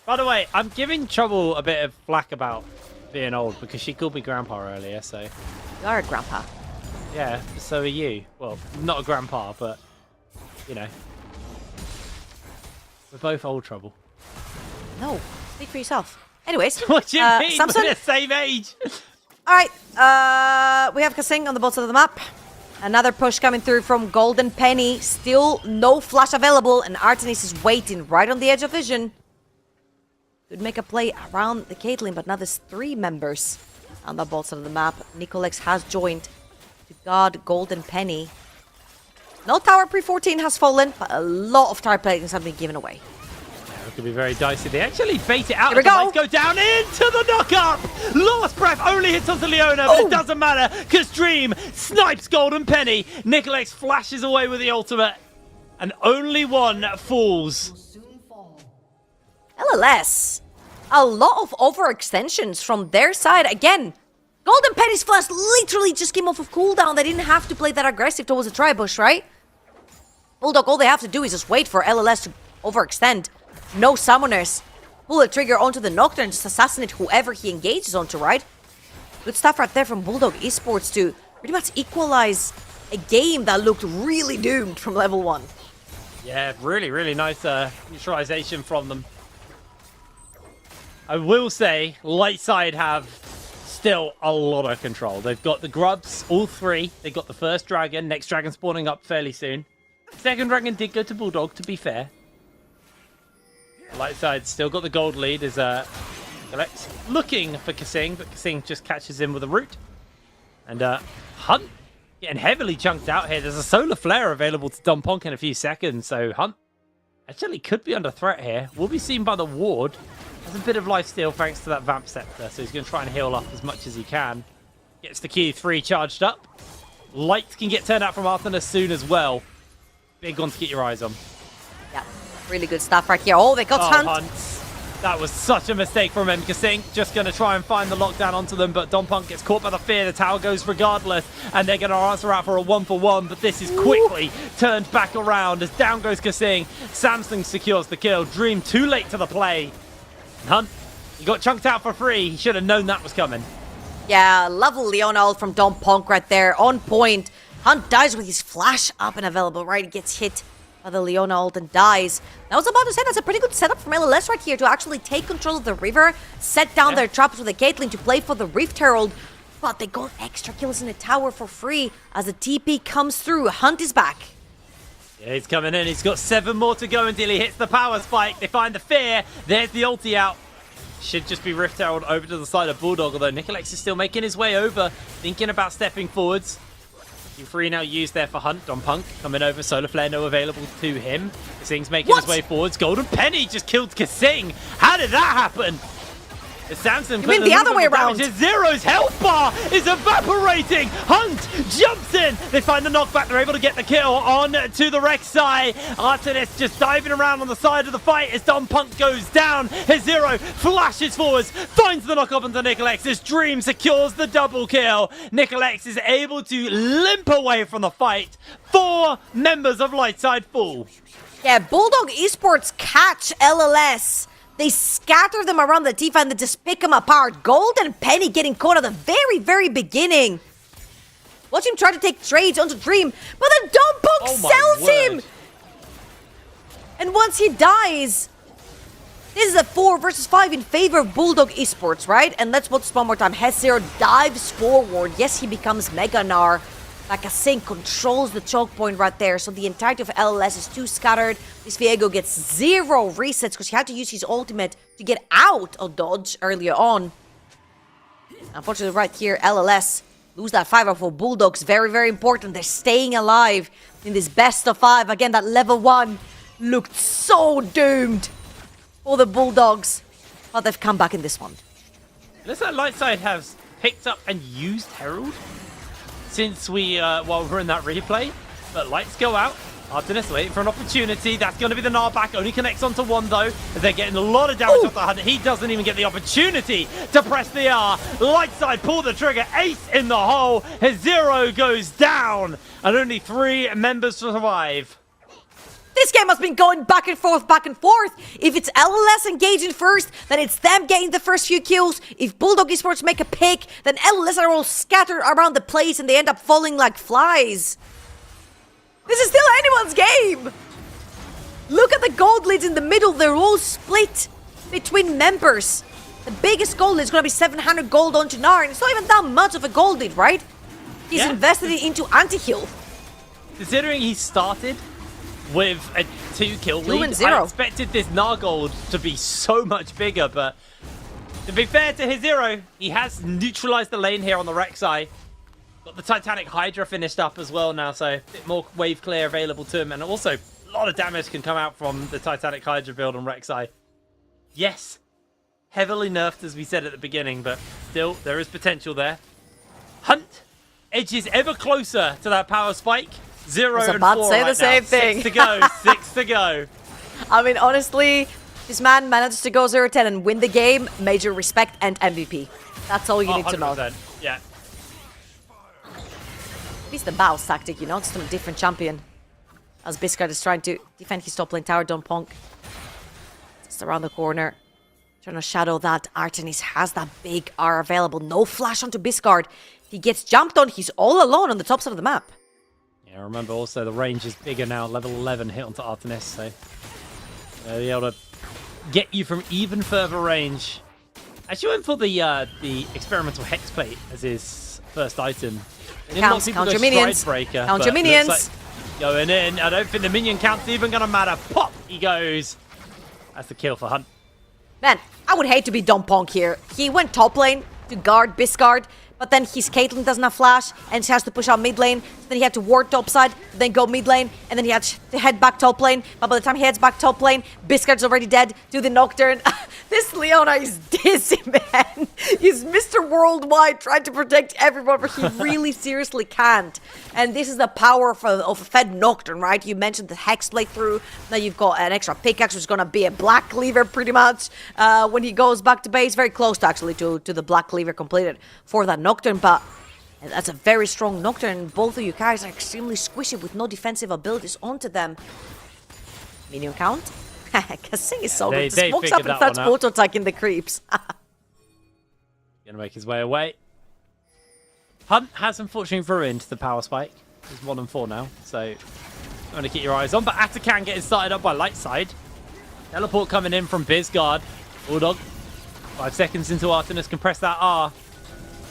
By the way, I'm giving Trouble a bit of flack about being old because she called me grandpa earlier, so... You are a grandpa. Yeah, so are you. Well, not a grandpa, but, you know. We're both old, Trouble. No, speak for yourself. Anyways, What do you mean? Samson? We're the same age. Alright, we have Kasing on the bottom of the map. Another push coming through from Golden Penny. Still no flash available, and Artemis is waiting right on the edge of vision. Could make a play around the Caitlyn, but now there's 3 members on the bottom of the map. Nicolex has joined to guard Golden Penny. No tower pre-14 has fallen, but a lot of tower platings have been given away. It could be very dicey. They actually bait it out. Here we the go. lights go down into the knock-up. Last breath only hits onto Leona, but it doesn't matter because Dream snipes Golden Penny. Nicolex flashes away with the ultimate, and only one falls. LLS. A lot of overextensions from their side. Again, Golden Penny's flash literally just came off of cooldown. They didn't have to play that aggressive towards the tri-bush, right? Bulldog, all they have to do is just wait for LLS to overextend. No summoners. Pull the trigger onto the Nocturne and just assassinate whoever he engages onto, right? Good stuff right there from Bulldog Esports to pretty much equalize a game that looked really doomed from level 1. Yeah, really, really nice neutralization from them. I will say, Lightside have still a lot of control. They've got the grubs, all 3. They've got the first dragon. Next dragon spawning up fairly soon. Second dragon did go to Bulldog, to be fair. Lightside still got the gold lead as Alex looking for Kasing, but Kasing just catches him with a root. And Hunt getting heavily chunked out here. There's a solar flare available to Don Punk in a few seconds, so Hunt actually could be under threat here. Will be seen by the ward. Has a bit of lifesteal thanks to that Vamp Scepter, so he's going to try and heal up as much as he can. Gets the Q3 charged up. Lights can get turned out from Arthur soon as well. Big one to get your eyes on. Yeah, really good stuff right here. Oh, they got Hunt. That was such a mistake from Kasing. Just going to try and find the lockdown onto them, but Don Punk gets caught by the fear. The tower goes regardless, and they're going to answer out for a 1-for-1, but this is quickly turned back around as down goes Kasing. Samsung secures the kill. Dream too late to the play. Hunt, he got chunked out for free. He should have known that was coming. Yeah, lovely Leon ult from Don Punk right there. On point. Hunt dies with his flash up and available, right? He gets hit by the Leona ult and dies. I was about to say that's a pretty good setup from LLS right here to actually take control of the river, set down their traps with the Caitlyn to play for the Rift Herald, but they got extra kills in the tower for free as the TP comes through. Hunt is back. Yeah, he's coming in. He's got 7 more to go until he hits the power spike. They find the fear. There's the ulti out. Should just be Rift Herald over to the side of Bulldog, although Nicolex is still making his way over, thinking about stepping forwards. Q3 now used there for Hunt. Don Punk coming over. Solar Flare no available to him. Kasing's making his way forwards. Golden Penny just killed Kasing. How did that happen? The Samson you mean the other way around? Zero's health bar is evaporating. Hunt jumps in. They find the knockback. They're able to get the kill on to the Rek'Sai. Artemis just diving around on the side of the fight as Don Punk goes down. His Zero flashes forwards, finds the knock up onto Nicolex as Dream secures the double kill. Nicolex is able to limp away from the fight. 4 members of Lightside fall. Yeah, Bulldog Esports catch LLS. They scatter them around the Tifa and they just pick them apart. Golden Penny getting caught at the very, very beginning. Watch him try to take trades onto Dream, but then Don Punk sells him! And once he dies, this is a 4 versus 5 in favor of Bulldog Esports, right? And let's watch this one more time. Hezero dives forward. Yes, he becomes Mega Gnar. Kasing controls the choke point right there, so the entirety of LLS is too scattered. This Viego gets 0 resets because he had to use his ultimate to get out of dodge earlier on. Unfortunately, right here, LLS lose that 5 for Bulldogs. Very, very important. They're staying alive in this best of 5. Again, that level 1 looked so doomed for the Bulldogs, but they've come back in this one. Looks like Lightside has picked up and used Herald since while we're in that replay, but lights go out. Artemis waiting for an opportunity. That's going to be the Gnar back. Only connects onto 1 though. They're getting a lot of damage off the Hunt. He doesn't even get the opportunity to press the R. Lightside pull the trigger. Ace in the hole. His Zero goes down, and only 3 members survive. This game has been going back and forth, back and forth. If it's LLS engaging first, then it's them getting the first few kills. If Bulldog Esports make a pick, then LLS are all scattered around the place and they end up falling like flies. This is still anyone's game. Look at the gold leads in the middle. They're all split between members. The biggest gold lead is going to be 700 gold onto Gnar, and it's not even that much of a gold lead, right? He's invested it into anti-heal. Considering he started with a 2-kill lead, 2-0. I expected this Gnar gold to be so much bigger, but to be fair to his Zero, he has neutralized the lane here on the Rek'Sai. Got the Titanic Hydra finished up as well now, so a bit more wave clear available to him, and also a lot of damage can come out from the Titanic Hydra build on Rek'Sai. Yes, heavily nerfed as we said at the beginning, but still, there is potential there. Hunt edges ever closer to that power spike. 0 and 4 about to say right the same now. thing. 6 to go. 6 to go. I mean, honestly, this man managed to go 0-10 and win the game. Major respect and MVP. That's all you need to know. 100%. Yeah. It's the Bao's tactic, you know, just a different champion. As Biscard is trying to defend his top lane tower, Don Punk. Just around the corner. Trying to shadow that. Artemis has that big R available. No flash onto Biscard. He gets jumped on. He's all alone on the top side of the map. Yeah, remember also the range is bigger now. Level 11 hit onto Artemis, so they'll be able to get you from even further range. Actually went for the experimental hex plate as his first item. Count your minions. Breaker, count your minions. Like going in. I don't think the minion count's even going to matter. Pop! He goes. That's the kill for Hunt. Man, I would hate to be Don Punk here. He went top lane to guard Biscard, but but then his Caitlyn doesn't have flash, and she has to push out mid lane. So then he had to ward top side, then go mid lane, and then he had to head back top lane. But by the time he heads back top lane, Biscard's already dead. Do the Nocturne. This Leona is dizzy, man. He's Mr. Worldwide trying to protect everyone, but he really seriously can't. And this is the power of a fed Nocturne, right? You mentioned the Hexblade through. Now you've got an extra pickaxe, which is going to be a Black Cleaver pretty much when he goes back to base. Very close to actually to the Black Cleaver completed for that Nocturne, but that's a very strong Nocturne. Both of you guys are extremely squishy with no defensive abilities onto them. Minion count? Kasing is so good. The smokes up and starts auto-attacking the creeps. Gonna make his way away. Hunt has unfortunately ruined the power spike. He's 1-4 now, so you want to keep your eyes on. But Atakan getting started up by light side. Teleport coming in from Bizguard. Bulldog. 5 seconds into Artemis can press that R.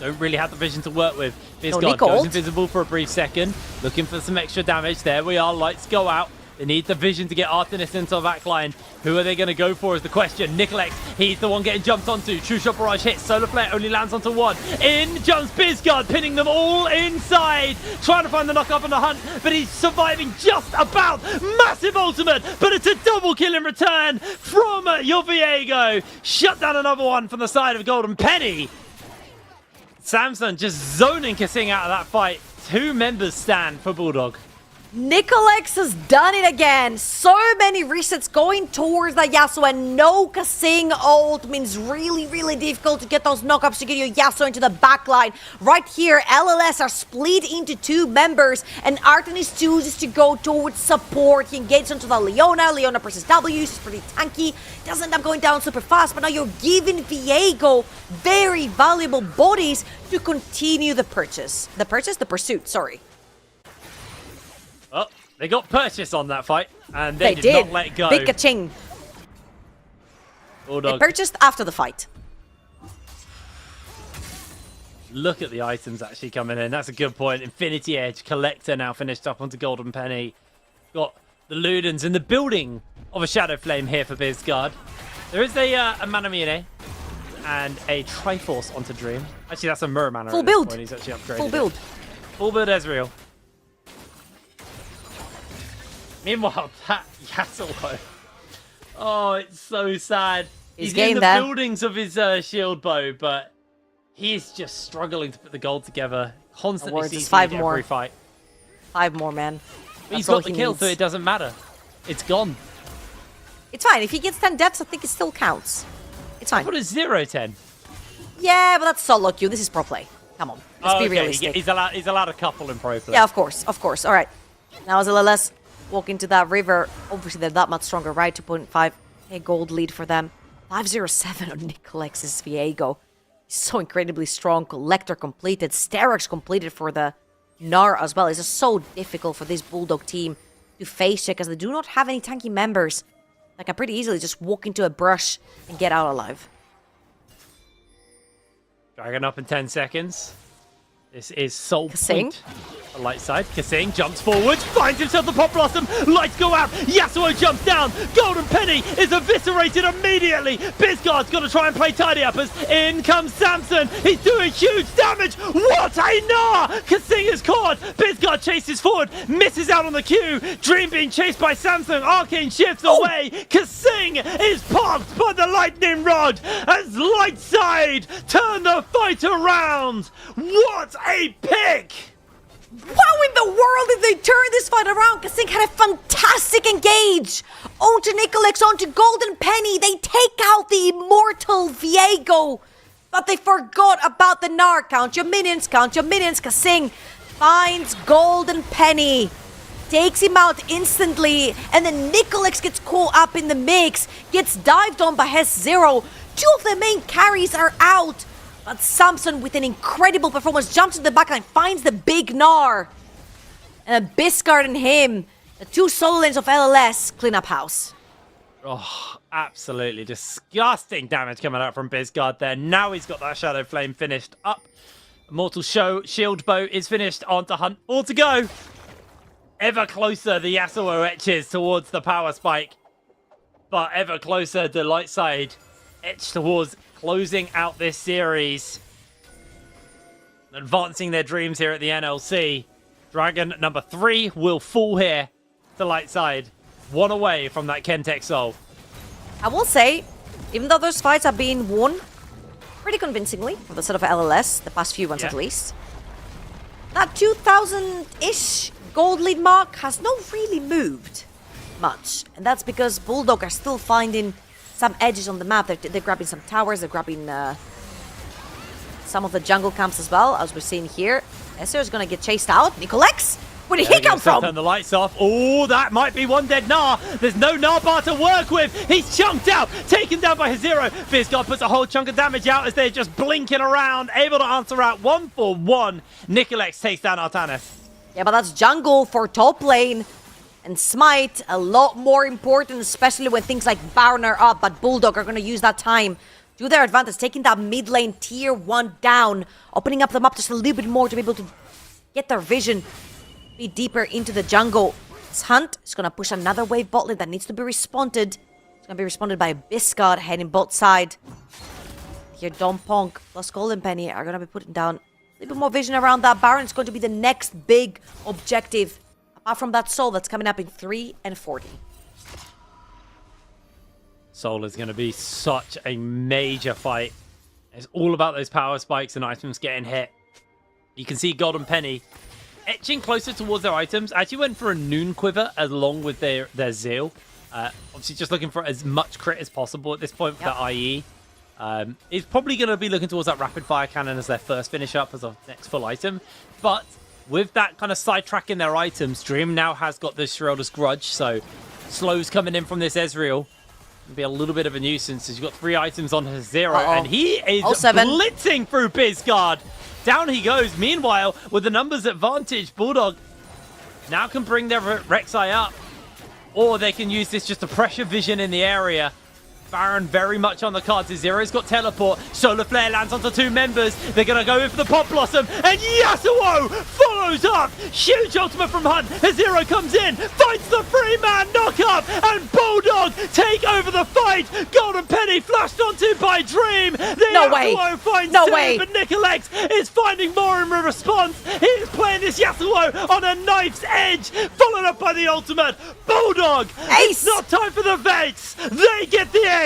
Don't really have the vision to work with. Bizguard goes invisible for a brief second. Looking for some extra damage. There we are. Lights go out. They need the vision to get Artemis into the back line. Who are they going to go for is the question. Nicolex, he's the one getting jumped onto. True Shot Barrage hits. Solar Flare only lands onto one. In jumps Bizguard, pinning them all inside. Trying to find the knock up on the Hunt, but he's surviving just about. Massive ultimate, but it's a double kill in return from Yoviego. Shut down another one from the side of Golden Penny. Samson just zoning Kasing out of that fight. 2 members stand for Bulldog. Nicolex has done it again. So many resets going towards the Yasuo, and no Kasing ult means really, really difficult to get those knockups to get your Yasuo into the backline. Right here, LLS are split into 2 members, and Artemis chooses to go towards support. He engages onto the Leona. Leona presses W, she's pretty tanky. Doesn't end up going down super fast, but now you're giving Viego very valuable bodies to continue the purchase. The pursuit, sorry. Oh, they got purchase on that fight, and they did not let go. Big ka-ching. They purchased after the fight. Look at the items actually coming in. That's a good point. Infinity Edge, Collector now finished up onto Golden Penny. Got the Ludens in the building of a Shadow Flame here for Bizguard. There is a Manamine and a Triforce onto Dream. Actually, that's a Mirror Mana. Full build. He's actually upgraded. Full build. Full build Ezreal. Meanwhile, that Yasuo. Oh, it's so sad. He's in the buildings of his shield bow, but he's just struggling to put the gold together. Constantly sees every fight. 5 more, man. But he's got the kill, so it doesn't matter. It's gone. It's fine. If he gets 10 deaths, I think it still counts. It's fine. What is 0-10? Yeah, but that's solo queue. This is pro play. Come on. Let's be realistic. He's allowed a couple in pro play. Yeah, of course. Of course. All right. Now as LLS walk into that river, obviously they're that much stronger, right? 2.5k gold lead for them. 507 on Nicolex's Viego. He's so incredibly strong. Collector completed. Sterak's completed for the Gnar as well. It's just so difficult for this Bulldog team to face check, as they do not have any tanky members that can pretty easily just walk into a brush and get out alive. Dragon up in 10 seconds. This is Soul Kasing. Point. The light side. Kasing jumps forward, finds himself the Pop Blossom. Lights go out. Yasuo jumps down. Golden Penny is eviscerated immediately. Bizguard's got to try and play tidy uppers. In comes Samson. He's doing huge damage. What a gnar! Kasing is caught. Bizguard chases forward, misses out on the Q. Dream being chased by Samson. Arcane shifts away. Kasing is popped by the lightning rod as light side turn the fight around. What a pick! How in the world did they turn this fight around? Kasing had a fantastic engage. Onto Nicolex, onto Golden Penny. They take out the immortal Viego. But they forgot about the Gnar. Count your minions, count your minions. Kasing finds Golden Penny. Takes him out instantly. And then Nicolex gets caught up in the mix. Gets dived on by Hes Zero. 2 of the main carries are out. But Samson, with an incredible performance, jumps to the backline, finds the big Gnar. And a Bizguard and him, the 2 solo lanes of LLS, clean up house. Oh, absolutely disgusting damage coming out from Bizguard there. Now he's got that Shadow Flame finished up. Immortal Shield Bow is finished onto Hunt. All to go. Ever closer the Yasuo etches towards the power spike. But ever closer the light side etch towards closing out this series. advancing their dreams here at the NLC. Dragon number 3 will fall here to light side. 1 away from that Kentek Soul. I will say, even though those fights have been won pretty convincingly from the side of LLS, the past few ones at least, that 2,000-ish gold lead mark has not really moved much. And that's because Bulldog are still finding some edges on the map. They're grabbing some towers, they're grabbing some of the jungle camps as well, as we're seeing here. Esser is going to get chased out. Nicolex, where did he come from? Turn the lights off. Oh, that might be one dead Gnar. There's no Gnar bar to work with. He's chunked out, taken down by his Zero. Fizzguard puts a whole chunk of damage out as they're just blinking around, able to answer out 1 for 1. Nicolex takes down Artanis. Yeah, but that's jungle for top lane. And Smite, a lot more important, especially when things like Baron are up. But Bulldog are going to use that time to their advantage, taking that mid lane tier 1 down, opening up the map just a little bit more to be able to get their vision, be deeper into the jungle. This Hunt is going to push another wave bot lane that needs to be responded. It's going to be responded by Biscard heading bot side. Here, Dom Ponk plus Golden Penny are going to be putting down a little bit more vision around that. Baron is going to be the next big objective, apart from that Soul that's coming up in 3 and 40. Soul is going to be such a major fight. It's all about those power spikes and items getting hit. You can see Golden Penny etching closer towards their items. Actually went for a Noon Quiver along with their Zeal. Obviously just looking for as much crit as possible at this point with that IE. He's probably going to be looking towards that Rapid Fire Cannon as their first finish up as a next full item. But with that kind of sidetracking their items, Dream now has got this Shroud's Grudge. So slows coming in from this Ezreal. Be a little bit of a nuisance as you've got 3 items on his Zero, and he is blitzing through Bizguard. Down he goes. Meanwhile, with the numbers advantage, Bulldog now can bring their Rek'Sai up, or they can use this just to pressure vision in the area. Baron very much on the cards. His Zero's got teleport. Solar Flare lands onto 2 members. They're going to go in for the Pop Blossom. And Yasuo follows up. Huge ultimate from Hunt. His Zero comes in. Fights the 3-man knock-up. And Bulldog take over the fight. Golden Penny flashed onto by Dream. No way. Finds No two, way. But Nicolex is finding more in response. He is playing this Yasuo on a knife's edge. Followed up by the ultimate. Bulldog. Ace. It's not time for the Fates. They get the ace.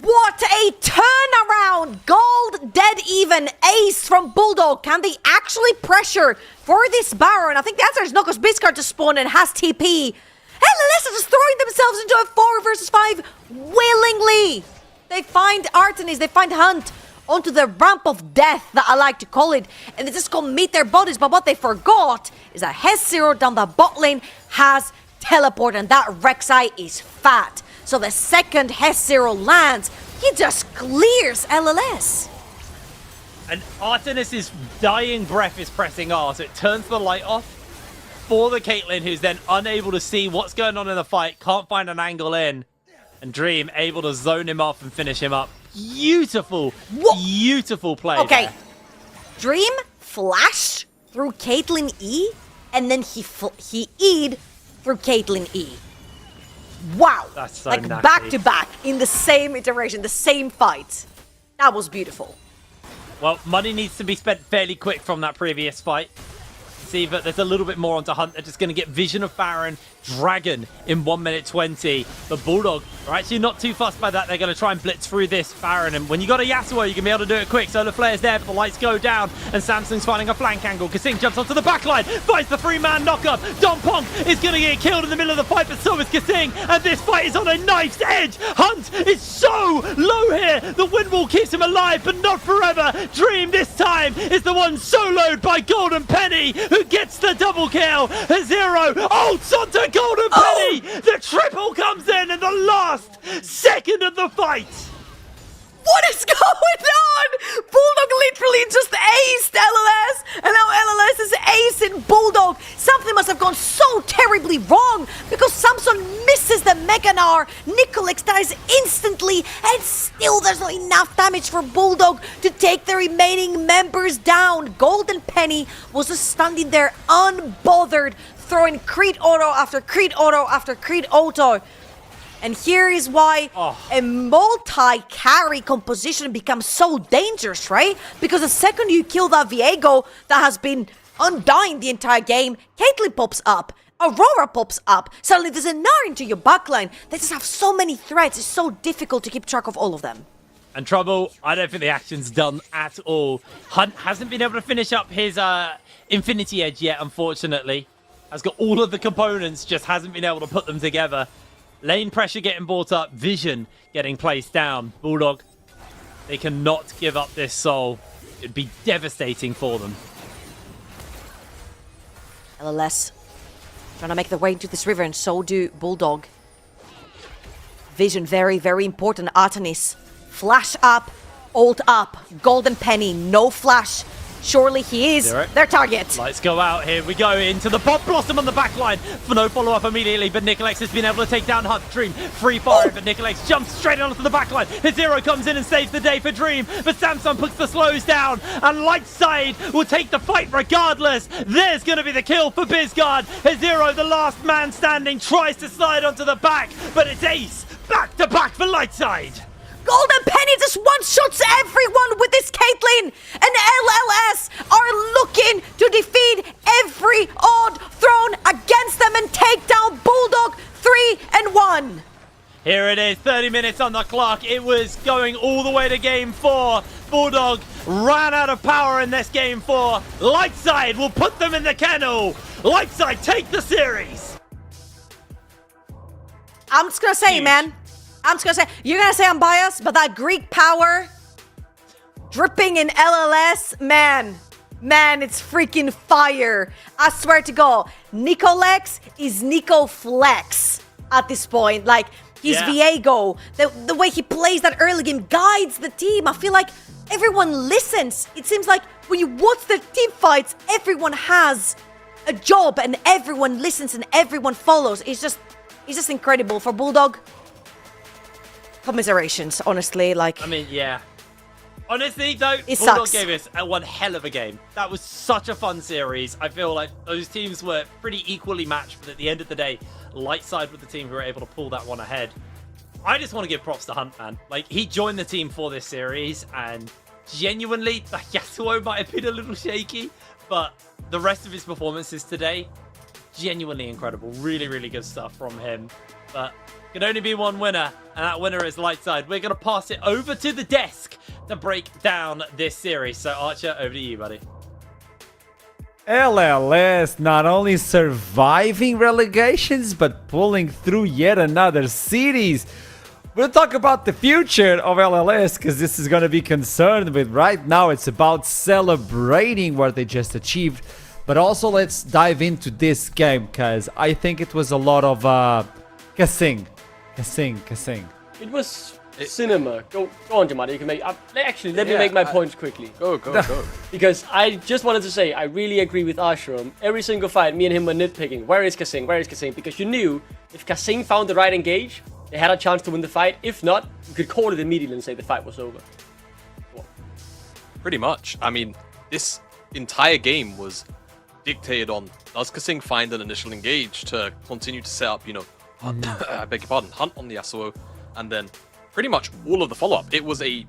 What a turnaround! Gold, dead even, ace from Bulldog. Can they actually pressure for this Baron? I think the answer is no, because Biscard just spawned and has TP. LLS are just throwing themselves into a 4 versus 5 willingly. They find Artemis, they find Hunt onto the ramp of death, that I like to call it, and they just go meet their bodies. But what they forgot is that Hes Zero down the bot lane has teleport, and that Rek'Sai is fat. So the second Hes Zero lands, he just clears LLS. And Artemis' dying breath is pressing R, so it turns the light off for the Caitlyn, who's then unable to see what's going on in the fight, can't find an angle in. And Dream able to zone him off and finish him up. Beautiful, beautiful play. Okay, there. Dream flashed through Caitlyn E, and then he E'd through Caitlyn E. Wow, that's so like nasty. back to back in the same iteration, the same fight. That was beautiful. Well, money needs to be spent fairly quick from that previous fight. See, but there's a little bit more onto Hunt. They're just going to get Vision of Baron, Dragon in 1 minute 20. The Bulldog are actually not too fussed by that. They're going to try and blitz through this Baron. And when you got a Yasuo, you can be able to do it quick. Solar Flare's there, but the lights go down. And Samsung's finding a flank angle. Kasing jumps onto the backline, finds the 3-man knockup. Dom Pong is going to get killed in the middle of the fight, but so is Kasing. And this fight is on a knife's edge. Hunt is so low here. The wind wall keeps him alive, but not forever. Dream this time is the one soloed by Golden Penny, who gets the double kill. Zero ults onto Golden Penny. The triple comes in the last second of the fight. What is going on? Bulldog literally just aced LLS, and now LLS is acing Bulldog. Something must have gone so terribly wrong, because Samson misses the Mega Gnar. Nicolex dies instantly, and still there's not enough damage for Bulldog to take the remaining members down. Golden Penny was just standing there unbothered, throwing Creed Auto after Creed Auto after Creed Auto. And here is why a multi-carry composition becomes so dangerous, right? Because the second you kill that Viego that has been undying the entire game, Caitlyn pops up. Aurora pops up. Suddenly there's a Gnar into your backline. They just have so many threats. It's so difficult to keep track of all of them. And Trouble, I don't think the action's done at all. Hunt hasn't been able to finish up his Infinity Edge yet, unfortunately. Has got all of the components, just hasn't been able to put them together. Lane pressure getting brought up, Vision getting placed down. Bulldog, they cannot give up this soul. It'd be devastating for them. LLS trying to make their way into this river, and so do Bulldog. Vision, very, very important. Artenis, flash up, ult up, Golden Penny, no flash. Surely he is their target. Lights go out. Here we go into the Pop Blossom on the back line. For no follow-up immediately, but Nicolex has been able to take down Hunt. Dream free fire, but Nicolex jumps straight onto the back line. His Zero comes in and saves the day for Dream, but Samsung puts the slows down, and Lightside will take the fight regardless. There's going to be the kill for Bizguard. His Zero, the last man standing, tries to slide onto the back, but it's Ace back to back for Lightside. Golden Penny just one-shots everyone with this Caitlyn! And LLS are looking to defeat every odd thrown against them and take down Bulldog 3-1. Here it is, 30 minutes on the clock. It was going all the way to game 4. Bulldog ran out of power in this game 4. Lightside will put them in the kennel. Lightside take the series. I'm just gonna say, Huge. man. I'm just gonna say, you're gonna say I'm biased, but that Greek power dripping in LLS, man, it's freaking fire. I swear to God, Nicolex is Nico Flex at this point. Like, he's Viego. The way he plays that early game guides the team. I feel like everyone listens. It seems like when you watch the team fights, everyone has a job and everyone listens and everyone follows. It's just incredible for Bulldog. Commiserations, honestly, like... I mean, yeah. Honestly, though, it Bulldog sucks. gave us one hell of a game. That was such a fun series. I feel like those teams were pretty equally matched, but at the end of the day, Lightside with the team who were able to pull that one ahead. I just want to give props to Hunt, man. Like, he joined the team for this series, and genuinely, the Yasuo might have been a little shaky, but the rest of his performances today, genuinely incredible. Really, really good stuff from him. But can only be one winner, and that winner is Lightside. We're going to pass it over to the desk to break down this series. So, Archer, over to you, buddy. LLS not only surviving relegations, but pulling through yet another series. We'll talk about the future of LLS, because this is going to be concerned with. Right now, it's about celebrating what they just achieved. But also, let's dive into this game, because I think it was a lot of... Cassing. It was cinema. Go on, Jamadi. You can make. Actually, let me make my points quickly. Go. Because I just wanted to say, I really agree with Ashram. Every single fight, me and him were nitpicking. Where is Cassing? Because you knew if Cassing found the right engage, they had a chance to win the fight. If not, you could call it immediately and say the fight was over. Pretty much. I mean, this entire game was dictated on, does Cassing find an initial engage to continue to set up, I beg your pardon, Hunt on the Yasuo, and then pretty much all of the follow-up. It was a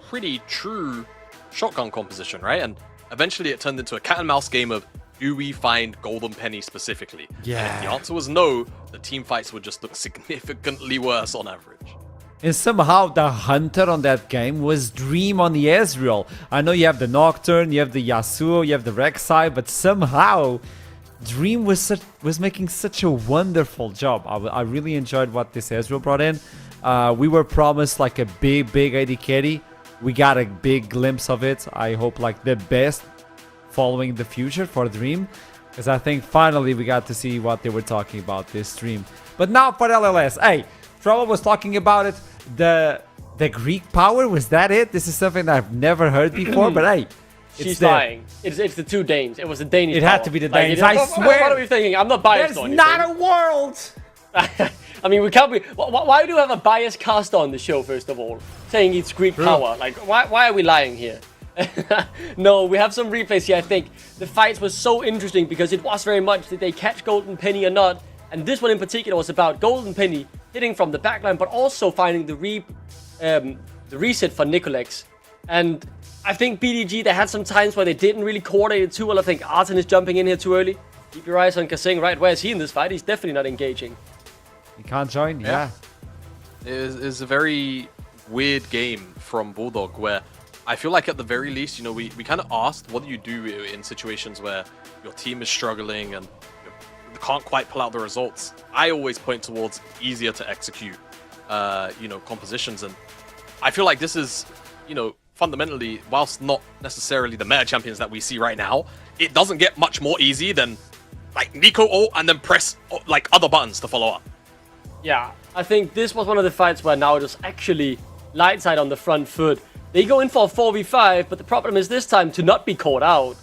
pretty true shotgun composition, right? And eventually it turned into a cat and mouse game of, do we find Golden Penny specifically? Yeah. And if the answer was no, the team fights would just look significantly worse on average. And somehow the hunter on that game was Dream on the Ezreal. I know you have the Nocturne, you have the Yasuo, you have the Rek'Sai, but somehow Dream was making such a wonderful job. I really enjoyed what this Ezreal brought in. We were promised like a big AD carry. We got a big glimpse of it. I hope like the best following the future for Dream, because I think finally we got to see what they were talking about this stream. But now for LLS. Hey, Trouble was talking about it. The Greek power, was that it? This is something that I've never heard before, but hey. She's lying. It's the two Danes. It was the Danish It power. had to be the Danes. Like, I swear. What are we thinking? I'm not biased There's on not a world. I mean, we can't be... Why do we have a biased cast on the show, first of all? Saying it's Greek power. Like, why are we lying here? No, we have some replays here, I think. The fights were so interesting because it was very much, did they catch Golden Penny or not? And this one in particular was about Golden Penny hitting from the backline, but also finding the reset for Nicolex. And I think BDG, they had some times where they didn't really coordinate it too well. I think Arten is jumping in here too early. Keep your eyes on Kasing, right? Where is he in this fight? He's definitely not engaging. He can't join? Yeah. It is a very weird game from Bulldog where I feel like at the very least, you know, we kind of asked, what do you do in situations where your team is struggling and you can't quite pull out the results? I always point towards easier to execute, you know, compositions. And I feel like this is, you know, fundamentally, whilst not necessarily the meta champions that we see right now, it doesn't get much more easy than like Nico ult and then press like other buttons to follow up. Yeah, I think this was one of the fights where now it was actually Lightside on the front foot. They go in for a 4v5, but the problem is this time to not be caught out.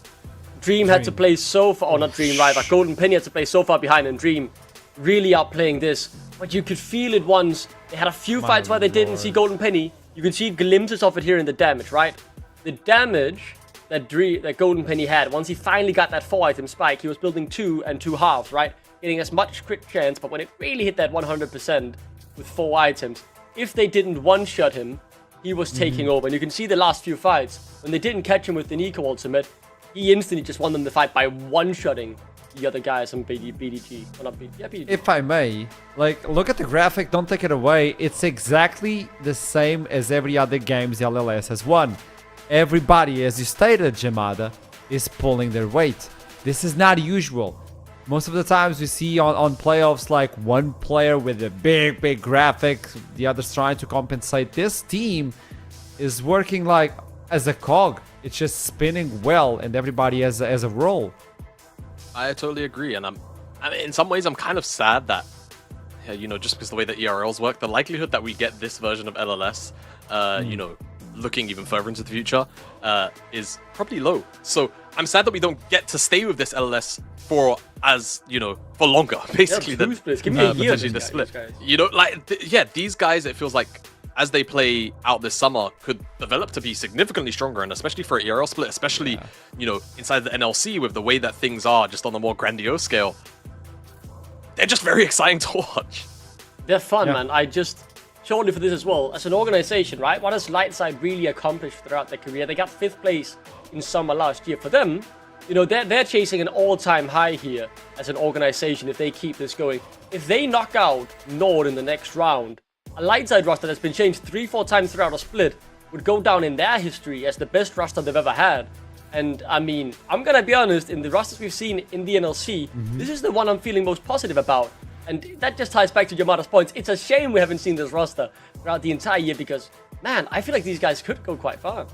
Dream had to play so far, or not Dream, rather. Golden Penny had to play so far behind, and Dream really outplaying this. But you could feel it once. They had a few fights where they didn't see Golden Penny. You can see glimpses of it here in the damage, right? The damage that Golden Penny had, once he finally got that 4-item spike, he was building 2 and 2 halves, right? Getting as much crit chance, but when it really hit that 100% with 4 items, if they didn't one-shot him, he was taking over. And you can see the last few fights, when they didn't catch him with the Nico ultimate, he instantly just won them the fight by one-shotting the other guys on BDG. Or not BDG, yeah, BDG. If I may, like, look at the graphic, don't take it away. It's exactly the same as every other games the LLS has won. Everybody, as you stated, Jamada, is pulling their weight. This is not usual. Most of the times we see on playoffs like one player with a big graphic, the others trying to compensate. This team is working like as a cog. It's just spinning well and everybody has a role. I totally agree, and I mean, in some ways I'm kind of sad that, you know, just because the way that ERLs work, the likelihood that we get this version of LLS, you know, looking even further into the future, is probably low. So I'm sad that we don't get to stay with this LLS for for longer, basically. Yeah, give me a year. Potentially the split. You know, like these guys, it feels like as they play out this summer, could develop to be significantly stronger, and especially for an ERL split, especially you know, inside the NLC with the way that things are, just on a more grandiose scale. They're just very exciting to watch. They're fun, man. I just shortly for this as well, as an organization, right? What has Lightside really accomplished throughout their career? They got 5th place in summer last year. For them, you know, they're chasing an all-time high here as an organization if they keep this going. If they knock out Nord in the next round, a Lightside roster that's been changed 3-4 times throughout a split would go down in their history as the best roster they've ever had. And I mean, I'm gonna be honest, in the rosters we've seen in the NLC, this is the one I'm feeling most positive about. And that just ties back to Yamada's points. It's a shame we haven't seen this roster throughout the entire year because, man, I feel like these guys could go quite far.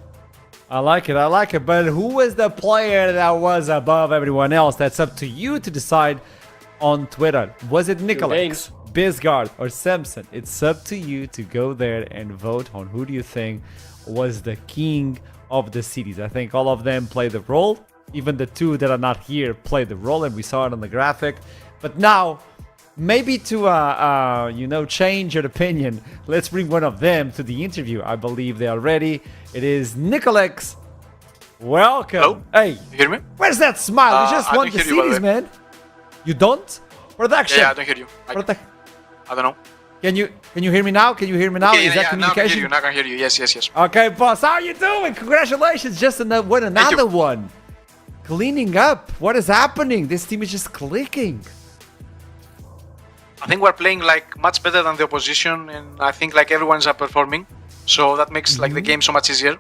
I like it, but who was the player that was above everyone else? That's up to you to decide on Twitter. Was it Nicolex, Bisgard, or Samson? It's up to you to go there and vote on who do you think was the king of the cities. I think all of them played the role. Even the 2 that are not here played the role, and we saw it on the graphic. But now, maybe to you know, change your opinion, let's bring one of them to the interview. I believe they are ready. It is Nicolex. Welcome. Hello? Hey, You hear me? where's that smile? You just I won don't the hear you, by the cities, way. man. You don't? Production. Yeah, I don't hear you. I don't know. Can you hear me now? Can you hear me now? Is that communication? Now I can hear you. Yes. Okay, boss. How are you doing? Congratulations. Just another one. Cleaning up. What is happening? This team is just clicking. I think we're playing like much better than the opposition, and I think like everyone's performing. So that makes like the game so much easier.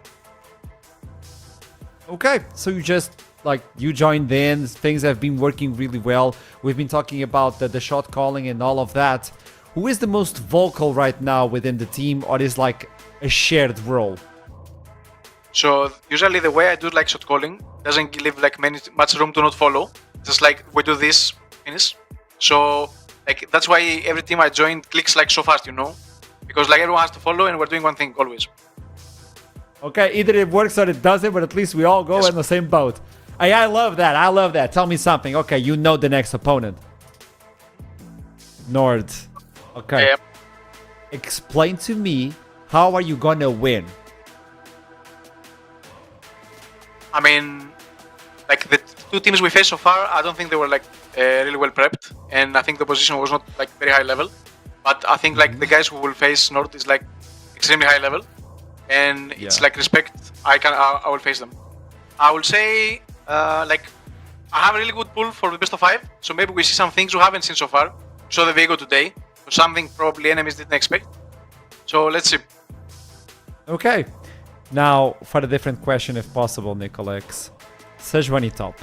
Okay, so you joined in. Things have been working really well. We've been talking about the shot calling and all of that. Who is the most vocal right now within the team, or is like a shared role? So usually the way I do like shot calling doesn't leave like much room to not follow. Just like we do this, finish. So like that's why every team I join clicks like so fast, you know, because like everyone has to follow and we're doing one thing always. Okay, either it works or it doesn't, but at least we all go in the same boat. I love that. Tell me something. Okay, you know the next opponent. Nord. Okay. Yeah. Explain to me, how are you gonna win? I mean, like the 2 teams we faced so far, I don't think they were like really well prepped, and I think the position was not like very high level. But I think like the guys who will face Nord is like extremely high level, and it's like respect. I will face them. I will say like I have a really good pool for the best of 5, so maybe we see some things we haven't seen so far. We saw the Vego today, so something probably enemies didn't expect. So let's see. Okay. Now, for a different question, if possible, Nicolex. Sejuani top.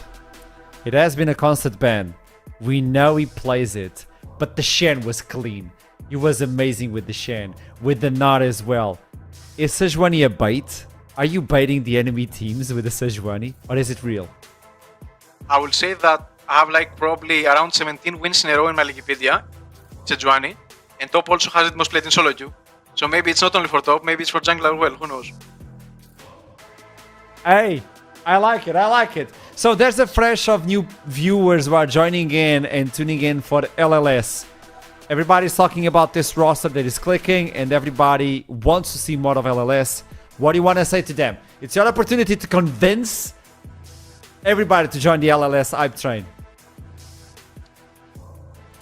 It has been a constant ban. We know he plays it, but the Shen was clean. He was amazing with the Shen, with the Nod as well. Is Sejuani a bait? Are you baiting the enemy teams with the Sejuani, or is it real? I will say that I have like probably around 17 wins in a row in my Wikipedia, Sejuani, and top also has it most played in solo queue. So maybe it's not only for top, maybe it's for jungler as well, who knows? Hey, I like it, I like it. So there's a fresh of new viewers who are joining in and tuning in for LLS. Everybody's talking about this roster that is clicking and everybody wants to see more of LLS. What do you want to say to them? It's your opportunity to convince everybody to join the LLS hype train.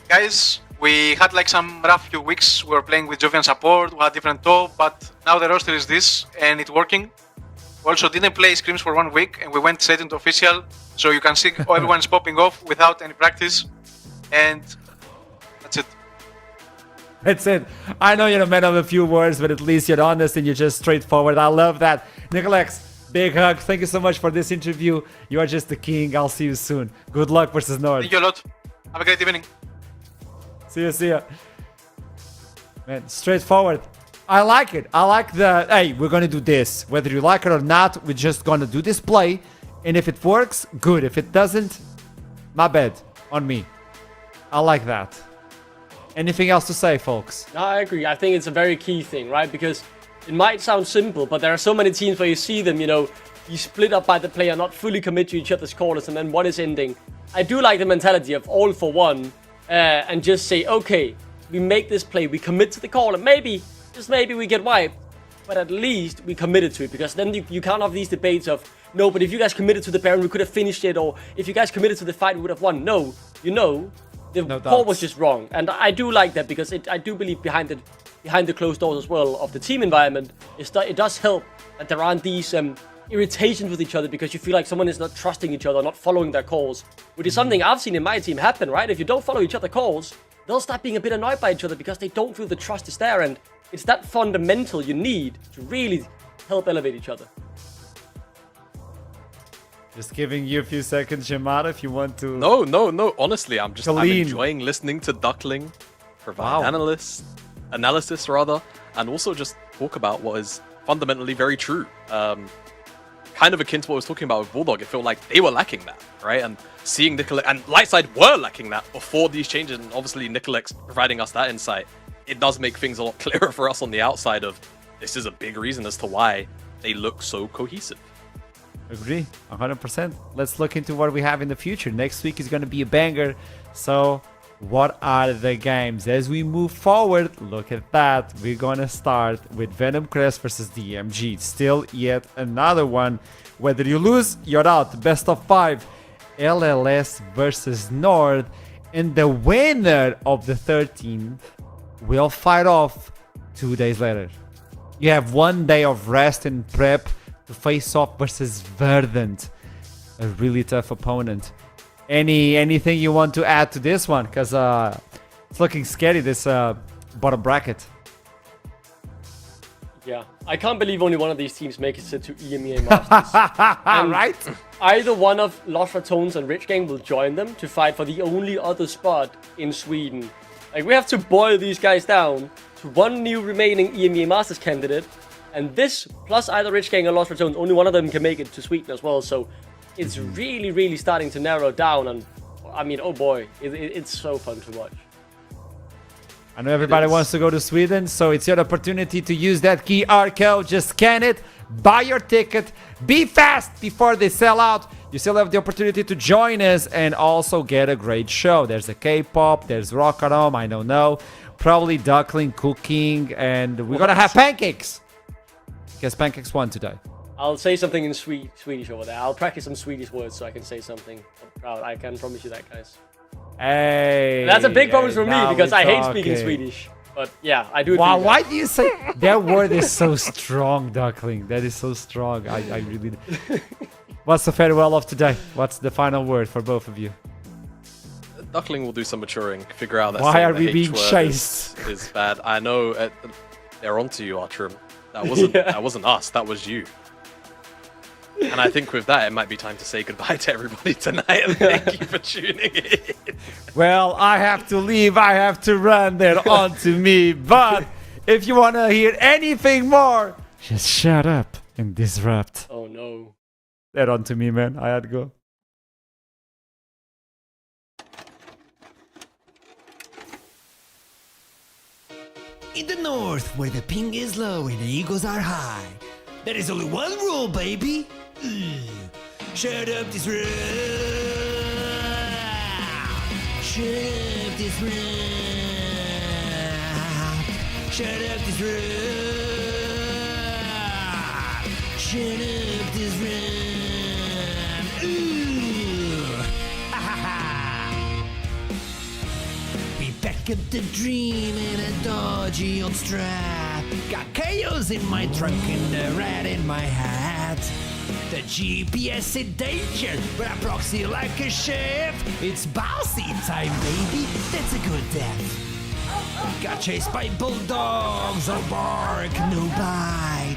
Guys, we had like some rough few weeks. We were playing with Jovian support, we had different top, but now the roster is this and it's working. We also didn't play scrims for 1 week and we went straight into official, so you can see everyone's popping off without any practice, and that's it. That's it. I know you're a man of a few words, but at least you're honest and you're just straightforward. I love that. Nicolex, big hug. Thank you so much for this interview. You are just the king. I'll see you soon. Good luck versus Nord. Thank you a lot. Have a great evening. See ya, see ya. Man, straightforward. I like it. I like the, hey, we're going to do this. Whether you like it or not, we're just going to do this play. And if it works, good. If it doesn't, my bad. On me. I like that. Anything else to say, folks? No, I agree. I think it's a very key thing, right? Because it might sound simple, but there are so many teams where you see them, you know, you split up by the player, not fully commit to each other's corners, and then one is ending. I do like the mentality of all for one, and just say, okay, we make this play, we commit to the call, and maybe, just maybe we get wiped, but at least we committed to it, because then you can't have these debates of, no, but if you guys committed to the Baron, we could have finished it, or if you guys committed to the fight, we would have won. No, you know, the call was just wrong, and I do like that, because I do believe behind the closed doors as well of the team environment, it does help that there aren't these irritations with each other because you feel like someone is not trusting each other, not following their calls, which is something I've seen in my team happen, right? If you don't follow each other's calls, they'll start being a bit annoyed by each other because they don't feel the trust is there, and it's that fundamental you need to really help elevate each other. Just giving you a few seconds, Yamada, if you want to... No. Honestly, I'm Clean. enjoying listening to Duckling provide analysis, and also just talk about what is fundamentally very true. Kind of akin to what I was talking about with Bulldog. It felt like they were lacking that, right? And seeing Nicolex and Lightside were lacking that before these changes, and obviously Nicolex providing us that insight, it does make things a lot clearer for us on the outside of this is a big reason as to why they look so cohesive. Agree, 100%. Let's look into what we have in the future. Next week is going to be a banger. So, what are the games? As we move forward, look at that. We're going to start with Venom Crest versus DMG. Still yet another one. Whether you lose, you're out. Best of 5. LLS versus Nord. And the winner of the 13th will fight off 2 days later. You have 1 day of rest and prep to face off versus Verdant, a really tough opponent. Anything you want to add to this one? Because it's looking scary, this bottom bracket. Yeah, I can't believe only one of these teams makes it to EMEA Masters. Right? Either one of Lost Ratones and Rich Gang will join them to fight for the only other spot in Sweden. Like, we have to boil these guys down to one new remaining EMEA Masters candidate. And this, plus either Rich Gang or Lost Ratones, only one of them can make it to Sweden as well. So it's really, really starting to narrow down. And I mean, oh boy, it's so fun to watch. I know everybody wants to go to Sweden, so it's your opportunity to use that QR code. Just scan it, buy your ticket, be fast before they sell out. You still have the opportunity to join us and also get a great show. There's a K-pop, there's Rock Around, I don't know. Probably duckling, cooking, and we're going to have pancakes. Because pancakes won today. I'll say something in Swedish over there. I'll practice some Swedish words so I can say something proud. I can promise you that, guys. Hey. That's a big promise for me now because we're I hate talking. speaking Swedish. But yeah, I do. Wow, think why do you say that word is so strong, Duckling? That is so strong. I really. What's the farewell of today? What's the final word for both of you? Duckling will do some maturing, figure out that Why saying are the we H being word chased? is bad. I know they're onto you, Artrim. That wasn't us. That was you. And I think with that, it might be time to say goodbye to everybody tonight. And thank you for tuning in. Well, I have to leave. I have to run. They're on to me. But if you want to hear anything more, just shut up and disrupt. Oh no. They're on to me, man. I had to go. In the north, where the ping is low and the eagles are high, there is only one rule, baby. Shut up this round. Shut up this round. Shut up this round. Shut up this round. Ooh. Ha ha ha. We back up the dream in a dodgy old strap. Got chaos in my trunk and a rat in my hat. The GPS in danger, but I proxy like a chef. It's bossy time, baby. That's a good death. Got chased by bulldogs, no bark, no bite.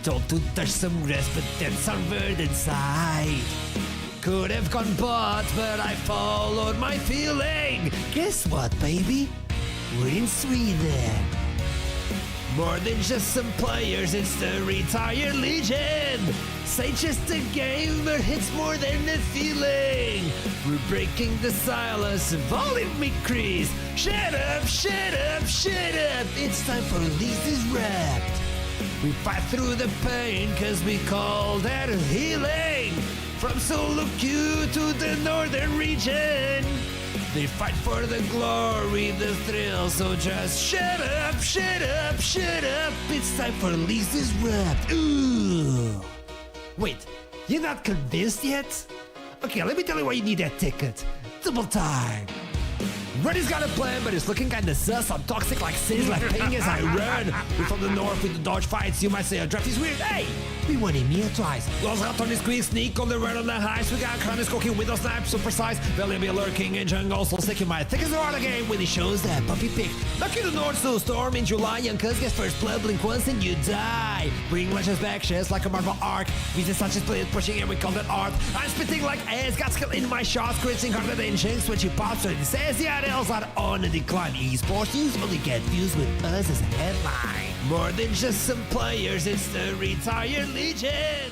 Told to touch some grass, but that's unveiled inside. Could have gone but I followed my feeling. Guess what, baby? We're in Sweden. More than just some players, it's the retired legion. Say just a game, but it's more than a feeling. We're breaking the silence, volume increase. Shut up, shut up, shut up. It's time for Release is Wrapped. We fight through the pain, cause we call that healing. From Solo Q to the northern region. They fight for the glory, the thrill, so just shut up, shut up, shut up. It's time for Release is Wrapped. Ooh. Wait, you're not convinced yet? Okay, let me tell you why you need that ticket. Double time. Reddy's got a plan, but it's looking kinda sus. I'm toxic like Sis, like ping as I run. We're from the north with the dodge fights. You might say our draft is weird. Hey, we won him here twice. Los ratones quick sneak on the run on the heights. We got Kranis cooking with those snipes, super precise. Belly be lurking in jungle, so sick you might think it's the other game when he shows that puppy pick. Lucky the north snowstorm in July. Young cuz gets first blood, blink once and you die. Bring legends back, shares like a Marvel arc. Reason such as split, pushing and we call that art. I'm spitting like ass, got skill in my shots, critting harder than Shinx when she pops. So it says yeah, else are on a decline. Esports news only get views with us as a headline. More than just some players, it's the retired legion.